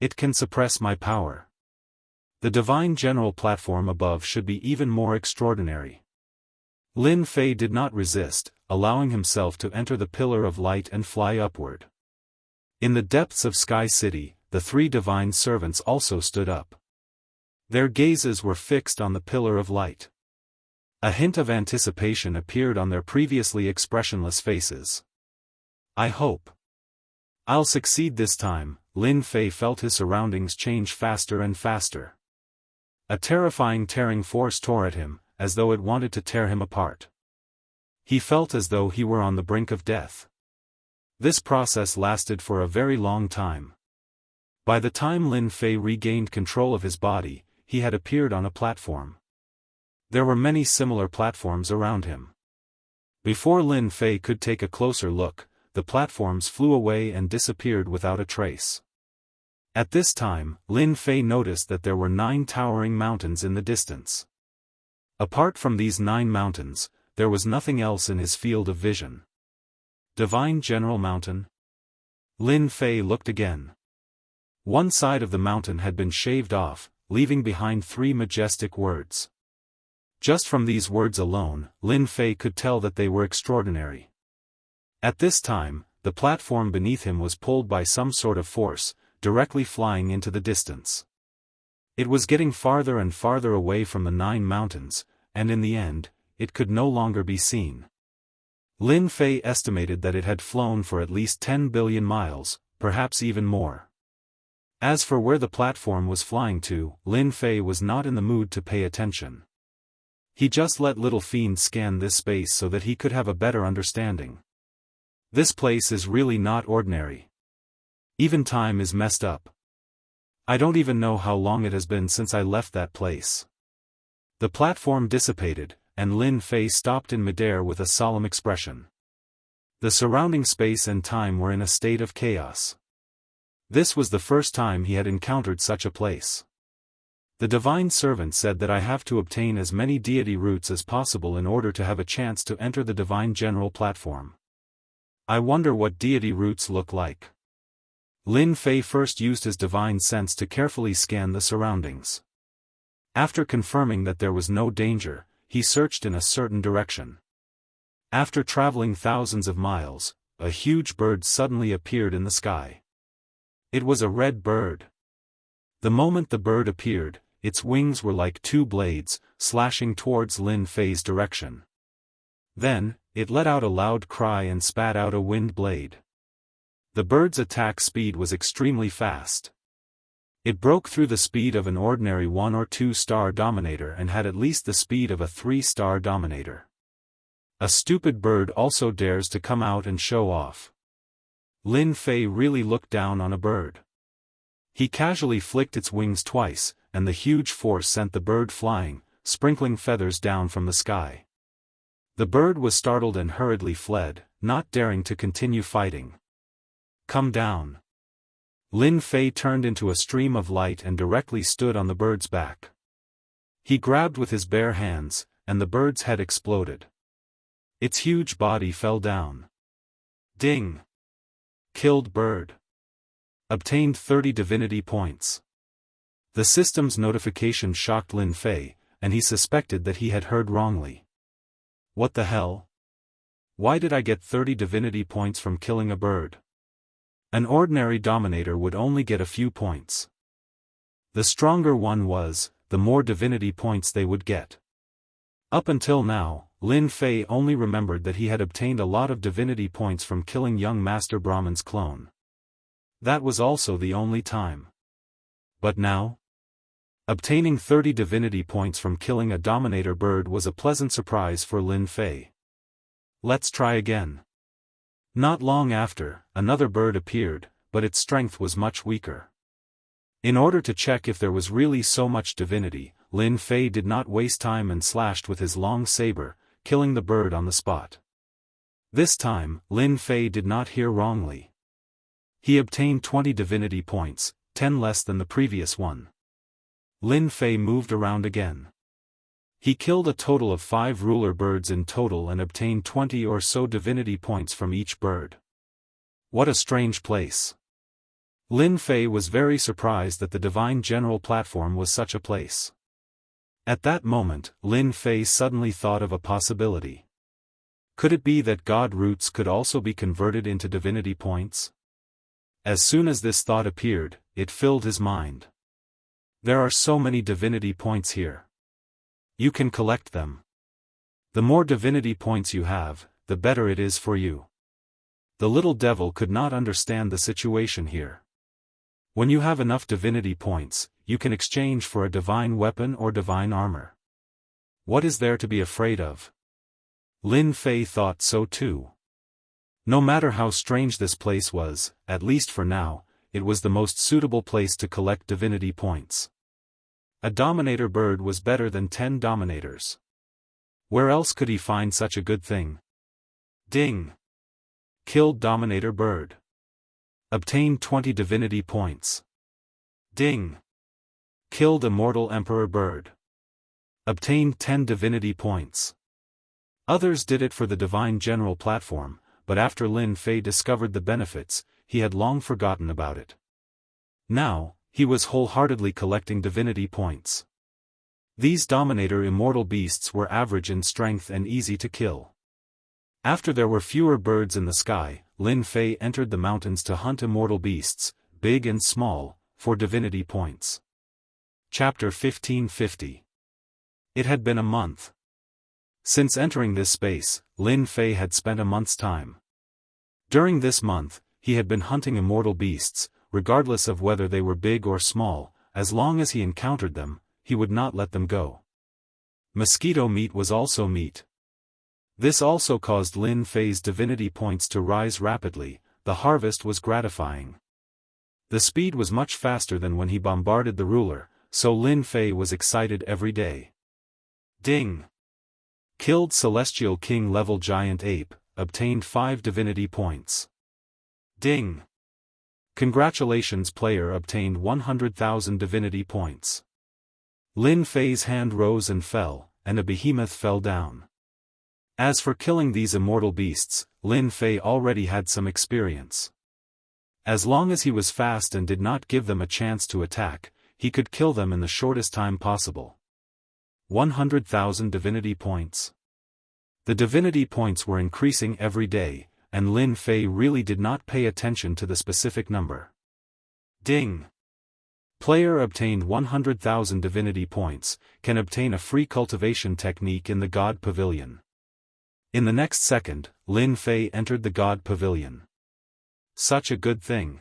It can suppress my power. The Divine General platform above should be even more extraordinary. Lin Fei did not resist, allowing himself to enter the pillar of light and fly upward. In the depths of Sky City, the 3 divine servants also stood up. Their gazes were fixed on the pillar of light. A hint of anticipation appeared on their previously expressionless faces. I hope I'll succeed this time. Lin Fei felt his surroundings change faster and faster. A terrifying tearing force tore at him, as though it wanted to tear him apart. He felt as though he were on the brink of death. This process lasted for a very long time. By the time Lin Fei regained control of his body, he had appeared on a platform. There were many similar platforms around him. Before Lin Fei could take a closer look, the platforms flew away and disappeared without a trace. At this time, Lin Fei noticed that there were 9 towering mountains in the distance. Apart from these 9 mountains, there was nothing else in his field of vision. Divine General Mountain? Lin Fei looked again. One side of the mountain had been shaved off, leaving behind 3 majestic words. Just from these words alone, Lin Fei could tell that they were extraordinary. At this time, the platform beneath him was pulled by some sort of force, directly flying into the distance. It was getting farther and farther away from the 9 mountains, and in the end, it could no longer be seen. Lin Fei estimated that it had flown for at least 10 billion miles, perhaps even more. As for where the platform was flying to, Lin Fei was not in the mood to pay attention. He just let Little Fiend scan this space so that he could have a better understanding. This place is really not ordinary. Even time is messed up. I don't even know how long it has been since I left that place. The platform dissipated, and Lin Fei stopped in midair with a solemn expression. The surrounding space and time were in a state of chaos. This was the first time he had encountered such a place. The divine servant said that I have to obtain as many deity roots as possible in order to have a chance to enter the Divine General platform. I wonder what deity roots look like. Lin Fei first used his divine sense to carefully scan the surroundings. After confirming that there was no danger, he searched in a certain direction. After traveling thousands of miles, a huge bird suddenly appeared in the sky. It was a red bird. The moment the bird appeared, its wings were like 2 blades, slashing towards Lin Fei's direction. Then, it let out a loud cry and spat out a wind blade. The bird's attack speed was extremely fast. It broke through the speed of an ordinary 1 or 2 star dominator and had at least the speed of a 3-star dominator. A stupid bird also dares to come out and show off. Lin Fei really looked down on a bird. He casually flicked its wings twice, and the huge force sent the bird flying, sprinkling feathers down from the sky. The bird was startled and hurriedly fled, not daring to continue fighting. "Come down." Lin Fei turned into a stream of light and directly stood on the bird's back. He grabbed with his bare hands, and the bird's head exploded. Its huge body fell down. Ding! Killed bird. Obtained 30 divinity points. The system's notification shocked Lin Fei, and he suspected that he had heard wrongly. What the hell? Why did I get 30 divinity points from killing a bird? An ordinary dominator would only get a few points. The stronger one was, the more divinity points they would get. Up until now, Lin Fei only remembered that he had obtained a lot of divinity points from killing young Master Brahman's clone. That was also the only time. But now? Obtaining 30 divinity points from killing a dominator bird was a pleasant surprise for Lin Fei. Let's try again. Not long after, another bird appeared, but its strength was much weaker. In order to check if there was really so much divinity, Lin Fei did not waste time and slashed with his long saber, killing the bird on the spot. This time, Lin Fei did not hear wrongly. He obtained 20 divinity points, 10 less than the previous one. Lin Fei moved around again. He killed a total of 5 ruler birds in total and obtained 20 or so divinity points from each bird. What a strange place. Lin Fei was very surprised that the Divine General platform was such a place. At that moment, Lin Fei suddenly thought of a possibility. Could it be that God roots could also be converted into divinity points? As soon as this thought appeared, it filled his mind. There are so many divinity points here. You can collect them. The more divinity points you have, the better it is for you. The little devil could not understand the situation here. When you have enough divinity points, you can exchange for a divine weapon or divine armor. What is there to be afraid of? Lin Fei thought so too. No matter how strange this place was, at least for now, it was the most suitable place to collect divinity points. A dominator bird was better than 10 dominators. Where else could he find such a good thing? Ding! Killed dominator bird. Obtained 20 divinity points. Ding! Killed immortal emperor bird. Obtained 10 divinity points. Others did it for the Divine General platform, but after Lin Fei discovered the benefits, he had long forgotten about it. Now, he was wholeheartedly collecting divinity points. These dominator immortal beasts were average in strength and easy to kill. After there were fewer birds in the sky, Lin Fei entered the mountains to hunt immortal beasts, big and small, for divinity points. Chapter 1550. It had been a month. Since entering this space, Lin Fei had spent a month's time. During this month, he had been hunting immortal beasts, regardless of whether they were big or small. As long as he encountered them, he would not let them go. Mosquito meat was also meat. This also caused Lin Fei's divinity points to rise rapidly. The harvest was gratifying. The speed was much faster than when he bombarded the ruler, so Lin Fei was excited every day. Ding! Killed Celestial King level giant ape, obtained 5 divinity points. Ding! Congratulations, player obtained 100,000 divinity points. Lin Fei's hand rose and fell, and a behemoth fell down. As for killing these immortal beasts, Lin Fei already had some experience. As long as he was fast and did not give them a chance to attack, he could kill them in the shortest time possible. 100,000 divinity points. The divinity points were increasing every day, and Lin Fei really did not pay attention to the specific number. Ding! Player obtained 100,000 divinity points, can obtain a free cultivation technique in the God Pavilion. In the next second, Lin Fei entered the God Pavilion. Such a good thing.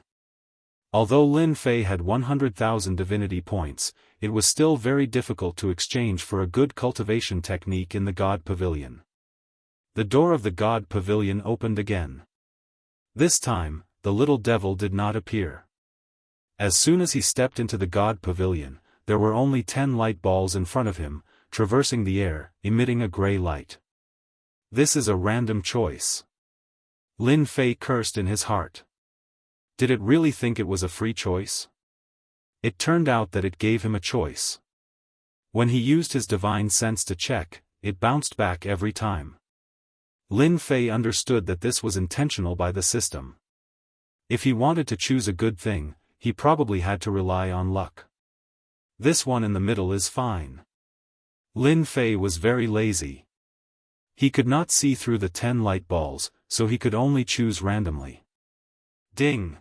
Although Lin Fei had 100,000 divinity points, it was still very difficult to exchange for a good cultivation technique in the God Pavilion. The door of the God Pavilion opened again. This time, the little devil did not appear. As soon as he stepped into the God Pavilion, there were only 10 light balls in front of him, traversing the air, emitting a gray light. This is a random choice. Lin Fei cursed in his heart. Did it really think it was a free choice? It turned out that it gave him a choice. When he used his divine sense to check, it bounced back every time. Lin Fei understood that this was intentional by the system. If he wanted to choose a good thing, he probably had to rely on luck. This one in the middle is fine. Lin Fei was very lazy. He could not see through the 10 light balls, so he could only choose randomly. Ding!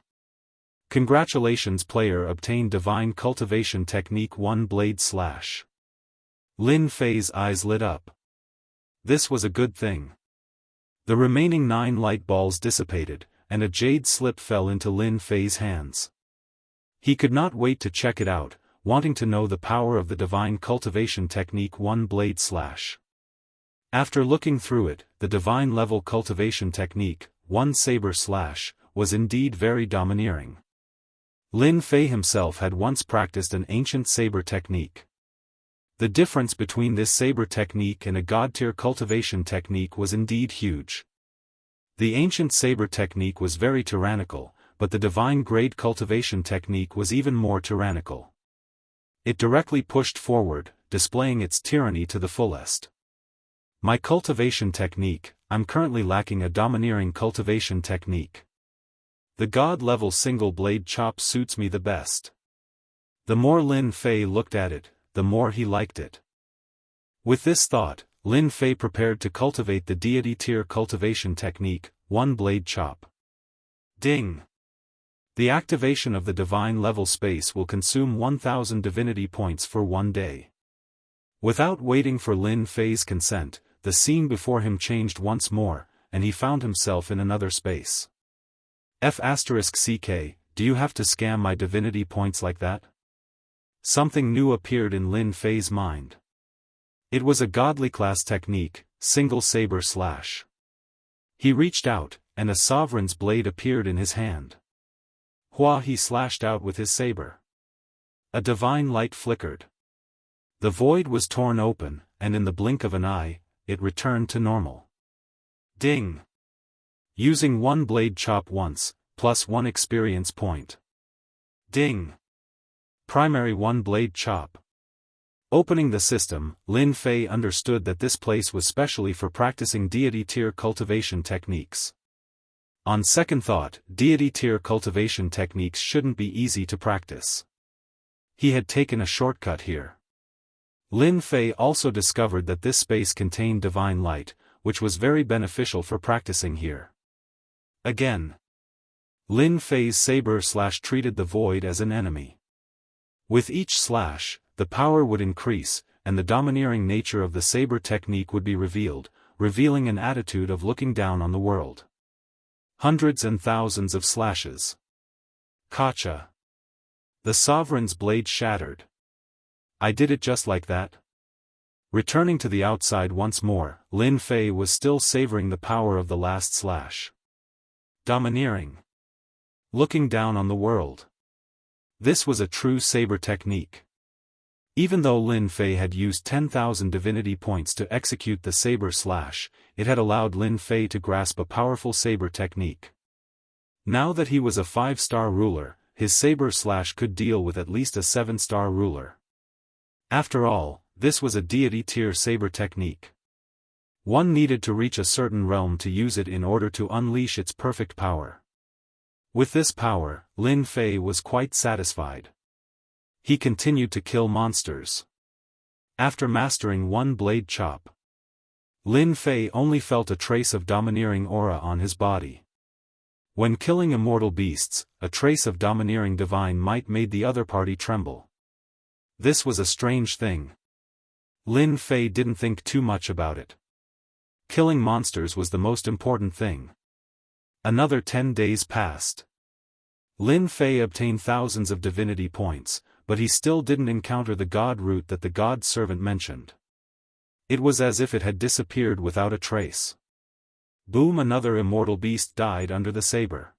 Congratulations, player obtained Divine Cultivation Technique 1 Blade Slash. Lin Fei's eyes lit up. This was a good thing. The remaining 9 light balls dissipated, and a jade slip fell into Lin Fei's hands. He could not wait to check it out, wanting to know the power of the Divine Cultivation Technique 1 Blade Slash. After looking through it, the Divine Level Cultivation Technique, 1 Saber Slash, was indeed very domineering. Lin Fei himself had once practiced an ancient saber technique. The difference between this saber technique and a god-tier cultivation technique was indeed huge. The ancient saber technique was very tyrannical, but the divine grade cultivation technique was even more tyrannical. It directly pushed forward, displaying its tyranny to the fullest. My cultivation technique, I'm currently lacking a domineering cultivation technique. The god-level single-blade chop suits me the best. The more Lin Fei looked at it, the more he liked it. With this thought, Lin Fei prepared to cultivate the deity-tier cultivation technique, 1 Blade Chop. Ding! The activation of the divine level space will consume 1000 divinity points for 1 day. Without waiting for Lin Fei's consent, the scene before him changed once more, and he found himself in another space. F***CK, do you have to scam my divinity points like that? Something new appeared in Lin Fei's mind. It was a godly class technique, single saber slash. He reached out, and a sovereign's blade appeared in his hand. He slashed out with his saber. A divine light flickered. The void was torn open, and in the blink of an eye, it returned to normal. Ding! Using 1 blade chop once, plus 1 experience point. Ding! Primary 1 blade chop. Opening the system, Lin Fei understood that this place was specially for practicing deity-tier cultivation techniques. On second thought, deity-tier cultivation techniques shouldn't be easy to practice. He had taken a shortcut here. Lin Fei also discovered that this space contained divine light, which was very beneficial for practicing here. Again, Lin Fei's saber slash treated the void as an enemy. With each slash, the power would increase, and the domineering nature of the saber technique would be revealed, revealing an attitude of looking down on the world. Hundreds and thousands of slashes. Gotcha. The sovereign's blade shattered. I did it just like that? Returning to the outside once more, Lin Fei was still savoring the power of the last slash. Domineering. Looking down on the world. This was a true saber technique. Even though Lin Fei had used 10,000 divinity points to execute the saber slash, it had allowed Lin Fei to grasp a powerful saber technique. Now that he was a 5-star ruler, his saber slash could deal with at least a 7-star ruler. After all, this was a deity-tier saber technique. One needed to reach a certain realm to use it in order to unleash its perfect power. With this power, Lin Fei was quite satisfied. He continued to kill monsters. After mastering 1 blade chop, Lin Fei only felt a trace of domineering aura on his body. When killing immortal beasts, a trace of domineering divine might made the other party tremble. This was a strange thing. Lin Fei didn't think too much about it. Killing monsters was the most important thing. Another 10 days passed. Lin Fei obtained thousands of divinity points, but he still didn't encounter the god root that the god servant mentioned. It was as if it had disappeared without a trace. Boom! Another immortal beast died under the saber.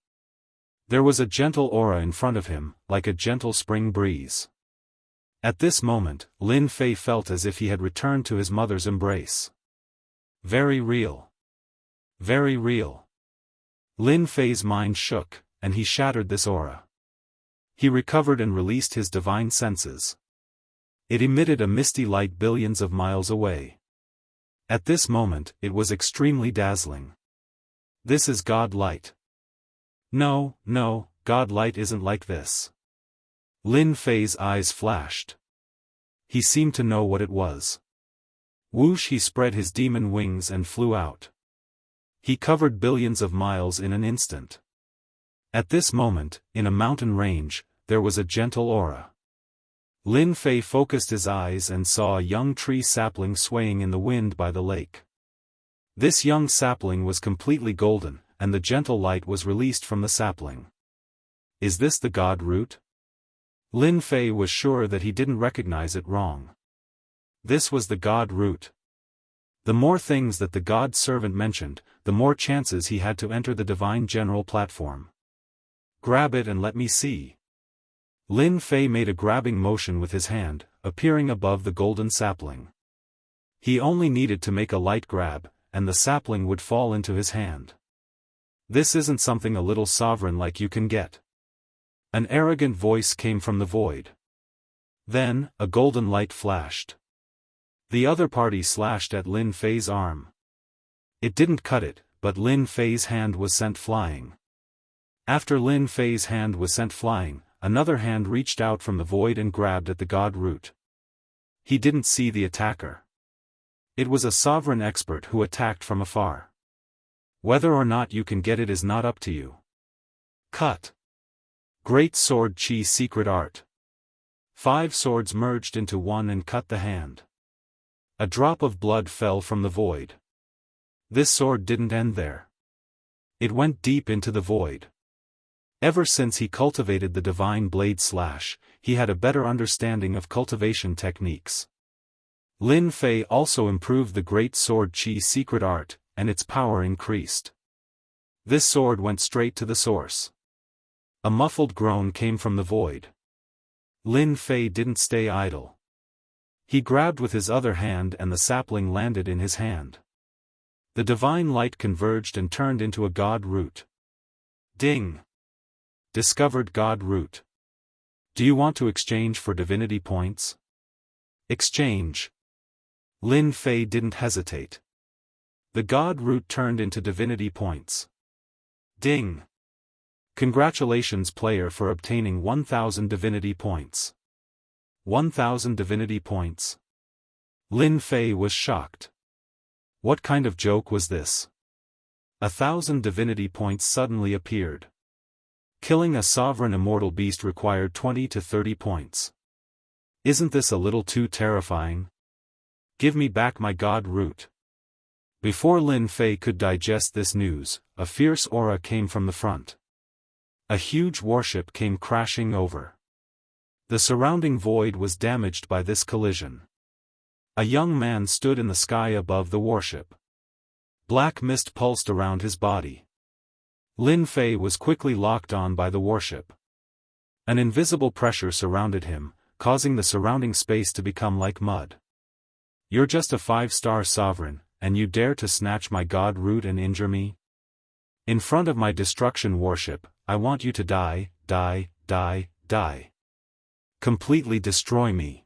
There was a gentle aura in front of him, like a gentle spring breeze. At this moment, Lin Fei felt as if he had returned to his mother's embrace. Very real. Very real. Lin Fei's mind shook, and he shattered this aura. He recovered and released his divine senses. It emitted a misty light billions of miles away. At this moment, it was extremely dazzling. This is God light. No, no, God light isn't like this. Lin Fei's eyes flashed. He seemed to know what it was. Whoosh, he spread his demon wings and flew out. He covered billions of miles in an instant. At this moment, in a mountain range, there was a gentle aura. Lin Fei focused his eyes and saw a young tree sapling swaying in the wind by the lake. This young sapling was completely golden, and the gentle light was released from the sapling. Is this the God root? Lin Fei was sure that he didn't recognize it wrong. This was the God root. The more things that the God servant mentioned, the more chances he had to enter the divine general platform. Grab it and let me see. Lin Fei made a grabbing motion with his hand, appearing above the golden sapling. He only needed to make a light grab, and the sapling would fall into his hand. This isn't something a little sovereign like you can get. An arrogant voice came from the void. Then, a golden light flashed. The other party slashed at Lin Fei's arm. It didn't cut it, but Lin Fei's hand was sent flying. After Lin Fei's hand was sent flying, another hand reached out from the void and grabbed at the God root. He didn't see the attacker. It was a sovereign expert who attacked from afar. Whether or not you can get it is not up to you. Cut. Great Sword Chi Secret Art. 5 swords merged into one and cut the hand. A drop of blood fell from the void. This sword didn't end there. It went deep into the void. Ever since he cultivated the divine blade slash, he had a better understanding of cultivation techniques. Lin Fei also improved the Great Sword Chi Secret Art, and its power increased. This sword went straight to the source. A muffled groan came from the void. Lin Fei didn't stay idle. He grabbed with his other hand and the sapling landed in his hand. The divine light converged and turned into a God root. Ding! Discovered God root. Do you want to exchange for divinity points? Exchange. Lin Fei didn't hesitate. The God root turned into divinity points. Ding! Congratulations player for obtaining 1000 divinity points. 1000 divinity points. Lin Fei was shocked. What kind of joke was this? 1000 divinity points suddenly appeared. Killing a sovereign immortal beast required 20 to 30 points. Isn't this a little too terrifying? Give me back my God root. Before Lin Fei could digest this news, a fierce aura came from the front. A huge warship came crashing over. The surrounding void was damaged by this collision. A young man stood in the sky above the warship. Black mist pulsed around his body. Lin Fei was quickly locked on by the warship. An invisible pressure surrounded him, causing the surrounding space to become like mud. You're just a 5-star sovereign, and you dare to snatch my God root and injure me? In front of my destruction warship, I want you to die, die, die, die. Completely destroy me.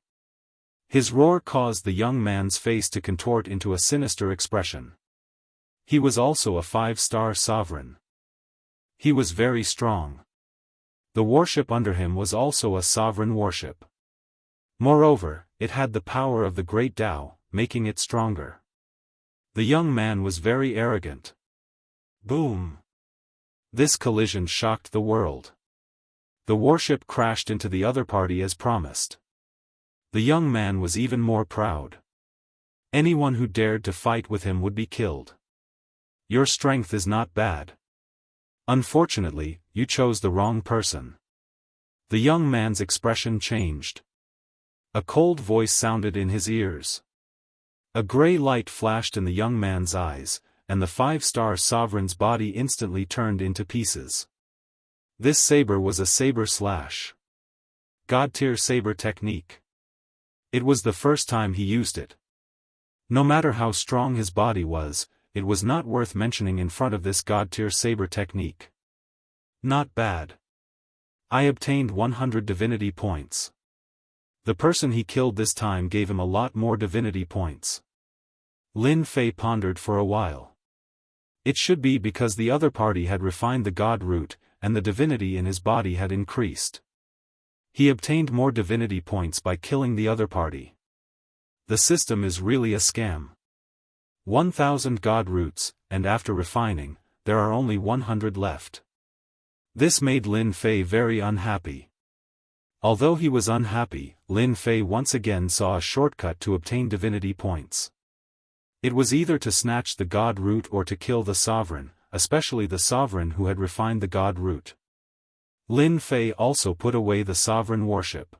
His roar caused the young man's face to contort into a sinister expression. He was also a 5-star sovereign. He was very strong. The warship under him was also a sovereign warship. Moreover, it had the power of the great Tao, making it stronger. The young man was very arrogant. Boom! This collision shocked the world. The warship crashed into the other party as promised. The young man was even more proud. Anyone who dared to fight with him would be killed. Your strength is not bad. Unfortunately, you chose the wrong person. The young man's expression changed. A cold voice sounded in his ears. A gray light flashed in the young man's eyes, and the 5-star sovereign's body instantly turned into pieces. This saber was a saber slash. God-tier saber technique. It was the first time he used it. No matter how strong his body was, it was not worth mentioning in front of this god-tier saber technique. Not bad. I obtained 100 divinity points. The person he killed this time gave him a lot more divinity points. Lin Fei pondered for a while. It should be because the other party had refined the god root, and the divinity in his body had increased. He obtained more divinity points by killing the other party. The system is really a scam. 1,000 god roots, and after refining, there are only 100 left. This made Lin Fei very unhappy. Although he was unhappy, Lin Fei once again saw a shortcut to obtain divinity points. It was either to snatch the god root or to kill the sovereign, especially the sovereign who had refined the god root. Lin Fei also put away the sovereign worship.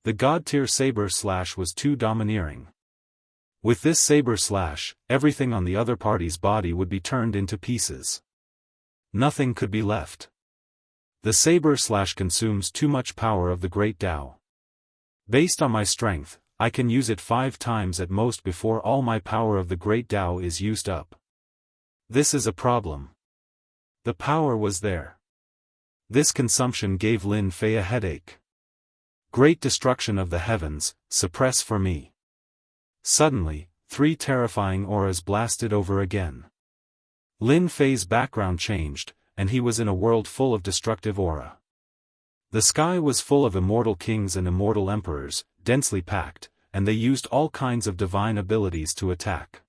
The god-tier saber slash was too domineering. With this saber slash, everything on the other party's body would be turned into pieces. Nothing could be left. The saber slash consumes too much power of the great Tao. Based on my strength, I can use it 5 times at most before all my power of the great Tao is used up. This is a problem. The power was there. This consumption gave Lin Fei a headache. Great destruction of the heavens, suppress for me. Suddenly, 3 terrifying auras blasted over again. Lin Fei's background changed, and he was in a world full of destructive aura. The sky was full of immortal kings and immortal emperors, densely packed, and they used all kinds of divine abilities to attack.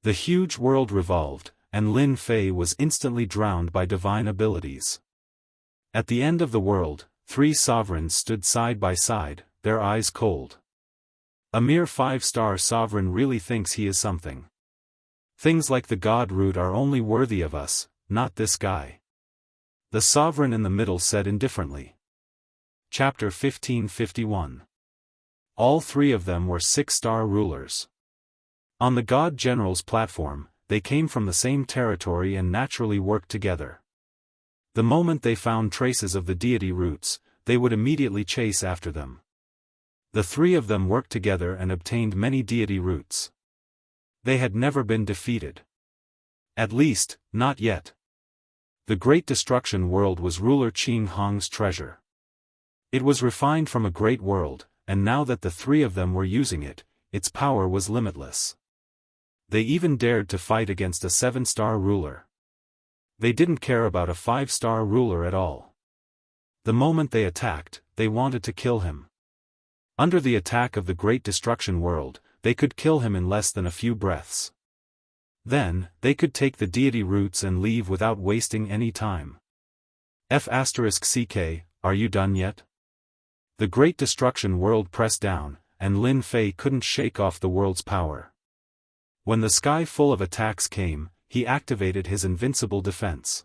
The huge world revolved, and Lin Fei was instantly drowned by divine abilities. At the end of the world, 3 sovereigns stood side by side, their eyes cold. A mere 5-star sovereign really thinks he is something. Things like the god root are only worthy of us, not this guy. The sovereign in the middle said indifferently. Chapter 1551. All 3 of them were 6-star rulers. On the god general's platform, they came from the same territory and naturally worked together. The moment they found traces of the deity roots, they would immediately chase after them. The 3 of them worked together and obtained many deity roots. They had never been defeated. At least, not yet. The Great Destruction World was ruler Qing Hong's treasure. It was refined from a great world, and now that the 3 of them were using it, its power was limitless. They even dared to fight against a 7-star ruler. They didn't care about a 5-star ruler at all. The moment they attacked, they wanted to kill him. Under the attack of the Great Destruction World, they could kill him in less than a few breaths. Then, they could take the deity roots and leave without wasting any time. F***CK, are you done yet? The Great Destruction World pressed down, and Lin Fei couldn't shake off the world's power. When the sky full of attacks came, he activated his invincible defense.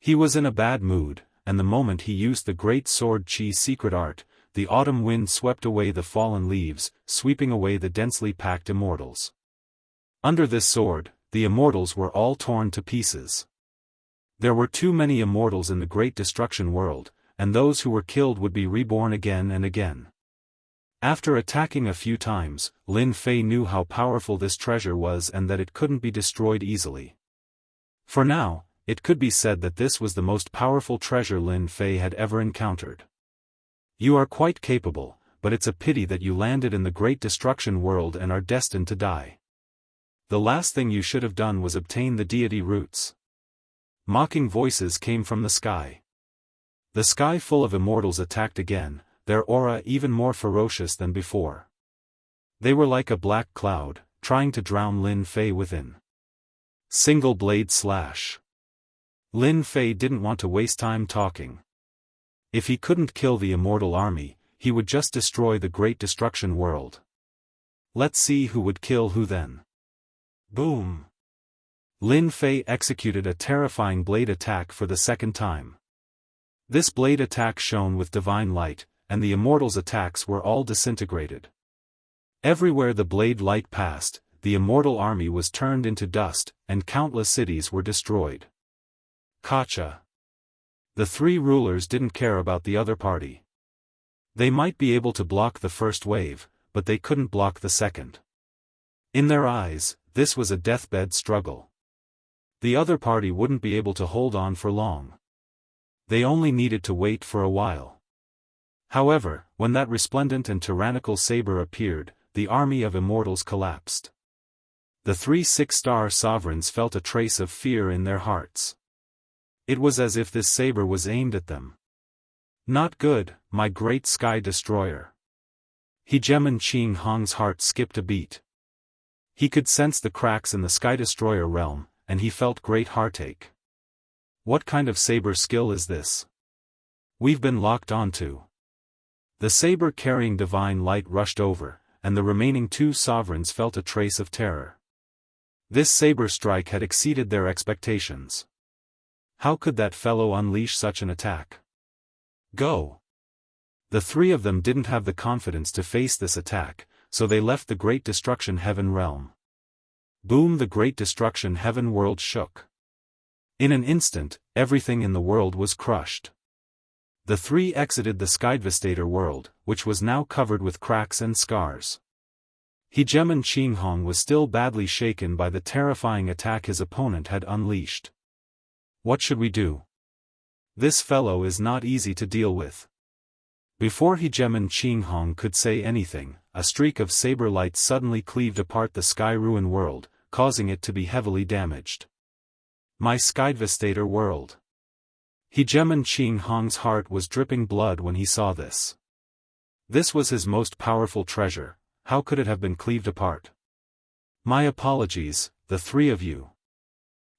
He was in a bad mood, and the moment he used the great sword Qi secret art, the autumn wind swept away the fallen leaves, sweeping away the densely packed immortals. Under this sword, the immortals were all torn to pieces. There were too many immortals in the Great Destruction World, and those who were killed would be reborn again and again. After attacking a few times, Lin Fei knew how powerful this treasure was and that it couldn't be destroyed easily. For now, it could be said that this was the most powerful treasure Lin Fei had ever encountered. You are quite capable, but it's a pity that you landed in the Great Destruction World and are destined to die. The last thing you should have done was obtain the deity roots. Mocking voices came from the sky. The sky full of immortals attacked again, their aura even more ferocious than before. They were like a black cloud, trying to drown Lin Fei within. Single blade slash. Lin Fei didn't want to waste time talking. If he couldn't kill the immortal army, he would just destroy the Great Destruction World. Let's see who would kill who then. Boom! Lin Fei executed a terrifying blade attack for the 2nd time. This blade attack shone with divine light, and the immortals' attacks were all disintegrated. Everywhere the blade light passed, the immortal army was turned into dust, and countless cities were destroyed. Gotcha! The 3 rulers didn't care about the other party. They might be able to block the first wave, but they couldn't block the second. In their eyes, this was a deathbed struggle. The other party wouldn't be able to hold on for long. They only needed to wait for a while. However, when that resplendent and tyrannical saber appeared, the army of immortals collapsed. The 3 6-star sovereigns felt a trace of fear in their hearts. It was as if this saber was aimed at them. Not good, my great sky destroyer. Hegemon Qing Hong's heart skipped a beat. He could sense the cracks in the sky destroyer realm, and he felt great heartache. What kind of saber skill is this? We've been locked onto. The saber-carrying divine light rushed over, and the remaining 2 sovereigns felt a trace of terror. This saber strike had exceeded their expectations. How could that fellow unleash such an attack? Go! The 3 of them didn't have the confidence to face this attack, so they left the Great Destruction Heaven realm. Boom! The Great Destruction Heaven world shook. In an instant, everything in the world was crushed. The 3 exited the Skydevastator world, which was now covered with cracks and scars. Hegemon Qing Hong was still badly shaken by the terrifying attack his opponent had unleashed. What should we do? This fellow is not easy to deal with. Before Hegemon Qing Hong could say anything, a streak of saber light suddenly cleaved apart the Sky Ruin world, causing it to be heavily damaged. My Skydevastator world. Hegemon Qing Hong's heart was dripping blood when he saw this. This was his most powerful treasure. How could it have been cleaved apart? My apologies, the 3 of you.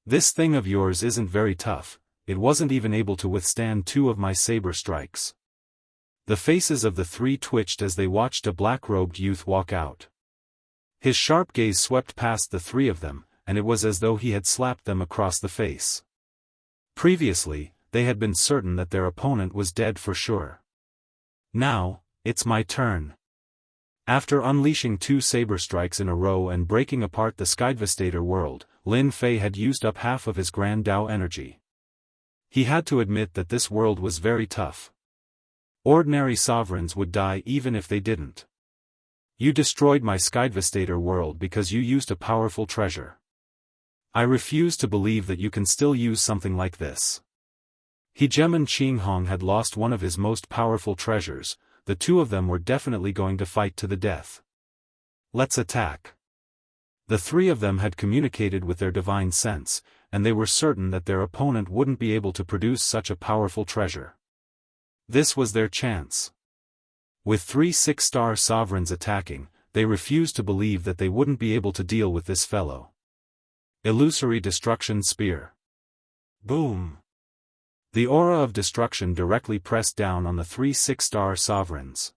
This thing of yours isn't very tough. It wasn't even able to withstand 2 of my saber strikes. The faces of the 3 twitched as they watched a black-robed youth walk out. His sharp gaze swept past the 3 of them, and it was as though he had slapped them across the face. Previously, they had been certain that their opponent was dead for sure. Now, it's my turn. After unleashing 2 saber strikes in a row and breaking apart the Skydevastator world, Lin Fei had used up half of his Grand Dao energy. He had to admit that this world was very tough. Ordinary sovereigns would die even if they didn't. You destroyed my Skydevastator world because you used a powerful treasure. I refuse to believe that you can still use something like this. Hegemon Qing Hong had lost one of his most powerful treasures. The 2 of them were definitely going to fight to the death. Let's attack. The 3 of them had communicated with their divine sense, and they were certain that their opponent wouldn't be able to produce such a powerful treasure. This was their chance. With 3 6-star sovereigns attacking, they refused to believe that they wouldn't be able to deal with this fellow. Illusory Destruction Spear. Boom! The aura of destruction directly pressed down on the 3 6-star sovereigns.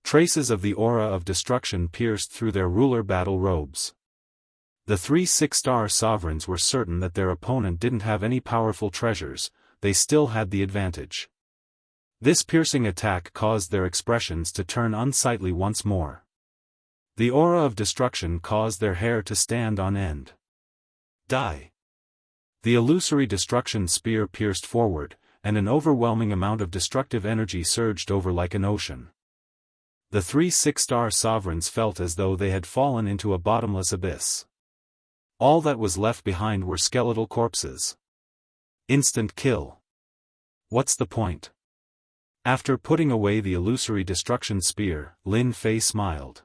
Traces of the aura of destruction pierced through their ruler battle robes. The 3 6-star sovereigns were certain that their opponent didn't have any powerful treasures. They still had the advantage. This piercing attack caused their expressions to turn unsightly once more. The aura of destruction caused their hair to stand on end. Die! The illusory destruction spear pierced forward, and an overwhelming amount of destructive energy surged over like an ocean. The 3 6-star sovereigns felt as though they had fallen into a bottomless abyss. All that was left behind were skeletal corpses. Instant kill. What's the point? After putting away the illusory destruction spear, Lin Fei smiled.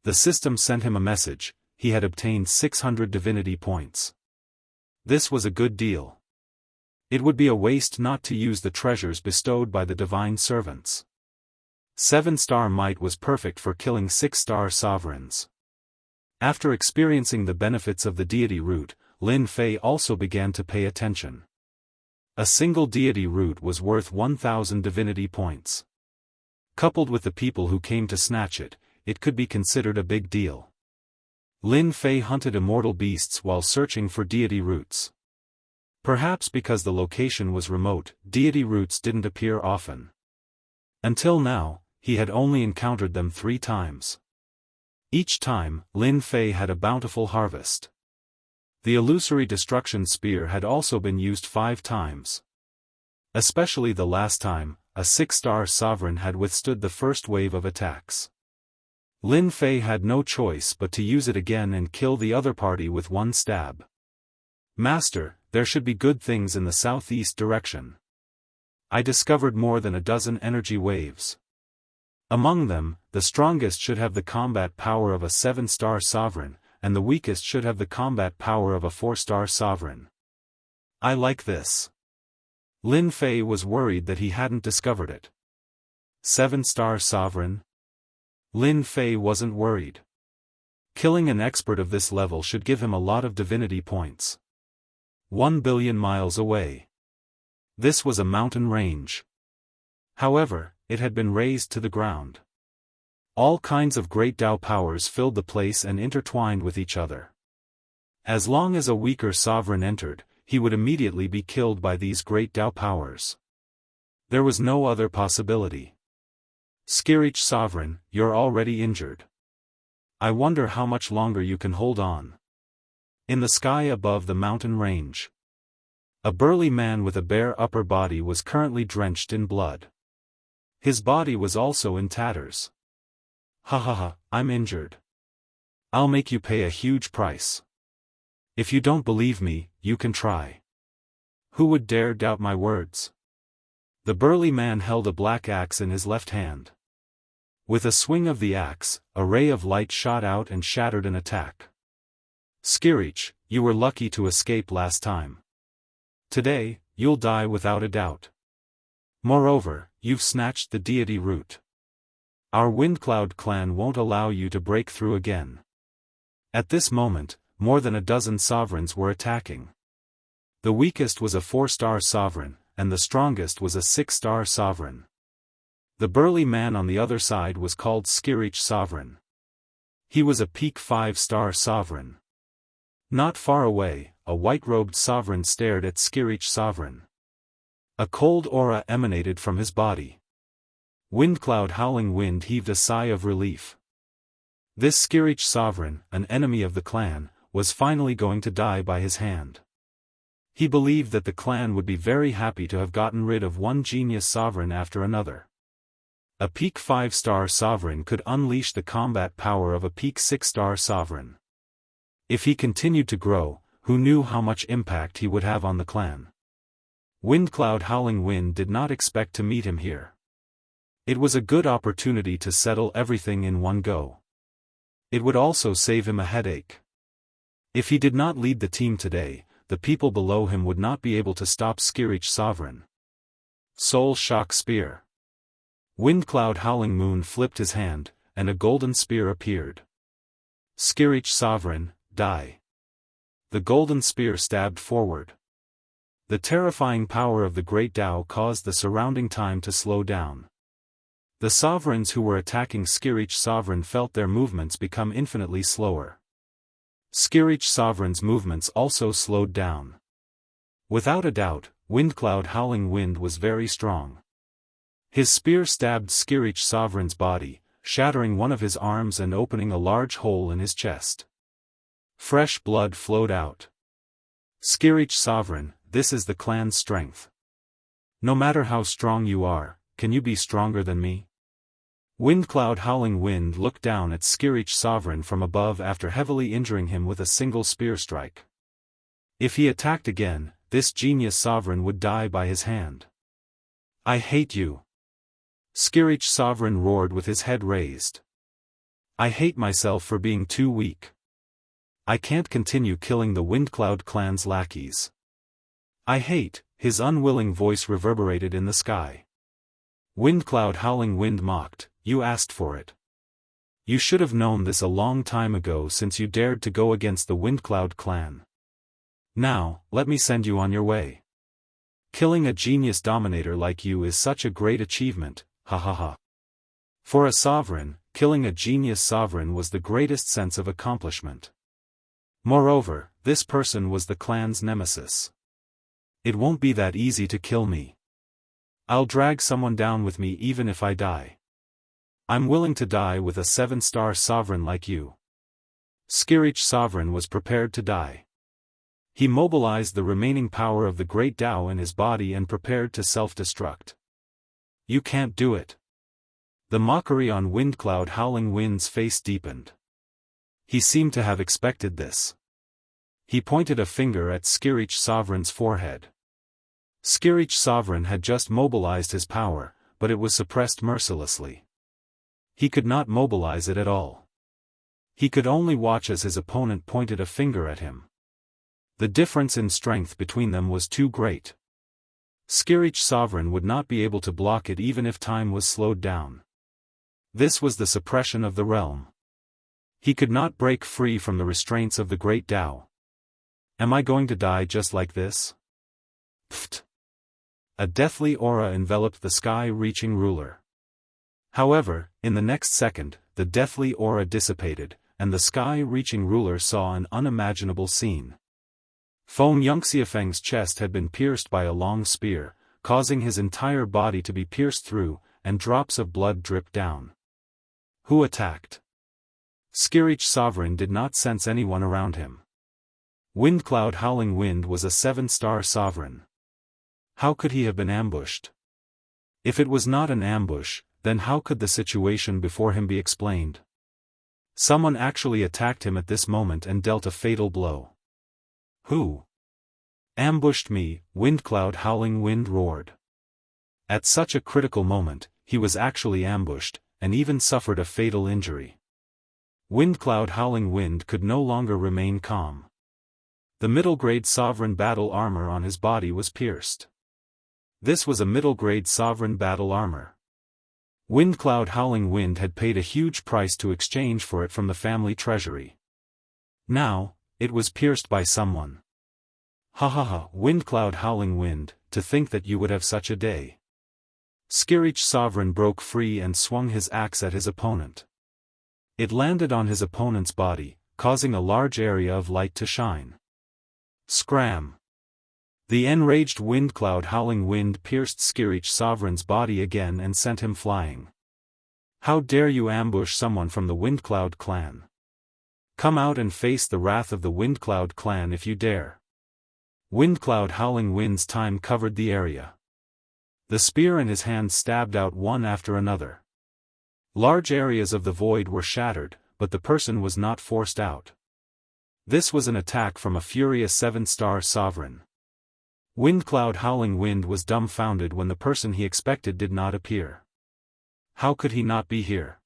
The system sent him a message. He had obtained 600 divinity points. This was a good deal. It would be a waste not to use the treasures bestowed by the divine servants. 7-star might was perfect for killing 6-star sovereigns. After experiencing the benefits of the deity root, Lin Fei also began to pay attention. A single deity root was worth 1,000 divinity points. Coupled with the people who came to snatch it, it could be considered a big deal. Lin Fei hunted immortal beasts while searching for deity roots. Perhaps because the location was remote, deity roots didn't appear often. Until now, he had only encountered them 3 times. Each time, Lin Fei had a bountiful harvest. The illusory destruction spear had also been used 5 times. Especially the last time, a 6-star sovereign had withstood the first wave of attacks. Lin Fei had no choice but to use it again and kill the other party with one stab. Master, there should be good things in the southeast direction. I discovered more than a dozen energy waves. Among them, the strongest should have the combat power of a 7-star sovereign, and the weakest should have the combat power of a 4-star sovereign. I like this. Lin Fei was worried that he hadn't discovered it. 7-star sovereign? Lin Fei wasn't worried. Killing an expert of this level should give him a lot of divinity points. 1 billion miles away. This was a mountain range. However, it had been razed to the ground. All kinds of great Tao powers filled the place and intertwined with each other. As long as a weaker sovereign entered, he would immediately be killed by these great Tao powers. There was no other possibility. Skirich sovereign, you're already injured. I wonder how much longer you can hold on. In the sky above the mountain range, a burly man with a bare upper body was currently drenched in blood. His body was also in tatters. Ha ha ha, I'm injured. I'll make you pay a huge price. If you don't believe me, you can try. Who would dare doubt my words? The burly man held a black axe in his left hand. With a swing of the axe, a ray of light shot out and shattered an attack. Skirich, you were lucky to escape last time. Today, you'll die without a doubt. Moreover, you've snatched the deity root. Our Windcloud clan won't allow you to break through again. At this moment, more than a dozen sovereigns were attacking. The weakest was a 4-star sovereign, and the strongest was a 6-star sovereign. The burly man on the other side was called Skirich sovereign. He was a peak 5-star sovereign. Not far away, a white-robed sovereign stared at Skirich sovereign. A cold aura emanated from his body. Windcloud Howling Wind heaved a sigh of relief. This Skirich sovereign, an enemy of the clan, was finally going to die by his hand. He believed that the clan would be very happy to have gotten rid of one genius sovereign after another. A peak 5-star sovereign could unleash the combat power of a peak 6-star sovereign. If he continued to grow, who knew how much impact he would have on the clan? Windcloud Howling Wind did not expect to meet him here. It was a good opportunity to settle everything in one go. It would also save him a headache. If he did not lead the team today, the people below him would not be able to stop Skirich sovereign. Soul Shock Spear. Windcloud Howling Moon flipped his hand, and a golden spear appeared. Skirich sovereign, die. The golden spear stabbed forward. The terrifying power of the Great Tao caused the surrounding time to slow down. The sovereigns who were attacking Skirich sovereign felt their movements become infinitely slower. Skirich sovereign's movements also slowed down. Without a doubt, Windcloud Howling Wind was very strong. His spear stabbed Skirich sovereign's body, shattering one of his arms and opening a large hole in his chest. Fresh blood flowed out. Skirich sovereign, this is the clan's strength. No matter how strong you are, can you be stronger than me? Windcloud Howling Wind looked down at Skirich sovereign from above after heavily injuring him with a single spear strike. If he attacked again, this genius sovereign would die by his hand. I hate you. Skirich sovereign roared with his head raised. I hate myself for being too weak. I can't continue killing the Windcloud clan's lackeys. I hate, his unwilling voice reverberated in the sky. Windcloud Howling Wind mocked, you asked for it. You should have known this a long time ago since you dared to go against the Windcloud clan. Now, let me send you on your way. Killing a genius dominator like you is such a great achievement, ha ha ha. For a sovereign, killing a genius sovereign was the greatest sense of accomplishment. Moreover, this person was the clan's nemesis. It won't be that easy to kill me. I'll drag someone down with me even if I die. I'm willing to die with a 7-star sovereign like you. Skirich sovereign was prepared to die. He mobilized the remaining power of the Great Tao in his body and prepared to self-destruct. You can't do it. The mockery on Windcloud Howling Wind's face deepened. He seemed to have expected this. He pointed a finger at Skirich Sovereign's forehead. Skirich Sovereign had just mobilized his power, but it was suppressed mercilessly. He could not mobilize it at all. He could only watch as his opponent pointed a finger at him. The difference in strength between them was too great. Skirich Sovereign would not be able to block it even if time was slowed down. This was the suppression of the realm. He could not break free from the restraints of the great Tao. Am I going to die just like this? Pfft. A deathly aura enveloped the sky-reaching ruler. However, in the next second, the deathly aura dissipated, and the sky-reaching ruler saw an unimaginable scene. Feng Yunxiafeng's chest had been pierced by a long spear, causing his entire body to be pierced through, and drops of blood dripped down. Who attacked? Skirich Sovereign did not sense anyone around him. Windcloud Howling Wind was a 7-star sovereign. How could he have been ambushed? If it was not an ambush, then how could the situation before him be explained? Someone actually attacked him at this moment and dealt a fatal blow. Who? Ambushed me, Windcloud Howling Wind roared. At such a critical moment, he was actually ambushed, and even suffered a fatal injury. Windcloud Howling Wind could no longer remain calm. The middle-grade sovereign battle armor on his body was pierced. This was a middle-grade sovereign battle armor. Windcloud Howling Wind had paid a huge price to exchange for it from the family treasury. Now, it was pierced by someone. Ha ha ha, Windcloud Howling Wind, to think that you would have such a day. Skirich Sovereign broke free and swung his axe at his opponent. It landed on his opponent's body, causing a large area of light to shine. Scram! The enraged Windcloud Howling Wind pierced Skirich Sovereign's body again and sent him flying. How dare you ambush someone from the Windcloud clan? Come out and face the wrath of the Windcloud clan if you dare. Windcloud Howling Wind's time covered the area. The spear in his hand stabbed out one after another. Large areas of the void were shattered, but the person was not forced out. This was an attack from a furious 7-star sovereign. Windcloud Howling Wind was dumbfounded when the person he expected did not appear. How could he not be here?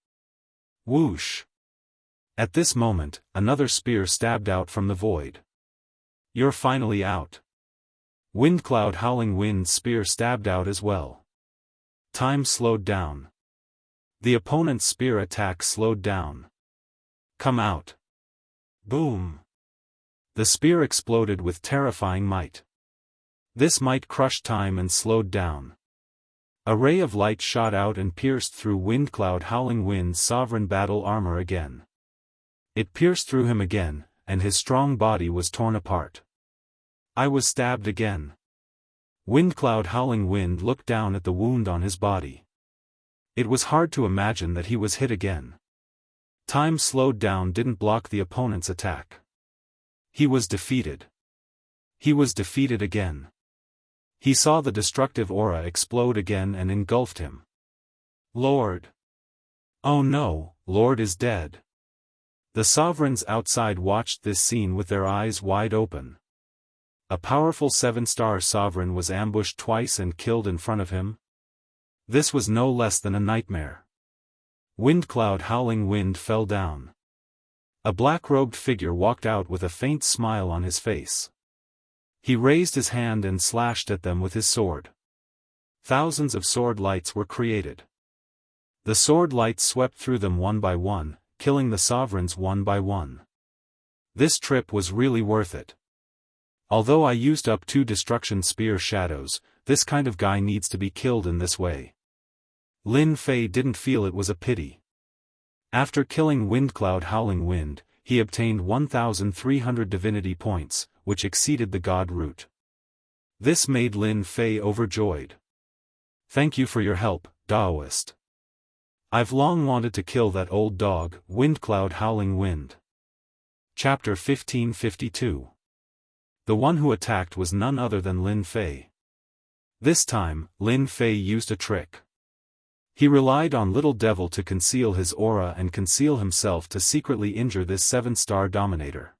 Whoosh! At this moment, another spear stabbed out from the void. You're finally out. Windcloud Howling Wind's spear stabbed out as well. Time slowed down. The opponent's spear attack slowed down. Come out. Boom. The spear exploded with terrifying might. This might crushed time and slowed down. A ray of light shot out and pierced through Windcloud Howling Wind's sovereign battle armor again. It pierced through him again, and his strong body was torn apart. I was stabbed again. Windcloud Howling Wind looked down at the wound on his body. It was hard to imagine that he was hit again. Time slowed down didn't block the opponent's attack. He was defeated. He was defeated again. He saw the destructive aura explode again and engulfed him. Lord! Oh no, Lord is dead. The sovereigns outside watched this scene with their eyes wide open. A powerful 7-star sovereign was ambushed twice and killed in front of him. This was no less than a nightmare. Windcloud Howling Wind fell down. A black-robed figure walked out with a faint smile on his face. He raised his hand and slashed at them with his sword. Thousands of sword lights were created. The sword lights swept through them one by one, killing the sovereigns one by one. This trip was really worth it. Although I used up 2 destruction spear shadows, this kind of guy needs to be killed in this way. Lin Fei didn't feel it was a pity. After killing Windcloud Howling Wind, he obtained 1,300 divinity points, which exceeded the god root. This made Lin Fei overjoyed. Thank you for your help, Daoist. I've long wanted to kill that old dog, Windcloud Howling Wind. Chapter 1552. The one who attacked was none other than Lin Fei. This time, Lin Fei used a trick. He relied on Little Devil to conceal his aura and conceal himself to secretly injure this 7-star dominator.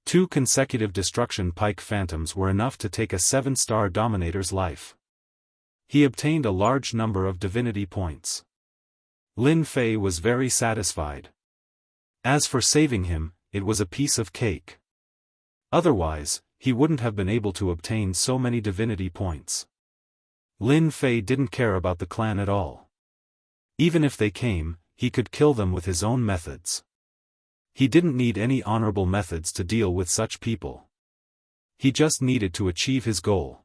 2 consecutive destruction pike phantoms were enough to take a 7-star dominator's life. He obtained a large number of divinity points. Lin Fei was very satisfied. As for saving him, it was a piece of cake. Otherwise, he wouldn't have been able to obtain so many divinity points. Lin Fei didn't care about the clan at all. Even if they came, he could kill them with his own methods. He didn't need any honorable methods to deal with such people. He just needed to achieve his goal.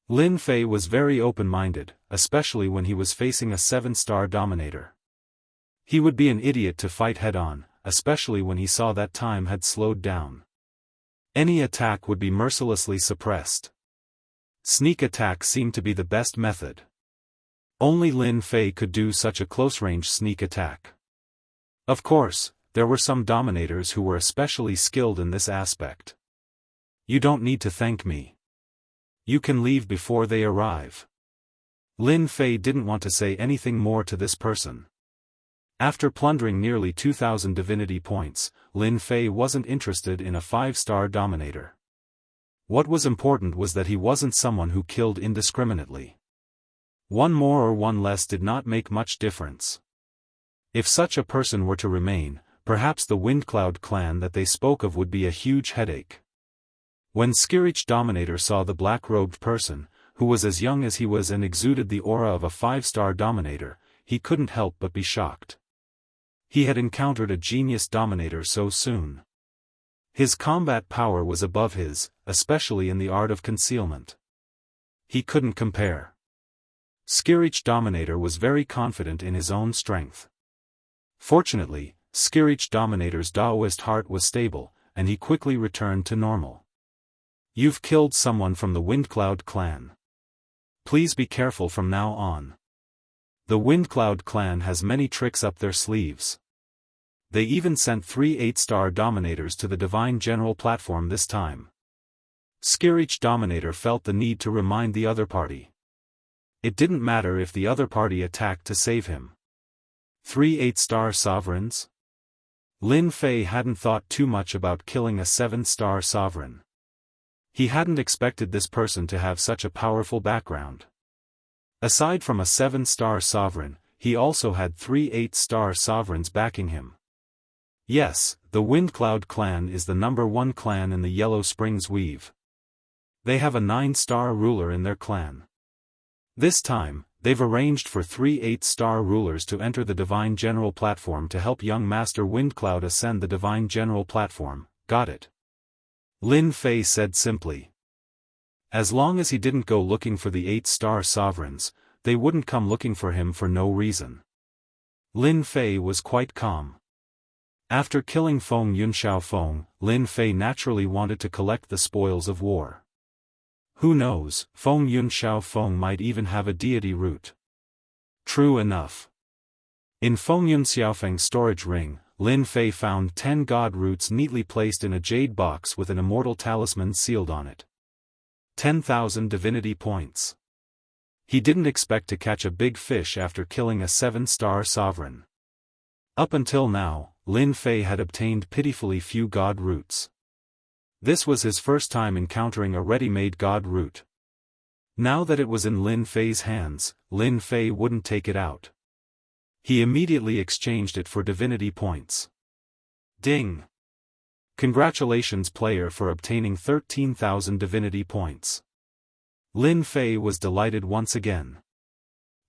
Lin Fei was very open-minded, especially when he was facing a 7-star dominator. He would be an idiot to fight head-on, especially when he saw that time had slowed down. Any attack would be mercilessly suppressed. Sneak attack seemed to be the best method. Only Lin Fei could do such a close-range sneak attack. Of course, there were some dominators who were especially skilled in this aspect. You don't need to thank me. You can leave before they arrive. Lin Fei didn't want to say anything more to this person. After plundering nearly 2,000 divinity points, Lin Fei wasn't interested in a 5-star dominator. What was important was that he wasn't someone who killed indiscriminately. One more or one less did not make much difference. If such a person were to remain, perhaps the Windcloud clan that they spoke of would be a huge headache. When Skirich Dominator saw the black-robed person, who was as young as he was and exuded the aura of a 5-star dominator, he couldn't help but be shocked. He had encountered a genius dominator so soon. His combat power was above his, especially in the art of concealment. He couldn't compare. Skirich Dominator was very confident in his own strength. Fortunately, Skirich Dominator's Daoist heart was stable, and he quickly returned to normal. You've killed someone from the Windcloud clan. Please be careful from now on. The Windcloud clan has many tricks up their sleeves. They even sent 3 8-star dominators to the Divine General platform this time. Skirich Dominator felt the need to remind the other party. It didn't matter if the other party attacked to save him. 3 8-star sovereigns? Lin Fei hadn't thought too much about killing a 7-star sovereign. He hadn't expected this person to have such a powerful background. Aside from a 7-star sovereign, he also had 3 8-star sovereigns backing him. Yes, the Windcloud clan is the #1 clan in the Yellow Springs Weave. They have a 9-star ruler in their clan. This time, they've arranged for 3 8-star rulers to enter the Divine General platform to help young Master Windcloud ascend the Divine General platform. Got it? Lin Fei said simply. As long as he didn't go looking for the 8-star sovereigns, they wouldn't come looking for him for no reason. Lin Fei was quite calm. After killing Feng Yunxiao Feng, Lin Fei naturally wanted to collect the spoils of war. Who knows, Feng Yunxiao Feng might even have a deity root. True enough. In Feng Yunxiaofeng's storage ring, Lin Fei found 10 god roots neatly placed in a jade box with an immortal talisman sealed on it. 10,000 divinity points. He didn't expect to catch a big fish after killing a 7-star sovereign. Up until now, Lin Fei had obtained pitifully few god roots. This was his first time encountering a ready-made god root. Now that it was in Lin Fei's hands, Lin Fei wouldn't take it out. He immediately exchanged it for divinity points. Ding! Congratulations player for obtaining 13,000 divinity points. Lin Fei was delighted once again.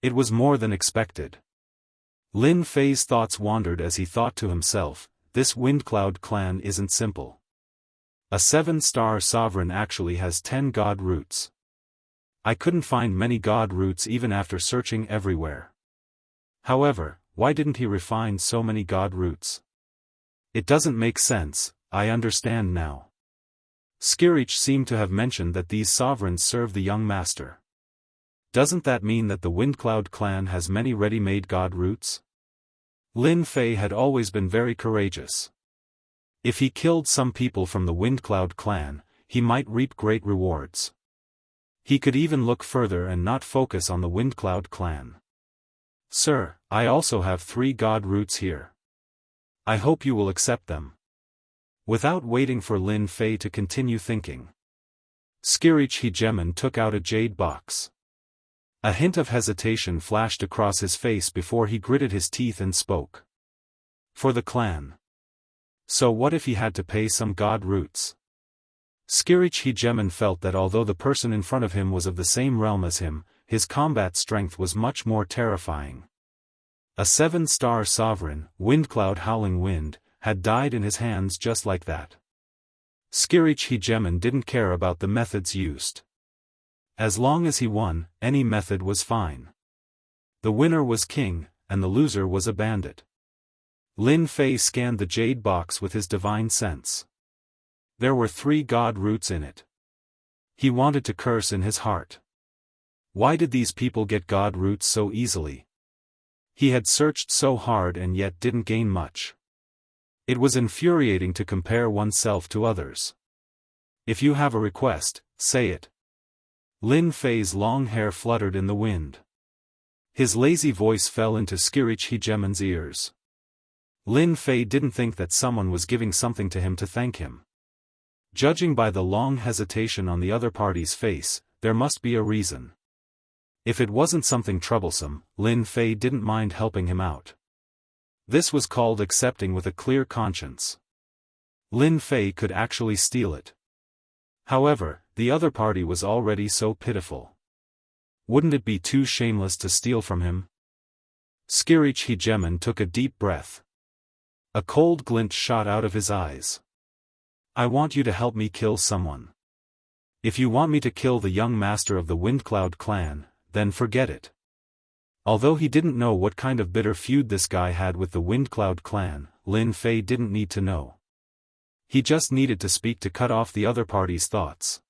It was more than expected. Lin Fei's thoughts wandered as he thought to himself, this Windcloud clan isn't simple. A 7-star sovereign actually has 10 god roots. I couldn't find many god roots even after searching everywhere. However, why didn't he refine so many god roots? It doesn't make sense, I understand now. Skirich seemed to have mentioned that these sovereigns serve the young master. Doesn't that mean that the Windcloud clan has many ready-made god roots? Lin Fei had always been very courageous. If he killed some people from the Windcloud clan, he might reap great rewards. He could even look further and not focus on the Windcloud clan. Sir, I also have 3 god roots here. I hope you will accept them. Without waiting for Lin Fei to continue thinking, Skirich Hegemon took out a jade box. A hint of hesitation flashed across his face before he gritted his teeth and spoke. For the clan. So what if he had to pay some god roots? Skirich Hegemon felt that although the person in front of him was of the same realm as him, his combat strength was much more terrifying. A 7-star sovereign, Windcloud Howling Wind, had died in his hands just like that. Skirich Hegemon didn't care about the methods used. As long as he won, any method was fine. The winner was king, and the loser was a bandit. Lin Fei scanned the jade box with his divine sense. There were 3 god roots in it. He wanted to curse in his heart. Why did these people get god roots so easily? He had searched so hard and yet didn't gain much. It was infuriating to compare oneself to others. If you have a request, say it. Lin Fei's long hair fluttered in the wind. His lazy voice fell into Skirich Hegemon's ears. Lin Fei didn't think that someone was giving something to him to thank him. Judging by the long hesitation on the other party's face, there must be a reason. If it wasn't something troublesome, Lin Fei didn't mind helping him out. This was called accepting with a clear conscience. Lin Fei could actually steal it. However, the other party was already so pitiful. Wouldn't it be too shameless to steal from him? Skirich Hegemon took a deep breath. A cold glint shot out of his eyes. I want you to help me kill someone. If you want me to kill the young master of the Windcloud clan, then forget it. Although he didn't know what kind of bitter feud this guy had with the Windcloud clan, Lin Fei didn't need to know. He just needed to speak to cut off the other party's thoughts.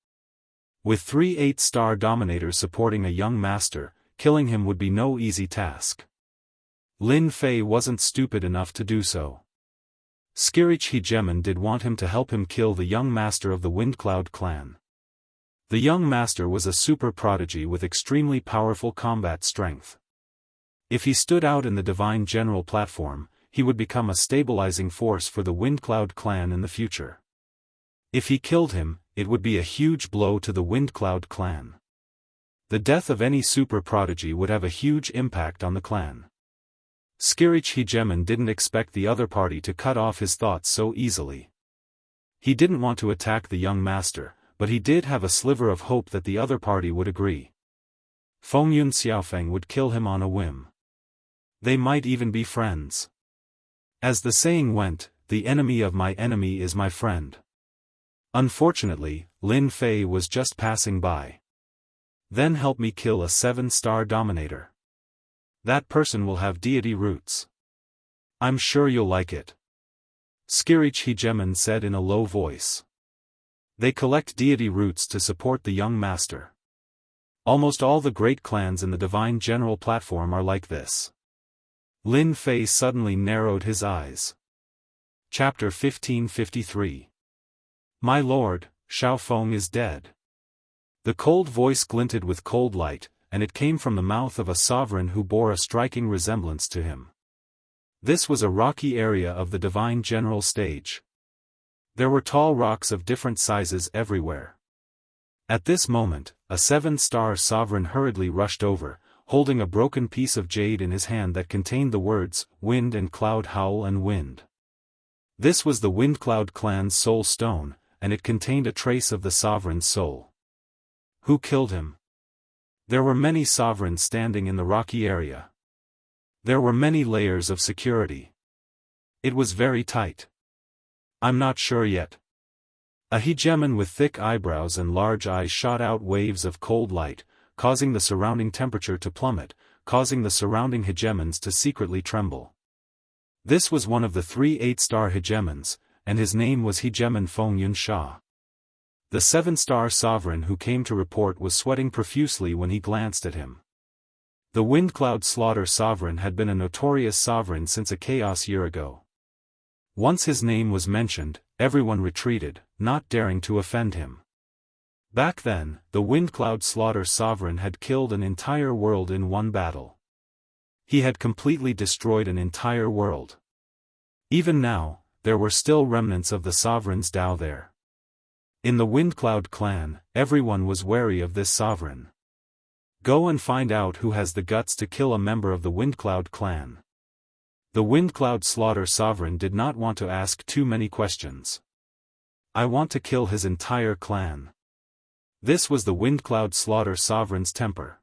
With 3 8-star dominators supporting a young master, killing him would be no easy task. Lin Fei wasn't stupid enough to do so. Skirich Hegemon did want him to help him kill the young master of the Windcloud clan. The young master was a super prodigy with extremely powerful combat strength. If he stood out in the Divine General platform, he would become a stabilizing force for the Windcloud clan in the future. If he killed him, it would be a huge blow to the Windcloud clan. The death of any super prodigy would have a huge impact on the clan. Skirich Hegemon didn't expect the other party to cut off his thoughts so easily. He didn't want to attack the young master, but he did have a sliver of hope that the other party would agree. Fengyun Xiaofeng would kill him on a whim. They might even be friends. As the saying went, the enemy of my enemy is my friend. Unfortunately, Lin Fei was just passing by. Then help me kill a 7-star dominator. That person will have deity roots. I'm sure you'll like it. Skirich Hegemon said in a low voice. They collect deity roots to support the young master. Almost all the great clans in the Divine General platform are like this. Lin Fei suddenly narrowed his eyes. Chapter 1553. My lord, Xiaofeng is dead. The cold voice glinted with cold light, and it came from the mouth of a sovereign who bore a striking resemblance to him. This was a rocky area of the Divine General stage. There were tall rocks of different sizes everywhere. At this moment, a 7-star sovereign hurriedly rushed over, holding a broken piece of jade in his hand that contained the words, Wind and Cloud Howl and Wind. This was the Windcloud clan's soul stone, and it contained a trace of the sovereign's soul. Who killed him? There were many sovereigns standing in the rocky area. There were many layers of security. It was very tight. I'm not sure yet. A hegemon with thick eyebrows and large eyes shot out waves of cold light, causing the surrounding temperature to plummet, causing the surrounding hegemons to secretly tremble. This was one of the 3 8-star hegemons, and his name was Hegemon Fengyun Sha. The 7-star sovereign who came to report was sweating profusely when he glanced at him. The Windcloud Slaughter sovereign had been a notorious sovereign since a chaos year ago. Once his name was mentioned, everyone retreated, not daring to offend him. Back then, the Windcloud Slaughter sovereign had killed an entire world in one battle. He had completely destroyed an entire world. Even now, there were still remnants of the sovereign's Dao there. In the Windcloud clan, everyone was wary of this sovereign. Go and find out who has the guts to kill a member of the Windcloud clan. The Windcloud Slaughter sovereign did not want to ask too many questions. I want to kill his entire clan. This was the Windcloud Slaughter sovereign's temper.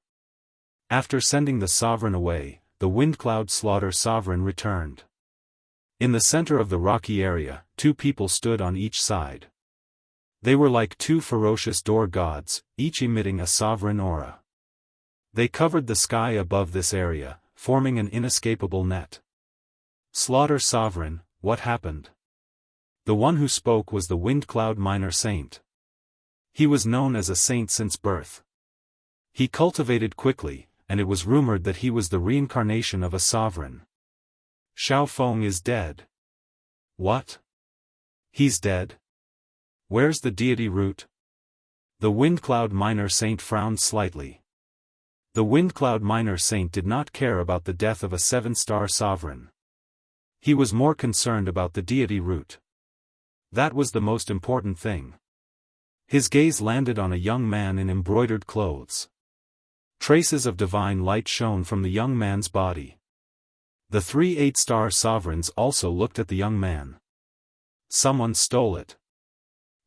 After sending the sovereign away, the Windcloud Slaughter sovereign returned. In the center of the rocky area, two people stood on each side. They were like two ferocious door gods, each emitting a sovereign aura. They covered the sky above this area, forming an inescapable net. Slaughter Sovereign, what happened? The one who spoke was the Windcloud Minor Saint. He was known as a saint since birth. He cultivated quickly, and it was rumored that he was the reincarnation of a sovereign. Xiao Feng is dead. What? He's dead? Where's the deity root? The Windcloud Minor Saint frowned slightly. The Windcloud Minor Saint did not care about the death of a 7-star sovereign. He was more concerned about the deity root. That was the most important thing. His gaze landed on a young man in embroidered clothes. Traces of divine light shone from the young man's body. The 3 8-star sovereigns also looked at the young man. Someone stole it.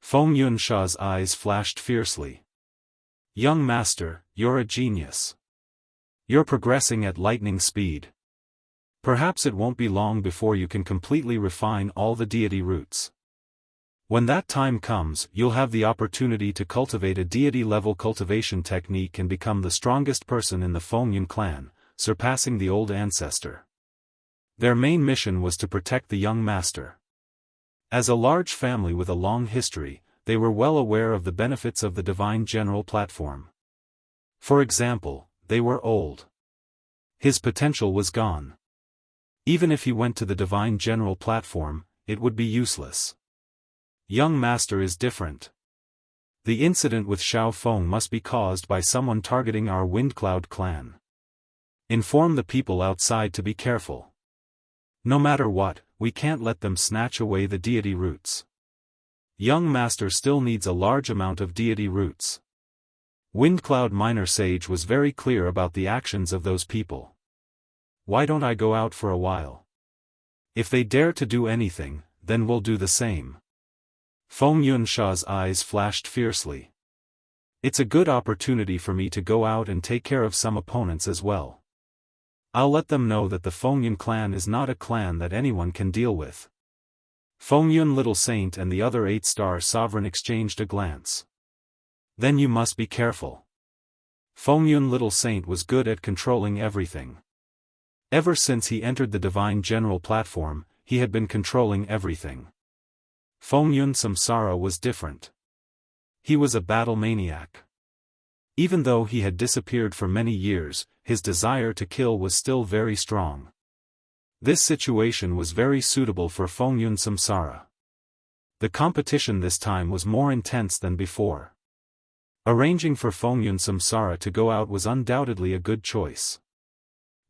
Feng Yunsha's eyes flashed fiercely. Young master, you're a genius. You're progressing at lightning speed. Perhaps it won't be long before you can completely refine all the deity roots. When that time comes, you'll have the opportunity to cultivate a deity-level cultivation technique and become the strongest person in the Fengyun clan, surpassing the old ancestor. Their main mission was to protect the young master. As a large family with a long history, they were well aware of the benefits of the Divine General platform. For example, they were old. His potential was gone. Even if he went to the Divine General platform, it would be useless. Young master is different. The incident with Xiao Feng must be caused by someone targeting our Windcloud clan. Inform the people outside to be careful. No matter what, we can't let them snatch away the deity roots. Young master still needs a large amount of deity roots. Windcloud Minor Sage was very clear about the actions of those people. Why don't I go out for a while? If they dare to do anything, then we'll do the same. Feng Yunsha's eyes flashed fiercely. It's a good opportunity for me to go out and take care of some opponents as well. I'll let them know that the Fengyun clan is not a clan that anyone can deal with. Fengyun Little Saint and the other 8-star sovereign exchanged a glance. Then you must be careful. Fengyun Little Saint was good at controlling everything. Ever since he entered the Divine General platform, he had been controlling everything. Fengyun Samsara was different. He was a battle maniac. Even though he had disappeared for many years, his desire to kill was still very strong. This situation was very suitable for Fengyun Samsara. The competition this time was more intense than before. Arranging for Fengyun Samsara to go out was undoubtedly a good choice.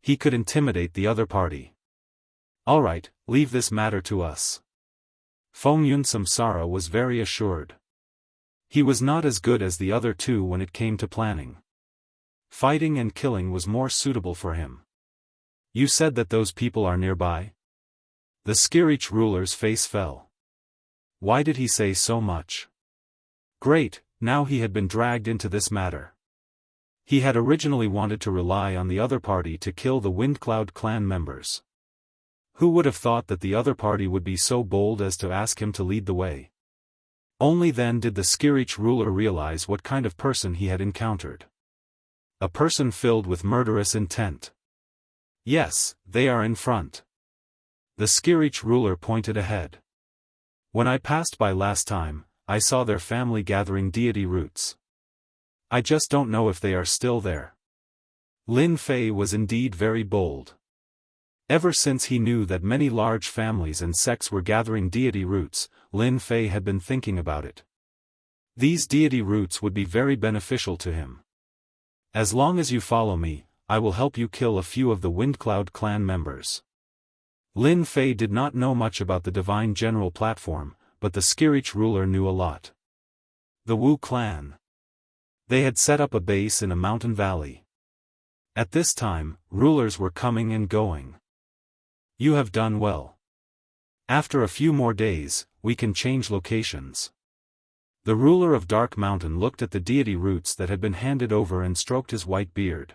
He could intimidate the other party. Alright, leave this matter to us. Fengyun Samsara was very assured. He was not as good as the other two when it came to planning. Fighting and killing was more suitable for him. You said that those people are nearby? The Skirich ruler's face fell. Why did he say so much? Great, now he had been dragged into this matter. He had originally wanted to rely on the other party to kill the Windcloud clan members. Who would have thought that the other party would be so bold as to ask him to lead the way? Only then did the Skirich ruler realize what kind of person he had encountered. A person filled with murderous intent. Yes, they are in front. The Skirich ruler pointed ahead. When I passed by last time, I saw their family gathering deity roots. I just don't know if they are still there. Lin Fei was indeed very bold. Ever since he knew that many large families and sects were gathering deity roots, Lin Fei had been thinking about it. These deity roots would be very beneficial to him. As long as you follow me, I will help you kill a few of the Windcloud clan members. Lin Fei did not know much about the Divine General platform, but the Skirich ruler knew a lot. The Wu clan. They had set up a base in a mountain valley. At this time, rulers were coming and going. You have done well. After a few more days, we can change locations. The ruler of Dark Mountain looked at the deity roots that had been handed over and stroked his white beard.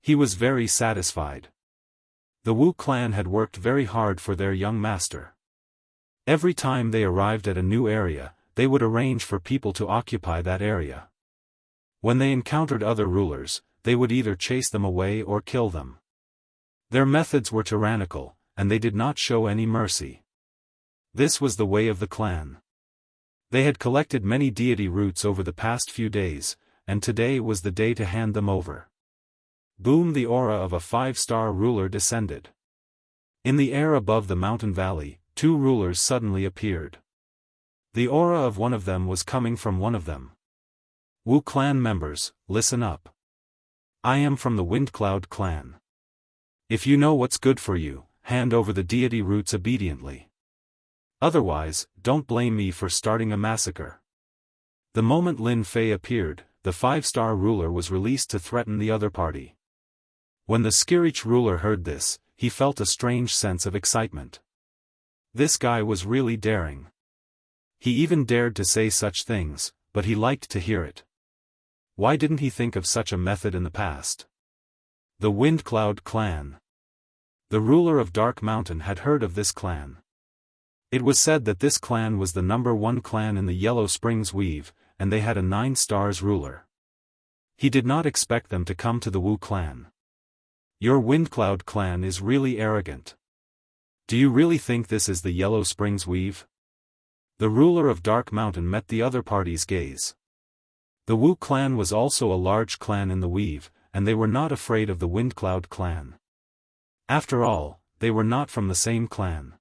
He was very satisfied. The Wu clan had worked very hard for their young master. Every time they arrived at a new area, they would arrange for people to occupy that area. When they encountered other rulers, they would either chase them away or kill them. Their methods were tyrannical, and they did not show any mercy. This was the way of the clan. They had collected many deity roots over the past few days, and today was the day to hand them over. Boom! The aura of a 5-star ruler descended. In the air above the mountain valley, 2 rulers suddenly appeared. The aura of one of them was coming from one of them. Wu clan members, listen up. I am from the Windcloud clan. If you know what's good for you, hand over the deity roots obediently. Otherwise, don't blame me for starting a massacre. The moment Lin Fei appeared, the 5-star ruler was released to threaten the other party. When the Skirich ruler heard this, he felt a strange sense of excitement. This guy was really daring. He even dared to say such things, but he liked to hear it. Why didn't he think of such a method in the past? The Windcloud clan. The ruler of Dark Mountain had heard of this clan. It was said that this clan was the #1 clan in the Yellow Springs Weave, and they had a 9 stars ruler. He did not expect them to come to the Wu clan. Your Windcloud clan is really arrogant. Do you really think this is the Yellow Springs Weave? The ruler of Dark Mountain met the other party's gaze. The Wu clan was also a large clan in the Weave, and they were not afraid of the Windcloud clan. After all, they were not from the same clan.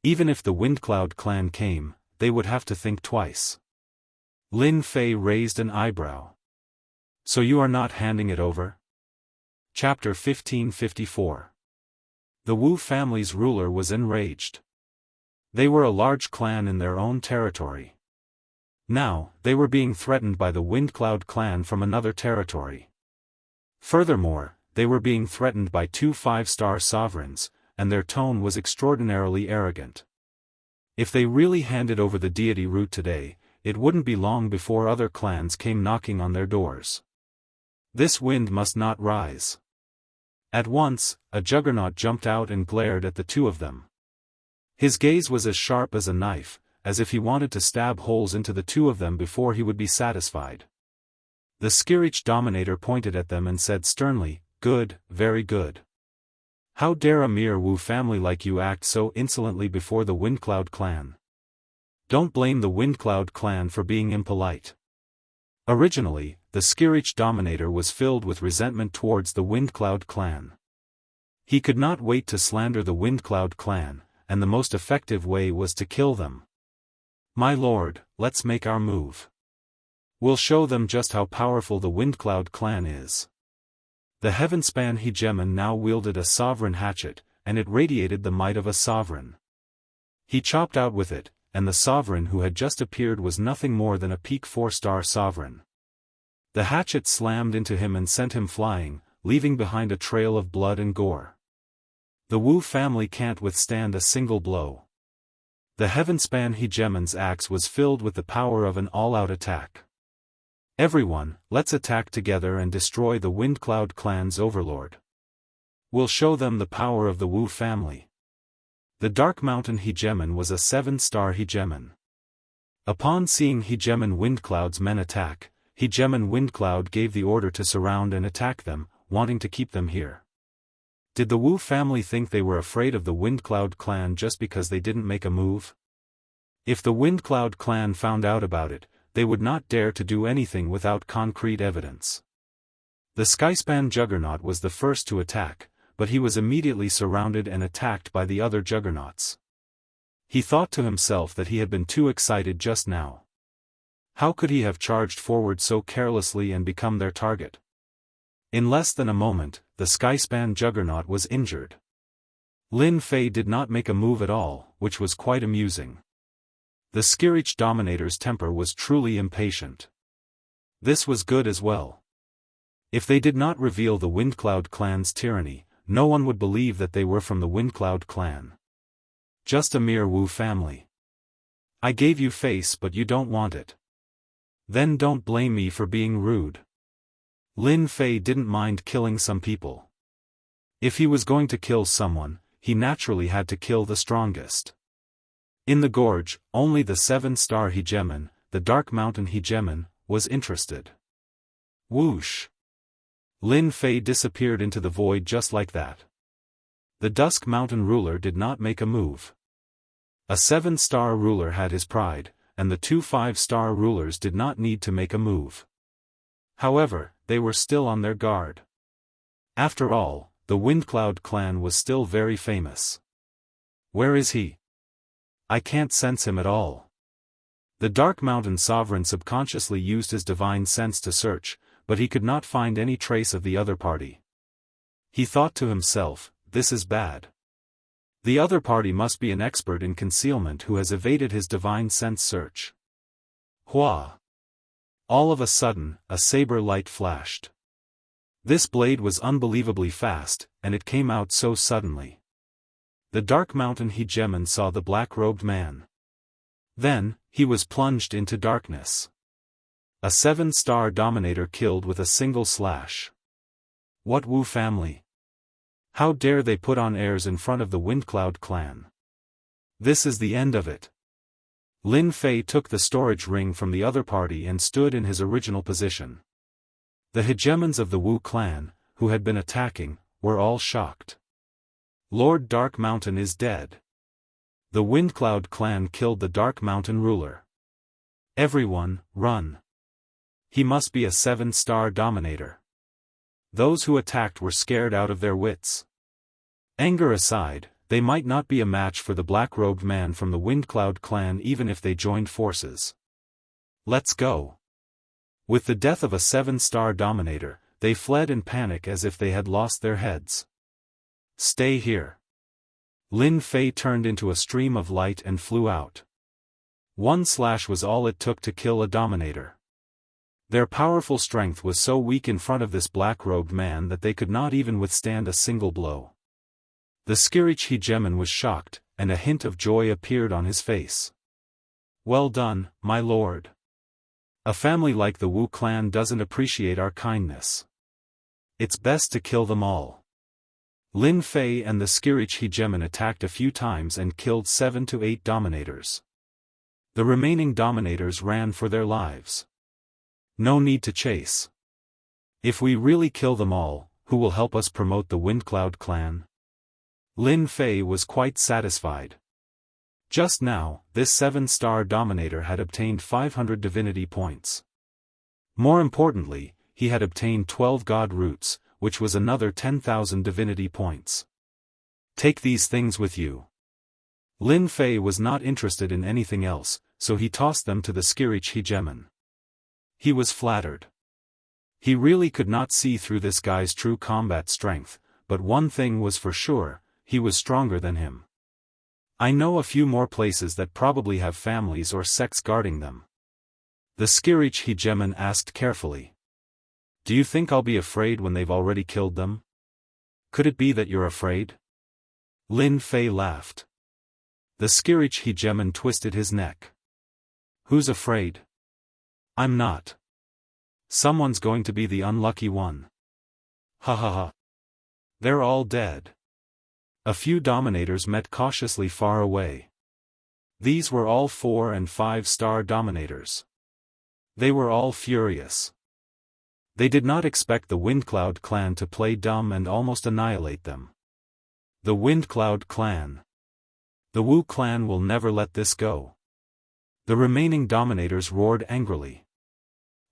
Even if the Windcloud clan came, they would have to think twice. Lin Fei raised an eyebrow. So you are not handing it over? Chapter 1554. The Wu family's ruler was enraged. They were a large clan in their own territory. Now, they were being threatened by the Windcloud clan from another territory. Furthermore, they were being threatened by 2 5-star sovereigns, and their tone was extraordinarily arrogant. If they really handed over the deity root today, it wouldn't be long before other clans came knocking on their doors. This wind must not rise. At once, a juggernaut jumped out and glared at the 2 of them. His gaze was as sharp as a knife, as if he wanted to stab holes into the 2 of them before he would be satisfied. The Skirich dominator pointed at them and said sternly, "Good, very good. How dare a mere Wu family like you act so insolently before the Windcloud clan? Don't blame the Windcloud clan for being impolite." Originally, the Skirich dominator was filled with resentment towards the Windcloud clan. He could not wait to slander the Windcloud clan, and the most effective way was to kill them. "My lord, let's make our move. We'll show them just how powerful the Windcloud clan is." The Heavenspan hegemon now wielded a sovereign hatchet, and it radiated the might of a sovereign. He chopped out with it, and the sovereign who had just appeared was nothing more than a peak 4-star sovereign. The hatchet slammed into him and sent him flying, leaving behind a trail of blood and gore. The Wu family can't withstand a single blow. The Heavenspan hegemon's axe was filled with the power of an all-out attack. "Everyone, let's attack together and destroy the Windcloud clan's overlord. We'll show them the power of the Wu family." The Dark Mountain hegemon was a 7-star hegemon. Upon seeing hegemon Windcloud's men attack, hegemon Windcloud gave the order to surround and attack them, wanting to keep them here. Did the Wu family think they were afraid of the Windcloud clan just because they didn't make a move? If the Windcloud clan found out about it, they would not dare to do anything without concrete evidence. The Skyspan Juggernaut was the first to attack, but he was immediately surrounded and attacked by the other Juggernauts. He thought to himself that he had been too excited just now. How could he have charged forward so carelessly and become their target? In less than a moment, the skyspan juggernaut was injured. Lin Fei did not make a move at all, which was quite amusing. The Skirich Dominator's temper was truly impatient. This was good as well. If they did not reveal the Windcloud clan's tyranny, no one would believe that they were from the Windcloud clan. Just a mere Wu family. I gave you face but you don't want it. Then don't blame me for being rude. Lin Fei didn't mind killing some people. If he was going to kill someone, he naturally had to kill the strongest. In the gorge, only the 7-star hegemon, the Dark Mountain hegemon, was interested. Whoosh! Lin Fei disappeared into the void just like that. The Dusk Mountain ruler did not make a move. A 7-star ruler had his pride, and the 2 5-star rulers did not need to make a move. However, they were still on their guard. After all, the Windcloud clan was still very famous. Where is he? I can't sense him at all. The Dark Mountain sovereign subconsciously used his divine sense to search, but he could not find any trace of the other party. He thought to himself, this is bad. The other party must be an expert in concealment who has evaded his divine sense search. Hua! All of a sudden, a saber light flashed. This blade was unbelievably fast, and it came out so suddenly. The Dark Mountain hegemon saw the black-robed man. Then, he was plunged into darkness. A 7-star dominator killed with a single slash. What Wu family? How dare they put on airs in front of the Windcloud clan? This is the end of it. Lin Fei took the storage ring from the other party and stood in his original position. The hegemons of the Wu clan, who had been attacking, were all shocked. Lord Dark Mountain is dead. The Windcloud clan killed the Dark Mountain ruler. Everyone, run. He must be a 7-star dominator. Those who attacked were scared out of their wits. Anger aside, they might not be a match for the black-robed man from the Windcloud clan even if they joined forces. Let's go. With the death of a 7-star dominator, they fled in panic as if they had lost their heads. Stay here. Lin Fei turned into a stream of light and flew out. One slash was all it took to kill a dominator. Their powerful strength was so weak in front of this black-robed man that they could not even withstand a single blow. The Skirich hegemon was shocked, and a hint of joy appeared on his face. Well done, my lord. A family like the Wu clan doesn't appreciate our kindness. It's best to kill them all. Lin Fei and the Skirich hegemon attacked a few times and killed 7 to 8 dominators. The remaining dominators ran for their lives. No need to chase. If we really kill them all, who will help us promote the Windcloud clan? Lin Fei was quite satisfied. Just now, this 7-star dominator had obtained 500 divinity points. More importantly, he had obtained 12 god roots, which was another 10,000 divinity points. Take these things with you. Lin Fei was not interested in anything else, so he tossed them to the Skirich hegemon. He was flattered. He really could not see through this guy's true combat strength, but one thing was for sure, he was stronger than him. I know a few more places that probably have families or sects guarding them. The Skirich hegemon asked carefully. Do you think I'll be afraid when they've already killed them? Could it be that you're afraid? Lin Fei laughed. The Skirich hegemon twisted his neck. Who's afraid? I'm not. Someone's going to be the unlucky one. Ha ha ha. They're all dead. A few dominators met cautiously far away. These were all 4 and 5-star dominators. They were all furious. They did not expect the Windcloud clan to play dumb and almost annihilate them. The Windcloud clan. The Wu clan will never let this go. The remaining dominators roared angrily.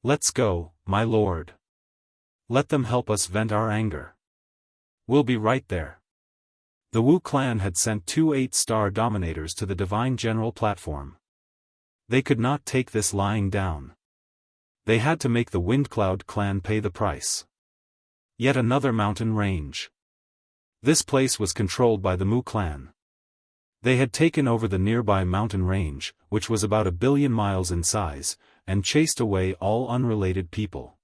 Let's go, my lord. Let them help us vent our anger. We'll be right there. The Wu clan had sent 2 8-star dominators to the Divine General platform. They could not take this lying down. They had to make the Windcloud clan pay the price. Yet another mountain range. This place was controlled by the Mu clan. They had taken over the nearby mountain range, which was about 1 billion miles in size, and chased away all unrelated people.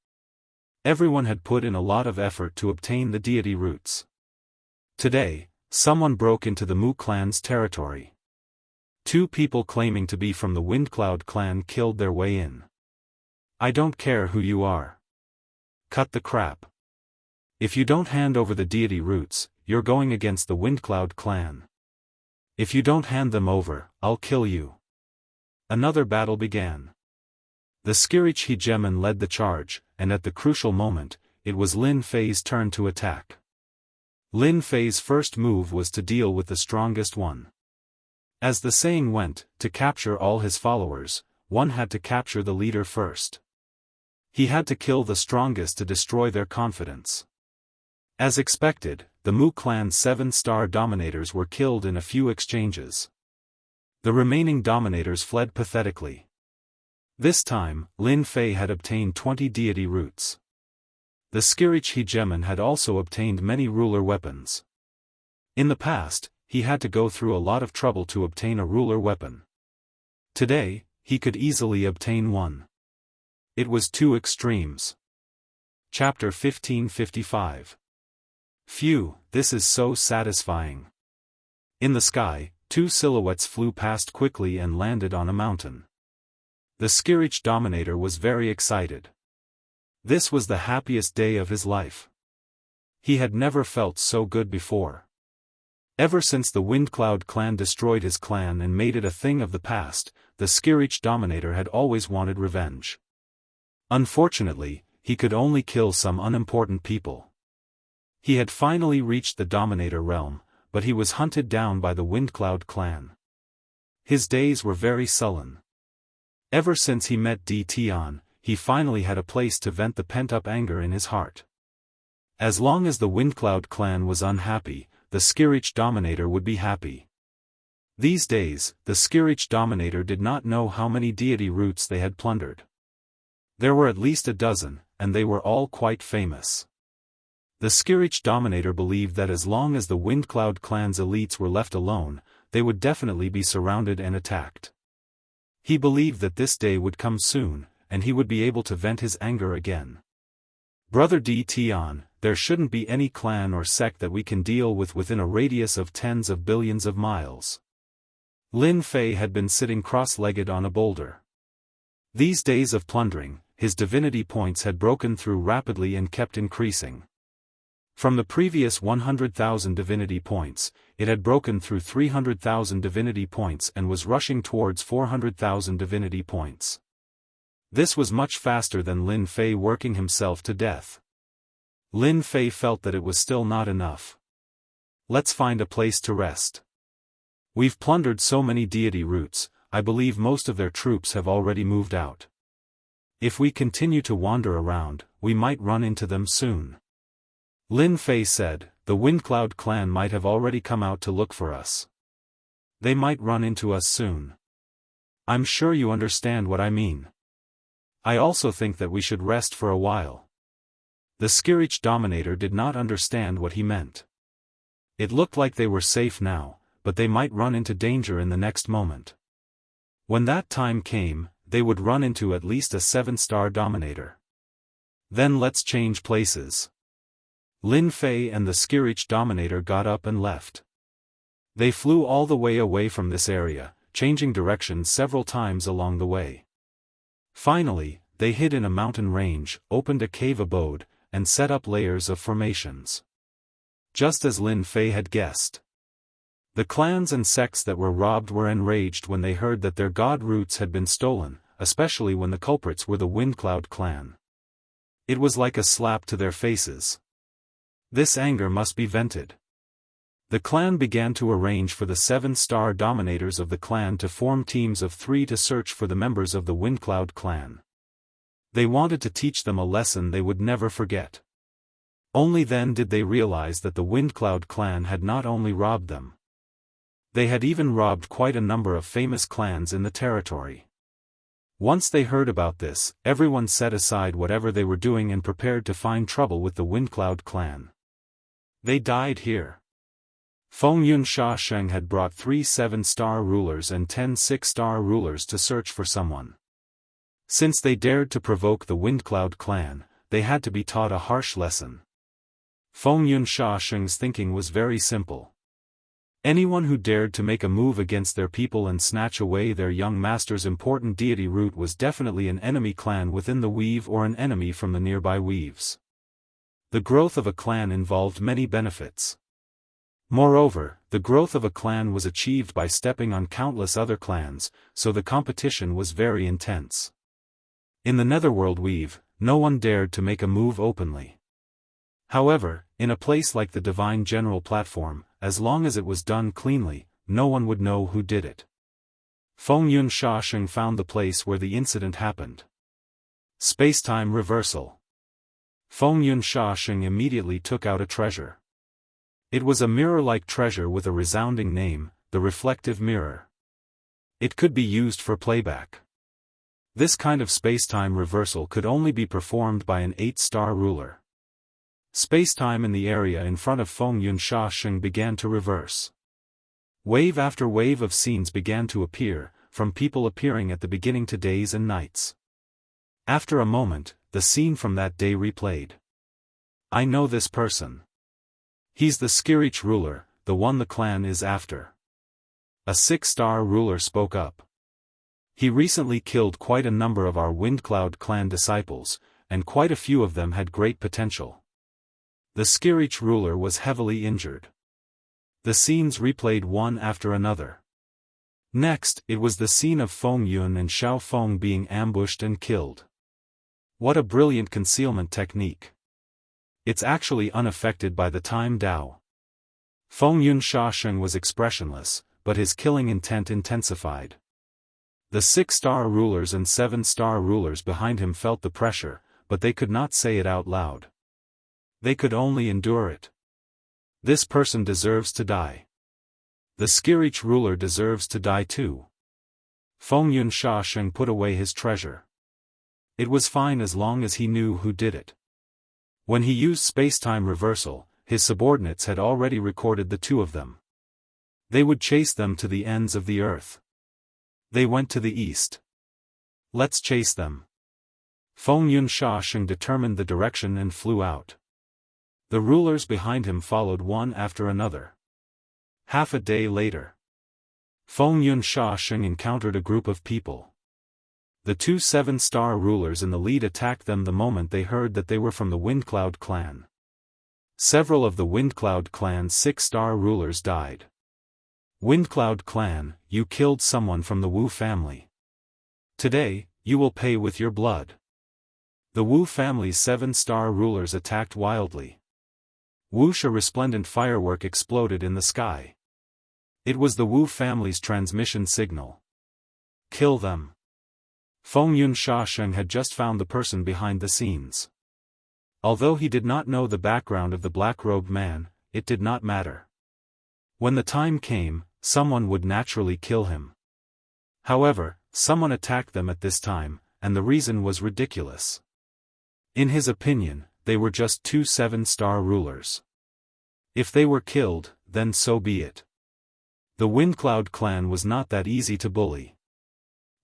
Everyone had put in a lot of effort to obtain the deity roots. Today, someone broke into the Mu clan's territory. 2 people claiming to be from the Windcloud clan killed their way in. I don't care who you are. Cut the crap. If you don't hand over the deity roots, you're going against the Windcloud clan. If you don't hand them over, I'll kill you. Another battle began. The Skirich Hegemon led the charge, and at the crucial moment, it was Lin Fei's turn to attack. Lin Fei's first move was to deal with the strongest one. As the saying went, to capture all his followers, one had to capture the leader first. He had to kill the strongest to destroy their confidence. As expected, the Mu clan's 7-star dominators were killed in a few exchanges. The remaining dominators fled pathetically. This time, Lin Fei had obtained 20 deity roots. The Skirich Hegemon had also obtained many ruler weapons. In the past, he had to go through a lot of trouble to obtain a ruler weapon. Today, he could easily obtain one. It was 2 extremes. Chapter 1555. Phew, this is so satisfying. In the sky, 2 silhouettes flew past quickly and landed on a mountain. The Skirich dominator was very excited. This was the happiest day of his life. He had never felt so good before. Ever since the Windcloud clan destroyed his clan and made it a thing of the past, the Skirich dominator had always wanted revenge. Unfortunately, he could only kill some unimportant people. He had finally reached the Dominator realm, but he was hunted down by the Windcloud clan. His days were very sullen. Ever since he met Di Tian, he finally had a place to vent the pent-up anger in his heart. As long as the Windcloud clan was unhappy, the Skirich Dominator would be happy. These days, the Skirich Dominator did not know how many deity roots they had plundered. There were at least a dozen, and they were all quite famous. The Skirich Dominator believed that as long as the Windcloud clan's elites were left alone, they would definitely be surrounded and attacked. He believed that this day would come soon, and he would be able to vent his anger again. Brother Di Tian, there shouldn't be any clan or sect that we can deal with within a radius of tens of billions of miles. Lin Fei had been sitting cross-legged on a boulder. These days of plundering, his divinity points had broken through rapidly and kept increasing. From the previous 100,000 divinity points, it had broken through 300,000 divinity points and was rushing towards 400,000 divinity points. This was much faster than Lin Fei working himself to death. Lin Fei felt that it was still not enough. Let's find a place to rest. We've plundered so many deity roots, I believe most of their troops have already moved out. If we continue to wander around, we might run into them soon. Lin Fei said, the Windcloud clan might have already come out to look for us. They might run into us soon. I'm sure you understand what I mean. I also think that we should rest for a while. The Skirich Dominator did not understand what he meant. It looked like they were safe now, but they might run into danger in the next moment. When that time came, they would run into at least a 7-star Dominator. Then let's change places. Lin Fei and the Skirich Dominator got up and left. They flew all the way away from this area, changing directions several times along the way. Finally, they hid in a mountain range, opened a cave abode, and set up layers of formations. Just as Lin Fei had guessed. The clans and sects that were robbed were enraged when they heard that their god roots had been stolen, especially when the culprits were the Windcloud clan. It was like a slap to their faces. This anger must be vented. The clan began to arrange for the 7-star dominators of the clan to form teams of 3 to search for the members of the Windcloud clan. They wanted to teach them a lesson they would never forget. Only then did they realize that the Windcloud clan had not only robbed them. They had even robbed quite a number of famous clans in the territory. Once they heard about this, everyone set aside whatever they were doing and prepared to find trouble with the Windcloud clan. They died here. Feng Yun Xianxia had brought 3 7-star rulers and 10 6-star rulers to search for someone. Since they dared to provoke the Windcloud clan, they had to be taught a harsh lesson. Feng Yun Xiaoxiang's thinking was very simple. Anyone who dared to make a move against their people and snatch away their young master's important deity root was definitely an enemy clan within the weave or an enemy from the nearby weaves. The growth of a clan involved many benefits. Moreover, the growth of a clan was achieved by stepping on countless other clans, so the competition was very intense. In the Netherworld weave, no one dared to make a move openly. However, in a place like the Divine General Platform, as long as it was done cleanly, no one would know who did it. Feng Yun Xiaoxiang found the place where the incident happened. Spacetime reversal. Feng Yun Xiaoxiang immediately took out a treasure. It was a mirror-like treasure with a resounding name, the reflective mirror. It could be used for playback. This kind of spacetime reversal could only be performed by an 8-star ruler. Spacetime in the area in front of Feng Yun Xiaoxiang began to reverse. Wave after wave of scenes began to appear, from people appearing at the beginning to days and nights. After a moment, the scene from that day replayed. I know this person. He's the Skirich ruler, the one the clan is after. A 6-star ruler spoke up. He recently killed quite a number of our Windcloud clan disciples, and quite a few of them had great potential. The Skirich ruler was heavily injured. The scenes replayed one after another. Next, it was the scene of Feng Yun and Xiao Feng being ambushed and killed. What a brilliant concealment technique. It's actually unaffected by the time Dao. Feng Yun Xiaoxiang was expressionless, but his killing intent intensified. The 6-star rulers and 7-star rulers behind him felt the pressure, but they could not say it out loud. They could only endure it. This person deserves to die. The Skirich ruler deserves to die too. Feng Yun Xiaoxiang put away his treasure. It was fine as long as he knew who did it. When he used spacetime reversal, his subordinates had already recorded the 2 of them. They would chase them to the ends of the earth. They went to the east. Let's chase them. Feng Yun Xiaoxiang determined the direction and flew out. The rulers behind him followed one after another. Half a day later, Feng Yun Xiaoxiang encountered a group of people. The 2 7-star rulers in the lead attacked them the moment they heard that they were from the Windcloud clan. Several of the Windcloud clan's 6-star rulers died. Windcloud clan, you killed someone from the Wu family. Today, you will pay with your blood. The Wu family's 7-star rulers attacked wildly. Wuxia resplendent firework exploded in the sky. It was the Wu family's transmission signal. Kill them. Feng Yun Xiaoxiang had just found the person behind the scenes. Although he did not know the background of the black-robed man, it did not matter. When the time came, someone would naturally kill him. However, someone attacked them at this time, and the reason was ridiculous. In his opinion, they were just 2 7-star rulers. If they were killed, then so be it. The Windcloud clan was not that easy to bully.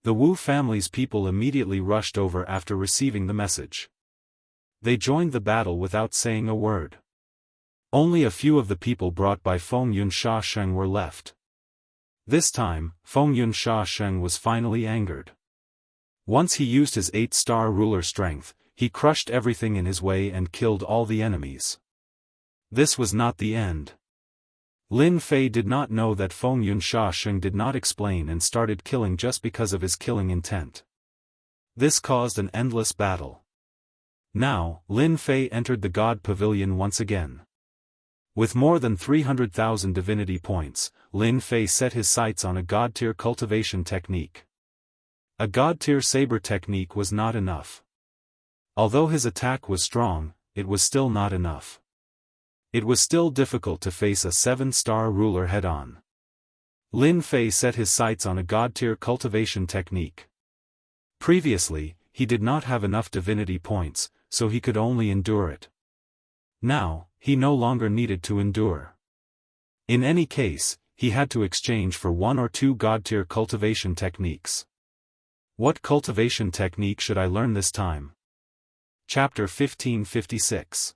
The Wu family's people immediately rushed over after receiving the message. They joined the battle without saying a word. Only a few of the people brought by Feng Yun Xiaoxiang were left. This time, Feng Yun Xiaoxiang was finally angered. Once he used his 8-star ruler strength, he crushed everything in his way and killed all the enemies. This was not the end. Lin Fei did not know that Feng Yun Xiaoxiang did not explain and started killing just because of his killing intent. This caused an endless battle. Now, Lin Fei entered the God Pavilion once again. With more than 300,000 divinity points, Lin Fei set his sights on a God-tier cultivation technique. A God-tier saber technique was not enough. Although his attack was strong, it was still not enough. It was still difficult to face a 7-star ruler head-on. Lin Fei set his sights on a God-tier cultivation technique. Previously, he did not have enough divinity points, so he could only endure it. Now, he no longer needed to endure. In any case, he had to exchange for 1 or 2 god-tier cultivation techniques. What cultivation technique should I learn this time? Chapter 1556.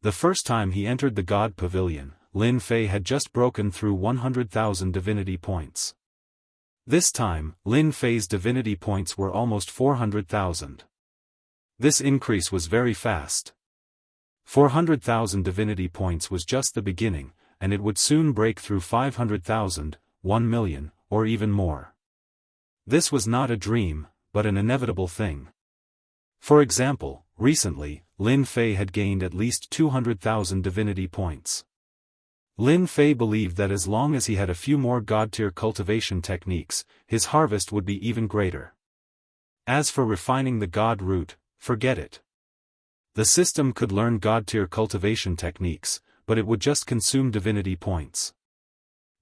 The first time he entered the God Pavilion, Lin Fei had just broken through 100,000 divinity points. This time, Lin Fei's divinity points were almost 400,000. This increase was very fast. 400,000 divinity points was just the beginning, and it would soon break through 500,000, 1 million, or even more. This was not a dream, but an inevitable thing. For example, recently, Lin Fei had gained at least 200,000 divinity points. Lin Fei believed that as long as he had a few more god-tier cultivation techniques, his harvest would be even greater. As for refining the god root, forget it. The system could learn god-tier cultivation techniques, but it would just consume divinity points.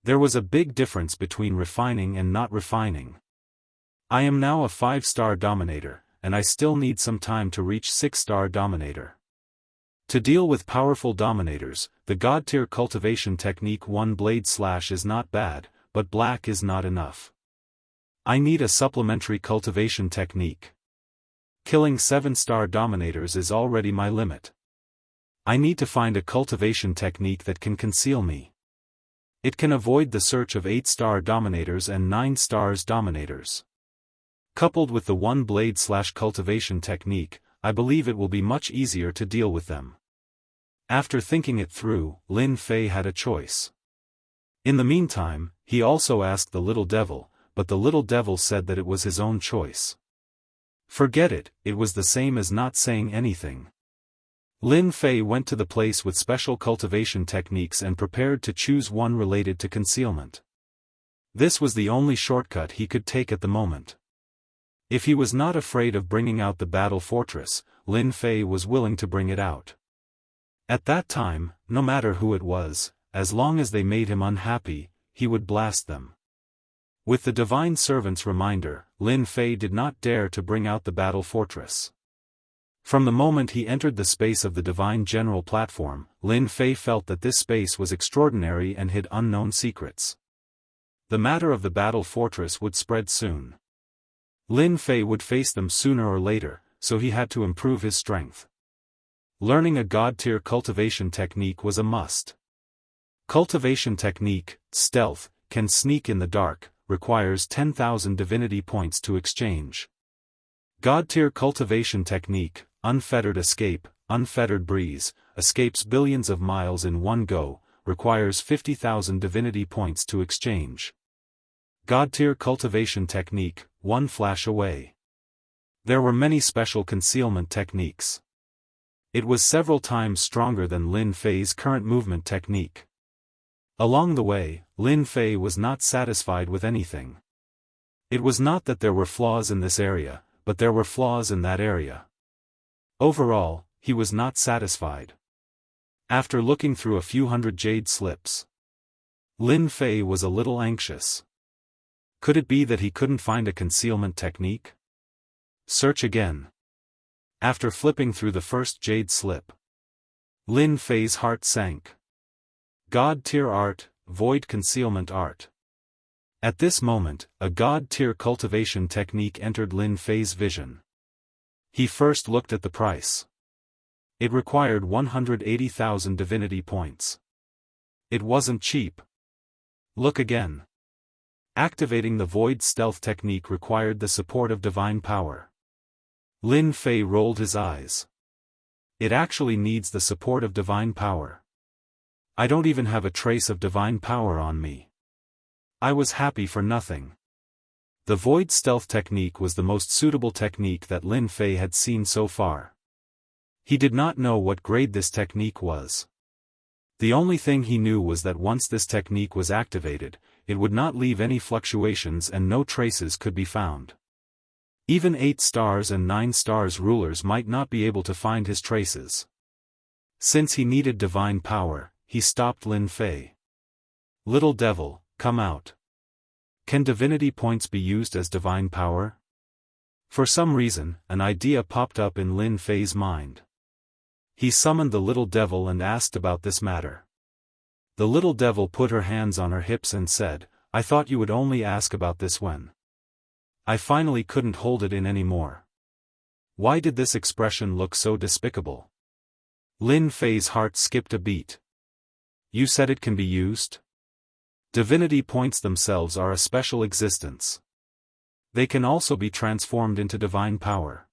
There was a big difference between refining and not refining. I am now a 5-star dominator, and I still need some time to reach 6-star dominator. To deal with powerful dominators, the god-tier cultivation technique 1 blade slash is not bad, but black is not enough. I need a supplementary cultivation technique. Killing 7-star dominators is already my limit. I need to find a cultivation technique that can conceal me. It can avoid the search of 8-star dominators and 9 stars dominators. Coupled with the 1 blade slash cultivation technique, I believe it will be much easier to deal with them. After thinking it through, Lin Fei had a choice. In the meantime, he also asked the little devil, but the little devil said that it was his own choice. Forget it, it was the same as not saying anything. Lin Fei went to the place with special cultivation techniques and prepared to choose one related to concealment. This was the only shortcut he could take at the moment. If he was not afraid of bringing out the battle fortress, Lin Fei was willing to bring it out. At that time, no matter who it was, as long as they made him unhappy, he would blast them. With the divine servant's reminder, Lin Fei did not dare to bring out the battle fortress. From the moment he entered the space of the divine general platform, Lin Fei felt that this space was extraordinary and hid unknown secrets. The matter of the battle fortress would spread soon. Lin Fei would face them sooner or later, so he had to improve his strength. Learning a god-tier cultivation technique was a must. Cultivation technique, stealth, can sneak in the dark, requires 10,000 divinity points to exchange. God-tier cultivation technique, unfettered escape, unfettered breeze, escapes billions of miles in one go, requires 50,000 divinity points to exchange. God-tier cultivation technique, 1 flash away. There were many special concealment techniques. It was several times stronger than Lin Fei's current movement technique. Along the way, Lin Fei was not satisfied with anything. It was not that there were flaws in this area, but there were flaws in that area. Overall, he was not satisfied. After looking through a few hundred jade slips, Lin Fei was a little anxious. Could it be that he couldn't find a concealment technique? Search again. After flipping through the first jade slip, Lin Fei's heart sank. God-tier art, void concealment art. At this moment, a god-tier cultivation technique entered Lin Fei's vision. He first looked at the price. It required 180,000 divinity points. It wasn't cheap. Look again. Activating the void stealth technique required the support of divine power. Lin Fei rolled his eyes. It actually needs the support of divine power. I don't even have a trace of divine power on me. I was happy for nothing. The void stealth technique was the most suitable technique that Lin Fei had seen so far. He did not know what grade this technique was. The only thing he knew was that once this technique was activated, it would not leave any fluctuations and no traces could be found. Even 8 stars and 9 stars rulers might not be able to find his traces. Since he needed divine power, he stopped Lin Fei. Little devil, come out. Can divinity points be used as divine power? For some reason, an idea popped up in Lin Fei's mind. He summoned the little devil and asked about this matter. The little devil put her hands on her hips and said, "I thought you would only ask about this when I finally couldn't hold it in anymore." Why did this expression look so despicable? Lin Fei's heart skipped a beat. You said it can be used? Divinity points themselves are a special existence. They can also be transformed into divine power.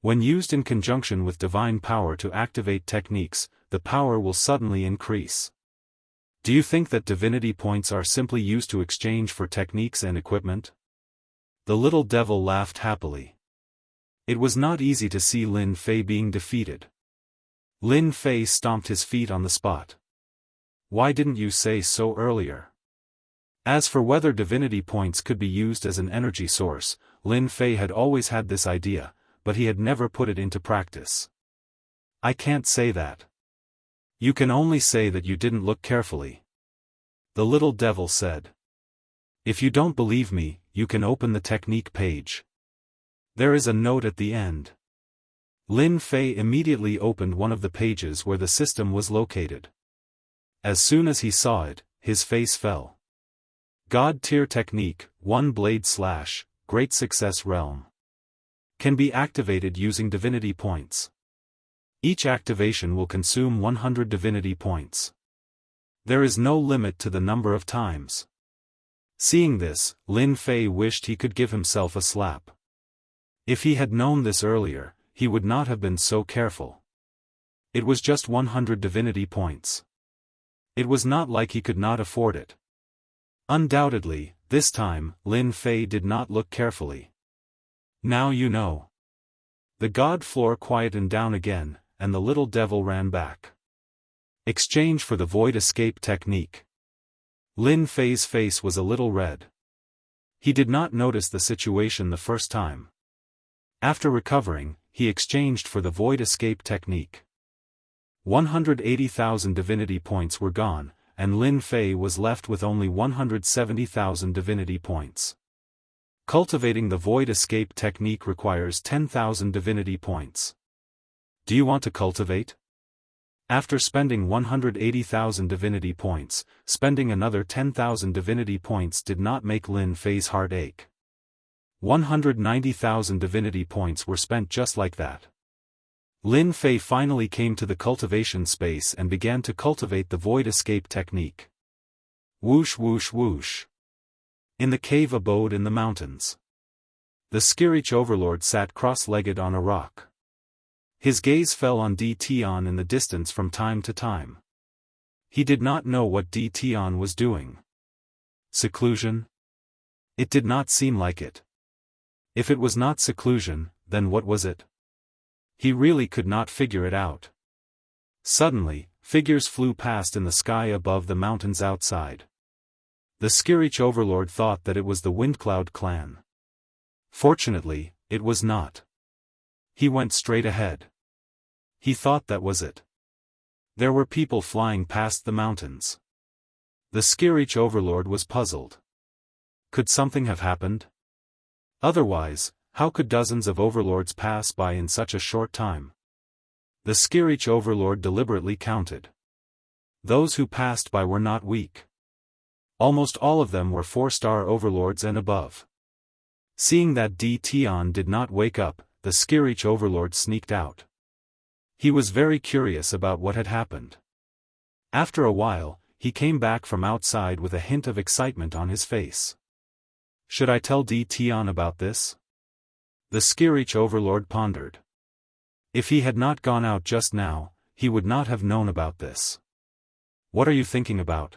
When used in conjunction with divine power to activate techniques, the power will suddenly increase. Do you think that divinity points are simply used to exchange for techniques and equipment? The little devil laughed happily. It was not easy to see Lin Fei being defeated. Lin Fei stomped his feet on the spot. Why didn't you say so earlier? As for whether divinity points could be used as an energy source, Lin Fei had always had this idea, but he had never put it into practice. I can't say that. You can only say that you didn't look carefully. The little devil said. If you don't believe me, you can open the technique page. There is a note at the end. Lin Fei immediately opened one of the pages where the system was located. As soon as he saw it, his face fell. God tier technique, 1 blade slash, great success realm. Can be activated using divinity points. Each activation will consume 100 divinity points. There is no limit to the number of times. Seeing this, Lin Fei wished he could give himself a slap. If he had known this earlier, he would not have been so careful. It was just 100 divinity points. It was not like he could not afford it. Undoubtedly, this time, Lin Fei did not look carefully. Now you know. The god floor quietened down again, and the little devil ran back. Exchange for the void escape technique. Lin Fei's face was a little red. He did not notice the situation the first time. After recovering, he exchanged for the void escape technique. 180,000 divinity points were gone, and Lin Fei was left with only 170,000 divinity points. Cultivating the void escape technique requires 10,000 divinity points. Do you want to cultivate? After spending 180,000 divinity points, spending another 10,000 divinity points did not make Lin Fei's heart ache. 190,000 divinity points were spent just like that. Lin Fei finally came to the cultivation space and began to cultivate the void escape technique. Whoosh whoosh whoosh. In the cave abode in the mountains. The Skirich overlord sat cross-legged on a rock. His gaze fell on Tion in the distance from time to time. He did not know what Tion was doing. Seclusion? It did not seem like it. If it was not seclusion, then what was it? He really could not figure it out. Suddenly, figures flew past in the sky above the mountains outside. The Skirich overlord thought that it was the Windcloud clan. Fortunately, it was not. He went straight ahead. He thought that was it. There were people flying past the mountains. The Skirich overlord was puzzled. Could something have happened? Otherwise, how could dozens of overlords pass by in such a short time? The Skirich overlord deliberately counted. Those who passed by were not weak. Almost all of them were 4-star overlords and above. Seeing that Tion did not wake up, the Skirich overlord sneaked out. He was very curious about what had happened. After a while, he came back from outside with a hint of excitement on his face. Should I tell Tion about this? The Skirich overlord pondered. If he had not gone out just now, he would not have known about this. What are you thinking about?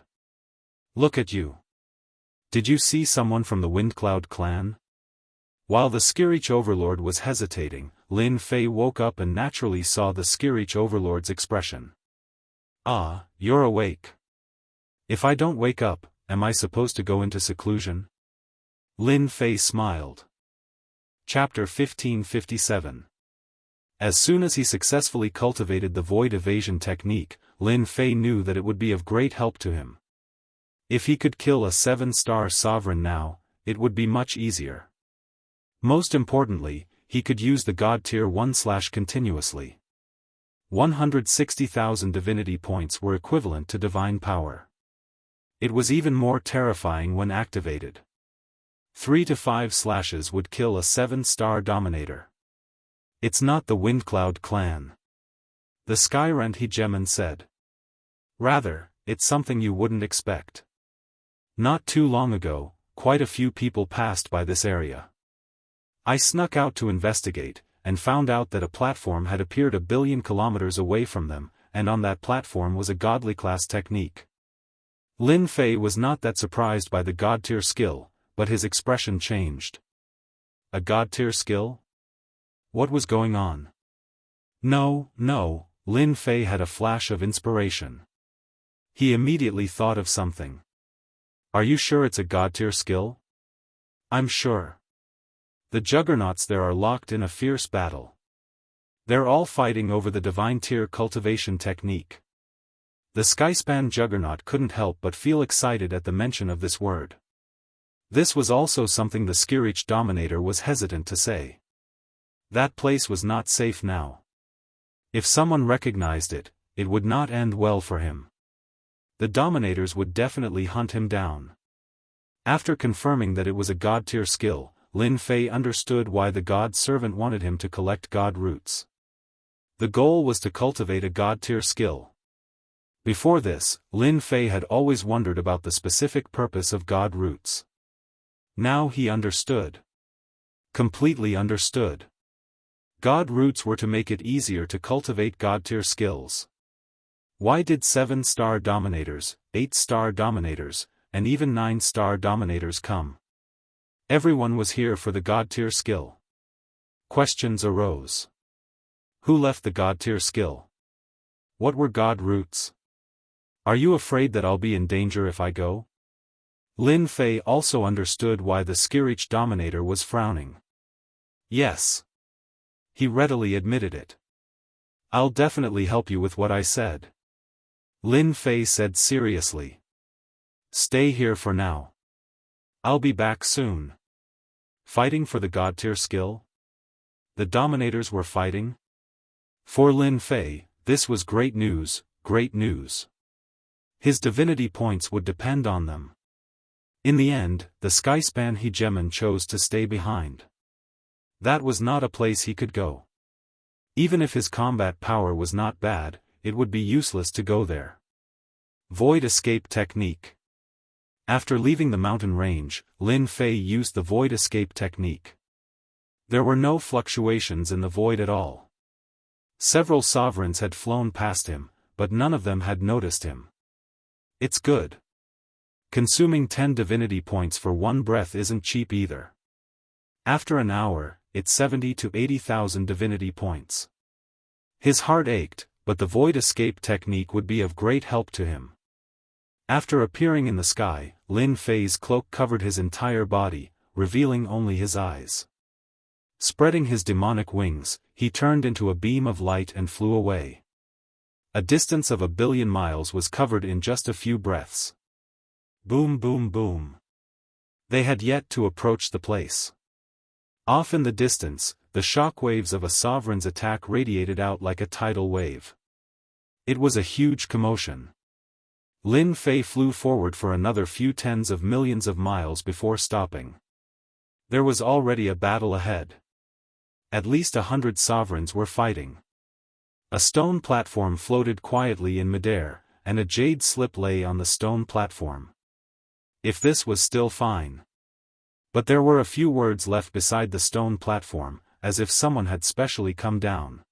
Look at you. Did you see someone from the Windcloud clan? While the Skirich overlord was hesitating, Lin Fei woke up and naturally saw the Skirich overlord's expression. Ah, you're awake. If I don't wake up, am I supposed to go into seclusion? Lin Fei smiled. Chapter 1557. As soon as he successfully cultivated the void evasion technique, Lin Fei knew that it would be of great help to him. If he could kill a 7-star sovereign now, it would be much easier. Most importantly, he could use the God Tier 1 / continuously. 160,000 divinity points were equivalent to divine power. It was even more terrifying when activated. 3 to 5 slashes would kill a 7-star dominator. It's not the Windcloud clan. The Skyrent Hegemon said. Rather, it's something you wouldn't expect. Not too long ago, quite a few people passed by this area. I snuck out to investigate, and found out that a platform had appeared a billion kilometers away from them, and on that platform was a godly class technique. Lin Fei was not that surprised by the God Tier skill, but his expression changed. A God Tier skill? What was going on? No, Lin Fei had a flash of inspiration. He immediately thought of something. Are you sure it's a God Tier skill? I'm sure. The juggernauts there are locked in a fierce battle. They're all fighting over the divine tier cultivation technique. The Skyspan juggernaut couldn't help but feel excited at the mention of this word. This was also something the Skirich Dominator was hesitant to say. That place was not safe now. If someone recognized it, it would not end well for him. The Dominators would definitely hunt him down. After confirming that it was a God Tier skill, Lin Fei understood why the God Servant wanted him to collect God roots. The goal was to cultivate a God Tier skill. Before this, Lin Fei had always wondered about the specific purpose of God roots. Now he understood. Completely understood. God roots were to make it easier to cultivate God Tier skills. Why did 7-star dominators, 8-star dominators, and even 9-star dominators come? Everyone was here for the God Tier skill. Questions arose. Who left the God Tier skill? What were God roots? Are you afraid that I'll be in danger if I go? Lin Fei also understood why the Skirich Dominator was frowning. Yes. He readily admitted it. I'll definitely help you with what I said. Lin Fei said seriously. Stay here for now. I'll be back soon. Fighting for the God Tier skill? The Dominators were fighting? For Lin Fei, this was great news, great news. His divinity points would depend on them. In the end, the Skyspan Hegemon chose to stay behind. That was not a place he could go. Even if his combat power was not bad, it would be useless to go there. Void Escape Technique. After leaving the mountain range, Lin Fei used the Void Escape Technique. There were no fluctuations in the void at all. Several sovereigns had flown past him, but none of them had noticed him. It's good. Consuming 10 divinity points for one breath isn't cheap either. After an hour, it's 70 to 80,000 divinity points. His heart ached, but the Void Escape Technique would be of great help to him. After appearing in the sky, Lin Fei's cloak covered his entire body, revealing only his eyes. Spreading his demonic wings, he turned into a beam of light and flew away. A distance of 1 billion miles was covered in just a few breaths. Boom boom boom. They had yet to approach the place. Off in the distance, the shockwaves of a sovereign's attack radiated out like a tidal wave. It was a huge commotion. Lin Fei flew forward for another few tens of millions of miles before stopping. There was already a battle ahead. At least 100 sovereigns were fighting. A stone platform floated quietly in midair, and a jade slip lay on the stone platform. If this was still fine. But there were a few words left beside the stone platform, as if someone had specially come down.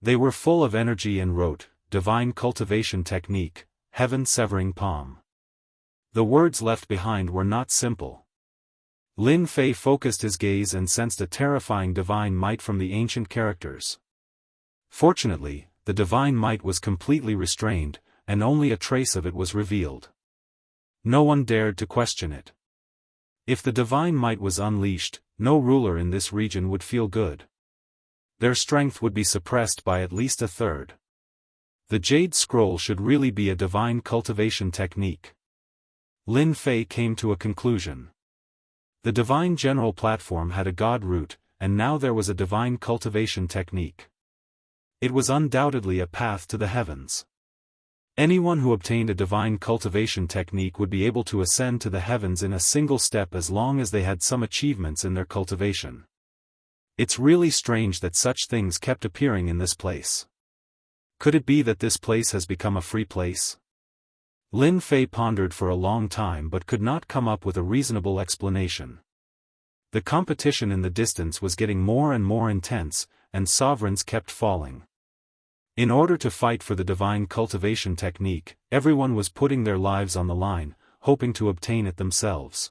They were full of energy and wrote, Divine Cultivation Technique, Heaven Severing Palm. The words left behind were not simple. Lin Fei focused his gaze and sensed a terrifying divine might from the ancient characters. Fortunately, the divine might was completely restrained, and only a trace of it was revealed. No one dared to question it. If the divine might was unleashed, no ruler in this region would feel good. Their strength would be suppressed by at least a third. The Jade Scroll should really be a divine cultivation technique. Lin Fei came to a conclusion. The divine general platform had a god root, and now there was a divine cultivation technique. It was undoubtedly a path to the heavens. Anyone who obtained a divine cultivation technique would be able to ascend to the heavens in a single step as long as they had some achievements in their cultivation. It's really strange that such things kept appearing in this place. Could it be that this place has become a free place? Lin Fei pondered for a long time but could not come up with a reasonable explanation. The competition in the distance was getting more and more intense, and sovereigns kept falling. In order to fight for the divine cultivation technique, everyone was putting their lives on the line, hoping to obtain it themselves.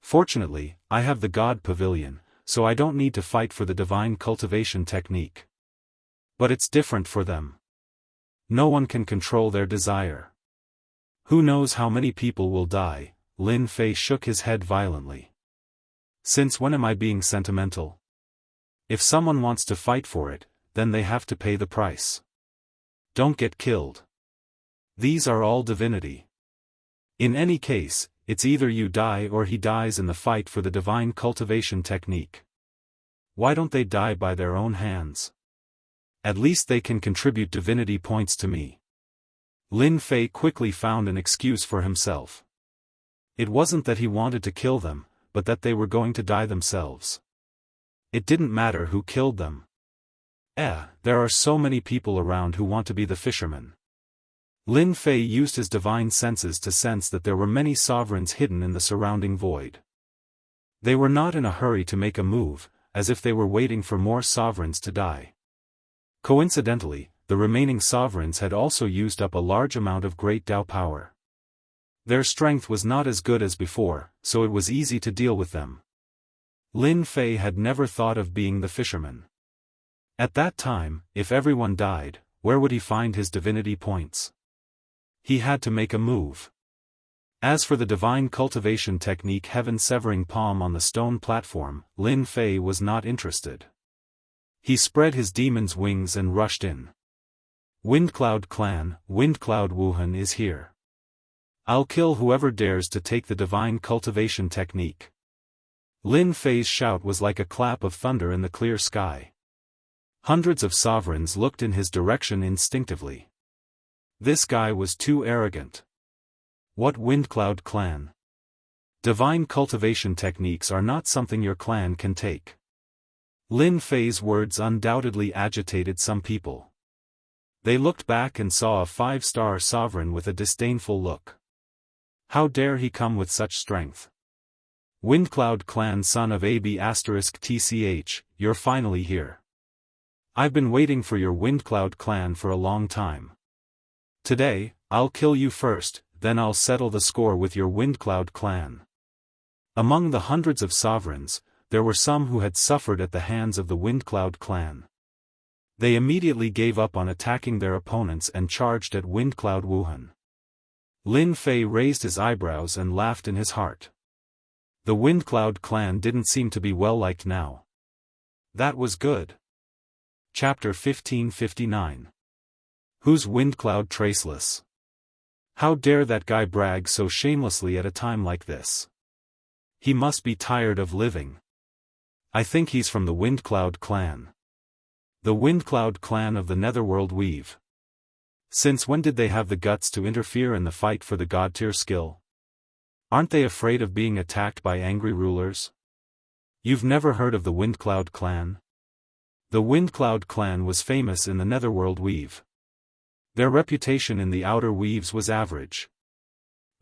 Fortunately, I have the God Pavilion, so I don't need to fight for the divine cultivation technique. But it's different for them. No one can control their desire. Who knows how many people will die? Lin Fei shook his head violently. Since when am I being sentimental? If someone wants to fight for it, then they have to pay the price. Don't get killed. These are all divinity. In any case, it's either you die or he dies in the fight for the divine cultivation technique. Why don't they die by their own hands? At least they can contribute divinity points to me. Lin Fei quickly found an excuse for himself. It wasn't that he wanted to kill them, but that they were going to die themselves. It didn't matter who killed them. There are so many people around who want to be the fisherman. Lin Fei used his divine senses to sense that there were many sovereigns hidden in the surrounding void. They were not in a hurry to make a move, as if they were waiting for more sovereigns to die. Coincidentally, the remaining sovereigns had also used up a large amount of great Dao power. Their strength was not as good as before, so it was easy to deal with them. Lin Fei had never thought of being the fisherman. At that time, if everyone died, where would he find his divinity points? He had to make a move. As for the divine cultivation technique heaven-severing palm on the stone platform, Lin Fei was not interested. He spread his demon's wings and rushed in. Windcloud Clan, Windcloud Wuhan is here. I'll kill whoever dares to take the divine cultivation technique. Lin Fei's shout was like a clap of thunder in the clear sky. Hundreds of sovereigns looked in his direction instinctively. This guy was too arrogant. What Windcloud Clan? Divine cultivation techniques are not something your clan can take. Lin Fei's words undoubtedly agitated some people. They looked back and saw a 5-star sovereign with a disdainful look. How dare he come with such strength? Windcloud Clan, son of AB*TCH, you're finally here. I've been waiting for your Windcloud Clan for a long time. Today, I'll kill you first, then I'll settle the score with your Windcloud Clan. Among the hundreds of sovereigns, there were some who had suffered at the hands of the Windcloud Clan. They immediately gave up on attacking their opponents and charged at Windcloud Wuhan. Lin Fei raised his eyebrows and laughed in his heart. The Windcloud Clan didn't seem to be well liked now. That was good. Chapter 1559. Who's Windcloud Traceless? How dare that guy brag so shamelessly at a time like this? He must be tired of living. I think he's from the Windcloud Clan. The Windcloud Clan of the Netherworld Weave. Since when did they have the guts to interfere in the fight for the god-tier skill? Aren't they afraid of being attacked by angry rulers? You've never heard of the Windcloud Clan? The Windcloud Clan was famous in the Netherworld Weave. Their reputation in the Outer Weaves was average.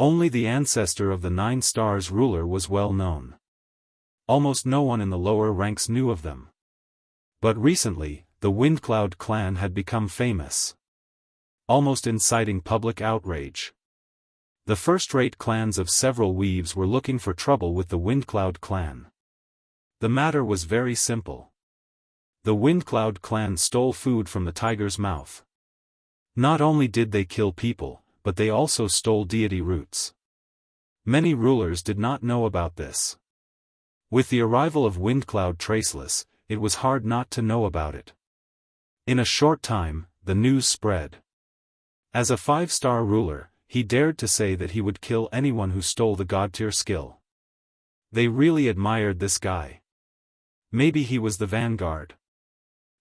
Only the ancestor of the 9 Stars ruler was well known. Almost no one in the lower ranks knew of them. But recently, the Windcloud Clan had become famous, almost inciting public outrage. The first-rate clans of several weaves were looking for trouble with the Windcloud Clan. The matter was very simple. The Windcloud Clan stole food from the tiger's mouth. Not only did they kill people, but they also stole deity roots. Many rulers did not know about this. With the arrival of Windcloud Traceless, it was hard not to know about it. In a short time, the news spread. As a 5-star ruler, he dared to say that he would kill anyone who stole the god-tier skill. They really admired this guy. Maybe he was the vanguard.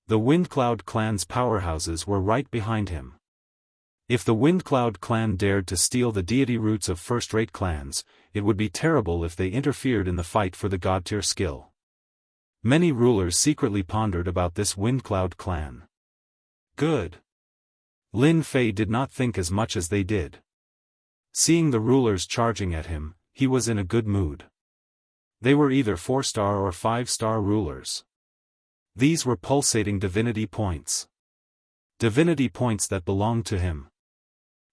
The Windcloud clan's powerhouses were right behind him. If the Windcloud clan dared to steal the deity roots of first-rate clans, it would be terrible if they interfered in the fight for the god-tier skill. Many rulers secretly pondered about this Windcloud clan. Good. Lin Fei did not think as much as they did. Seeing the rulers charging at him, he was in a good mood. They were either 4-star or 5-star rulers. These were pulsating divinity points. Divinity points that belonged to him.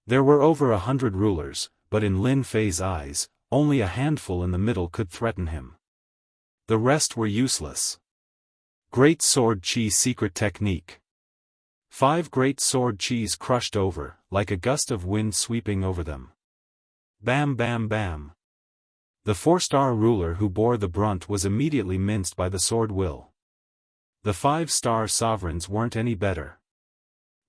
There were over 100 rulers, but in Lin Fei's eyes, only a handful in the middle could threaten him. The rest were useless. Great Sword Chi secret technique. 5 great sword chis crushed over, like a gust of wind sweeping over them. Bam bam bam. The 4-star ruler who bore the brunt was immediately minced by the sword will. The 5-star sovereigns weren't any better.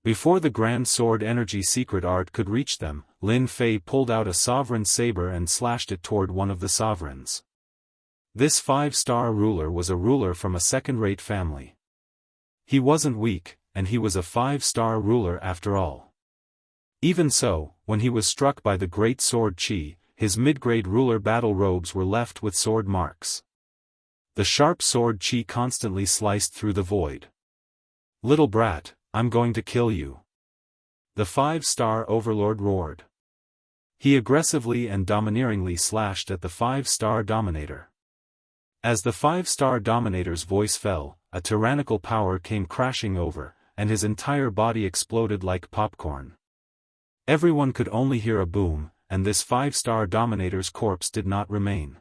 Before the Grand Sword Energy secret art could reach them, Lin Fei pulled out a sovereign saber and slashed it toward one of the sovereigns. This 5-star ruler was a ruler from a second-rate family. He wasn't weak, and he was a 5-star ruler after all. Even so, when he was struck by the Great Sword Chi, his mid-grade ruler battle robes were left with sword marks. The sharp sword Chi constantly sliced through the void. "Little brat, I'm going to kill you," the 5-star overlord roared. He aggressively and domineeringly slashed at the 5-star dominator. As the 5-star dominator's voice fell, a tyrannical power came crashing over, and his entire body exploded like popcorn. Everyone could only hear a boom, and this 5-star dominator's corpse did not remain.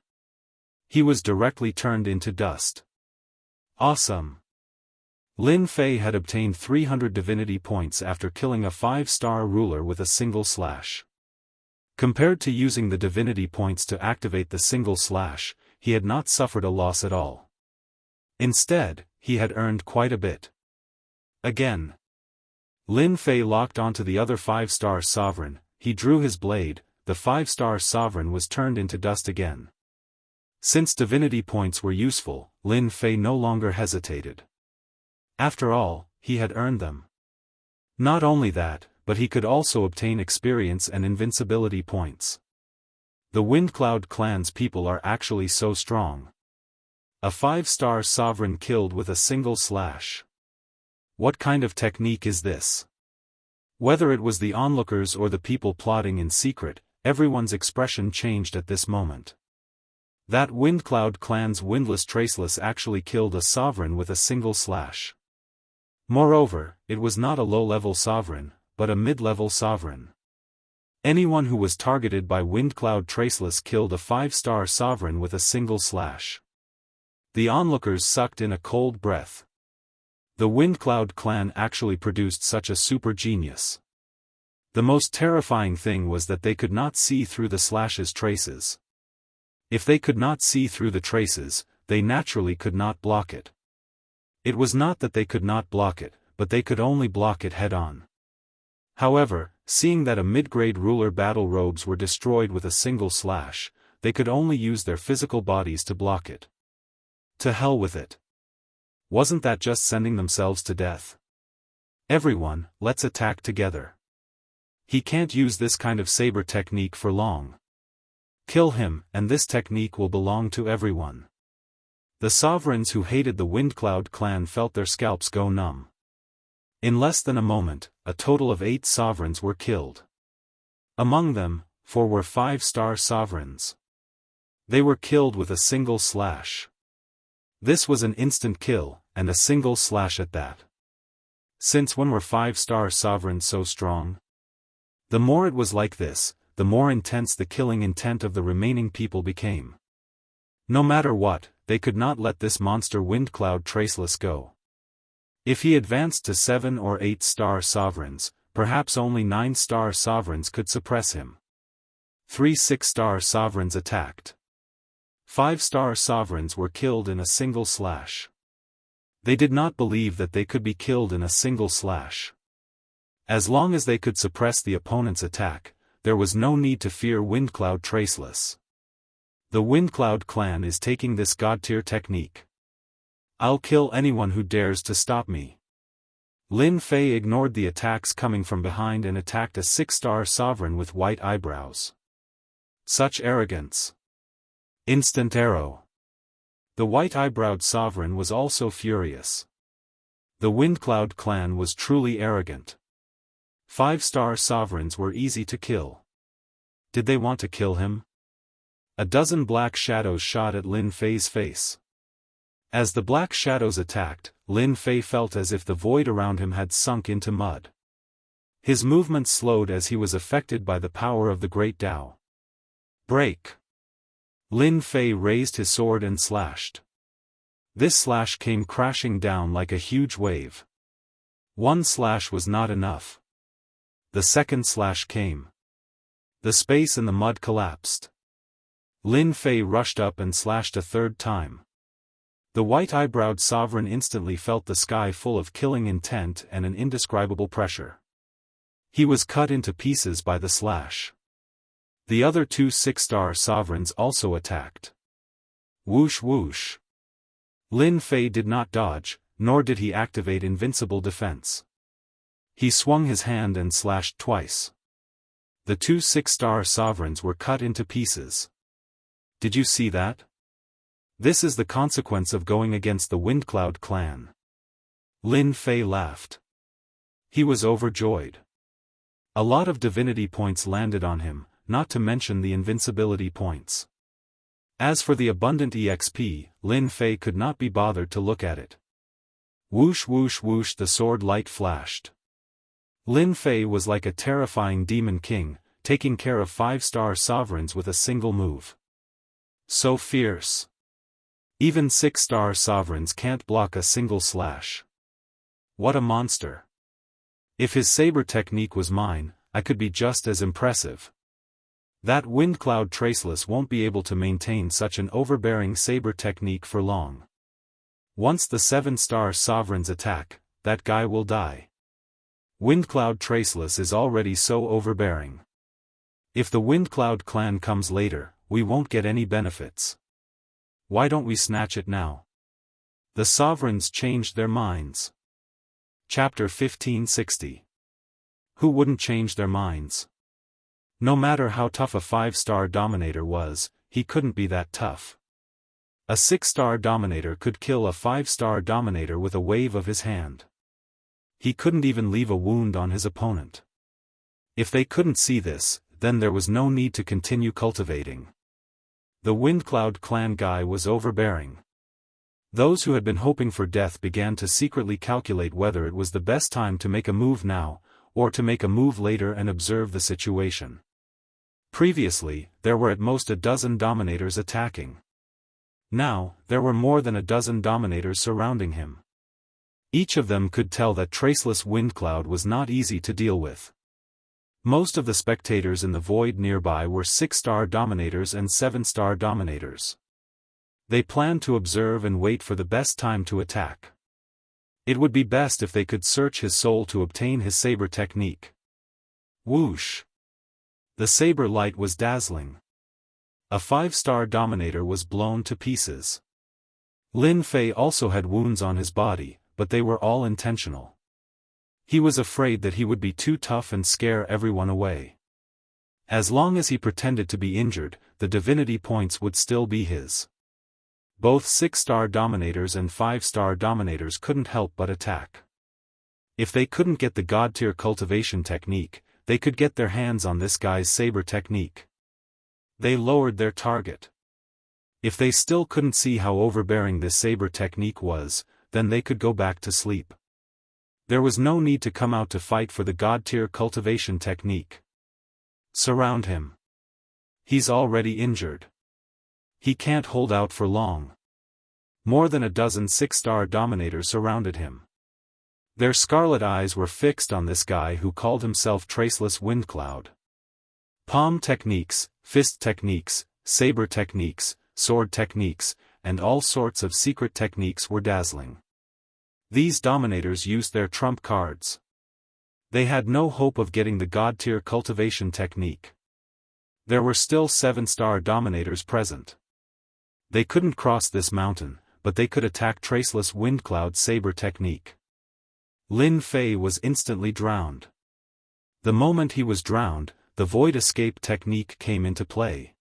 He was directly turned into dust. Awesome! Lin Fei had obtained 300 divinity points after killing a 5-star ruler with a single slash. Compared to using the divinity points to activate the single slash, he had not suffered a loss at all. Instead, he had earned quite a bit. Again. Lin Fei locked onto the other 5-star sovereign, he drew his blade, the 5-star sovereign was turned into dust again. Since divinity points were useful, Lin Fei no longer hesitated. After all, he had earned them. Not only that, but he could also obtain experience and invincibility points. The Windcloud clan's people are actually so strong. A 5-star sovereign killed with a single slash. What kind of technique is this? Whether it was the onlookers or the people plotting in secret, everyone's expression changed at this moment. That Windcloud clan's windless traceless actually killed a sovereign with a single slash. Moreover, it was not a low-level sovereign, but a mid-level sovereign. Anyone who was targeted by Windcloud traceless killed a 5-star sovereign with a single slash. The onlookers sucked in a cold breath. The Windcloud clan actually produced such a super genius. The most terrifying thing was that they could not see through the slash's traces. If they could not see through the traces, they naturally could not block it. It was not that they could not block it, but they could only block it head-on. However, seeing that a mid-grade ruler battle robes were destroyed with a single slash, they could only use their physical bodies to block it. To hell with it. Wasn't that just sending themselves to death? Everyone, let's attack together. He can't use this kind of saber technique for long. Kill him, and this technique will belong to everyone. The sovereigns who hated the Windcloud clan felt their scalps go numb. In less than a moment, a total of 8 sovereigns were killed. Among them, 4 were 5-star sovereigns. They were killed with a single slash. This was an instant kill, and a single slash at that. Since when were 5-star sovereigns so strong? The more it was like this, the more intense the killing intent of the remaining people became. No matter what, they could not let this monster Windcloud traceless go. If he advanced to 7 or 8-star sovereigns, perhaps only 9-star sovereigns could suppress him. 3 6-star sovereigns attacked. 5-star sovereigns were killed in a single slash. They did not believe that they could be killed in a single slash. As long as they could suppress the opponent's attack, there was no need to fear Windcloud traceless. The Windcloud clan is taking this god-tier technique. I'll kill anyone who dares to stop me. Lin Fei ignored the attacks coming from behind and attacked a 6-star sovereign with white eyebrows. Such arrogance. Instant arrow. The white-eyebrowed sovereign was also furious. The Windcloud clan was truly arrogant. 5-star sovereigns were easy to kill. Did they want to kill him? A dozen black shadows shot at Lin Fei's face. As the black shadows attacked, Lin Fei felt as if the void around him had sunk into mud. His movements slowed as he was affected by the power of the great Tao. Break! Lin Fei raised his sword and slashed. This slash came crashing down like a huge wave. One slash was not enough. The second slash came. The space in the mud collapsed. Lin Fei rushed up and slashed a third time. The white-eyebrowed sovereign instantly felt the sky full of killing intent and an indescribable pressure. He was cut into pieces by the slash. The other 2 6-star sovereigns also attacked. Whoosh whoosh. Lin Fei did not dodge, nor did he activate invincible defense. He swung his hand and slashed twice. The 2 6-star sovereigns were cut into pieces. Did you see that? This is the consequence of going against the Windcloud clan. Lin Fei laughed. He was overjoyed. A lot of divinity points landed on him, not to mention the invincibility points. As for the abundant EXP, Lin Fei could not be bothered to look at it. Whoosh whoosh whoosh, the sword light flashed. Lin Fei was like a terrifying demon king, taking care of 5-star sovereigns with a single move. So fierce. Even 6-star sovereigns can't block a single slash. What a monster. If his saber technique was mine, I could be just as impressive. That Windcloud Traceless won't be able to maintain such an overbearing saber technique for long. Once the 7-star sovereigns attack, that guy will die. Windcloud Traceless is already so overbearing. If the Windcloud clan comes later, we won't get any benefits. Why don't we snatch it now? The sovereigns changed their minds. Chapter 1560. Who wouldn't change their minds? No matter how tough a 5-star dominator was, he couldn't be that tough. A 6-star dominator could kill a 5-star dominator with a wave of his hand. He couldn't even leave a wound on his opponent. If they couldn't see this, then there was no need to continue cultivating. The Windcloud clan guy was overbearing. Those who had been hoping for death began to secretly calculate whether it was the best time to make a move now, or to make a move later and observe the situation. Previously, there were at most a dozen dominators attacking. Now, there were more than a dozen dominators surrounding him. Each of them could tell that Traceless Windcloud was not easy to deal with. Most of the spectators in the void nearby were 6-star dominators and 7-star dominators. They planned to observe and wait for the best time to attack. It would be best if they could search his soul to obtain his saber technique. Whoosh! The saber light was dazzling. A 5-star dominator was blown to pieces. Lin Fei also had wounds on his body, but they were all intentional. He was afraid that he would be too tough and scare everyone away. As long as he pretended to be injured, the divinity points would still be his. Both 6-star dominators and 5-star dominators couldn't help but attack. If they couldn't get the god-tier cultivation technique, they could get their hands on this guy's saber technique. They lowered their target. If they still couldn't see how overbearing this saber technique was, then they could go back to sleep. There was no need to come out to fight for the god-tier cultivation technique. Surround him. He's already injured. He can't hold out for long. More than a dozen 6-star dominators surrounded him. Their scarlet eyes were fixed on this guy who called himself Traceless Windcloud. Palm techniques, fist techniques, saber techniques, sword techniques, and all sorts of secret techniques were dazzling. These dominators used their trump cards. They had no hope of getting the god-tier cultivation technique. There were still 7-star dominators present. They couldn't cross this mountain, but they could attack Traceless Windcloud Saber technique. Lin Fei was instantly drowned. The moment he was drowned, the Void Escape technique came into play.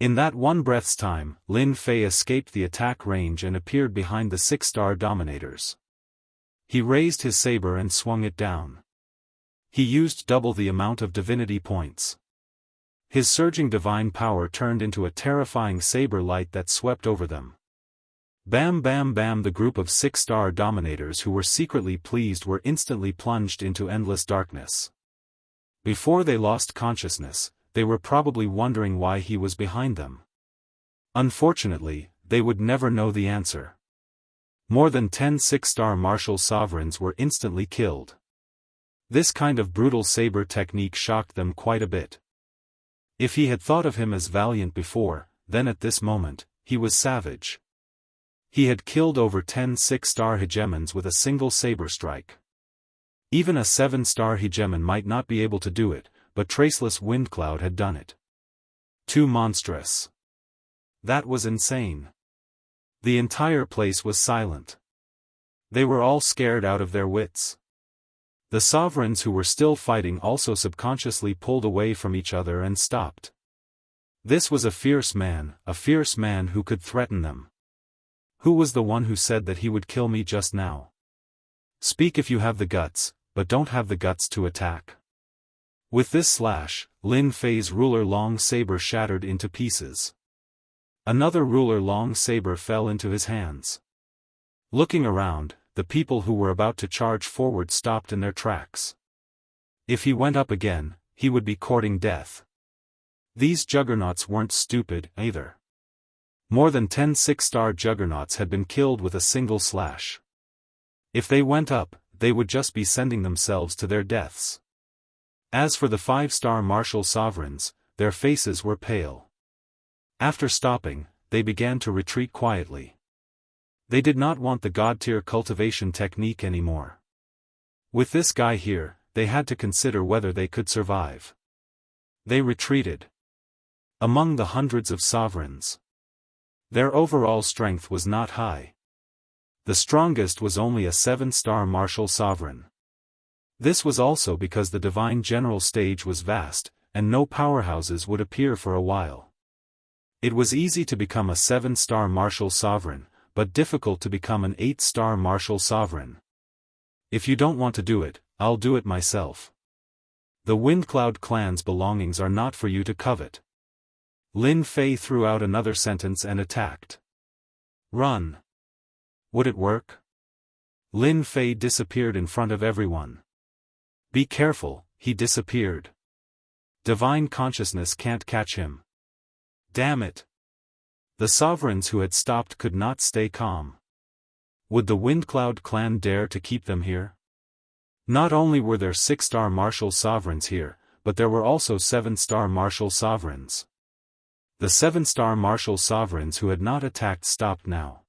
In that one breath's time, Lin Fei escaped the attack range and appeared behind the 6-star dominators. He raised his saber and swung it down. He used double the amount of divinity points. His surging divine power turned into a terrifying saber light that swept over them. Bam bam bam! The group of 6-star dominators who were secretly pleased were instantly plunged into endless darkness. Before they lost consciousness, they were probably wondering why he was behind them. Unfortunately, they would never know the answer. More than 10 6-star martial sovereigns were instantly killed. This kind of brutal saber technique shocked them quite a bit. If he had thought of him as valiant before, then at this moment, he was savage. He had killed over 10 6-star hegemons with a single saber strike. Even a 7-star hegemon might not be able to do it, but Traceless Windcloud had done it. Too monstrous. That was insane. The entire place was silent. They were all scared out of their wits. The sovereigns who were still fighting also subconsciously pulled away from each other and stopped. This was a fierce man who could threaten them. Who was the one who said that he would kill me just now? Speak if you have the guts, but don't have the guts to attack. With this slash, Lin Fei's ruler long saber shattered into pieces. Another ruler long saber fell into his hands. Looking around, the people who were about to charge forward stopped in their tracks. If he went up again, he would be courting death. These juggernauts weren't stupid, either. More than 10 6-star juggernauts had been killed with a single slash. If they went up, they would just be sending themselves to their deaths. As for the 5-star martial sovereigns, their faces were pale. After stopping, they began to retreat quietly. They did not want the god-tier cultivation technique anymore. With this guy here, they had to consider whether they could survive. They retreated. Among the hundreds of sovereigns, their overall strength was not high. The strongest was only a 7-star martial sovereign. This was also because the divine general stage was vast, and no powerhouses would appear for a while. It was easy to become a 7-star martial sovereign, but difficult to become an 8-star martial sovereign. If you don't want to do it, I'll do it myself. The Windcloud clan's belongings are not for you to covet. Lin Fei threw out another sentence and attacked. Run. Would it work? Lin Fei disappeared in front of everyone. Be careful, he disappeared. Divine consciousness can't catch him. Damn it. The sovereigns who had stopped could not stay calm. Would the Windcloud clan dare to keep them here? Not only were there 6-star martial sovereigns here, but there were also 7-star martial sovereigns. The 7-star martial sovereigns who had not attacked stopped now.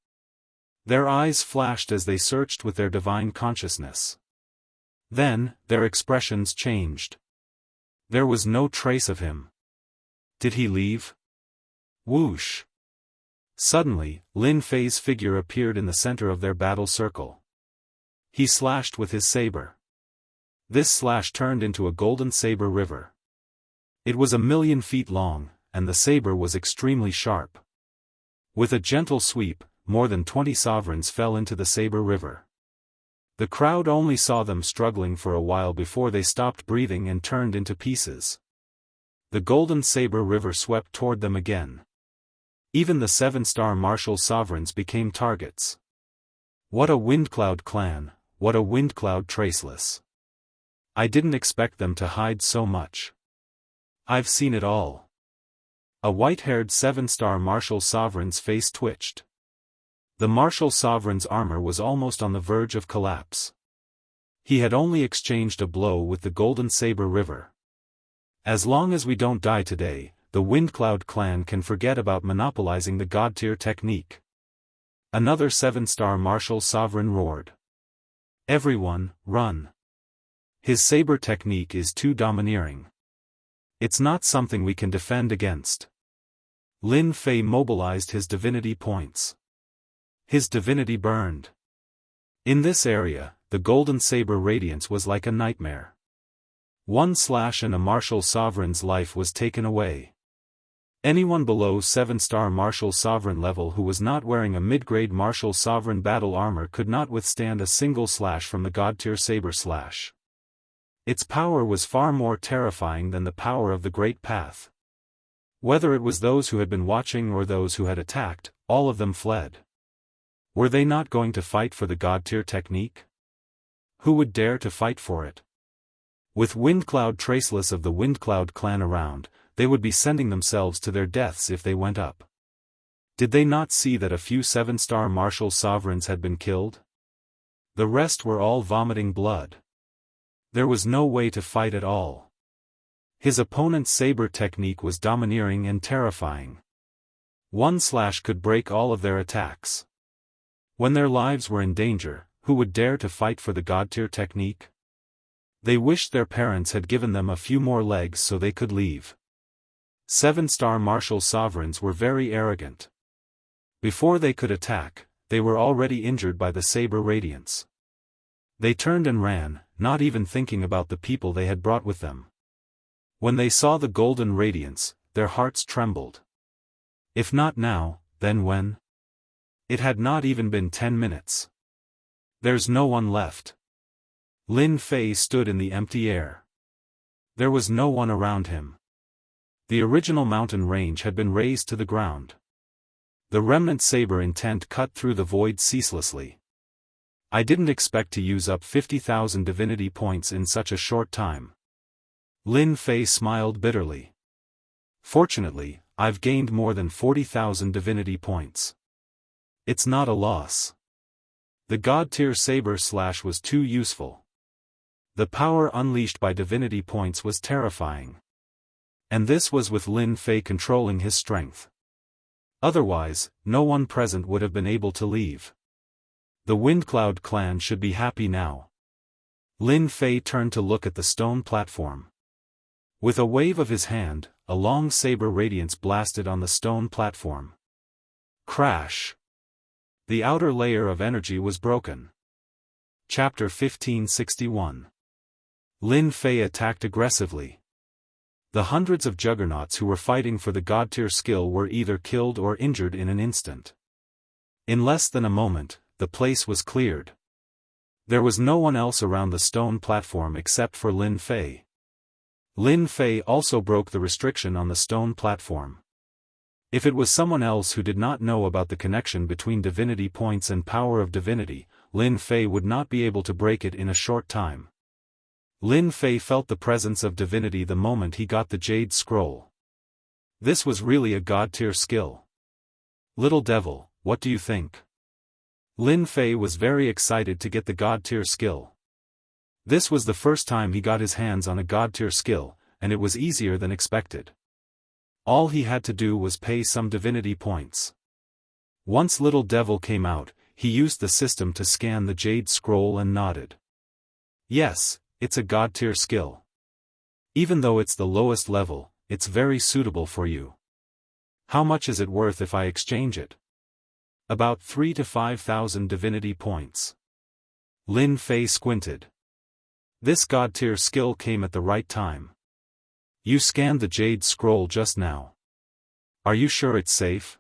Their eyes flashed as they searched with their divine consciousness. Then, their expressions changed. There was no trace of him. Did he leave? Whoosh! Suddenly, Lin Fei's figure appeared in the center of their battle circle. He slashed with his saber. This slash turned into a golden saber river. It was 1,000,000 feet long, and the saber was extremely sharp. With a gentle sweep, more than 20 sovereigns fell into the saber river. The crowd only saw them struggling for a while before they stopped breathing and turned into pieces. The golden saber river swept toward them again. Even the 7-star martial sovereigns became targets. What a Windcloud clan, what a Windcloud Traceless. I didn't expect them to hide so much. I've seen it all. A white-haired 7-star martial sovereign's face twitched. The martial sovereign's armor was almost on the verge of collapse. He had only exchanged a blow with the golden saber river. As long as we don't die today, the Windcloud clan can forget about monopolizing the god-tier technique. Another 7-star martial sovereign roared. Everyone, run. His saber technique is too domineering. It's not something we can defend against. Lin Fei mobilized his divinity points. His divinity burned. In this area, the golden saber radiance was like a nightmare. One slash and a martial sovereign's life was taken away. Anyone below 7-star martial sovereign level who was not wearing a mid-grade martial sovereign battle armor could not withstand a single slash from the god-tier saber slash. Its power was far more terrifying than the power of the Great Path. Whether it was those who had been watching or those who had attacked, all of them fled. Were they not going to fight for the god-tier technique? Who would dare to fight for it? With Windcloud traceless of the Windcloud clan around, they would be sending themselves to their deaths if they went up. Did they not see that a few 7-star martial sovereigns had been killed? The rest were all vomiting blood. There was no way to fight at all. His opponent's saber technique was domineering and terrifying. One slash could break all of their attacks. When their lives were in danger, who would dare to fight for the god-tier technique? They wished their parents had given them a few more legs so they could leave. 7-star martial sovereigns were very arrogant. Before they could attack, they were already injured by the saber radiance. They turned and ran, not even thinking about the people they had brought with them. When they saw the golden radiance, their hearts trembled. If not now, then when? It had not even been 10 minutes. There's no one left. Lin Fei stood in the empty air. There was no one around him. The original mountain range had been razed to the ground. The remnant saber intent cut through the void ceaselessly. I didn't expect to use up 50,000 divinity points in such a short time. Lin Fei smiled bitterly. Fortunately, I've gained more than 40,000 divinity points. It's not a loss. The god-tier saber slash was too useful. The power unleashed by divinity points was terrifying. And this was with Lin Fei controlling his strength. Otherwise, no one present would have been able to leave. The Windcloud clan should be happy now. Lin Fei turned to look at the stone platform. With a wave of his hand, a long saber radiance blasted on the stone platform. Crash! The outer layer of energy was broken. Chapter 1561. Lin Fei attacked aggressively. The hundreds of juggernauts who were fighting for the god-tier skill were either killed or injured in an instant. In less than a moment, the place was cleared. There was no one else around the stone platform except for Lin Fei. Lin Fei also broke the restriction on the stone platform. If it was someone else who did not know about the connection between divinity points and power of divinity, Lin Fei would not be able to break it in a short time. Lin Fei felt the presence of divinity the moment he got the Jade Scroll. This was really a god-tier skill. Little devil, what do you think? Lin Fei was very excited to get the god-tier skill. This was the first time he got his hands on a god-tier skill, and it was easier than expected. All he had to do was pay some divinity points. Once Little Devil came out, he used the system to scan the Jade Scroll and nodded. Yes, it's a god-tier skill. Even though it's the lowest level, it's very suitable for you. How much is it worth if I exchange it? About 3,000 to 5,000 divinity points. Lin Fei squinted. This god-tier skill came at the right time. You scanned the Jade Scroll just now. Are you sure it's safe?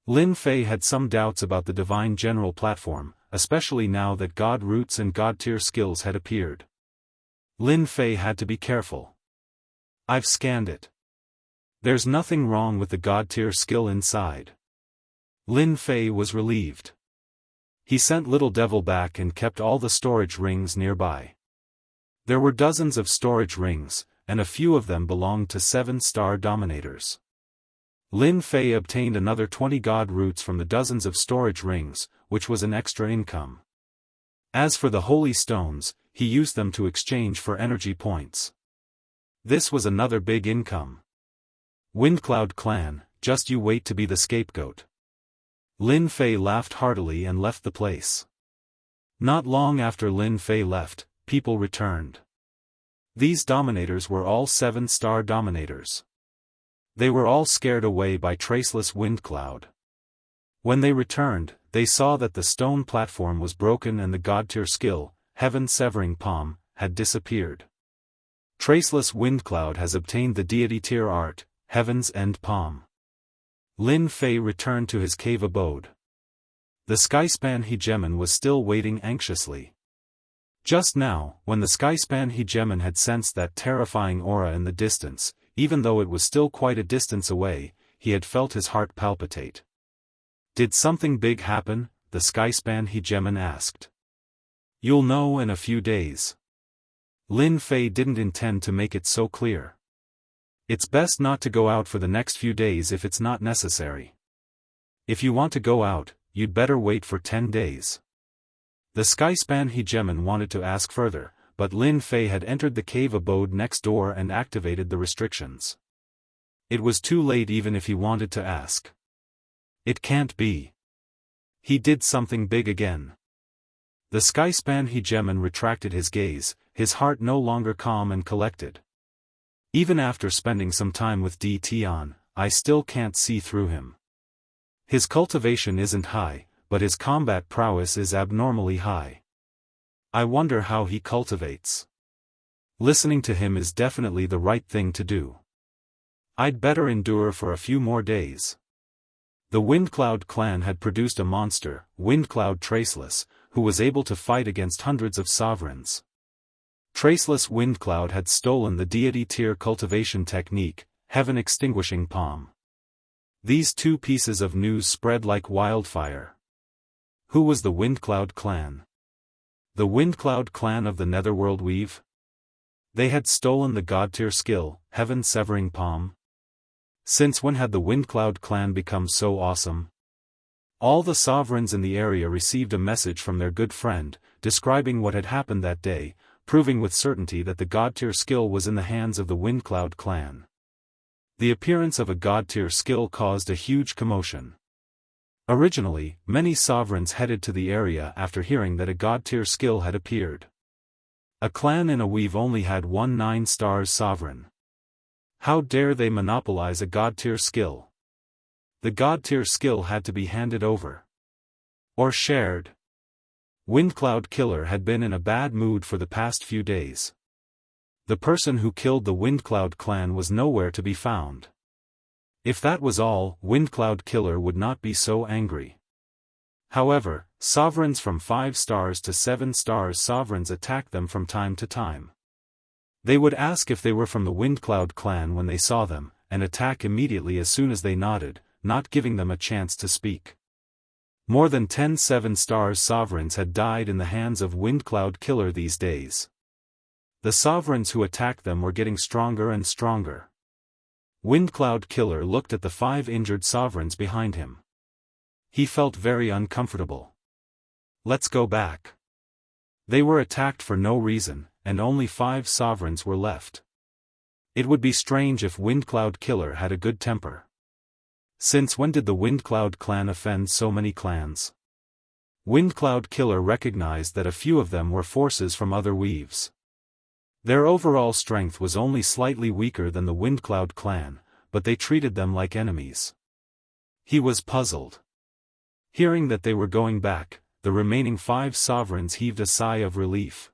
Lin Fei had some doubts about the Divine General platform, especially now that God Roots and God-tier skills had appeared. Lin Fei had to be careful. I've scanned it. There's nothing wrong with the God-tier skill inside. Lin Fei was relieved. He sent Little Devil back and kept all the storage rings nearby. There were dozens of storage rings, and a few of them belonged to 7-star dominators. Lin Fei obtained another 20 God Roots from the dozens of storage rings, which was an extra income. As for the holy stones, he used them to exchange for energy points. This was another big income. Windcloud clan, just you wait to be the scapegoat. Lin Fei laughed heartily and left the place. Not long after Lin Fei left, people returned. These dominators were all 7-star dominators. They were all scared away by traceless wind cloud. When they returned, they saw that the stone platform was broken and the god-tier skill, Heaven Severing Palm, had disappeared. Traceless wind cloud has obtained the deity tier art, Heaven's End Palm. Lin Fei returned to his cave abode. The skyspan hegemon was still waiting anxiously. Just now, when the skyspan hegemon had sensed that terrifying aura in the distance, even though it was still quite a distance away, he had felt his heart palpitate. Did something big happen? The skyspan hegemon asked. You'll know in a few days. Lin Fei didn't intend to make it so clear. It's best not to go out for the next few days if it's not necessary. If you want to go out, you'd better wait for 10 days. The skyspan hegemon wanted to ask further, but Lin Fei had entered the cave abode next door and activated the restrictions. It was too late even if he wanted to ask. It can't be. He did something big again. The skyspan hegemon retracted his gaze, his heart no longer calm and collected. Even after spending some time with D. Tian, I still can't see through him. His cultivation isn't high, but his combat prowess is abnormally high. I wonder how he cultivates. Listening to him is definitely the right thing to do. I'd better endure for a few more days. The Windcloud clan had produced a monster, Windcloud Traceless, who was able to fight against hundreds of sovereigns. Traceless Windcloud had stolen the deity tier cultivation technique, Heaven Extinguishing Palm. These two pieces of news spread like wildfire. Who was the Windcloud clan? The Windcloud clan of the Netherworld Weave? They had stolen the god-tier skill, Heaven Severing Palm. Since when had the Windcloud clan become so awesome? All the sovereigns in the area received a message from their good friend, describing what had happened that day, proving with certainty that the god-tier skill was in the hands of the Windcloud clan. The appearance of a god-tier skill caused a huge commotion. Originally, many sovereigns headed to the area after hearing that a god-tier skill had appeared. A clan in a weave only had one 9-star sovereign. How dare they monopolize a god-tier skill? The god-tier skill had to be handed over. Or shared. Windcloud Killer had been in a bad mood for the past few days. The person who killed the Windcloud clan was nowhere to be found. If that was all, Windcloud Killer would not be so angry. However, sovereigns from 5 stars to 7 stars sovereigns attacked them from time to time. They would ask if they were from the Windcloud clan when they saw them, and attack immediately as soon as they nodded, not giving them a chance to speak. More than 10 7-star sovereigns had died in the hands of Windcloud Killer these days. The sovereigns who attacked them were getting stronger and stronger. Windcloud Killer looked at the 5 injured sovereigns behind him. He felt very uncomfortable. Let's go back. They were attacked for no reason, and only 5 sovereigns were left. It would be strange if Windcloud Killer had a good temper. Since when did the Windcloud clan offend so many clans? Windcloud Killer recognized that a few of them were forces from other weaves. Their overall strength was only slightly weaker than the Windcloud clan, but they treated them like enemies. He was puzzled. Hearing that they were going back, the remaining 5 sovereigns heaved a sigh of relief.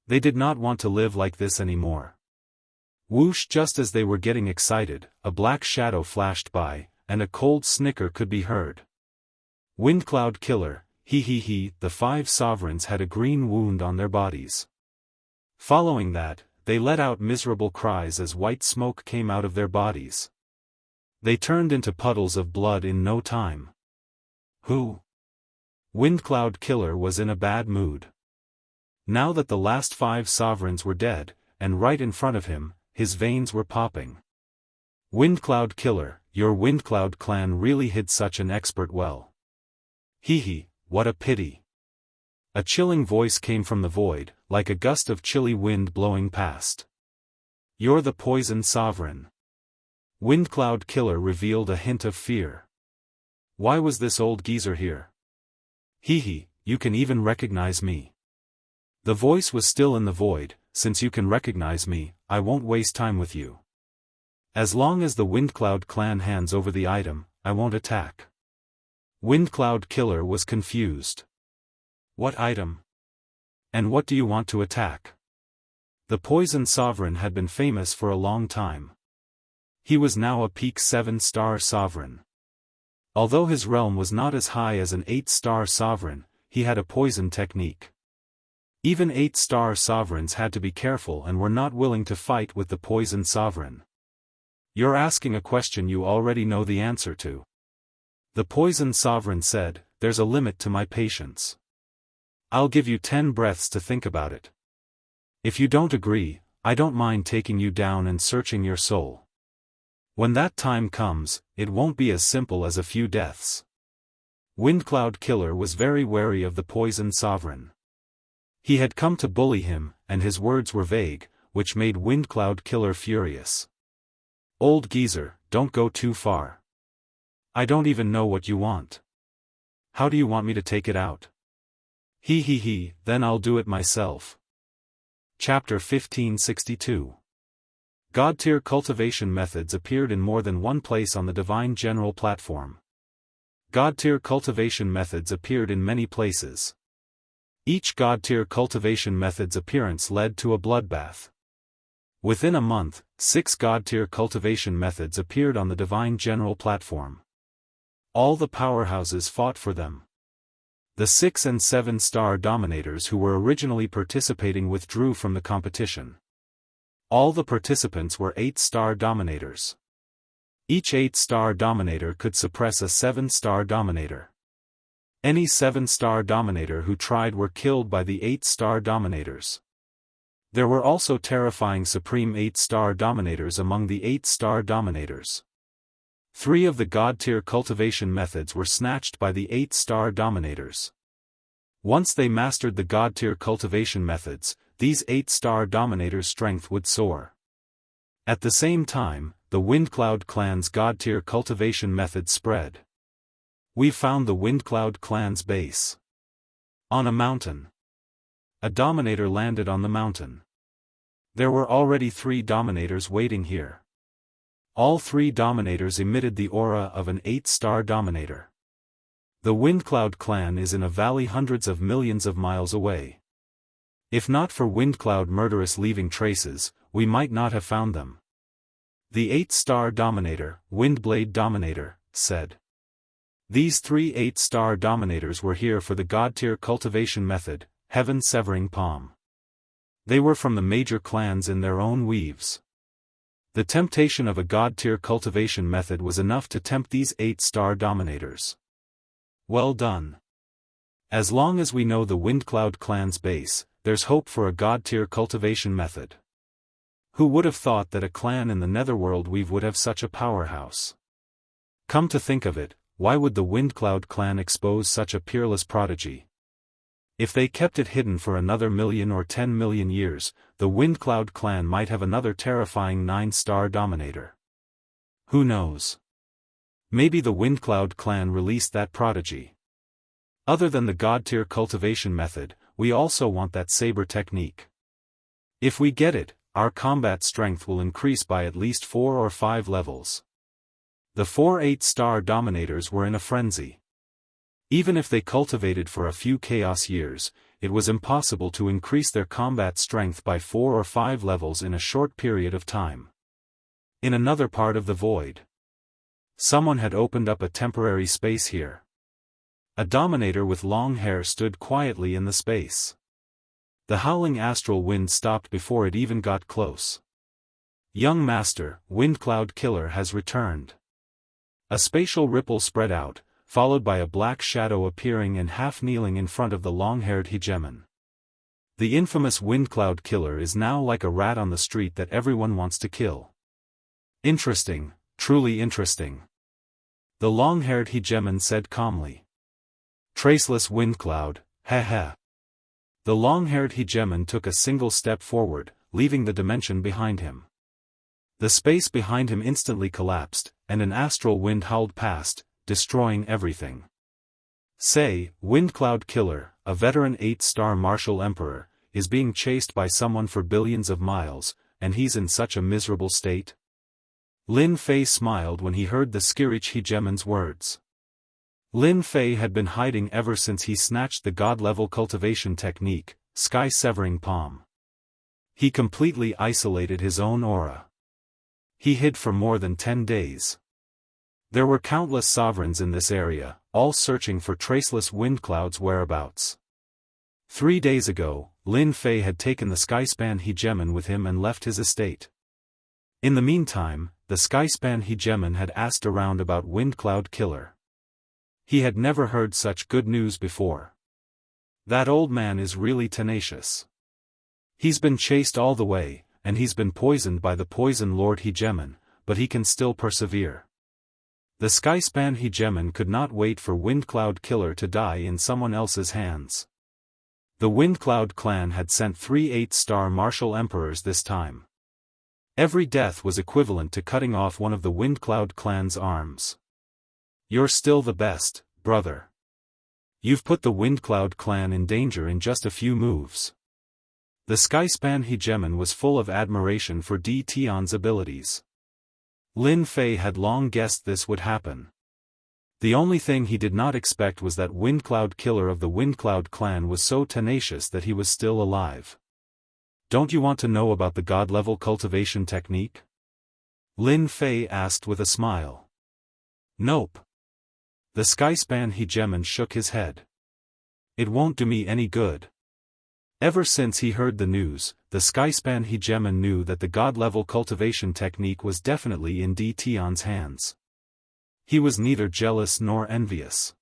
They did not want to live like this anymore. Whoosh! Just as they were getting excited, a black shadow flashed by, and a cold snicker could be heard. Windcloud Killer, he, the 5 sovereigns had a green wound on their bodies. Following that, they let out miserable cries as white smoke came out of their bodies. They turned into puddles of blood in no time. Who? Windcloud Killer was in a bad mood. Now that the last 5 sovereigns were dead, and right in front of him, his veins were popping. Windcloud Killer, your Windcloud clan really hid such an expert well. What a pity. A chilling voice came from the void, like a gust of chilly wind blowing past. You're the poison sovereign. Windcloud Killer revealed a hint of fear. Why was this old geezer here? You can even recognize me. The voice was still in the void. Since you can recognize me, I won't waste time with you. As long as the Windcloud clan hands over the item, I won't attack. Windcloud Killer was confused. What item? And what do you want to attack? The Poison Sovereign had been famous for a long time. He was now a peak 7-star sovereign. Although his realm was not as high as an 8-star sovereign, he had a poison technique. Even 8-star sovereigns had to be careful and were not willing to fight with the Poison Sovereign. You're asking a question you already know the answer to. The Poison Sovereign said, there's a limit to my patience. I'll give you 10 breaths to think about it. If you don't agree, I don't mind taking you down and searching your soul. When that time comes, it won't be as simple as a few deaths. Windcloud Killer was very wary of the Poison Sovereign. He had come to bully him, and his words were vague, which made Windcloud Killer furious. Old geezer, don't go too far. I don't even know what you want. How do you want me to take it out? He, then I'll do it myself. Chapter 1562. God-tier cultivation methods appeared in more than one place on the Divine General platform. God-tier cultivation methods appeared in many places. Each God-tier cultivation method's appearance led to a bloodbath. Within a month, 6 God-tier cultivation methods appeared on the Divine General platform. All the powerhouses fought for them. The 6 and 7-star dominators who were originally participating withdrew from the competition. All the participants were 8-star dominators. Each 8-star dominator could suppress a 7-star dominator. Any 7-star dominator who tried were killed by the 8-star dominators. There were also terrifying supreme 8-star dominators among the 8-star dominators. 3 of the God-tier cultivation methods were snatched by the 8-star dominators. Once they mastered the God-tier cultivation methods, these 8-star dominators' strength would soar. At the same time, the Windcloud clan's God-tier cultivation method spread. We found the Windcloud clan's base. On a mountain. A dominator landed on the mountain. There were already 3 dominators waiting here. All 3 dominators emitted the aura of an 8-star dominator. The Windcloud clan is in a valley hundreds of millions of miles away. If not for Windcloud murderous leaving traces, we might not have found them. The 8-star dominator, Windblade Dominator, said. These 3 8-star dominators were here for the God-tier cultivation method, Heaven Severing Palm. They were from the major clans in their own weaves. The temptation of a God-tier cultivation method was enough to tempt these 8-star dominators. Well done. As long as we know the Windcloud clan's base, there's hope for a God-tier cultivation method. Who would have thought that a clan in the Netherworld weave would have such a powerhouse? Come to think of it, why would the Windcloud clan expose such a peerless prodigy? If they kept it hidden for another 1,000,000 or 10,000,000 years, the Windcloud clan might have another terrifying 9-star dominator. Who knows? Maybe the Windcloud clan released that prodigy. Other than the God-tier cultivation method, we also want that saber technique. If we get it, our combat strength will increase by at least 4 or 5 levels. The 4 8-star dominators were in a frenzy. Even if they cultivated for a few chaos years, it was impossible to increase their combat strength by 4 or 5 levels in a short period of time. In another part of the void, someone had opened up a temporary space here. A dominator with long hair stood quietly in the space. The howling astral wind stopped before it even got close. Young master, Windcloud Killer has returned. A spatial ripple spread out, followed by a black shadow appearing and half-kneeling in front of the long-haired hegemon. The infamous Windcloud Killer is now like a rat on the street that everyone wants to kill. Interesting, truly interesting. The long-haired hegemon said calmly. Traceless Windcloud, heh. The long-haired hegemon took a single step forward, leaving the dimension behind him. The space behind him instantly collapsed, and an astral wind howled past, destroying everything. Say, Windcloud Killer, a veteran 8-star martial emperor, is being chased by someone for billions of miles, and he's in such a miserable state? Lin Fei smiled when he heard the Skirich Hegemon's words. Lin Fei had been hiding ever since he snatched the god-level cultivation technique, sky-severing palm. He completely isolated his own aura. He hid for more than 10 days. There were countless sovereigns in this area, all searching for traceless wind clouds' whereabouts. 3 days ago, Lin Fei had taken the Skyspan Hegemon with him and left his estate. In the meantime, the Skyspan Hegemon had asked around about Wind Cloud Killer. He had never heard such good news before. That old man is really tenacious. He's been chased all the way, and he's been poisoned by the Poison Lord Hegemon, but he can still persevere. The Skyspan Hegemon could not wait for Wind Cloud Killer to die in someone else's hands. The Wind Cloud clan had sent 3 8-star martial emperors this time. Every death was equivalent to cutting off one of the Wind Cloud clan's arms. You're still the best, brother. You've put the Wind Cloud clan in danger in just a few moves. The Skyspan Hegemon was full of admiration for Di Tian's abilities. Lin Fei had long guessed this would happen. The only thing he did not expect was that Wind Cloud Killer of the Wind Cloud clan was so tenacious that he was still alive. Don't you want to know about the god-level cultivation technique? Lin Fei asked with a smile. Nope. The Skyspan Hegemon shook his head. It won't do me any good. Ever since he heard the news, the Skyspan Hegemon knew that the god-level cultivation technique was definitely in Di Tian's hands. He was neither jealous nor envious.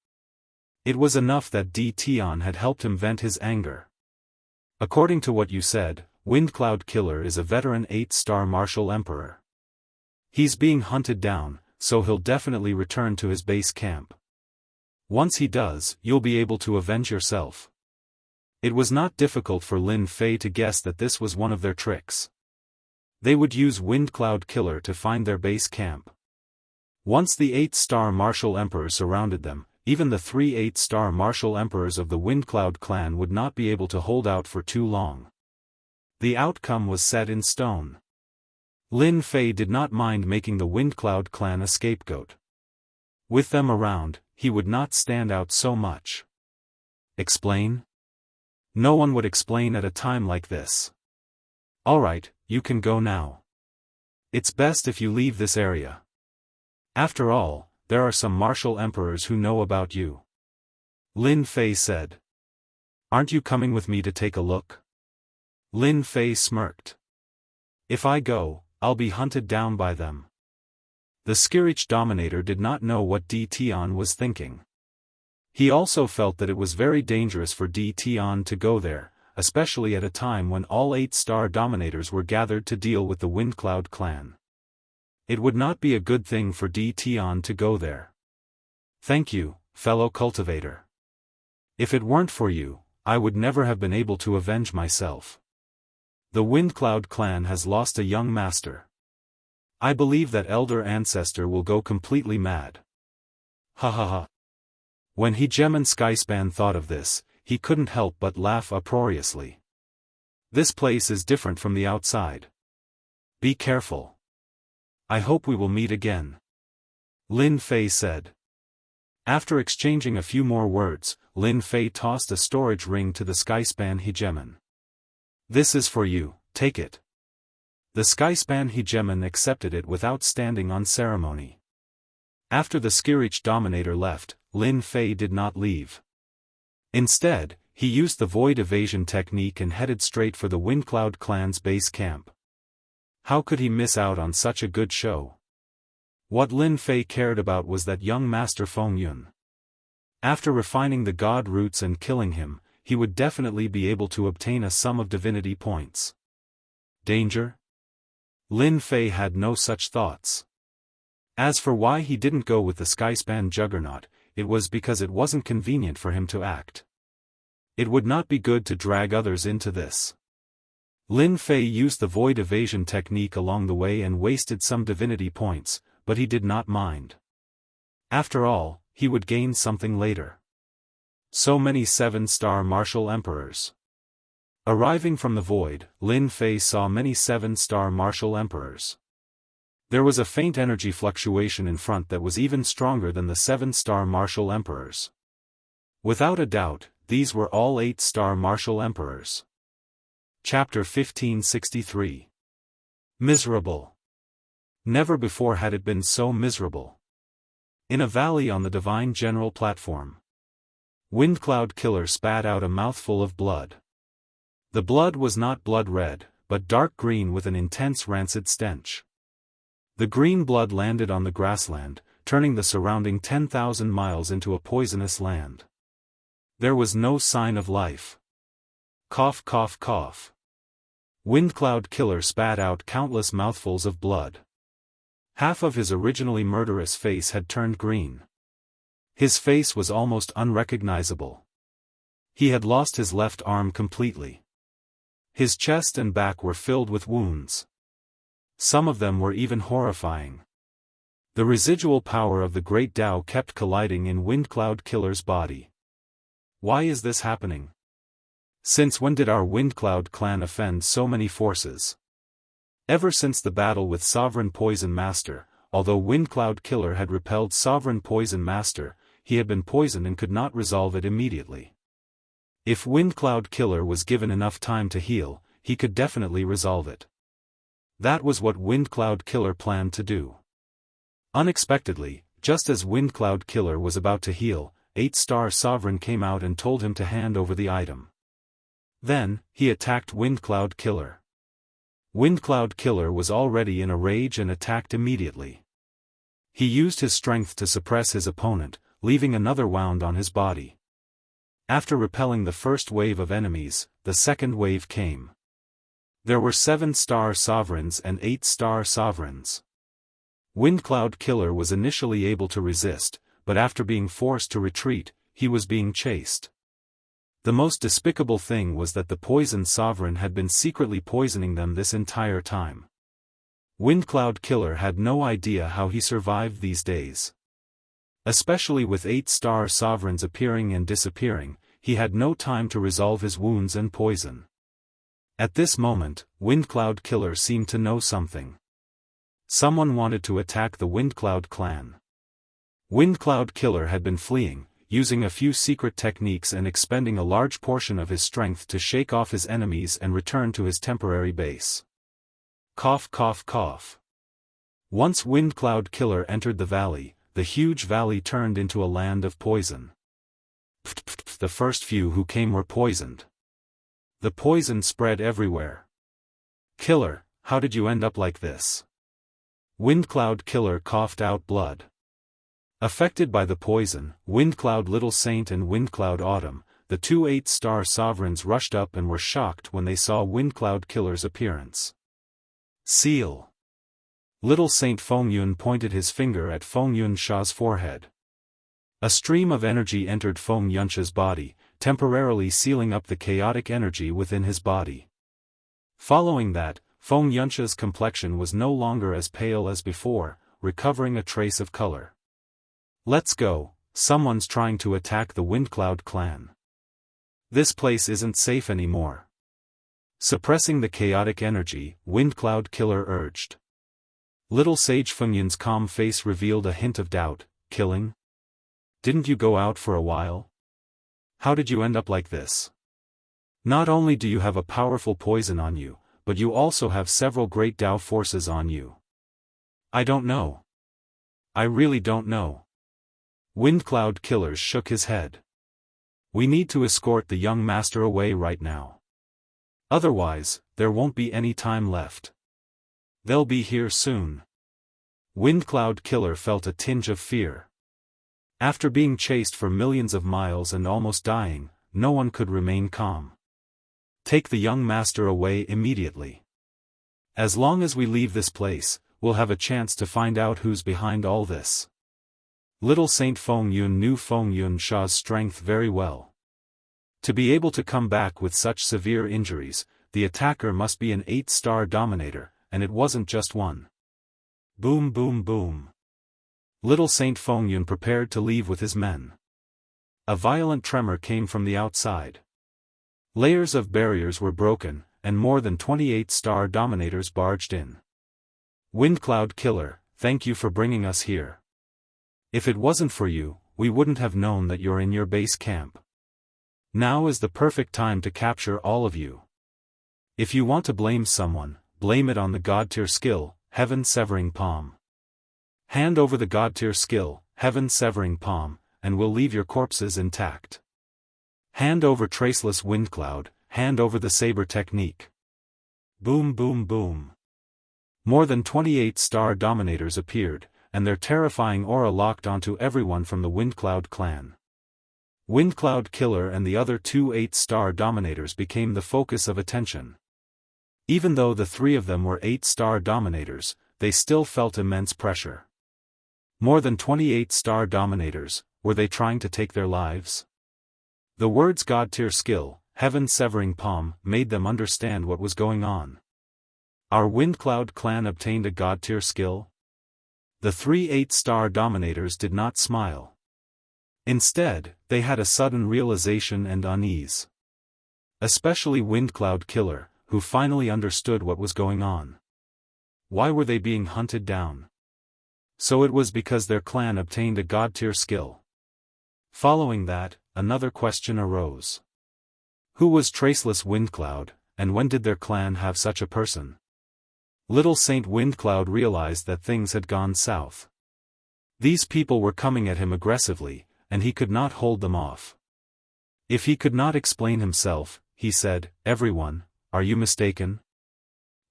It was enough that Di Tian had helped him vent his anger. According to what you said, Wind Cloud Killer is a veteran 8-star martial emperor. He's being hunted down, so he'll definitely return to his base camp. Once he does, you'll be able to avenge yourself. It was not difficult for Lin Fei to guess that this was one of their tricks. They would use Wind Cloud Killer to find their base camp. Once the 8-star martial emperor surrounded them, even the 3 8-star martial emperors of the Wind Cloud clan would not be able to hold out for too long. The outcome was set in stone. Lin Fei did not mind making the Wind Cloud clan a scapegoat. With them around, he would not stand out so much. Explain? No one would explain at a time like this. Alright, you can go now. It's best if you leave this area. After all, there are some martial emperors who know about you. Lin Fei said. Aren't you coming with me to take a look? Lin Fei smirked. If I go, I'll be hunted down by them. The Skirich Dominator did not know what Di Tian was thinking. He also felt that it was very dangerous for Di Tian to go there, especially at a time when all 8-star Dominators were gathered to deal with the Wind Cloud clan. It would not be a good thing for Di Tian to go there. Thank you, fellow cultivator. If it weren't for you, I would never have been able to avenge myself. The Wind Cloud clan has lost a young master. I believe that elder ancestor will go completely mad. Ha ha ha. When Hegemon Skyspan thought of this, he couldn't help but laugh uproariously. This place is different from the outside. Be careful. I hope we will meet again. Lin Fei said. After exchanging a few more words, Lin Fei tossed a storage ring to the Skyspan Hegemon. This is for you, take it. The Skyspan Hegemon accepted it without standing on ceremony. After the Skirich Dominator left, Lin Fei did not leave. Instead, he used the void evasion technique and headed straight for the Wind Cloud clan's base camp. How could he miss out on such a good show? What Lin Fei cared about was that young master Feng Yun. After refining the god roots and killing him, he would definitely be able to obtain a sum of divinity points. Danger? Lin Fei had no such thoughts. As for why he didn't go with the Skyspan Juggernaut, it was because it wasn't convenient for him to act. It would not be good to drag others into this. Lin Fei used the void evasion technique along the way and wasted some divinity points, but he did not mind. After all, he would gain something later. So many 7-star martial emperors. Arriving from the void, Lin Fei saw many 7-star martial emperors. There was a faint energy fluctuation in front that was even stronger than the 7-star martial emperors. Without a doubt, these were all 8-star martial emperors. Chapter 1563. Miserable. Never before had it been so miserable. In a valley on the Divine General platform, Windcloud Killer spat out a mouthful of blood. The blood was not blood red, but dark green with an intense rancid stench. The green blood landed on the grassland, turning the surrounding 10,000 miles into a poisonous land. There was no sign of life. Cough, cough, cough. Windcloud Killer spat out countless mouthfuls of blood. Half of his originally murderous face had turned green. His face was almost unrecognizable. He had lost his left arm completely. His chest and back were filled with wounds. Some of them were even horrifying. The residual power of the Great Tao kept colliding in Windcloud Killer's body. Why is this happening? Since when did our Windcloud clan offend so many forces? Ever since the battle with Sovereign Poison Master, although Windcloud Killer had repelled Sovereign Poison Master, he had been poisoned and could not resolve it immediately. If Windcloud Killer was given enough time to heal, he could definitely resolve it. That was what Windcloud Killer planned to do. Unexpectedly, just as Windcloud Killer was about to heal, 8-star Sovereign came out and told him to hand over the item. Then, he attacked Windcloud Killer. Windcloud Killer was already in a rage and attacked immediately. He used his strength to suppress his opponent, leaving another wound on his body. After repelling the first wave of enemies, the second wave came. There were 7-star Sovereigns and 8-star Sovereigns. Windcloud Killer was initially able to resist, but after being forced to retreat, he was being chased. The most despicable thing was that the poisoned Sovereign had been secretly poisoning them this entire time. Windcloud Killer had no idea how he survived these days. Especially with 8-star Sovereigns appearing and disappearing, he had no time to resolve his wounds and poison. At this moment, Windcloud Killer seemed to know something. Someone wanted to attack the Windcloud clan. Windcloud Killer had been fleeing, using a few secret techniques and expending a large portion of his strength to shake off his enemies and return to his temporary base. Cough, cough, cough. Once Windcloud Killer entered the valley, the huge valley turned into a land of poison. The first few who came were poisoned. The poison spread everywhere. Killer, how did you end up like this? Windcloud Killer coughed out blood. Affected by the poison, Windcloud Little Saint and Windcloud Autumn, the two 8-star Sovereigns rushed up and were shocked when they saw Windcloud Killer's appearance. Seal. Little Saint Fengyun pointed his finger at Feng Yunsha's forehead. A stream of energy entered Feng Yunsha's body, temporarily sealing up the chaotic energy within his body. Following that, Feng Yunsha's complexion was no longer as pale as before, recovering a trace of color. Let's go, someone's trying to attack the Windcloud clan. This place isn't safe anymore. Suppressing the chaotic energy, Windcloud Killer urged. Little Sage Fengyun's calm face revealed a hint of doubt. Killing? Didn't you go out for a while? How did you end up like this? Not only do you have a powerful poison on you, but you also have several great Tao forces on you. I don't know. I really don't know. Windcloud Killer shook his head. We need to escort the young master away right now. Otherwise, there won't be any time left. They'll be here soon. Windcloud Killer felt a tinge of fear. After being chased for millions of miles and almost dying, no one could remain calm. Take the young master away immediately. As long as we leave this place, we'll have a chance to find out who's behind all this. Little Saint Fengyun knew Feng Yunsha's strength very well. To be able to come back with such severe injuries, the attacker must be an 8-star dominator, and it wasn't just one. Boom, boom, boom. Little Saint Fengyun prepared to leave with his men. A violent tremor came from the outside. Layers of barriers were broken, and more than 28 star dominators barged in. Windcloud Killer, thank you for bringing us here. If it wasn't for you, we wouldn't have known that you're in your base camp. Now is the perfect time to capture all of you. If you want to blame someone, blame it on the God-tier skill, Heaven Severing Palm. Hand over the God-tier skill, Heaven Severing Palm, and we'll leave your corpses intact. Hand over Traceless Windcloud, hand over the Saber Technique. Boom boom boom. More than 28 star dominators appeared, and their terrifying aura locked onto everyone from the Windcloud clan. Windcloud Killer and the other 2 8-star dominators became the focus of attention. Even though the 3 of them were 8-star dominators, they still felt immense pressure. More than 28-star dominators, were they trying to take their lives? The words God-tier skill, Heaven Severing Palm, made them understand what was going on. Our Windcloud clan obtained a God-tier skill? The 3 8-star dominators did not smile. Instead, they had a sudden realization and unease. Especially Windcloud Killer, who finally understood what was going on. Why were they being hunted down? So it was because their clan obtained a God-tier skill. Following that, another question arose. Who was Traceless Windcloud, and when did their clan have such a person? Little Saint Windcloud realized that things had gone south. These people were coming at him aggressively, and he could not hold them off. If he could not explain himself, he said, "Everyone, are you mistaken?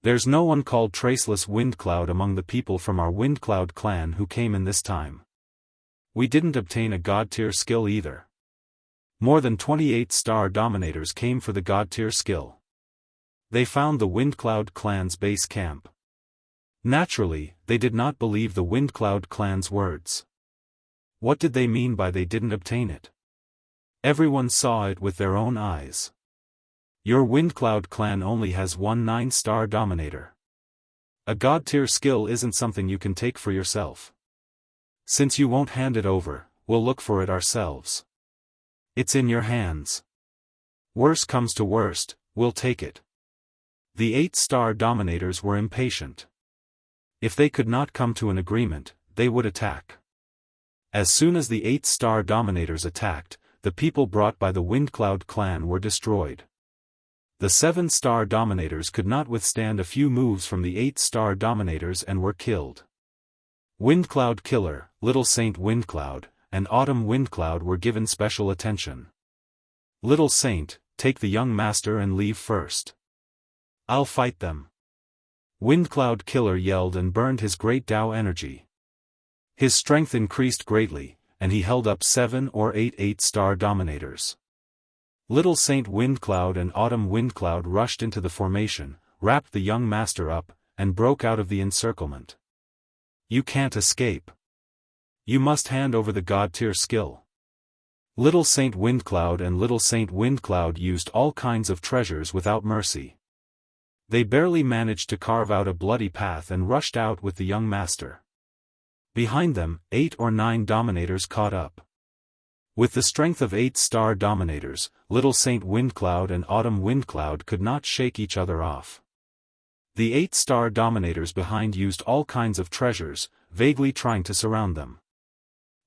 There's no one called Traceless Windcloud among the people from our Windcloud clan who came in this time. We didn't obtain a God-tier skill either. More than 28-star dominators came for the God-tier skill. They found the Windcloud clan's base camp. Naturally, they did not believe the Windcloud clan's words. What did they mean by they didn't obtain it? Everyone saw it with their own eyes. Your Windcloud clan only has 1 9-star dominator. A God-tier skill isn't something you can take for yourself. Since you won't hand it over, we'll look for it ourselves. It's in your hands. Worst comes to worst, we'll take it." The 8-star dominators were impatient. If they could not come to an agreement, they would attack. As soon as the 8-star dominators attacked, the people brought by the Windcloud clan were destroyed. The 7-star dominators could not withstand a few moves from the 8-star dominators and were killed. Windcloud Killer, Little Saint Windcloud, and Autumn Windcloud were given special attention. Little Saint, take the young master and leave first. I'll fight them. Windcloud Killer yelled and burned his great Dao energy. His strength increased greatly, and he held up 7 or 8 8-star dominators. Little Saint Windcloud and Autumn Windcloud rushed into the formation, wrapped the young master up, and broke out of the encirclement. You can't escape. You must hand over the God-tier skill. Little Saint Windcloud and Little Saint Windcloud used all kinds of treasures without mercy. They barely managed to carve out a bloody path and rushed out with the young master. Behind them, 8 or 9 dominators caught up. With the strength of 8-star dominators, Little Saint Windcloud and Autumn Windcloud could not shake each other off. The 8-star dominators behind used all kinds of treasures, vaguely trying to surround them.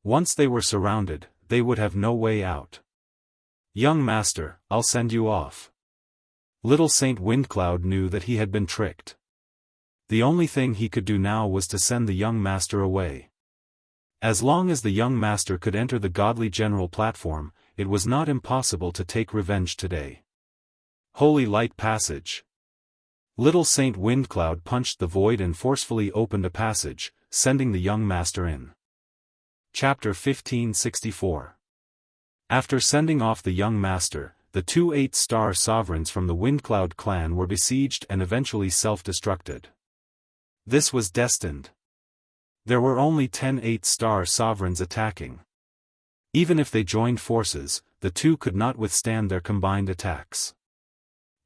Once they were surrounded, they would have no way out. Young master, I'll send you off. Little Saint Windcloud knew that he had been tricked. The only thing he could do now was to send the young master away. As long as the young master could enter the godly general platform, it was not impossible to take revenge today. Holy Light Passage. Little Saint Windcloud punched the void and forcefully opened a passage, sending the young master in. Chapter 1564. After sending off the young master, the 2 8-star sovereigns from the Windcloud clan were besieged and eventually self-destructed. This was destined. There were only 10 8-star sovereigns attacking. Even if they joined forces, the 2 could not withstand their combined attacks.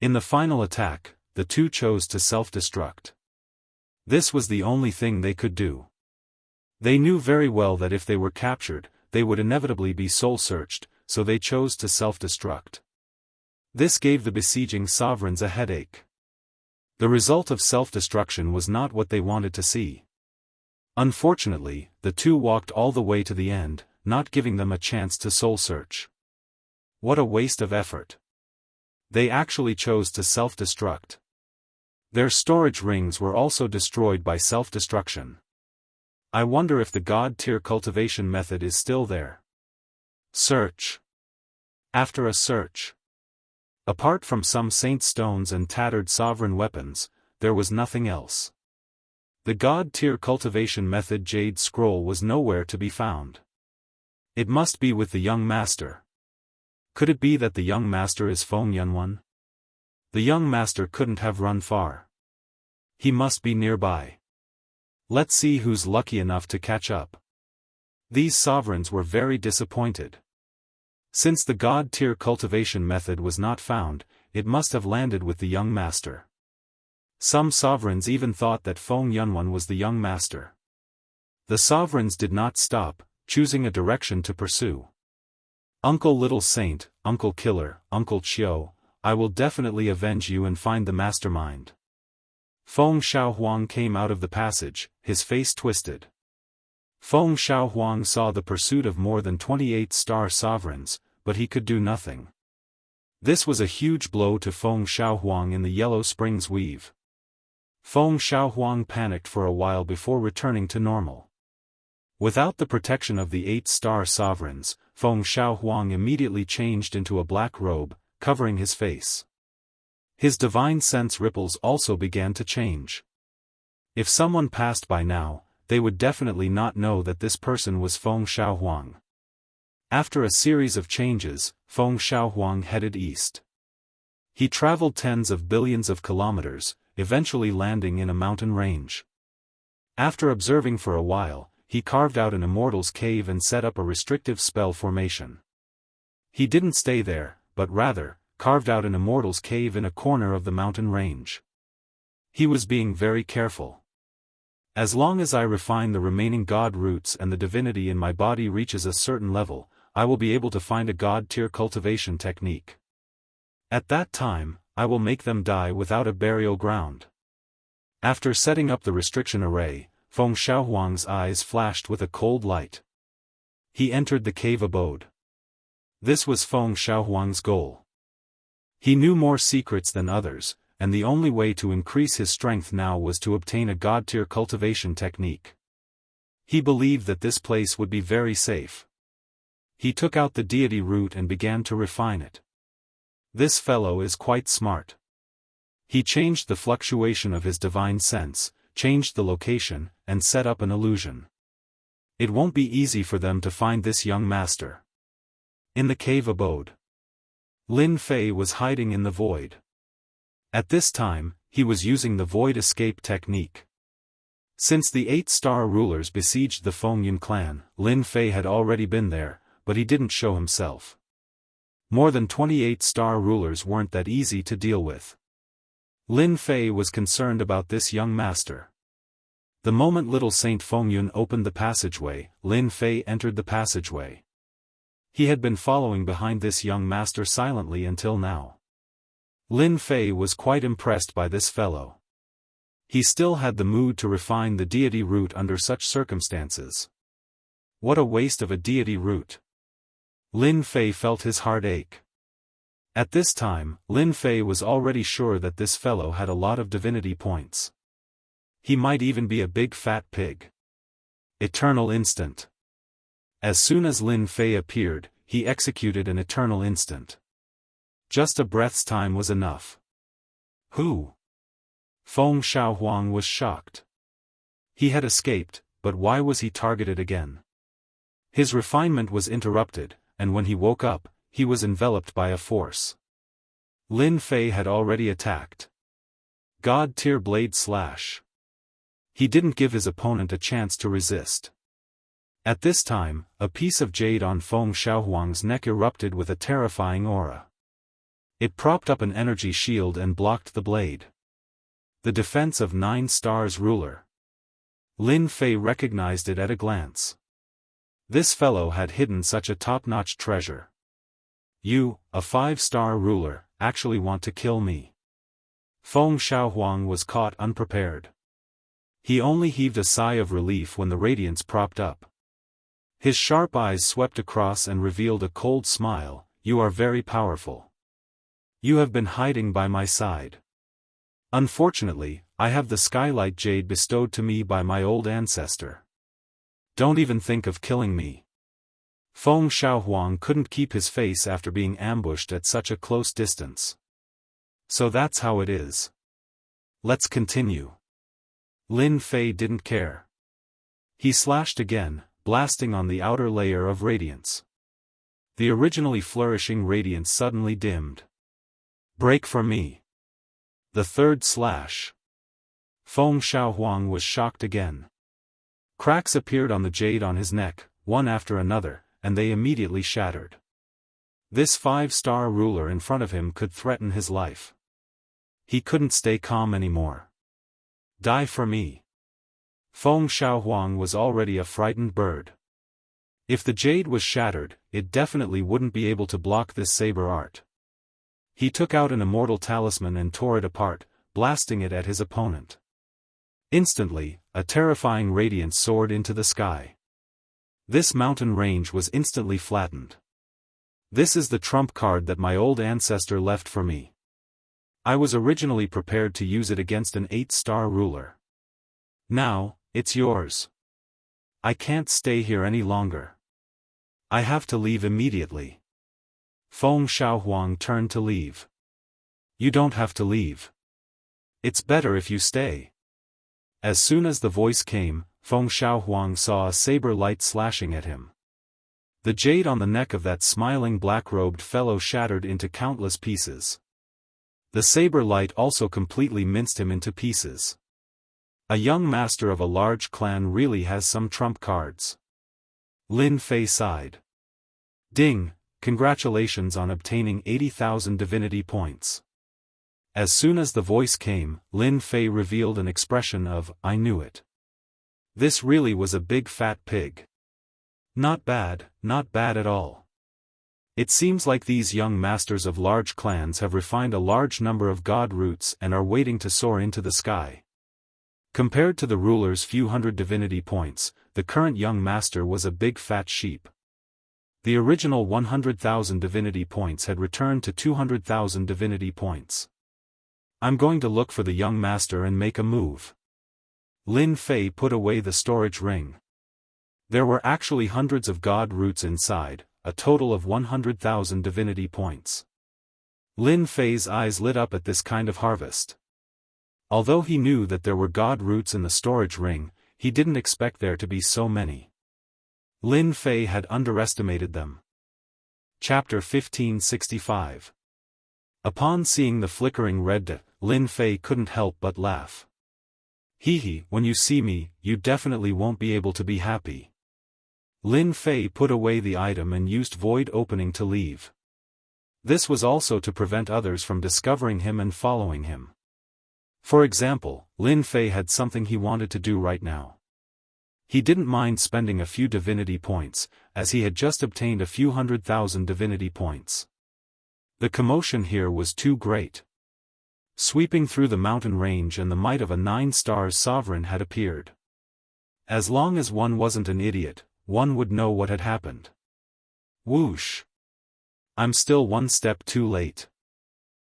In the final attack, the 2 chose to self-destruct. This was the only thing they could do. They knew very well that if they were captured, they would inevitably be soul-searched, so they chose to self-destruct. This gave the besieging sovereigns a headache. The result of self-destruction was not what they wanted to see. Unfortunately, the two walked all the way to the end, not giving them a chance to soul-search. What a waste of effort. They actually chose to self-destruct. Their storage rings were also destroyed by self-destruction. I wonder if the God-tier cultivation method is still there. Search. After a search. Apart from some saint stones and tattered sovereign weapons, there was nothing else. The God-tier cultivation method jade scroll was nowhere to be found. It must be with the young master. Could it be that the young master is Feng Yunwan? The young master couldn't have run far. He must be nearby. Let's see who's lucky enough to catch up. These sovereigns were very disappointed. Since the God-tier cultivation method was not found, it must have landed with the young master. Some sovereigns even thought that Feng Yunwan was the young master. The sovereigns did not stop, choosing a direction to pursue. Uncle Little Saint, Uncle Killer, Uncle Chiu, I will definitely avenge you and find the mastermind. Feng Xiaohuang came out of the passage, his face twisted. Feng Xiaohuang saw the pursuit of more than 28 star sovereigns, but he could do nothing. This was a huge blow to Feng Xiaohuang in the Yellow Springs weave. Feng Xiaohuang panicked for a while before returning to normal. Without the protection of the 8-star sovereigns, Feng Xiaohuang immediately changed into a black robe, covering his face. His divine sense ripples also began to change. If someone passed by now, they would definitely not know that this person was Feng Xiaohuang. After a series of changes, Feng Xiaohuang headed east. He traveled tens of billions of kilometers, eventually landing in a mountain range. After observing for a while, he carved out an immortal's cave and set up a restrictive spell formation. He didn't stay there, but rather, carved out an immortal's cave in a corner of the mountain range. He was being very careful. As long as I refine the remaining god roots and the divinity in my body reaches a certain level, I will be able to find a god-tier cultivation technique. At that time, I will make them die without a burial ground. After setting up the restriction array, Feng Xiaohuang's eyes flashed with a cold light. He entered the cave abode. This was Feng Xiaohuang's goal. He knew more secrets than others, and the only way to increase his strength now was to obtain a god-tier cultivation technique. He believed that this place would be very safe. He took out the deity root and began to refine it. This fellow is quite smart. He changed the fluctuation of his divine sense, changed the location, and set up an illusion. It won't be easy for them to find this young master. In the cave abode, Lin Fei was hiding in the void. At this time, he was using the void escape technique. Since the 8-star rulers besieged the Feng Yun clan, Lin Fei had already been there, but he didn't show himself. More than 28-star rulers weren't that easy to deal with. Lin Fei was concerned about this young master. The moment little Saint Feng Yun opened the passageway, Lin Fei entered the passageway. He had been following behind this young master silently until now. Lin Fei was quite impressed by this fellow. He still had the mood to refine the deity root under such circumstances. What a waste of a deity root. Lin Fei felt his heart ache. At this time, Lin Fei was already sure that this fellow had a lot of divinity points. He might even be a big fat pig. Eternal instant. As soon as Lin Fei appeared, he executed an eternal instant. Just a breath's time was enough. Who? Feng Xiaohuang was shocked. He had escaped, but why was he targeted again? His refinement was interrupted, and when he woke up, he was enveloped by a force. Lin Fei had already attacked. God-tier blade slash. He didn't give his opponent a chance to resist. At this time, a piece of jade on Feng Xiaohuang's neck erupted with a terrifying aura. It propped up an energy shield and blocked the blade. The defense of 9 stars ruler. Lin Fei recognized it at a glance. This fellow had hidden such a top-notch treasure. You, a 5-star ruler, actually want to kill me. Feng Xiaohuang was caught unprepared. He only heaved a sigh of relief when the radiance propped up. His sharp eyes swept across and revealed a cold smile. You are very powerful. You have been hiding by my side. Unfortunately, I have the skylight jade bestowed to me by my old ancestor. Don't even think of killing me. Feng Xiaohuang couldn't keep his face after being ambushed at such a close distance. So that's how it is. Let's continue. Lin Fei didn't care. He slashed again, blasting on the outer layer of radiance. The originally flourishing radiance suddenly dimmed. Break for me. The third slash. Feng Xiaohuang was shocked again. Cracks appeared on the jade on his neck, one after another, and they immediately shattered. This 5-star ruler in front of him could threaten his life. He couldn't stay calm anymore. Die for me. Feng Xiaohuang was already a frightened bird. If the jade was shattered, it definitely wouldn't be able to block this saber art. He took out an immortal talisman and tore it apart, blasting it at his opponent. Instantly, a terrifying radiance soared into the sky. This mountain range was instantly flattened. This is the trump card that my old ancestor left for me. I was originally prepared to use it against an 8-star ruler. Now, it's yours. I can't stay here any longer. I have to leave immediately. Feng Xiaohuang turned to leave. You don't have to leave. It's better if you stay. As soon as the voice came, Feng Xiaohuang saw a saber light slashing at him. The jade on the neck of that smiling black-robed fellow shattered into countless pieces. The saber light also completely minced him into pieces. A young master of a large clan really has some trump cards. Lin Fei sighed. Ding, congratulations on obtaining 80,000 divinity points. As soon as the voice came, Lin Fei revealed an expression of, I knew it. This really was a big fat pig. Not bad at all. It seems like these young masters of large clans have refined a large number of god roots and are waiting to soar into the sky. Compared to the ruler's few hundred divinity points, the current young master was a big fat sheep. The original 100,000 divinity points had returned to 200,000 divinity points. I'm going to look for the young master and make a move. Lin Fei put away the storage ring. There were actually hundreds of god roots inside, a total of 100,000 divinity points. Lin Fei's eyes lit up at this kind of harvest. Although he knew that there were god roots in the storage ring, he didn't expect there to be so many. Lin Fei had underestimated them. Chapter 1565. Upon seeing the flickering red dot, Lin Fei couldn't help but laugh. Hee, when you see me, you definitely won't be able to be happy. Lin Fei put away the item and used void opening to leave. This was also to prevent others from discovering him and following him. For example, Lin Fei had something he wanted to do right now. He didn't mind spending a few divinity points, as he had just obtained a few 100,000 divinity points. The commotion here was too great. Sweeping through the mountain range and the might of a 9-star sovereign had appeared. As long as one wasn't an idiot, one would know what had happened. Whoosh! I'm still one step too late.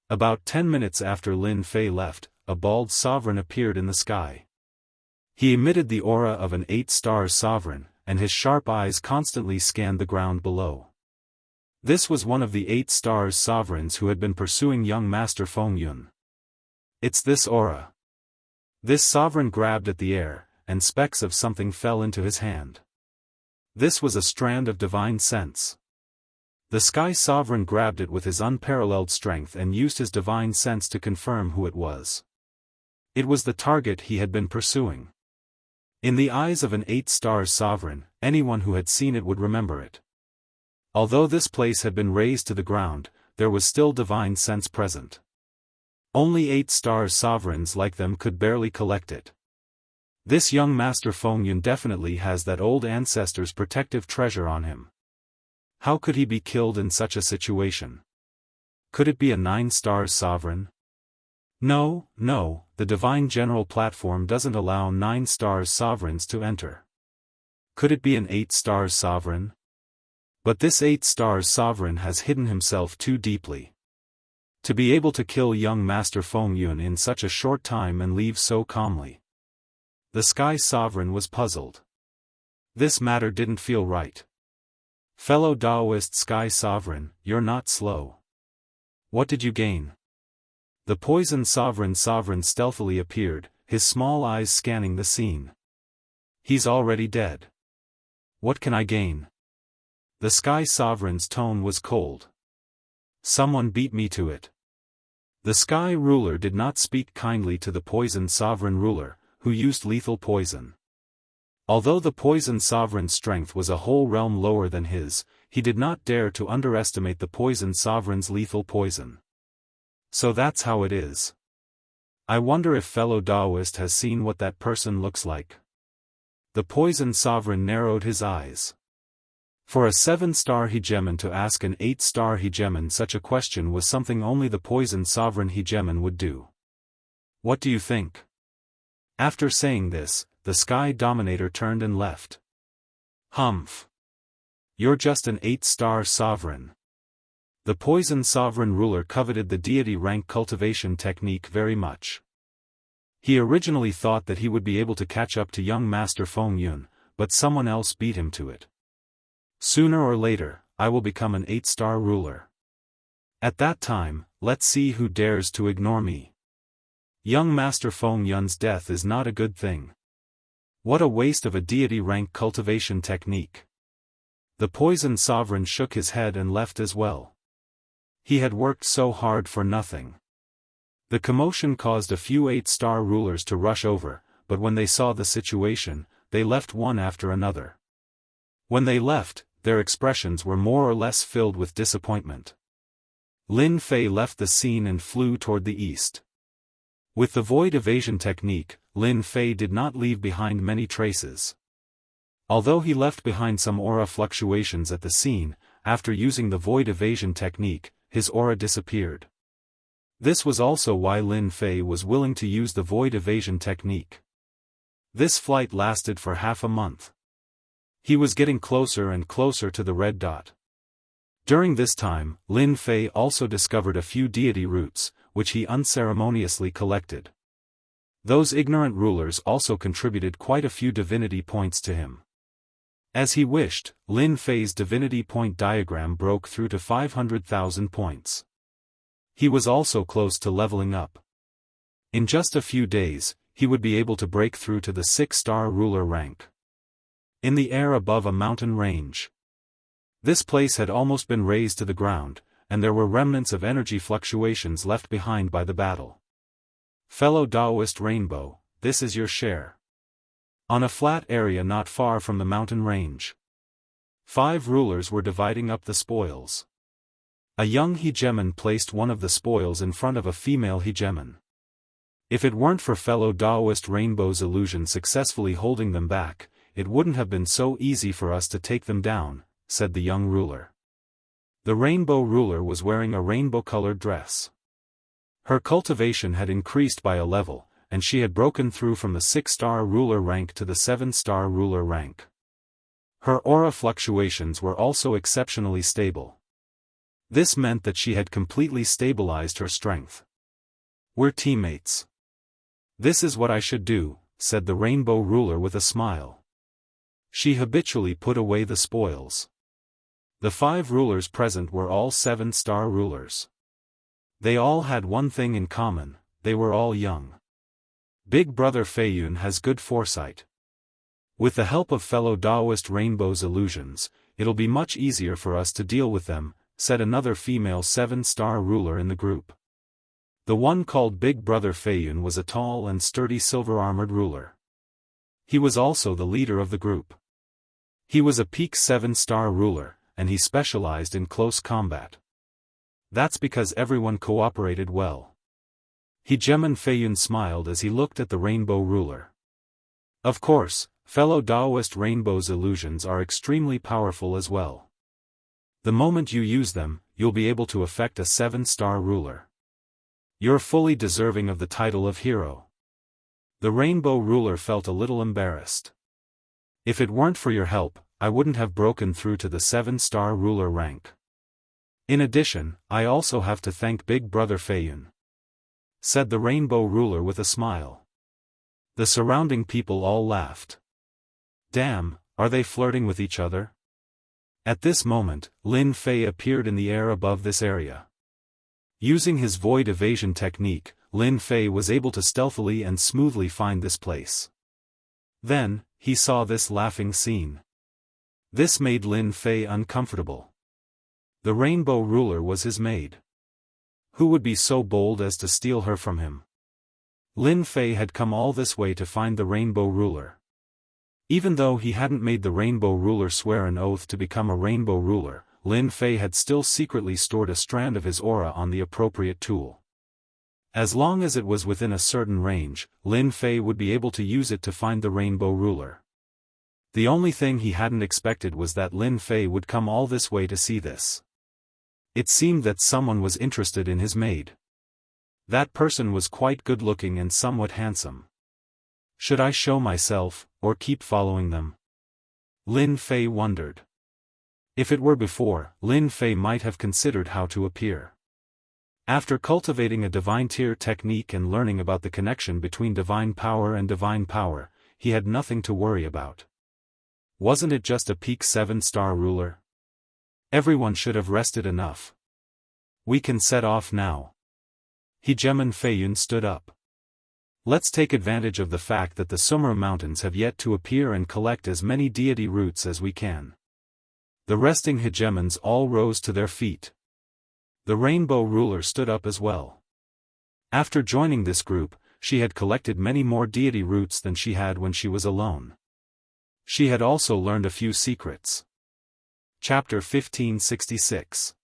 About 10 minutes after Lin Fei left, a bald sovereign appeared in the sky. He emitted the aura of an 8-star sovereign, and his sharp eyes constantly scanned the ground below. This was one of the 8-star sovereigns who had been pursuing young Master Feng Yun. It's this aura. This sovereign grabbed at the air, and specks of something fell into his hand. This was a strand of divine sense. The Sky Sovereign grabbed it with his unparalleled strength and used his divine sense to confirm who it was. It was the target he had been pursuing. In the eyes of an 8-star sovereign, anyone who had seen it would remember it. Although this place had been razed to the ground, there was still divine sense present. Only 8-star sovereigns like them could barely collect it. This young Master Feng Yun definitely has that old ancestor's protective treasure on him. How could he be killed in such a situation? Could it be a 9-star sovereign? No, no, the Divine General platform doesn't allow 9 stars sovereigns to enter. Could it be an 8 stars sovereign? But this 8 stars sovereign has hidden himself too deeply. To be able to kill young Master Feng Yun in such a short time and leave so calmly. The Sky Sovereign was puzzled. This matter didn't feel right. Fellow Daoist Sky Sovereign, you're not slow. What did you gain? The Poison Sovereign stealthily appeared, his small eyes scanning the scene. He's already dead. What can I gain? The Sky Sovereign's tone was cold. Someone beat me to it. The Sky Ruler did not speak kindly to the Poison Sovereign Ruler, who used lethal poison. Although the Poison Sovereign's strength was a whole realm lower than his, he did not dare to underestimate the Poison Sovereign's lethal poison. So that's how it is. I wonder if fellow Daoist has seen what that person looks like. The Poison Sovereign narrowed his eyes. For a 7-star hegemon to ask an 8-star hegemon such a question was something only the Poison Sovereign hegemon would do. What do you think? After saying this, the Sky Dominator turned and left. Humph. You're just an 8-star sovereign. The Poison Sovereign Ruler coveted the deity rank cultivation technique very much. He originally thought that he would be able to catch up to young Master Feng Yun, but someone else beat him to it. Sooner or later, I will become an 8-star ruler. At that time, let's see who dares to ignore me. Young Master Feng Yun's death is not a good thing. What a waste of a deity rank cultivation technique. The Poison Sovereign shook his head and left as well. He had worked so hard for nothing. The commotion caused a few 8-star rulers to rush over, but when they saw the situation, they left one after another. When they left, their expressions were more or less filled with disappointment. Lin Fei left the scene and flew toward the east. With the void evasion technique, Lin Fei did not leave behind many traces. Although he left behind some aura fluctuations at the scene, after using the void evasion technique, his aura disappeared. This was also why Lin Fei was willing to use the void evasion technique. This flight lasted for half a month. He was getting closer and closer to the red dot. During this time, Lin Fei also discovered a few deity roots, which he unceremoniously collected. Those ignorant rulers also contributed quite a few divinity points to him. As he wished, Lin Fei's divinity point diagram broke through to 500,000 points. He was also close to leveling up. In just a few days, he would be able to break through to the 6-star ruler rank. In the air above a mountain range. This place had almost been razed to the ground, and there were remnants of energy fluctuations left behind by the battle. Fellow Daoist Rainbow, this is your share. On a flat area not far from the mountain range. 5 rulers were dividing up the spoils. A young hegemon placed one of the spoils in front of a female hegemon. If it weren't for fellow Daoist Rainbow's illusion successfully holding them back, it wouldn't have been so easy for us to take them down, said the young ruler. The Rainbow Ruler was wearing a rainbow-colored dress. Her cultivation had increased by a level, and she had broken through from the 6-star ruler rank to the 7-star ruler rank. Her aura fluctuations were also exceptionally stable. This meant that she had completely stabilized her strength. We're teammates. This is what I should do, said the Rainbow Ruler with a smile. She habitually put away the spoils. The 5 rulers present were all 7-star rulers. They all had one thing in common, they were all young. Big Brother Feiyun has good foresight. With the help of fellow Daoist Rainbow's illusions, it'll be much easier for us to deal with them, said another female 7-star ruler in the group. The one called Big Brother Feiyun was a tall and sturdy silver-armored ruler. He was also the leader of the group. He was a peak 7-star ruler, and he specialized in close combat. That's because everyone cooperated well. Hegemon Feiyun smiled as he looked at the Rainbow Ruler. Of course, fellow Daoist Rainbow's illusions are extremely powerful as well. The moment you use them, you'll be able to affect a 7-star ruler. You're fully deserving of the title of hero. The rainbow ruler felt a little embarrassed. If it weren't for your help, I wouldn't have broken through to the 7-star ruler rank. In addition, I also have to thank Big Brother Feiyun," said the rainbow ruler with a smile. The surrounding people all laughed. Damn, are they flirting with each other? At this moment, Lin Fei appeared in the air above this area. Using his void evasion technique, Lin Fei was able to stealthily and smoothly find this place. Then, he saw this laughing scene. This made Lin Fei uncomfortable. The rainbow ruler was his maid. Who would be so bold as to steal her from him? Lin Fei had come all this way to find the rainbow ruler. Even though he hadn't made the rainbow ruler swear an oath to become a rainbow ruler, Lin Fei had still secretly stored a strand of his aura on the appropriate tool. As long as it was within a certain range, Lin Fei would be able to use it to find the rainbow ruler. The only thing he hadn't expected was that Lin Fei would come all this way to see this. It seemed that someone was interested in his maid. That person was quite good-looking and somewhat handsome. Should I show myself, or keep following them? Lin Fei wondered. If it were before, Lin Fei might have considered how to appear. After cultivating a divine tier technique and learning about the connection between divine power and divine power, he had nothing to worry about. Wasn't it just a peak 7-star ruler? Everyone should have rested enough. We can set off now. Hegemon Feiyun stood up. Let's take advantage of the fact that the Sumra Mountains have yet to appear and collect as many deity roots as we can. The resting hegemons all rose to their feet. The rainbow ruler stood up as well. After joining this group, she had collected many more deity roots than she had when she was alone. She had also learned a few secrets. Chapter 1566.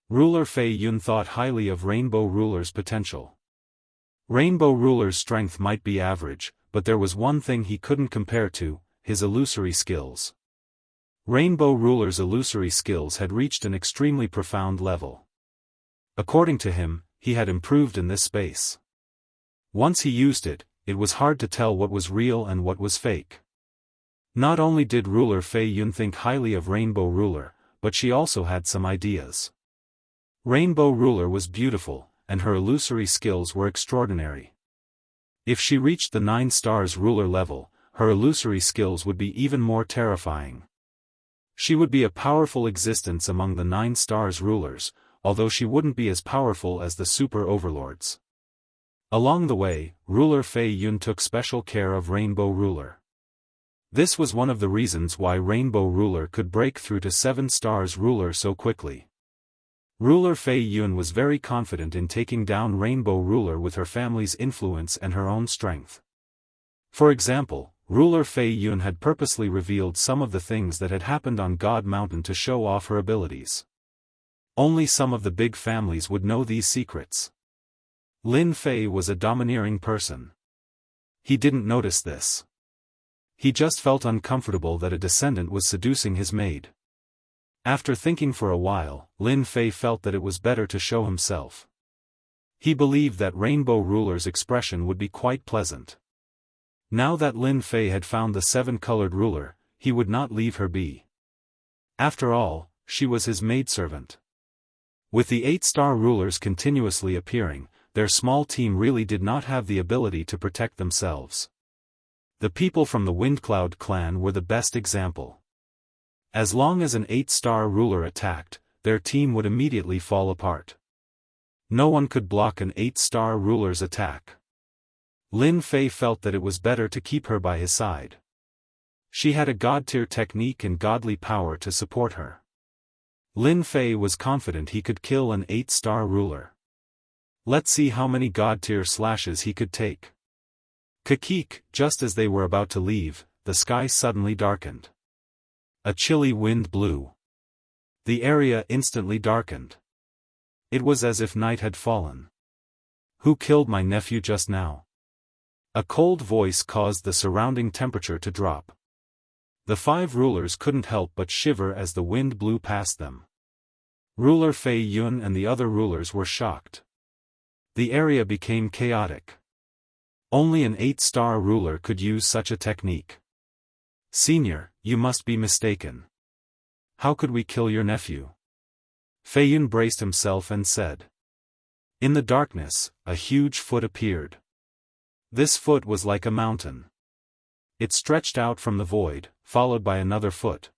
Ruler Feiyun thought highly of Rainbow Ruler's potential. Rainbow Ruler's strength might be average, but there was one thing he couldn't compare to: his illusory skills. Rainbow Ruler's illusory skills had reached an extremely profound level. According to him, he had improved in this space. Once he used it, it was hard to tell what was real and what was fake. Not only did Ruler Feiyun think highly of Rainbow Ruler, but she also had some ideas. Rainbow Ruler was beautiful, and her illusory skills were extraordinary. If she reached the 9 stars ruler level, her illusory skills would be even more terrifying. She would be a powerful existence among the 9 stars rulers, although she wouldn't be as powerful as the super overlords. Along the way, Ruler Feiyun took special care of Rainbow Ruler. This was one of the reasons why Rainbow Ruler could break through to 7 stars ruler so quickly. Ruler Feiyun was very confident in taking down Rainbow Ruler with her family's influence and her own strength. For example, Ruler Feiyun had purposely revealed some of the things that had happened on God Mountain to show off her abilities. Only some of the big families would know these secrets. Lin Fei was a domineering person. He didn't notice this. He just felt uncomfortable that a descendant was seducing his maid. After thinking for a while, Lin Fei felt that it was better to show himself. He believed that Rainbow Ruler's expression would be quite pleasant. Now that Lin Fei had found the 7-colored ruler, he would not leave her be. After all, she was his maidservant. With the 8-star rulers continuously appearing, their small team really did not have the ability to protect themselves. The people from the Windcloud clan were the best example. As long as an 8-star ruler attacked, their team would immediately fall apart. No one could block an 8-star ruler's attack. Lin Fei felt that it was better to keep her by his side. She had a god-tier technique and godly power to support her. Lin Fei was confident he could kill an 8-star ruler. Let's see how many god-tier slashes he could take. Kakik, just as they were about to leave, the sky suddenly darkened. A chilly wind blew. The area instantly darkened. It was as if night had fallen. Who killed my nephew just now? A cold voice caused the surrounding temperature to drop. The 5 rulers couldn't help but shiver as the wind blew past them. Ruler Feiyun and the other rulers were shocked. The area became chaotic. Only an 8-star ruler could use such a technique. Senior, you must be mistaken. How could we kill your nephew? Fei Yun braced himself and said. In the darkness, a huge foot appeared. This foot was like a mountain. It stretched out from the void, followed by another foot,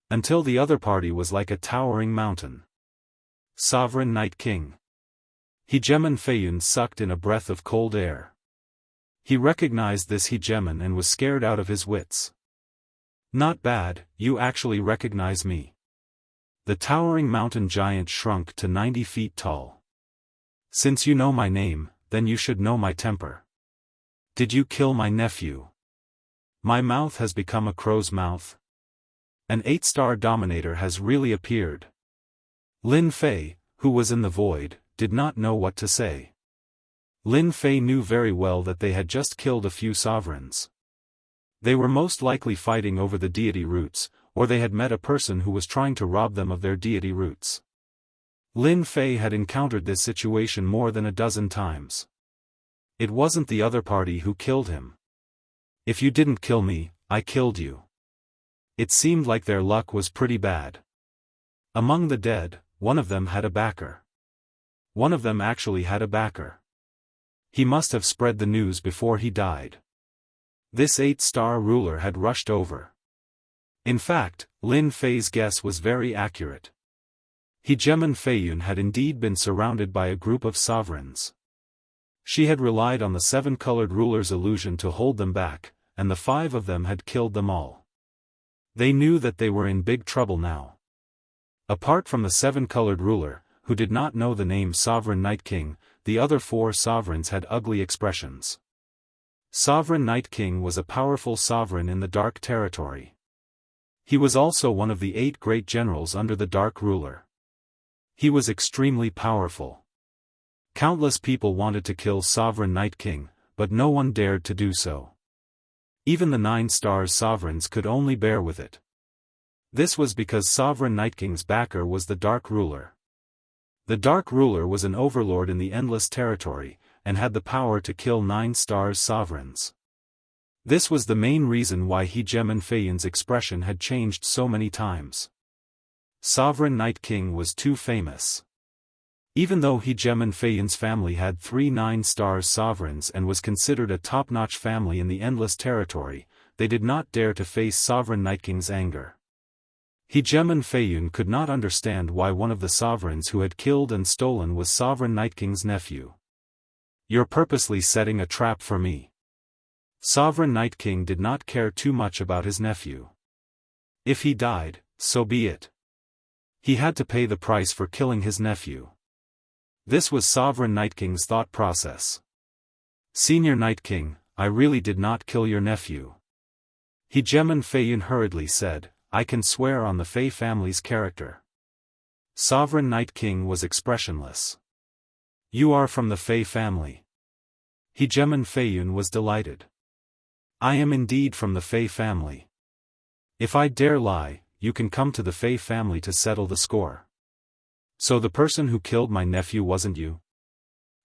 until the other party was like a towering mountain. Sovereign Night King. Hegemon Fei Yun sucked in a breath of cold air. He recognized this hegemon and was scared out of his wits. Not bad, you actually recognize me. The towering mountain giant shrunk to 90 feet tall. Since you know my name, then you should know my temper. Did you kill my nephew? My mouth has become a crow's mouth. An 8-star dominator has really appeared. Lin Fei, who was in the void, did not know what to say. Lin Fei knew very well that they had just killed a few sovereigns. They were most likely fighting over the deity roots, or they had met a person who was trying to rob them of their deity roots. Lin Fei had encountered this situation more than a dozen times. It wasn't the other party who killed him. If you didn't kill me, I killed you. It seemed like their luck was pretty bad. Among the dead, one of them had a backer. One of them actually had a backer. He must have spread the news before he died. This 8-star ruler had rushed over. In fact, Lin Fei's guess was very accurate. Hegemon Fei Yun had indeed been surrounded by a group of sovereigns. She had relied on the 7-colored ruler's illusion to hold them back, and the 5 of them had killed them all. They knew that they were in big trouble now. Apart from the 7-colored ruler, who did not know the name Sovereign Night King, the other 4 sovereigns had ugly expressions. Sovereign Night King was a powerful sovereign in the Dark Territory. He was also one of the 8 great generals under the Dark Ruler. He was extremely powerful. Countless people wanted to kill Sovereign Night King, but no one dared to do so. Even the 9-star sovereigns could only bear with it. This was because Sovereign Night King's backer was the Dark Ruler. The Dark Ruler was an overlord in the Endless Territory, and had the power to kill 9-star sovereigns. This was the main reason why Hegemon Fei Yun's expression had changed so many times. Sovereign Night King was too famous. Even though Hegemon Fei Yun's family had 3 9-star sovereigns and was considered a top-notch family in the Endless Territory, they did not dare to face Sovereign Night King's anger. Hegemon Fei Yun could not understand why one of the sovereigns who had killed and stolen was Sovereign Night King's nephew. You're purposely setting a trap for me. Sovereign Night King did not care too much about his nephew. If he died, so be it. He had to pay the price for killing his nephew. This was Sovereign Night King's thought process. Senior Night King, I really did not kill your nephew. Hegemon Fei Yun hurriedly said, I can swear on the Fei family's character. Sovereign Night King was expressionless. You are from the Fei family. Hegemon Fei Yun was delighted. I am indeed from the Fei family. If I dare lie, you can come to the Fei family to settle the score. So the person who killed my nephew wasn't you?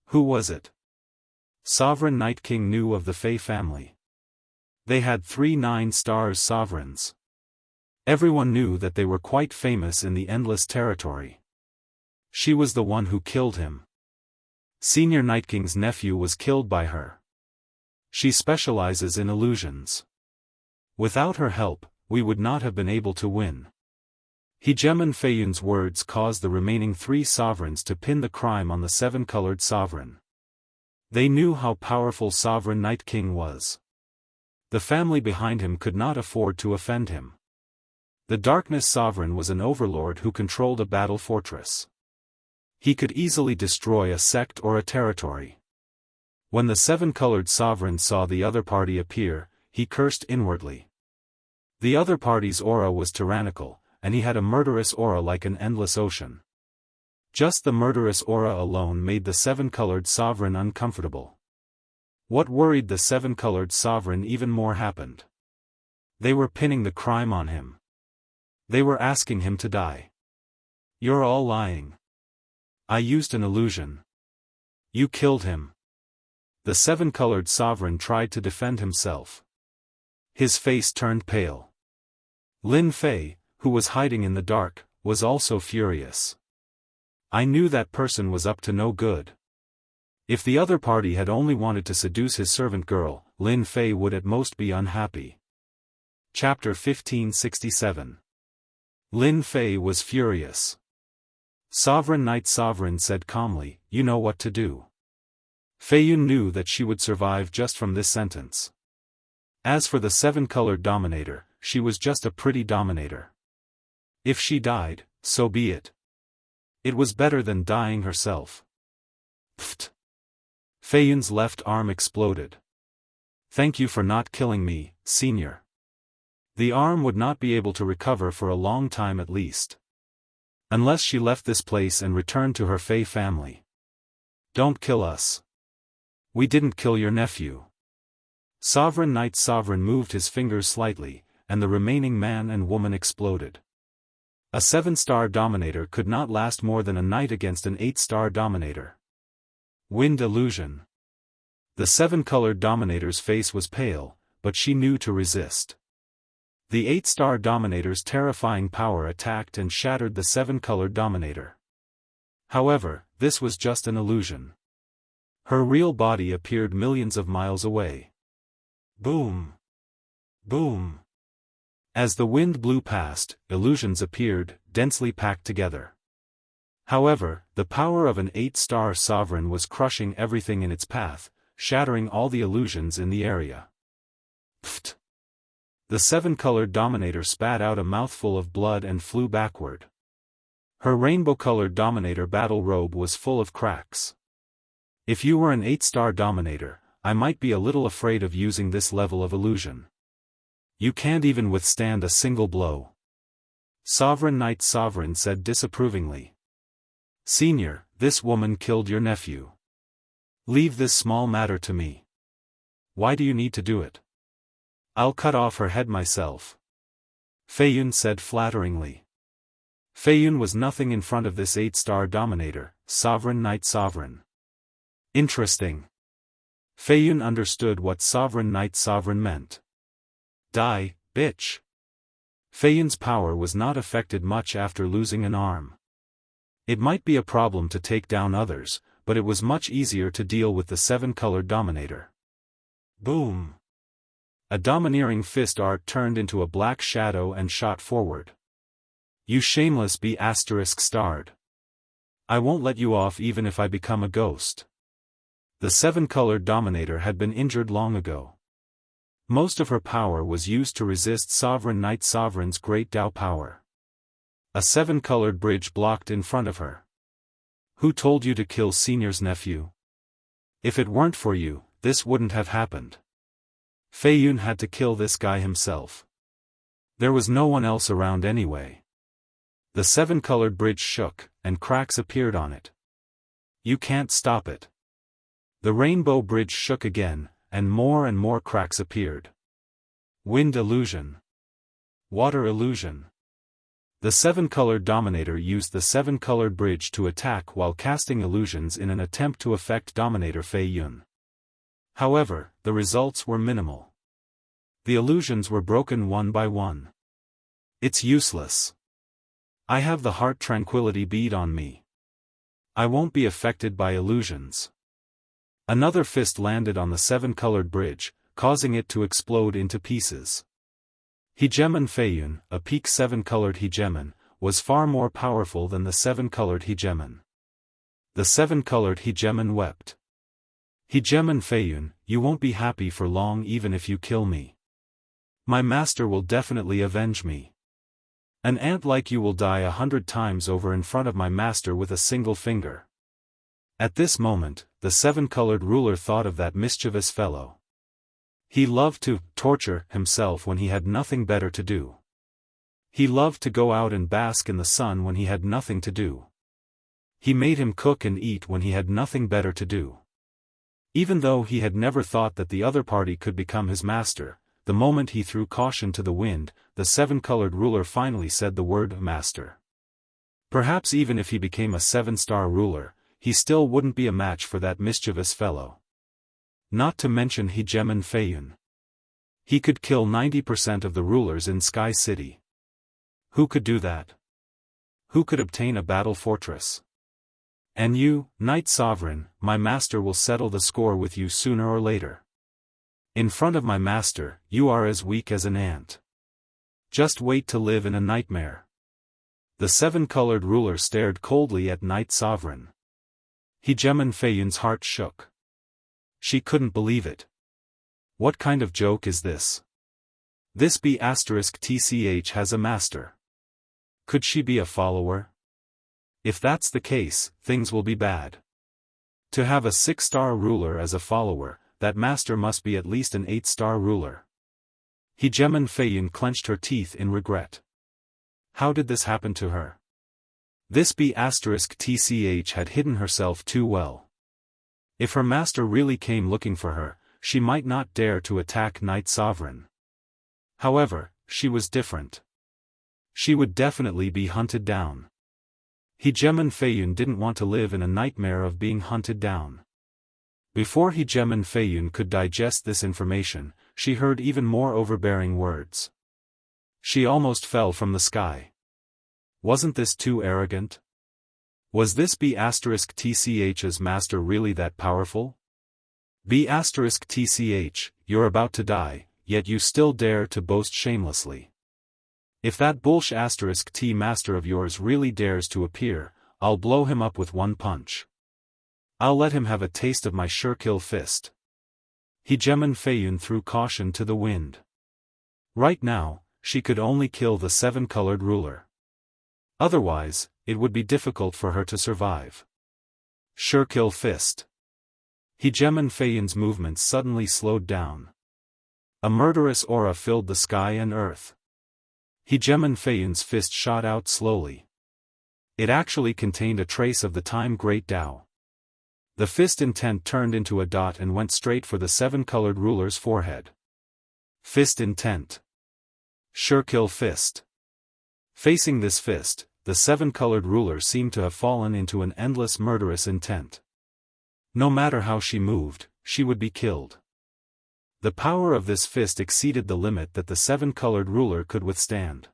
Who was it? Sovereign Night King knew of the Fei family. They had 3 9-star sovereigns. Everyone knew that they were quite famous in the Endless Territory. She was the one who killed him. Senior Night King's nephew was killed by her. She specializes in illusions. Without her help, we would not have been able to win. Hegemon Fei Yun's words caused the remaining 3 sovereigns to pin the crime on the 7-colored sovereign. They knew how powerful Sovereign Night King was. The family behind him could not afford to offend him. The Darkness Sovereign was an overlord who controlled a battle fortress. He could easily destroy a sect or a territory. When the 7-colored sovereign saw the other party appear, he cursed inwardly. The other party's aura was tyrannical, and he had a murderous aura like an endless ocean. Just the murderous aura alone made the 7-colored sovereign uncomfortable. What worried the 7-colored sovereign even more happened. They were pinning the crime on him. They were asking him to die. You're all lying. I used an illusion. You killed him. The seven-colored sovereign tried to defend himself. His face turned pale. Lin Fei, who was hiding in the dark, was also furious. I knew that person was up to no good. If the other party had only wanted to seduce his servant girl, Lin Fei would at most be unhappy. Chapter 1567. Lin Fei was furious. Sovereign Knight Sovereign said calmly, "You know what to do." Fei Yun knew that she would survive just from this sentence. As for the seven-colored dominator, she was just a pretty dominator. If she died, so be it. It was better than dying herself. Pfft. Fei Yun's left arm exploded. Thank you for not killing me, senior. The arm would not be able to recover for a long time at least. Unless she left this place and returned to her Fei family. Don't kill us. We didn't kill your nephew. Sovereign Knight Sovereign moved his fingers slightly, and the remaining man and woman exploded. A 7-star dominator could not last more than a night against an 8-star dominator. Wind illusion. The 7-colored dominator's face was pale, but she knew to resist. The 8-star dominator's terrifying power attacked and shattered the 7-colored dominator. However, this was just an illusion. Her real body appeared millions of miles away. Boom! Boom! As the wind blew past, illusions appeared, densely packed together. However, the power of an 8-star sovereign was crushing everything in its path, shattering all the illusions in the area. Pfft! The 7-colored dominator spat out a mouthful of blood and flew backward. Her rainbow-colored dominator battle robe was full of cracks. If you were an 8-star dominator, I might be a little afraid of using this level of illusion. You can't even withstand a single blow. Sovereign Knight Sovereign said disapprovingly. Senior, this woman killed your nephew. Leave this small matter to me. Why do you need to do it? I'll cut off her head myself. Fei Yun said flatteringly. Fei Yun was nothing in front of this 8-star dominator, Sovereign Knight Sovereign. Interesting. Fei Yun understood what Sovereign Knight Sovereign meant. Die, bitch. Fei Yun's power was not affected much after losing an arm. It might be a problem to take down others, but it was much easier to deal with the 7-colored dominator. Boom! A domineering fist art turned into a black shadow and shot forward. You shameless be **starred. I won't let you off even if I become a ghost. The 7-colored dominator had been injured long ago. Most of her power was used to resist Sovereign Knight Sovereign's great Dao power. A 7-colored bridge blocked in front of her. Who told you to kill Senior's nephew? If it weren't for you, this wouldn't have happened. Fei Yun had to kill this guy himself. There was no one else around anyway. The 7-colored bridge shook, and cracks appeared on it. You can't stop it. The rainbow bridge shook again, and more cracks appeared. Wind illusion. Water illusion. The 7-colored dominator used the 7-colored bridge to attack while casting illusions in an attempt to affect dominator Fei Yun. However, the results were minimal. The illusions were broken one by one. It's useless. I have the heart tranquility bead on me. I won't be affected by illusions. Another fist landed on the 7-colored bridge, causing it to explode into pieces. Hegemon Fei Yun, a peak 7-colored hegemon, was far more powerful than the 7-colored hegemon. The 7-colored hegemon wept. Hegemon Fei Yun, you won't be happy for long even if you kill me. My master will definitely avenge me. An ant like you will die 100 times over in front of my master with a single finger. At this moment, the 7-colored ruler thought of that mischievous fellow. He loved to torture himself when he had nothing better to do. He loved to go out and bask in the sun when he had nothing to do. He made him cook and eat when he had nothing better to do. Even though he had never thought that the other party could become his master, the moment he threw caution to the wind, the 7-colored ruler finally said the word master. Perhaps even if he became a 7-star ruler, he still wouldn't be a match for that mischievous fellow. Not to mention Hegemon Feiyun. He could kill 90% of the rulers in Sky City. Who could do that? Who could obtain a battle fortress? And you, Knight Sovereign, my master will settle the score with you sooner or later. In front of my master, you are as weak as an ant. Just wait to live in a nightmare. The seven-colored ruler stared coldly at Knight Sovereign. Hegemon Feiyun's heart shook. She couldn't believe it. What kind of joke is this? This B*TCH has a master. Could she be a follower? If that's the case, things will be bad. To have a 6-star ruler as a follower, that master must be at least an 8-star ruler. Hegemon Feiyun clenched her teeth in regret. How did this happen to her? This B*TCH had hidden herself too well. If her master really came looking for her, she might not dare to attack Knight Sovereign. However, she was different. She would definitely be hunted down. Hegemon Feiyun didn't want to live in a nightmare of being hunted down. Before Hegemon Feiyun could digest this information, she heard even more overbearing words. She almost fell from the sky. Wasn't this too arrogant? Was this B*TCH's master really that powerful? B*TCH, you're about to die, yet you still dare to boast shamelessly. If that T master of yours really dares to appear, I'll blow him up with one punch. I'll let him have a taste of my sure-kill fist. Hegemon Feiyun threw caution to the wind. Right now, she could only kill the seven-colored ruler. Otherwise, it would be difficult for her to survive. Sure-kill fist. Hegemon Feiyun's movements suddenly slowed down. A murderous aura filled the sky and earth. Hegemon Feiyun's fist shot out slowly. It actually contained a trace of the time-great Dao. The fist intent turned into a dot and went straight for the seven-colored ruler's forehead. Fist intent. Sure-kill fist. Facing this fist, the seven-colored ruler seemed to have fallen into an endless murderous intent. No matter how she moved, she would be killed. The power of this fist exceeded the limit that the seven-colored ruler could withstand.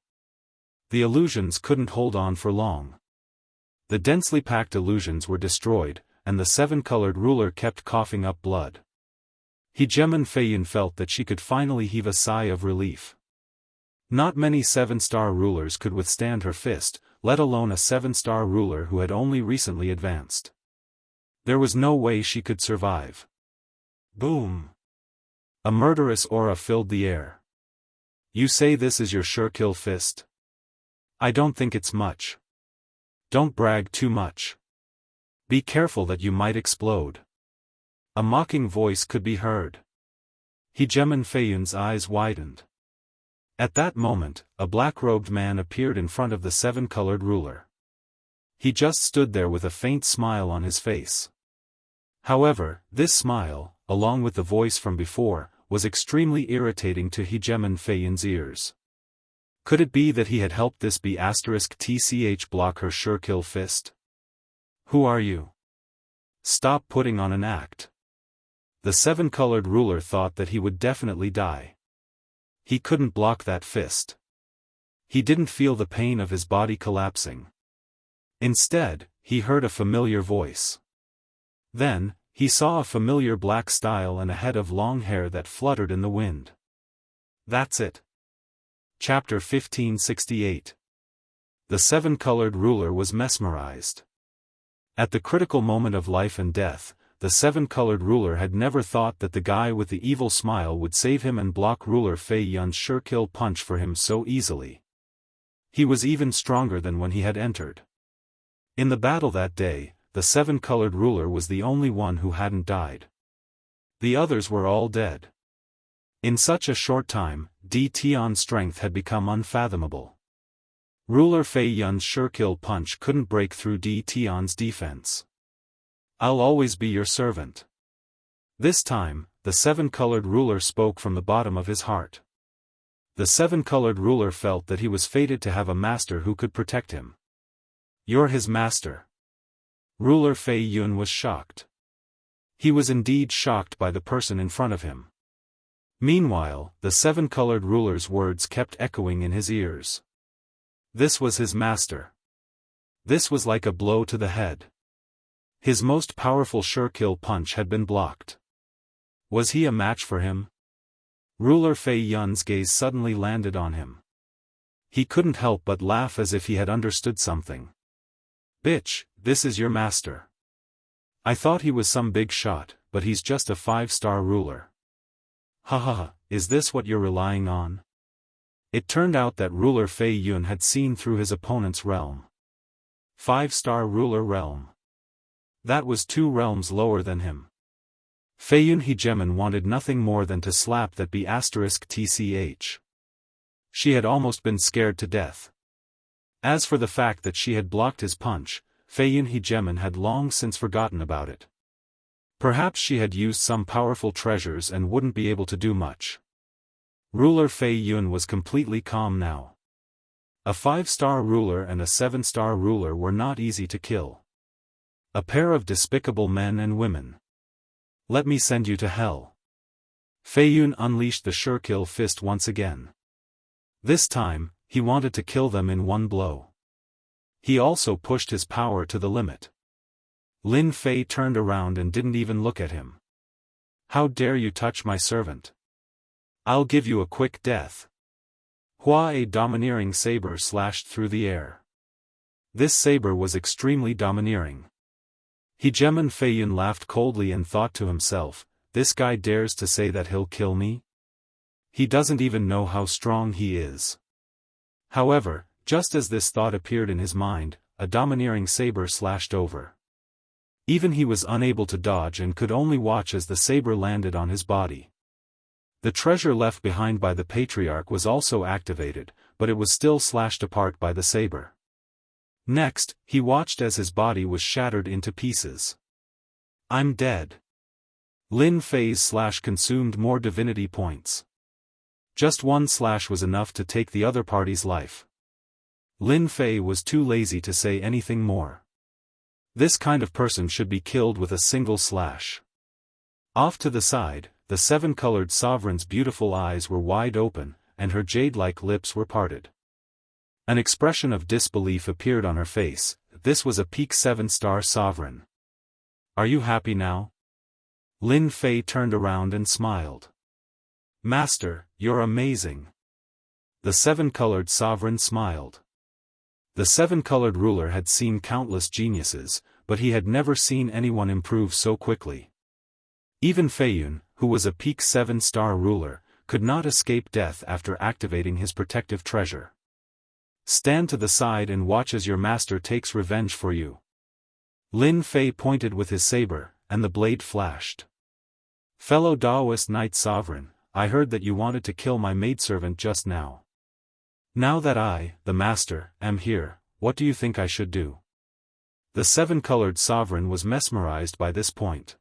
The illusions couldn't hold on for long. The densely packed illusions were destroyed, and the seven-colored ruler kept coughing up blood. Hegemon Feiyun felt that she could finally heave a sigh of relief. Not many 7-star rulers could withstand her fist, let alone a 7-star ruler who had only recently advanced. There was no way she could survive. Boom! A murderous aura filled the air. You say this is your sure-kill fist? I don't think it's much. Don't brag too much. Be careful that you might explode. A mocking voice could be heard. Hegemon Feiyun's eyes widened. At that moment, a black-robed man appeared in front of the seven-colored ruler. He just stood there with a faint smile on his face. However, this smile, along with the voice from before, was extremely irritating to Hegemon Feiyun's ears. Could it be that he had helped this B*TCH block her sure-kill fist? Who are you? Stop putting on an act. The seven-colored ruler thought that he would definitely die. He couldn't block that fist. He didn't feel the pain of his body collapsing. Instead, he heard a familiar voice. Then, he saw a familiar black style and a head of long hair that fluttered in the wind. That's it. Chapter 1568. The seven-colored ruler was mesmerized. At the critical moment of life and death, the seven-colored ruler had never thought that the guy with the evil smile would save him and block ruler Fei Yun's sure-kill punch for him so easily. He was even stronger than when he had entered. In the battle that day, the seven-colored ruler was the only one who hadn't died. The others were all dead. In such a short time, Di Tian's strength had become unfathomable. Ruler Fei Yun's sure-kill punch couldn't break through Di Tian's defense. I'll always be your servant. This time, the seven-colored ruler spoke from the bottom of his heart. The seven-colored ruler felt that he was fated to have a master who could protect him. You're his master. Ruler Fei Yun was shocked. He was indeed shocked by the person in front of him. Meanwhile, the seven-colored ruler's words kept echoing in his ears. This was his master. This was like a blow to the head. His most powerful sure-kill punch had been blocked. Was he a match for him? Ruler Fei Yun's gaze suddenly landed on him. He couldn't help but laugh as if he had understood something. Bitch, this is your master. I thought he was some big shot, but he's just a 5-star ruler. Ha ha ha, is this what you're relying on? It turned out that Ruler Fei Yun had seen through his opponent's realm. 5-star ruler realm. That was 2 realms lower than him. Fei Yun Hegemon wanted nothing more than to slap that B***tch. She had almost been scared to death. As for the fact that she had blocked his punch, Fei Yun Hegemon had long since forgotten about it. Perhaps she had used some powerful treasures and wouldn't be able to do much. Ruler Fei Yun was completely calm now. A 5-star ruler and a 7-star ruler were not easy to kill. A pair of despicable men and women. Let me send you to hell. Fei Yun unleashed the sure-kill fist once again. This time, he wanted to kill them in one blow. He also pushed his power to the limit. Lin Fei turned around and didn't even look at him. How dare you touch my servant? I'll give you a quick death. Hua, a domineering saber slashed through the air. This saber was extremely domineering. Hegemon Fei Yun laughed coldly and thought to himself, this guy dares to say that he'll kill me? He doesn't even know how strong he is. However, just as this thought appeared in his mind, a domineering saber slashed over. Even he was unable to dodge and could only watch as the saber landed on his body. The treasure left behind by the patriarch was also activated, but it was still slashed apart by the saber. Next, he watched as his body was shattered into pieces. I'm dead. Lin Fei's slash consumed more divinity points. Just one slash was enough to take the other party's life. Lin Fei was too lazy to say anything more. This kind of person should be killed with a single slash. Off to the side, the 7-colored sovereign's beautiful eyes were wide open, and her jade-like lips were parted. An expression of disbelief appeared on her face. This was a peak 7-star sovereign. Are you happy now? Lin Fei turned around and smiled. Master, you're amazing. The 7-colored sovereign smiled. The 7-colored ruler had seen countless geniuses, but he had never seen anyone improve so quickly. Even Fei Yun, who was a peak 7-star ruler, could not escape death after activating his protective treasure. Stand to the side and watch as your master takes revenge for you. Lin Fei pointed with his saber, and the blade flashed. Fellow Daoist Knight Sovereign, I heard that you wanted to kill my maidservant just now. Now that I, the master, am here, what do you think I should do? The 7-colored sovereign was mesmerized by this point.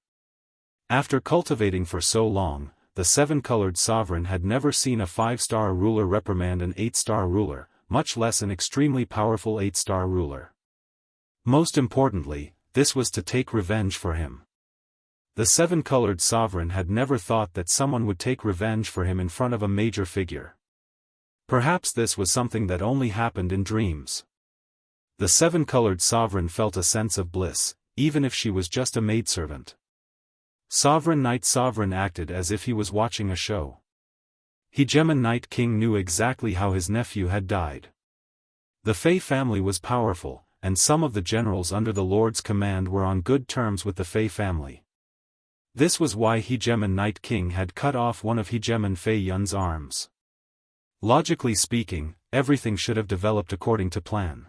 After cultivating for so long, the 7-colored sovereign had never seen a 5-star ruler reprimand an 8-star ruler, much less an extremely powerful 8-star ruler. Most importantly, this was to take revenge for him. The 7-colored sovereign had never thought that someone would take revenge for him in front of a major figure. Perhaps this was something that only happened in dreams. The 7-colored sovereign felt a sense of bliss, even if she was just a maidservant. Sovereign Knight Sovereign acted as if he was watching a show. Hegemon Night King knew exactly how his nephew had died. The Fei family was powerful, and some of the generals under the Lord's command were on good terms with the Fei family. This was why Hegemon Night King had cut off one of Hegemon Fei Yun's arms. Logically speaking, everything should have developed according to plan.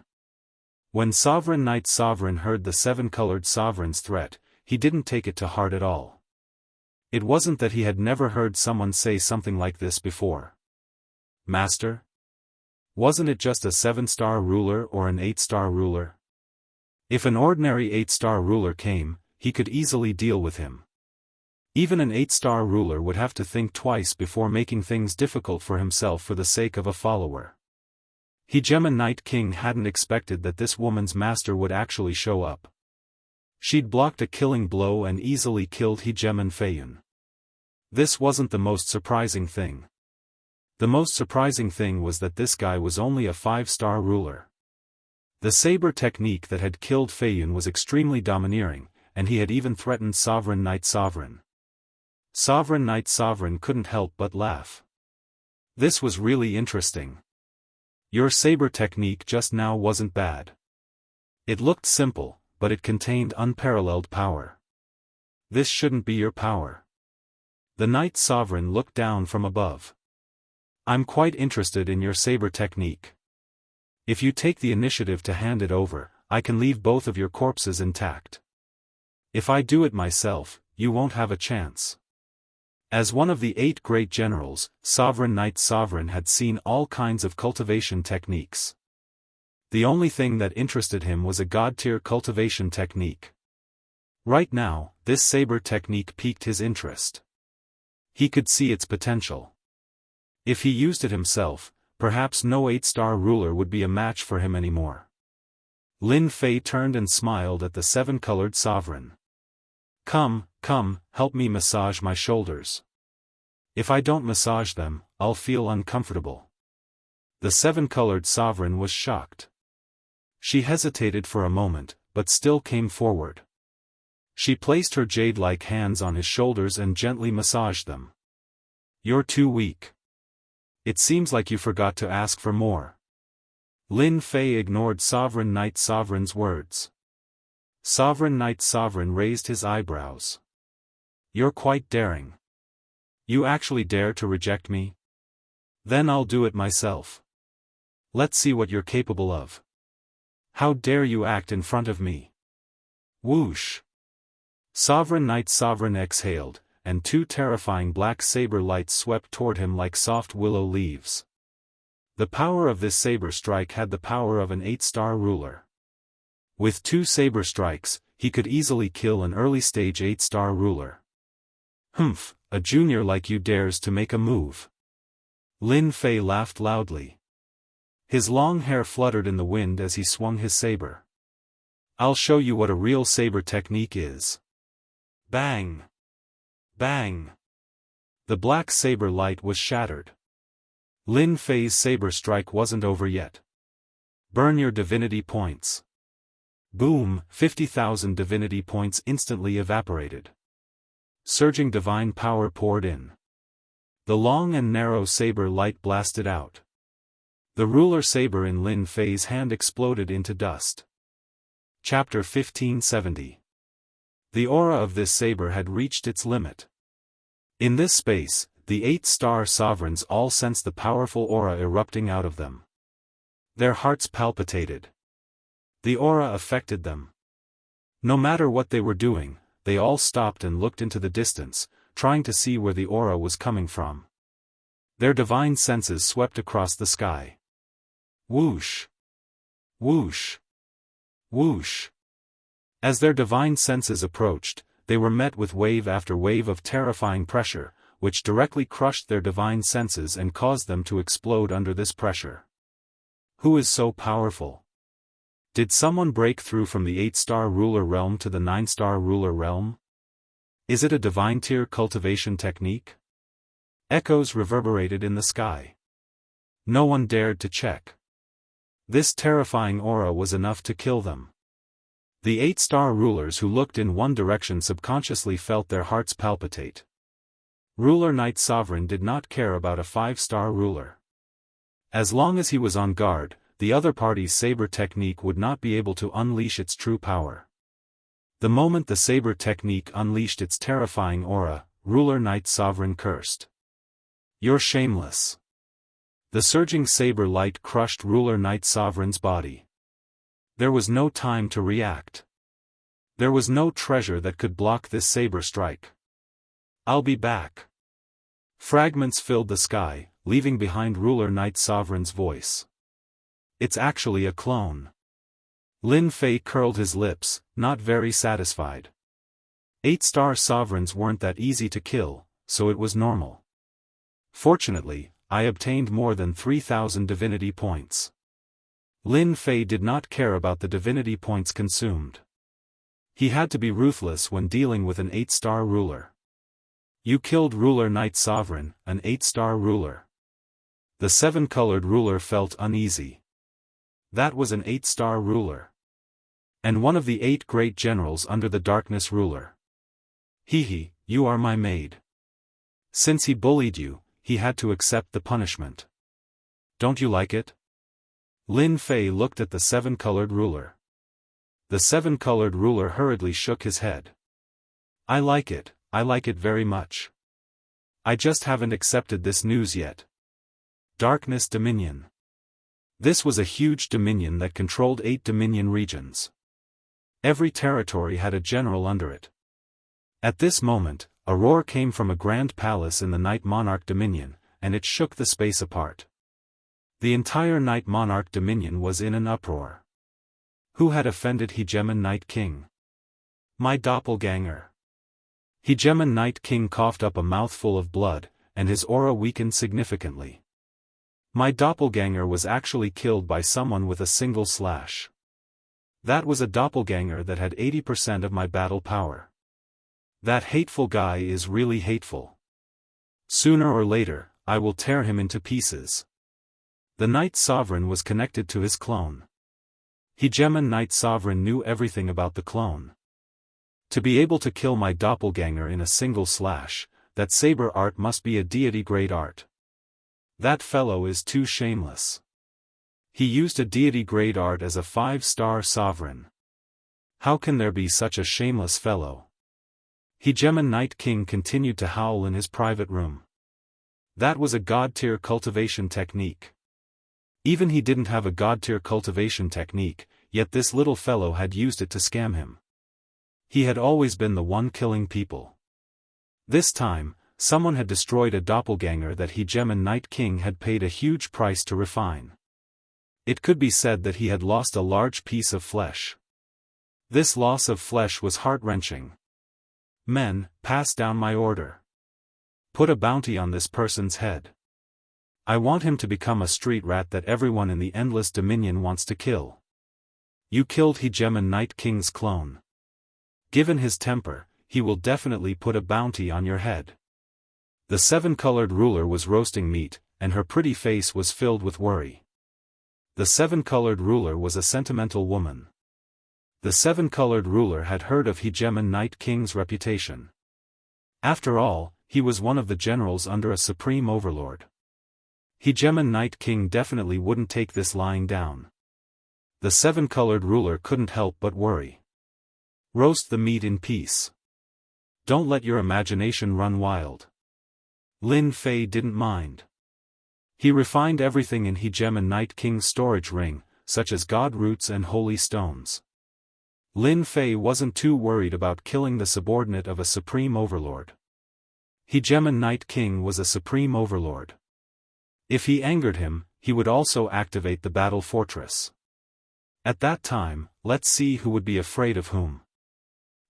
When Sovereign Knight Sovereign heard the 7-colored sovereign's threat, he didn't take it to heart at all. It wasn't that he had never heard someone say something like this before. Master? Wasn't it just a 7-star ruler or an 8-star ruler? If an ordinary 8-star ruler came, he could easily deal with him. Even an 8-star ruler would have to think twice before making things difficult for himself for the sake of a follower. Hegemon Night King hadn't expected that this woman's master would actually show up. She'd blocked a killing blow and easily killed Hegemon Feiyun. This wasn't the most surprising thing. The most surprising thing was that this guy was only a 5-star ruler. The saber technique that had killed Feiyun was extremely domineering, and he had even threatened Sovereign Knight Sovereign. Sovereign Knight Sovereign couldn't help but laugh. This was really interesting. Your saber technique just now wasn't bad. It looked simple, but it contained unparalleled power. This shouldn't be your power. The Knight Sovereign looked down from above. I'm quite interested in your saber technique. If you take the initiative to hand it over, I can leave both of your corpses intact. If I do it myself, you won't have a chance. As one of the 8 great generals, Sovereign Knight Sovereign had seen all kinds of cultivation techniques. The only thing that interested him was a god-tier cultivation technique. Right now, this saber technique piqued his interest. He could see its potential. If he used it himself, perhaps no 8-star ruler would be a match for him anymore. Lin Fei turned and smiled at the 7-colored sovereign. Come, help me massage my shoulders. If I don't massage them, I'll feel uncomfortable. The 7-colored sovereign was shocked. She hesitated for a moment, but still came forward. She placed her jade-like hands on his shoulders and gently massaged them. You're too weak. It seems like you forgot to ask for more. Lin Fei ignored Sovereign Knight Sovereign's words. Sovereign Knight Sovereign raised his eyebrows. You're quite daring. You actually dare to reject me? Then I'll do it myself. Let's see what you're capable of. How dare you act in front of me? Whoosh! Sovereign Knight Sovereign exhaled, and 2 terrifying black saber lights swept toward him like soft willow leaves. The power of this saber strike had the power of an 8-star ruler. With 2 saber strikes, he could easily kill an early-stage 8-star ruler. Humph, a junior like you dares to make a move. Lin Fei laughed loudly. His long hair fluttered in the wind as he swung his saber. I'll show you what a real saber technique is. Bang! Bang! The black saber light was shattered. Lin Fei's saber strike wasn't over yet. Burn your divinity points. Boom! 50,000 divinity points instantly evaporated. Surging divine power poured in. The long and narrow saber light blasted out. The ruler saber in Lin Fei's hand exploded into dust. Chapter 1570. The aura of this saber had reached its limit. In this space, the 8-star sovereigns all sensed the powerful aura erupting out of them. Their hearts palpitated. The aura affected them. No matter what they were doing, they all stopped and looked into the distance, trying to see where the aura was coming from. Their divine senses swept across the sky. Whoosh! Whoosh! Whoosh! As their divine senses approached, they were met with wave after wave of terrifying pressure, which directly crushed their divine senses and caused them to explode under this pressure. Who is so powerful? Did someone break through from the 8-star ruler realm to the 9-star ruler realm? Is it a divine tier cultivation technique? Echoes reverberated in the sky. No one dared to check. This terrifying aura was enough to kill them. The 8-star rulers who looked in one direction subconsciously felt their hearts palpitate. Ruler Knight Sovereign did not care about a 5-star ruler. As long as he was on guard, the other party's saber technique would not be able to unleash its true power. The moment the saber technique unleashed its terrifying aura, Ruler Knight Sovereign cursed. You're shameless. The surging saber light crushed Ruler Knight Sovereign's body. There was no time to react. There was no treasure that could block this saber strike. I'll be back. Fragments filled the sky, leaving behind Ruler Knight Sovereign's voice. It's actually a clone. Lin Fei curled his lips, not very satisfied. 8-star sovereigns weren't that easy to kill, so it was normal. Fortunately, I obtained more than 3,000 divinity points. Lin Fei did not care about the divinity points consumed. He had to be ruthless when dealing with an 8-star ruler. You killed ruler Knight Sovereign, an 8-star ruler. The 7-colored ruler felt uneasy. That was an 8-star ruler. And one of the 8 great generals under the darkness ruler. Hehe, you are my maid. Since he bullied you, he had to accept the punishment. Don't you like it? Lin Fei looked at the 7-colored ruler. The 7-colored ruler hurriedly shook his head. I like it very much. I just haven't accepted this news yet. Darkness Dominion. This was a huge dominion that controlled 8 dominion regions. Every territory had a general under it. At this moment, a roar came from a grand palace in the Night Monarch Dominion, and it shook the space apart. The entire Night Monarch Dominion was in an uproar. Who had offended Hegemon Night King? My doppelganger. Hegemon Night King coughed up a mouthful of blood, and his aura weakened significantly. My doppelganger was actually killed by someone with a single slash. That was a doppelganger that had 80% of my battle power. That hateful guy is really hateful. Sooner or later, I will tear him into pieces. The Night Sovereign was connected to his clone. Hegemon Night Sovereign knew everything about the clone. To be able to kill my doppelganger in a single slash, that saber art must be a deity-grade art. That fellow is too shameless. He used a deity-grade art as a 5-star sovereign. How can there be such a shameless fellow? Hegemon Night King continued to howl in his private room. That was a god-tier cultivation technique. Even he didn't have a god-tier cultivation technique, yet this little fellow had used it to scam him. He had always been the one killing people. This time, someone had destroyed a doppelganger that Hegemon Night King had paid a huge price to refine. It could be said that he had lost a large piece of flesh. This loss of flesh was heart-wrenching. Men, pass down my order. Put a bounty on this person's head. I want him to become a street rat that everyone in the Endless Dominion wants to kill. You killed Hegemon Night King's clone. Given his temper, he will definitely put a bounty on your head. The 7-colored ruler was roasting meat, and her pretty face was filled with worry. The 7-colored ruler was a sentimental woman. The 7-colored ruler had heard of Hegemon Night King's reputation. After all, he was one of the generals under a supreme overlord. Hegemon Night King definitely wouldn't take this lying down. The 7-colored ruler couldn't help but worry. Roast the meat in peace. Don't let your imagination run wild. Lin Fei didn't mind. He refined everything in Hegemon Night King's storage ring, such as god roots and holy stones. Lin Fei wasn't too worried about killing the subordinate of a supreme overlord. Hegemon Night King was a supreme overlord. If he angered him, he would also activate the battle fortress. At that time, let's see who would be afraid of whom.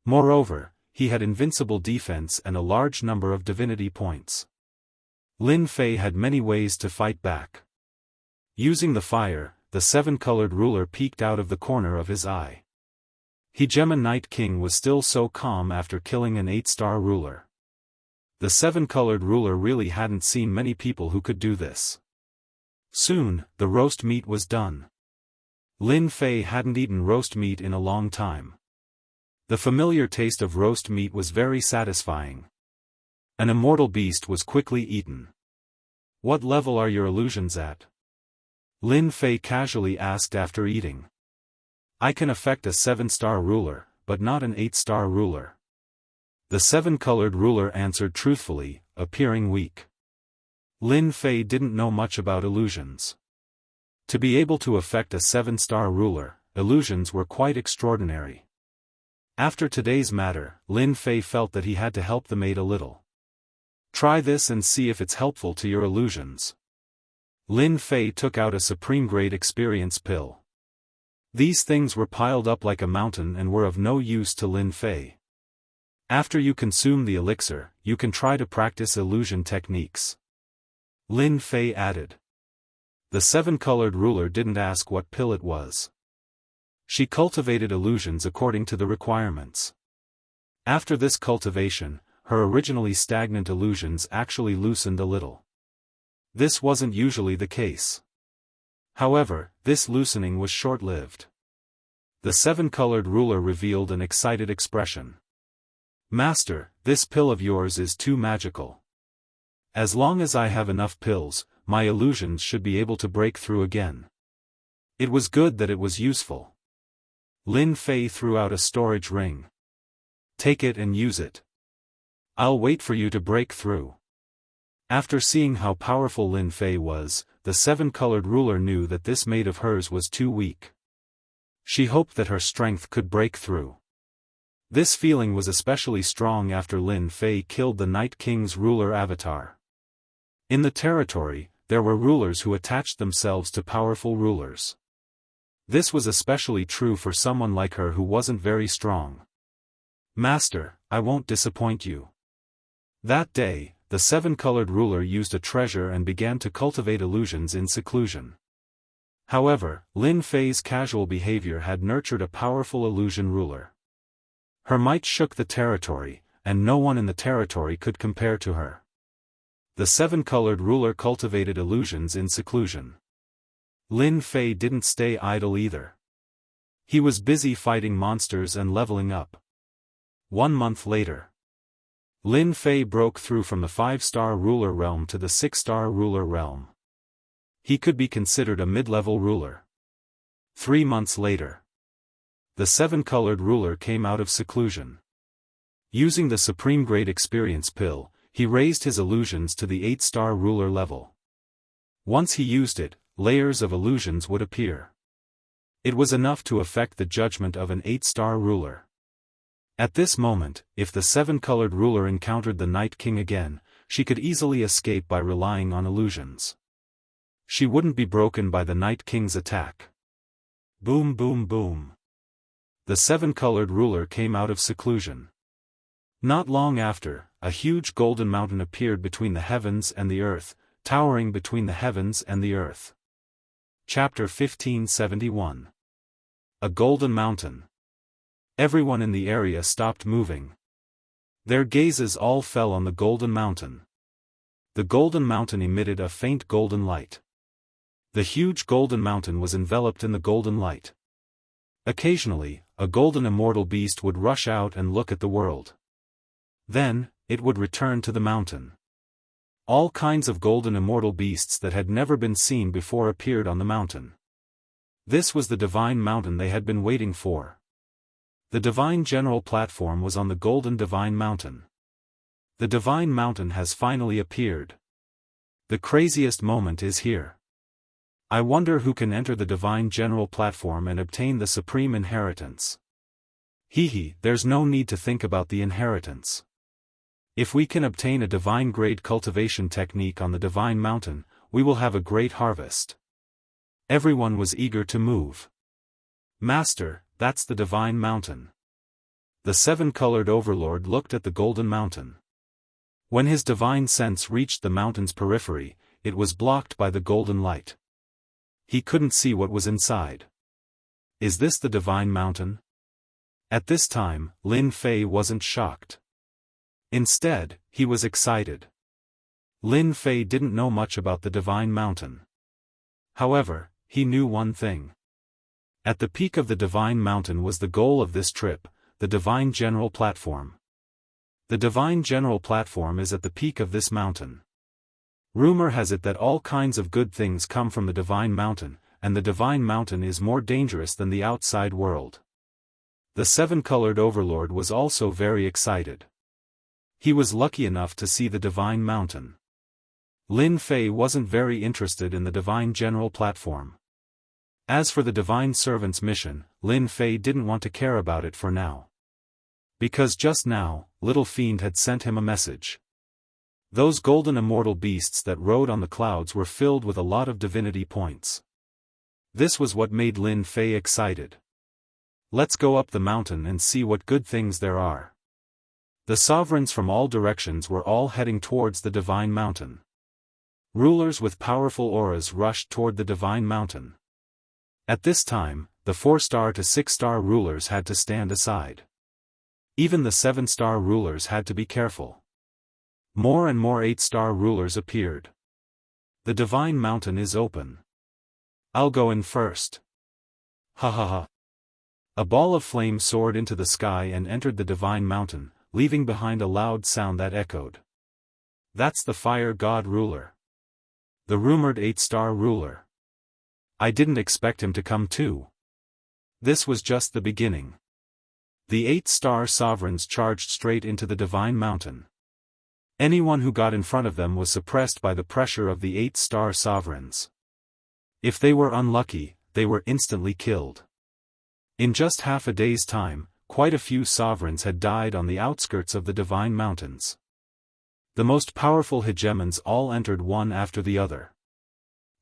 Moreover, he had invincible defense and a large number of divinity points. Lin Fei had many ways to fight back. Using the fire, the 7-colored ruler peeked out of the corner of his eye. Hegemon Night King was still so calm after killing an 8-star ruler. The 7-colored ruler really hadn't seen many people who could do this. Soon, the roast meat was done. Lin Fei hadn't eaten roast meat in a long time. The familiar taste of roast meat was very satisfying. An immortal beast was quickly eaten. What level are your illusions at? Lin Fei casually asked after eating. I can affect a 7-star ruler, but not an 8-star ruler. The 7-colored ruler answered truthfully, appearing weak. Lin Fei didn't know much about illusions. To be able to affect a 7-star ruler, illusions were quite extraordinary. After today's matter, Lin Fei felt that he had to help the maid a little. Try this and see if it's helpful to your illusions. Lin Fei took out a supreme-grade experience pill. These things were piled up like a mountain and were of no use to Lin Fei. After you consume the elixir, you can try to practice illusion techniques. Lin Fei added. The 7-colored ruler didn't ask what pill it was. She cultivated illusions according to the requirements. After this cultivation, her originally stagnant illusions actually loosened a little. This wasn't usually the case. However, this loosening was short-lived. The seven-colored ruler revealed an excited expression. "Master, this pill of yours is too magical. As long as I have enough pills, my illusions should be able to break through again." It was good that it was useful. Lin Fei threw out a storage ring. "Take it and use it. I'll wait for you to break through." After seeing how powerful Lin Fei was, the seven-colored ruler knew that this maid of hers was too weak. She hoped that her strength could break through. This feeling was especially strong after Lin Fei killed the Night King's ruler avatar. In the territory, there were rulers who attached themselves to powerful rulers. This was especially true for someone like her who wasn't very strong. "Master, I won't disappoint you." That day, the seven-colored ruler used a treasure and began to cultivate illusions in seclusion. However, Lin Fei's casual behavior had nurtured a powerful illusion ruler. Her might shook the territory, and no one in the territory could compare to her. The seven-colored ruler cultivated illusions in seclusion. Lin Fei didn't stay idle either. He was busy fighting monsters and leveling up. 1 month later, Lin Fei broke through from the 5-star ruler realm to the 6-star ruler realm. He could be considered a mid-level ruler. 3 months later, the seven-colored ruler came out of seclusion. Using the Supreme Grade Experience Pill, he raised his illusions to the 8-star ruler level. Once he used it, layers of illusions would appear. It was enough to affect the judgment of an 8-star ruler. At this moment, if the seven-colored ruler encountered the Night King again, she could easily escape by relying on illusions. She wouldn't be broken by the Night King's attack. Boom boom boom. The seven-colored ruler came out of seclusion. Not long after, a huge golden mountain appeared between the heavens and the earth, towering between the heavens and the earth. Chapter 1571. A Golden Mountain. Everyone in the area stopped moving. Their gazes all fell on the Golden Mountain. The Golden Mountain emitted a faint golden light. The huge Golden Mountain was enveloped in the golden light. Occasionally, a golden immortal beast would rush out and look at the world. Then, it would return to the mountain. All kinds of golden immortal beasts that had never been seen before appeared on the mountain. This was the Divine Mountain they had been waiting for. The Divine General Platform was on the Golden Divine Mountain. The Divine Mountain has finally appeared. The craziest moment is here. I wonder who can enter the Divine General Platform and obtain the Supreme Inheritance. There's no need to think about the inheritance. If we can obtain a divine grade cultivation technique on the Divine Mountain, we will have a great harvest. Everyone was eager to move. "Master, that's the Divine Mountain." The seven-colored overlord looked at the Golden Mountain. When his divine sense reached the mountain's periphery, it was blocked by the golden light. He couldn't see what was inside. Is this the Divine Mountain? At this time, Lin Fei wasn't shocked. Instead, he was excited. Lin Fei didn't know much about the Divine Mountain. However, he knew one thing. At the peak of the Divine Mountain was the goal of this trip, the Divine General Platform. The Divine General Platform is at the peak of this mountain. Rumor has it that all kinds of good things come from the Divine Mountain, and the Divine Mountain is more dangerous than the outside world. The seven-colored overlord was also very excited. He was lucky enough to see the Divine Mountain. Lin Fei wasn't very interested in the Divine General Platform. As for the Divine Servant's mission, Lin Fei didn't want to care about it for now. Because just now, Little Fiend had sent him a message. Those golden immortal beasts that rode on the clouds were filled with a lot of divinity points. This was what made Lin Fei excited. Let's go up the mountain and see what good things there are. The sovereigns from all directions were all heading towards the Divine Mountain. Rulers with powerful auras rushed toward the Divine Mountain. At this time, the 4-star to 6-star rulers had to stand aside. Even the 7-star rulers had to be careful. More and more 8-star rulers appeared. The divine mountain is open. I'll go in first. Ha ha ha. A ball of flame soared into the sky and entered the divine mountain, leaving behind a loud sound that echoed. That's the fire god ruler. The rumored 8-star ruler. I didn't expect him to come too. This was just the beginning. The 8-star sovereigns charged straight into the divine mountain. Anyone who got in front of them was suppressed by the pressure of the 8-star sovereigns. If they were unlucky, they were instantly killed. In just half a day's time, quite a few sovereigns had died on the outskirts of the divine mountains. The most powerful hegemons all entered one after the other.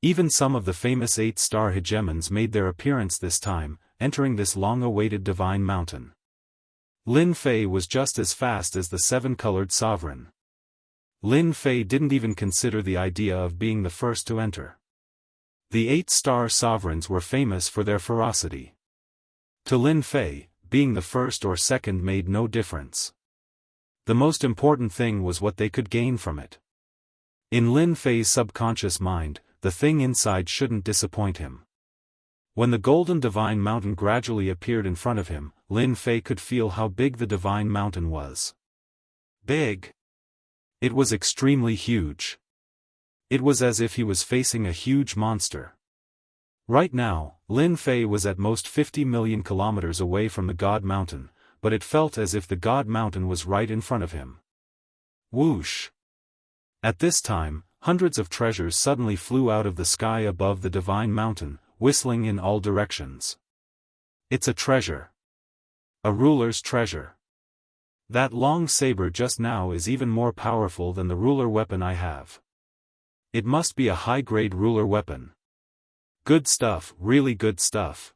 Even some of the famous 8-star hegemons made their appearance this time, entering this long-awaited divine mountain. Lin Fei was just as fast as the 7-colored sovereign. Lin Fei didn't even consider the idea of being the first to enter. The 8-star sovereigns were famous for their ferocity. To Lin Fei, being the first or second made no difference. The most important thing was what they could gain from it. In Lin Fei's subconscious mind, the thing inside shouldn't disappoint him. When the golden divine mountain gradually appeared in front of him, Lin Fei could feel how big the divine mountain was. Big. It was extremely huge. It was as if he was facing a huge monster. Right now, Lin Fei was at most 50 million kilometers away from the God Mountain, but it felt as if the God Mountain was right in front of him. Whoosh! At this time, hundreds of treasures suddenly flew out of the sky above the divine mountain, whistling in all directions. It's a treasure. A ruler's treasure. That long saber just now is even more powerful than the ruler weapon I have. It must be a high-grade ruler weapon. Good stuff, really good stuff.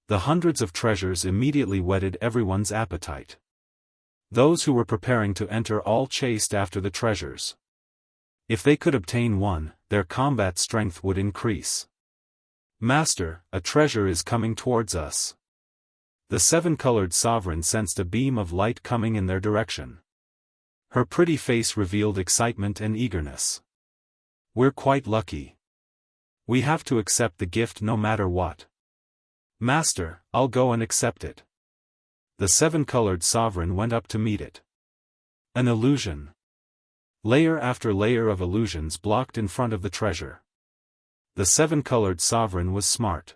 The hundreds of treasures immediately whetted everyone's appetite. Those who were preparing to enter all chased after the treasures. If they could obtain one, their combat strength would increase. Master, a treasure is coming towards us. The 7-colored sovereign sensed a beam of light coming in their direction. Her pretty face revealed excitement and eagerness. We're quite lucky. We have to accept the gift no matter what. Master, I'll go and accept it. The 7-colored sovereign went up to meet it. An illusion. Layer after layer of illusions blocked in front of the treasure. The 7-colored sovereign was smart.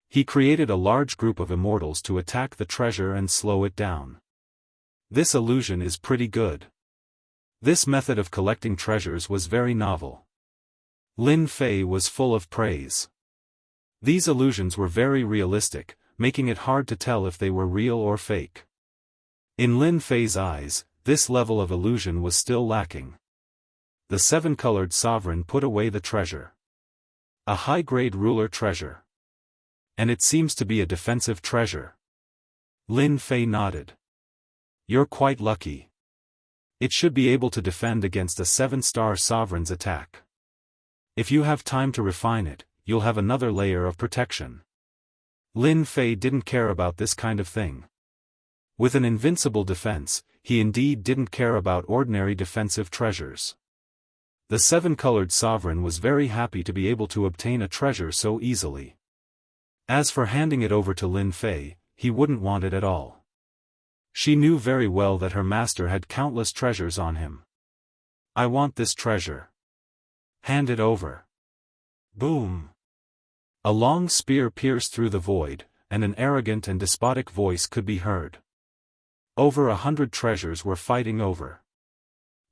He created a large group of immortals to attack the treasure and slow it down. This illusion is pretty good. This method of collecting treasures was very novel. Lin Fei was full of praise. These illusions were very realistic, making it hard to tell if they were real or fake. In Lin Fei's eyes, this level of illusion was still lacking. The 7-colored sovereign put away the treasure. A high-grade ruler treasure. And it seems to be a defensive treasure. Lin Fei nodded. You're quite lucky. It should be able to defend against a 7-star sovereign's attack. If you have time to refine it, you'll have another layer of protection. Lin Fei didn't care about this kind of thing. With an invincible defense, he indeed didn't care about ordinary defensive treasures. The 7-colored sovereign was very happy to be able to obtain a treasure so easily. As for handing it over to Lin Fei, he wouldn't want it at all. She knew very well that her master had countless treasures on him. I want this treasure. Hand it over. Boom. A long spear pierced through the void, and an arrogant and despotic voice could be heard. Over 100 treasures were fighting over.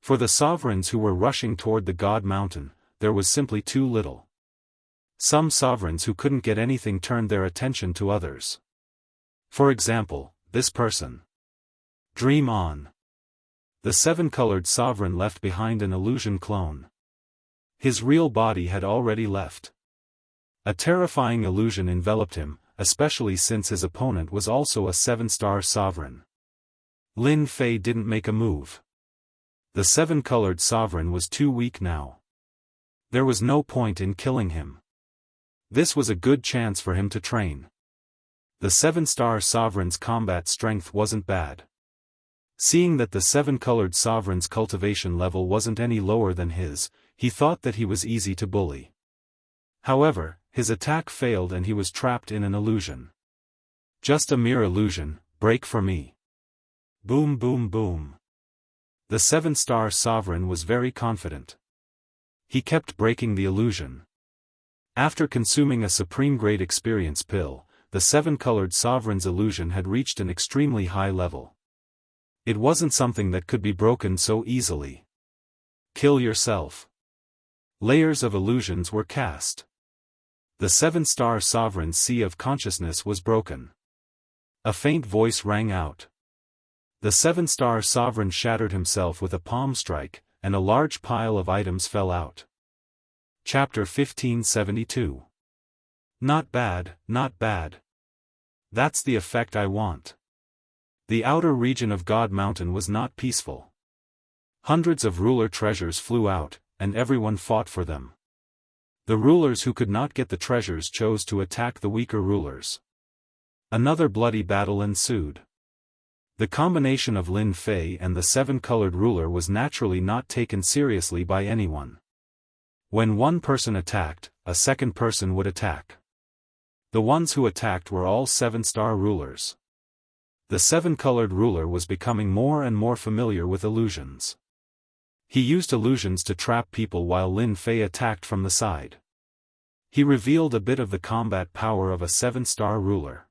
For the sovereigns who were rushing toward the God Mountain, there was simply too little. Some sovereigns who couldn't get anything turned their attention to others. For example, this person. Dream on. The 7-colored sovereign left behind an illusion clone. His real body had already left. A terrifying illusion enveloped him, especially since his opponent was also a 7-star sovereign. Lin Fei didn't make a move. The 7-colored sovereign was too weak now. There was no point in killing him. This was a good chance for him to train. The 7-star sovereign's combat strength wasn't bad. Seeing that the 7-colored sovereign's cultivation level wasn't any lower than his, he thought that he was easy to bully. However, his attack failed and he was trapped in an illusion. Just a mere illusion, break for me. Boom boom boom. The 7-star sovereign was very confident. He kept breaking the illusion. After consuming a supreme-grade experience pill, the 7-colored sovereign's illusion had reached an extremely high level. It wasn't something that could be broken so easily. Kill yourself. Layers of illusions were cast. The 7-star sovereign's sea of consciousness was broken. A faint voice rang out. The 7-star sovereign shattered himself with a palm strike, and a large pile of items fell out. Chapter 1572. Not bad, not bad. That's the effect I want. The outer region of God Mountain was not peaceful. Hundreds of ruler treasures flew out, and everyone fought for them. The rulers who could not get the treasures chose to attack the weaker rulers. Another bloody battle ensued. The combination of Lin Fei and the 7-colored ruler was naturally not taken seriously by anyone. When one person attacked, a second person would attack. The ones who attacked were all 7-star rulers. The 7-colored ruler was becoming more and more familiar with illusions. He used illusions to trap people while Lin Fei attacked from the side. He revealed a bit of the combat power of a 7-star ruler.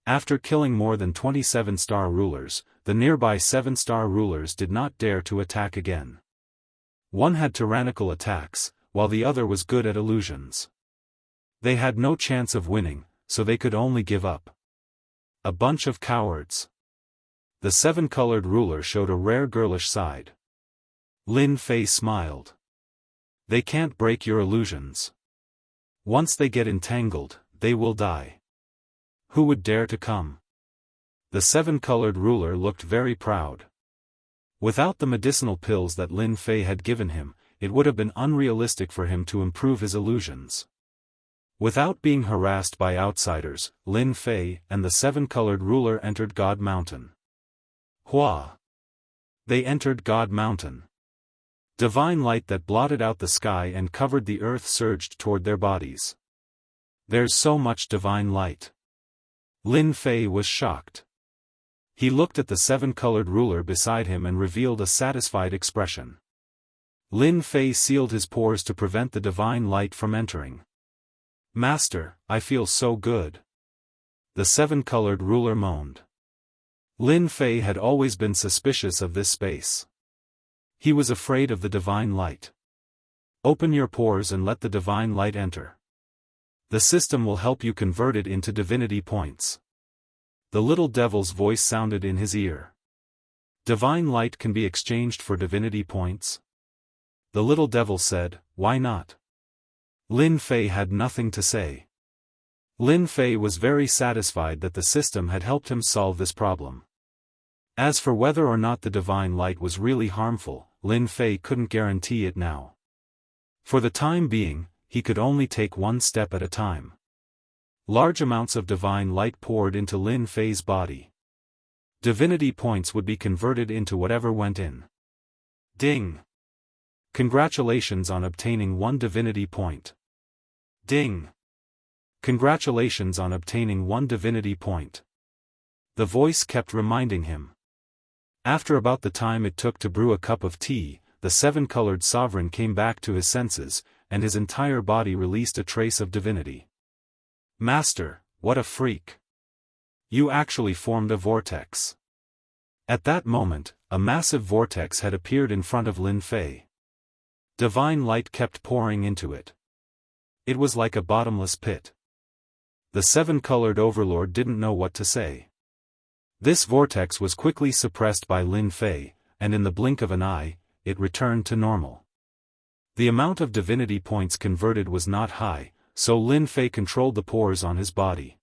After killing more than 27-star rulers, the nearby 7-star rulers did not dare to attack again. One had tyrannical attacks, while the other was good at illusions. They had no chance of winning, so they could only give up. A bunch of cowards. The 7-colored ruler showed a rare girlish side. Lin Fei smiled. They can't break your illusions. Once they get entangled, they will die. Who would dare to come? The 7-colored ruler looked very proud. Without the medicinal pills that Lin Fei had given him, it would have been unrealistic for him to improve his illusions. Without being harassed by outsiders, Lin Fei and the 7-colored ruler entered God Mountain. Hua! They entered God Mountain. Divine light that blotted out the sky and covered the earth surged toward their bodies. There's so much divine light. Lin Fei was shocked. He looked at the 7-colored ruler beside him and revealed a satisfied expression. Lin Fei sealed his pores to prevent the divine light from entering. Master, I feel so good. The 7-colored ruler moaned. Lin Fei had always been suspicious of this space. He was afraid of the divine light. Open your pores and let the divine light enter. The system will help you convert it into divinity points. The little devil's voice sounded in his ear. Divine light can be exchanged for divinity points? The little devil said, why not? Lin Fei had nothing to say. Lin Fei was very satisfied that the system had helped him solve this problem. As for whether or not the divine light was really harmful, Lin Fei couldn't guarantee it now. For the time being, he could only take one step at a time. Large amounts of divine light poured into Lin Fei's body. Divinity points would be converted into whatever went in. Ding! Congratulations on obtaining 1 divinity point. Ding! Congratulations on obtaining 1 divinity point. The voice kept reminding him. After about the time it took to brew a cup of tea, the 7-colored sovereign came back to his senses, and his entire body released a trace of divinity. Master, what a freak! You actually formed a vortex. At that moment, a massive vortex had appeared in front of Lin Fei. Divine light kept pouring into it. It was like a bottomless pit. The 7-colored overlord didn't know what to say. This vortex was quickly suppressed by Lin Fei, and in the blink of an eye, it returned to normal. The amount of divinity points converted was not high, so Lin Fei controlled the pores on his body.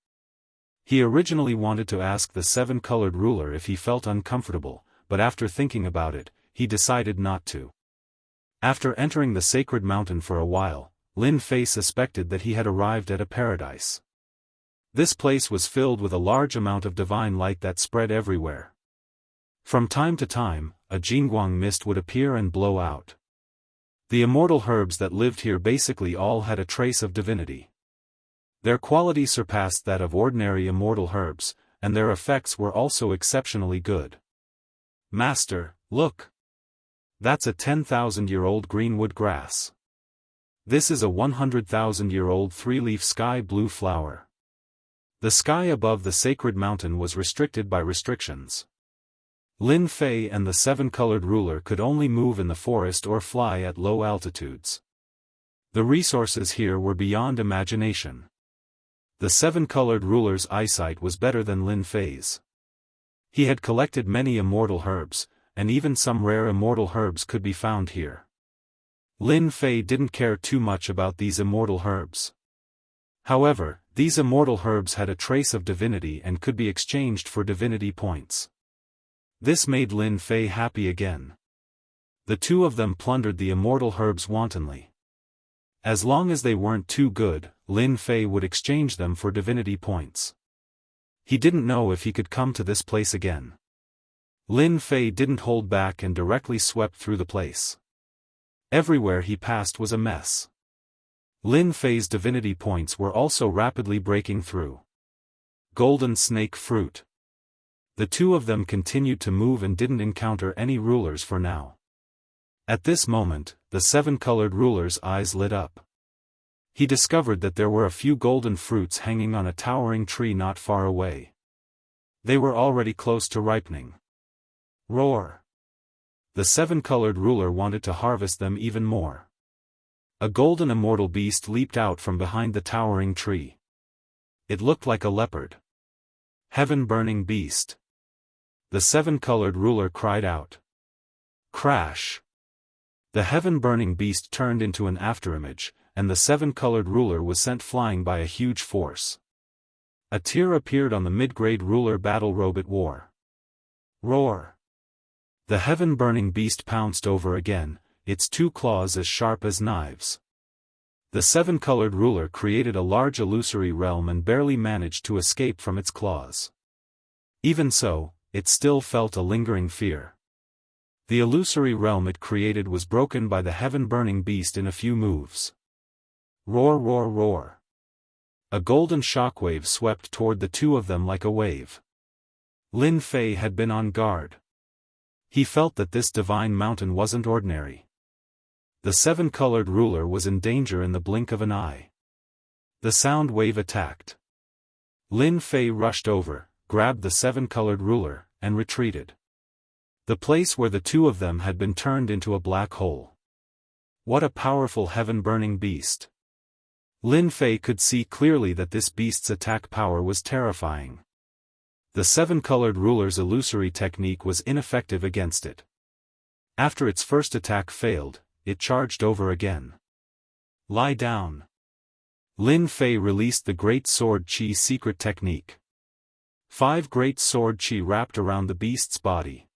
He originally wanted to ask the 7-colored ruler if he felt uncomfortable, but after thinking about it, he decided not to. After entering the sacred mountain for a while, Lin Fei suspected that he had arrived at a paradise. This place was filled with a large amount of divine light that spread everywhere. From time to time, a Jingguang mist would appear and blow out. The immortal herbs that lived here basically all had a trace of divinity. Their quality surpassed that of ordinary immortal herbs, and their effects were also exceptionally good. Master, look! That's a 10,000-year-old greenwood grass. This is a 100,000-year-old three-leaf sky blue flower. The sky above the sacred mountain was restricted by restrictions. Lin Fei and the seven-colored ruler could only move in the forest or fly at low altitudes. The resources here were beyond imagination. The seven-colored ruler's eyesight was better than Lin Fei's. He had collected many immortal herbs, and even some rare immortal herbs could be found here. Lin Fei didn't care too much about these immortal herbs. However, these immortal herbs had a trace of divinity and could be exchanged for divinity points. This made Lin Fei happy again. The two of them plundered the immortal herbs wantonly. As long as they weren't too good, Lin Fei would exchange them for divinity points. He didn't know if he could come to this place again. Lin Fei didn't hold back and directly swept through the place. Everywhere he passed was a mess. Lin Fei's divinity points were also rapidly breaking through. Golden snake fruit. The two of them continued to move and didn't encounter any rulers for now. At this moment, the seven-colored ruler's eyes lit up. He discovered that there were a few golden fruits hanging on a towering tree not far away. They were already close to ripening. Roar! The seven-colored ruler wanted to harvest them even more. A golden immortal beast leaped out from behind the towering tree. It looked like a leopard. Heaven-burning beast! The seven-colored ruler cried out. Crash! The heaven-burning beast turned into an afterimage, and the seven-colored ruler was sent flying by a huge force. A tear appeared on the mid-grade ruler battle robe it wore. Roar! The heaven-burning beast pounced over again, its two claws as sharp as knives. The seven-colored ruler created a large illusory realm and barely managed to escape from its claws. Even so, it still felt a lingering fear. The illusory realm it created was broken by the heaven-burning beast in a few moves. Roar, roar, roar! A golden shockwave swept toward the two of them like a wave. Lin Fei had been on guard. He felt that this divine mountain wasn't ordinary. The seven-colored ruler was in danger in the blink of an eye. The sound wave attacked. Lin Fei rushed over, grabbed the seven-colored ruler, and retreated. The place where the two of them had been turned into a black hole. What a powerful heaven-burning beast! Lin Fei could see clearly that this beast's attack power was terrifying. The seven-colored ruler's illusory technique was ineffective against it. After its first attack failed, it charged over again. Lie down! Lin Fei released the Great Sword Qi secret technique. 5 Great Sword Qi wrapped around the beast's body.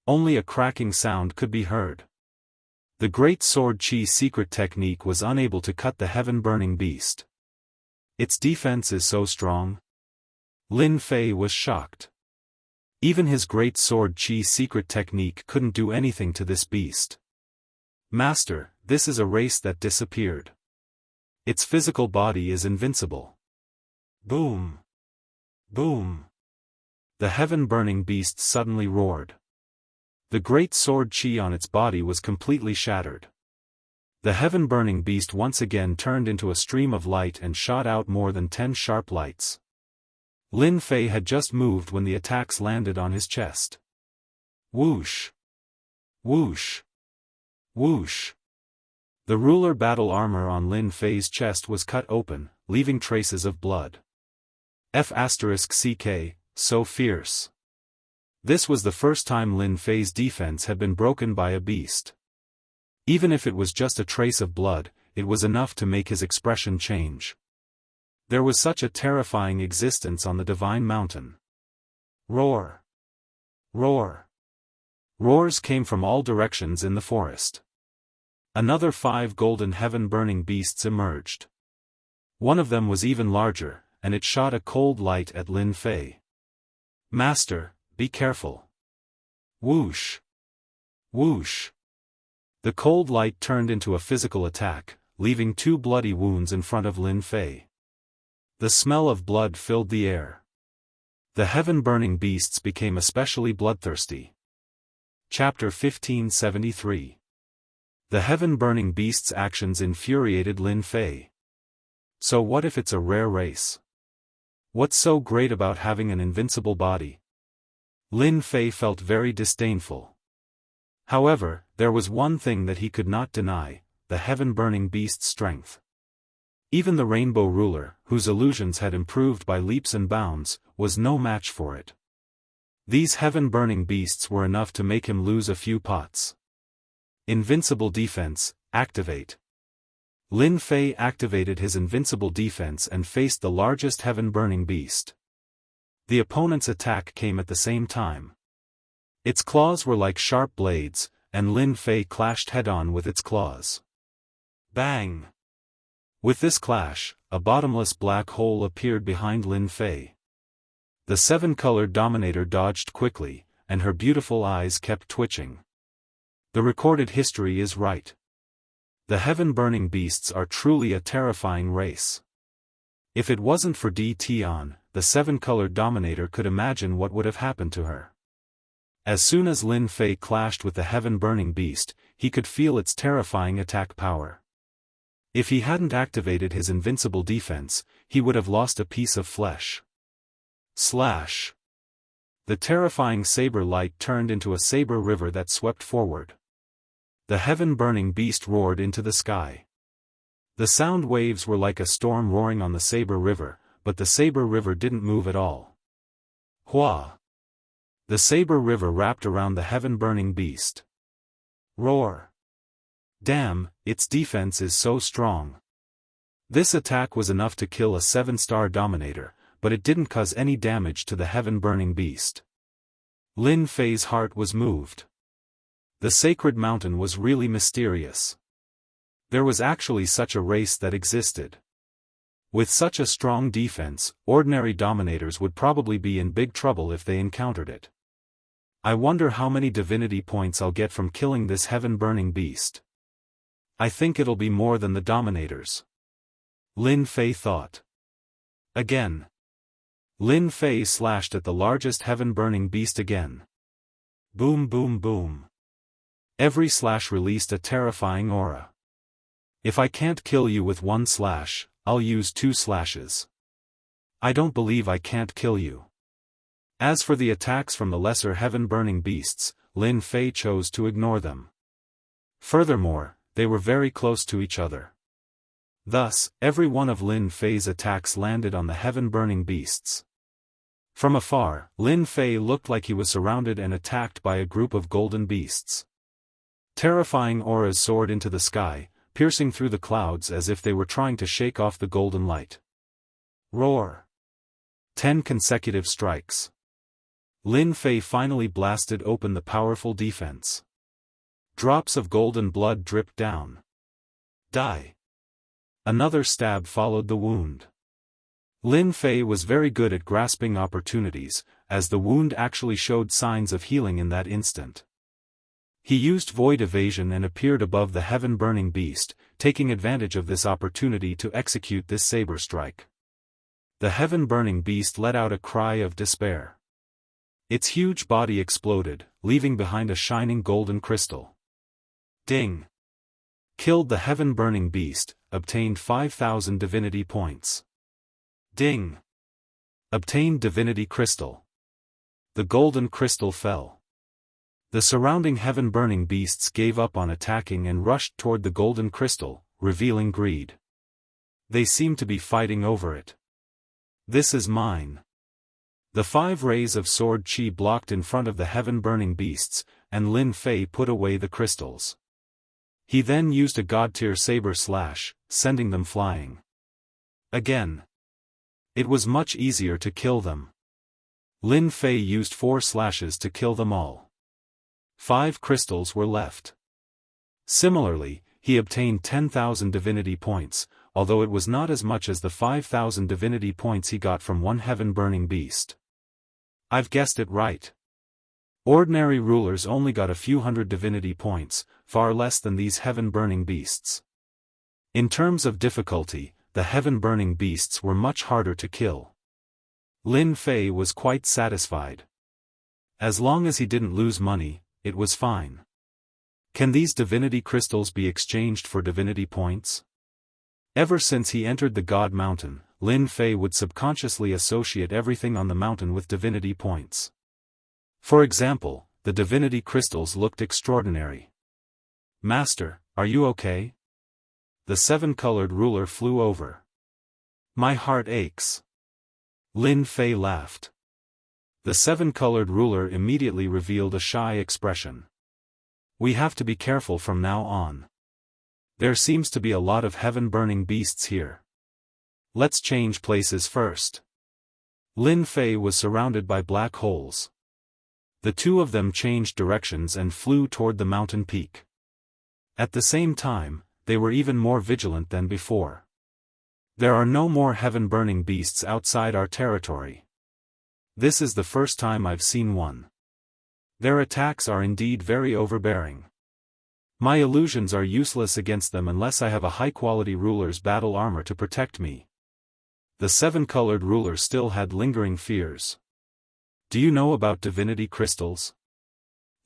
Only a cracking sound could be heard. The Great Sword Qi secret technique was unable to cut the heaven-burning beast. Its defense is so strong. Lin Fei was shocked. Even his Great Sword Qi secret technique couldn't do anything to this beast. Master, this is a race that disappeared. Its physical body is invincible. Boom! Boom! The heaven-burning beast suddenly roared. The Great Sword Qi on its body was completely shattered. The heaven-burning beast once again turned into a stream of light and shot out more than 10 sharp lights. Lin Fei had just moved when the attacks landed on his chest. Whoosh! Whoosh! Whoosh! The ruler battle armor on Lin Fei's chest was cut open, leaving traces of blood. F***ck, so fierce. This was the first time Lin Fei's defense had been broken by a beast. Even if it was just a trace of blood, it was enough to make his expression change. There was such a terrifying existence on the divine mountain. Roar! Roar! Roars came from all directions in the forest. Another 5 golden heaven-burning beasts emerged. One of them was even larger, and it shot a cold light at Lin Fei. "Master, be careful." Whoosh! Whoosh! The cold light turned into a physical attack, leaving 2 bloody wounds in front of Lin Fei. The smell of blood filled the air. The heaven-burning beasts became especially bloodthirsty. Chapter 1573. The heaven-burning beasts' actions infuriated Lin Fei. So what if it's a rare race? What's so great about having an invincible body? Lin Fei felt very disdainful. However, there was one thing that he could not deny: the heaven-burning beast's strength. Even the Rainbow Ruler, whose illusions had improved by leaps and bounds, was no match for it. These heaven-burning beasts were enough to make him lose a few pots. Invincible defense, activate. Lin Fei activated his invincible defense and faced the largest heaven-burning beast. The opponent's attack came at the same time. Its claws were like sharp blades, and Lin Fei clashed head-on with its claws. Bang! With this clash, a bottomless black hole appeared behind Lin Fei. The 7-colored Dominator dodged quickly, and her beautiful eyes kept twitching. The recorded history is right. The heaven-burning beasts are truly a terrifying race. If it wasn't for Tian, the 7-colored Dominator could imagine what would have happened to her. As soon as Lin Fei clashed with the heaven-burning beast, he could feel its terrifying attack power. If he hadn't activated his invincible defense, he would have lost a piece of flesh. Slash! The terrifying saber light turned into a saber river that swept forward. The heaven-burning beast roared into the sky. The sound waves were like a storm roaring on the saber river, but the saber river didn't move at all. Hua! The saber river wrapped around the heaven-burning beast. Roar! Damn, its defense is so strong. This attack was enough to kill a 7-star Dominator, but it didn't cause any damage to the heaven-burning beast. Lin Fei's heart was moved. The sacred mountain was really mysterious. There was actually such a race that existed. With such a strong defense, ordinary Dominators would probably be in big trouble if they encountered it. I wonder how many divinity points I'll get from killing this heaven-burning beast. I think it'll be more than the Dominators. Lin Fei thought. Again. Lin Fei slashed at the largest heaven-burning beast again. Boom boom boom. Every slash released a terrifying aura. If I can't kill you with 1 slash, I'll use 2 slashes. I don't believe I can't kill you. As for the attacks from the lesser heaven-burning beasts, Lin Fei chose to ignore them. Furthermore, they were very close to each other. Thus, every one of Lin Fei's attacks landed on the heaven-burning beasts. From afar, Lin Fei looked like he was surrounded and attacked by a group of golden beasts. Terrifying auras soared into the sky, piercing through the clouds as if they were trying to shake off the golden light. Roar! 10 consecutive strikes. Lin Fei finally blasted open the powerful defense. Drops of golden blood dripped down. Die! Another stab followed the wound. Lin Fei was very good at grasping opportunities, as the wound actually showed signs of healing in that instant. He used void evasion and appeared above the heaven-burning beast, taking advantage of this opportunity to execute this saber strike. The heaven-burning beast let out a cry of despair. Its huge body exploded, leaving behind a shining golden crystal. Ding! Killed the heaven-burning beast, obtained 5,000 divinity points. Ding! Obtained divinity crystal. The golden crystal fell. The surrounding heaven-burning beasts gave up on attacking and rushed toward the golden crystal, revealing greed. They seemed to be fighting over it. This is mine. The 5 rays of sword chi blocked in front of the heaven-burning beasts, and Lin Fei put away the crystals. He then used a god-tier saber slash, sending them flying. Again. It was much easier to kill them. Lin Fei used 4 slashes to kill them all. 5 crystals were left. Similarly, he obtained 10,000 divinity points, although it was not as much as the 5,000 divinity points he got from one heaven-burning beast. I've guessed it right. Ordinary rulers only got a few hundred divinity points, far less than these heaven-burning beasts. In terms of difficulty, the heaven-burning beasts were much harder to kill. Lin Fei was quite satisfied. As long as he didn't lose money, it was fine. Can these divinity crystals be exchanged for divinity points? Ever since he entered the God Mountain, Lin Fei would subconsciously associate everything on the mountain with divinity points. For example, the divinity crystals looked extraordinary. "Master, are you okay?" The seven-colored ruler flew over. "My heart aches." Lin Fei laughed. The seven-colored ruler immediately revealed a shy expression. "We have to be careful from now on. There seems to be a lot of heaven-burning beasts here. Let's change places first." Lin Fei was surrounded by black holes. The two of them changed directions and flew toward the mountain peak. At the same time, they were even more vigilant than before. There are no more heaven-burning beasts outside our territory. This is the first time I've seen one. Their attacks are indeed very overbearing. My illusions are useless against them unless I have a high-quality ruler's battle armor to protect me. The seven-colored ruler still had lingering fears. "Do you know about divinity crystals?"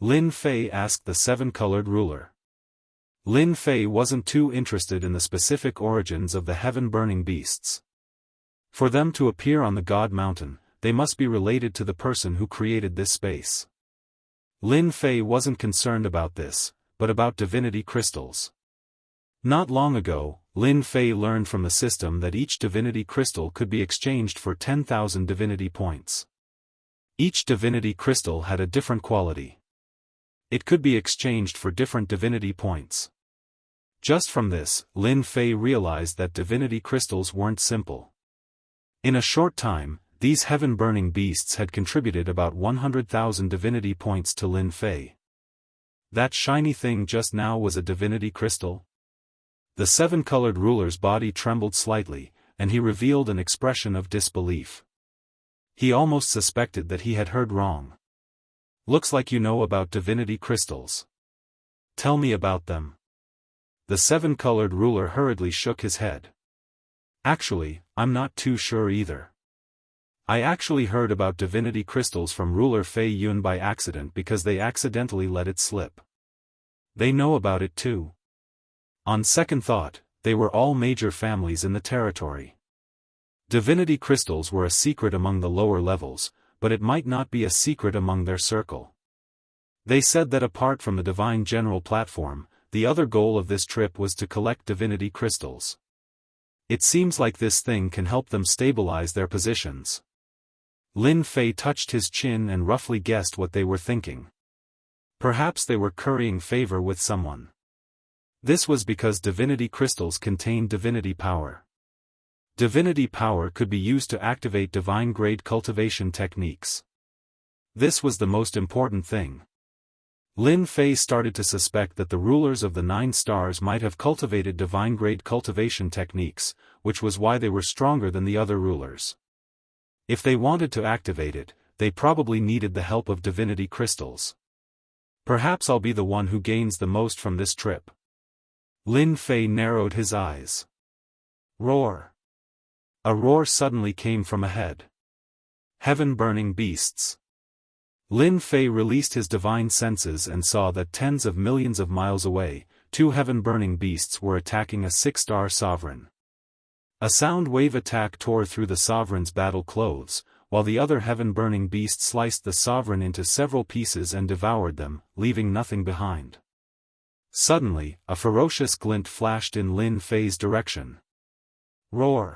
Lin Fei asked the seven-colored ruler. Lin Fei wasn't too interested in the specific origins of the heaven-burning beasts. For them to appear on the God Mountain, they must be related to the person who created this space. Lin Fei wasn't concerned about this, but about divinity crystals. Not long ago, Lin Fei learned from the system that each divinity crystal could be exchanged for 10,000 divinity points. Each divinity crystal had a different quality. It could be exchanged for different divinity points. Just from this, Lin Fei realized that divinity crystals weren't simple. In a short time, these heaven-burning beasts had contributed about 100,000 divinity points to Lin Fei. That shiny thing just now was a divinity crystal? The seven-colored ruler's body trembled slightly, and he revealed an expression of disbelief. He almost suspected that he had heard wrong. "Looks like you know about divinity crystals. Tell me about them." The seven-colored ruler hurriedly shook his head. "Actually, I'm not too sure either. I actually heard about divinity crystals from ruler Fei Yun by accident because they accidentally let it slip. They know about it too." On second thought, they were all major families in the territory. Divinity crystals were a secret among the lower levels, but it might not be a secret among their circle. They said that apart from the Divine General platform, the other goal of this trip was to collect divinity crystals. It seems like this thing can help them stabilize their positions. Lin Fei touched his chin and roughly guessed what they were thinking. Perhaps they were currying favor with someone. This was because divinity crystals contained divinity power. Divinity power could be used to activate divine-grade cultivation techniques. This was the most important thing. Lin Fei started to suspect that the rulers of the 9 stars might have cultivated divine-grade cultivation techniques, which was why they were stronger than the other rulers. If they wanted to activate it, they probably needed the help of divinity crystals. Perhaps I'll be the one who gains the most from this trip. Lin Fei narrowed his eyes. Roar! A roar suddenly came from ahead. Heaven-burning beasts. Lin Fei released his divine senses and saw that tens of millions of miles away, 2 heaven-burning beasts were attacking a 6-star sovereign. A sound wave attack tore through the sovereign's battle clothes, while the other heaven-burning beast sliced the sovereign into several pieces and devoured them, leaving nothing behind. Suddenly, a ferocious glint flashed in Lin Fei's direction. Roar!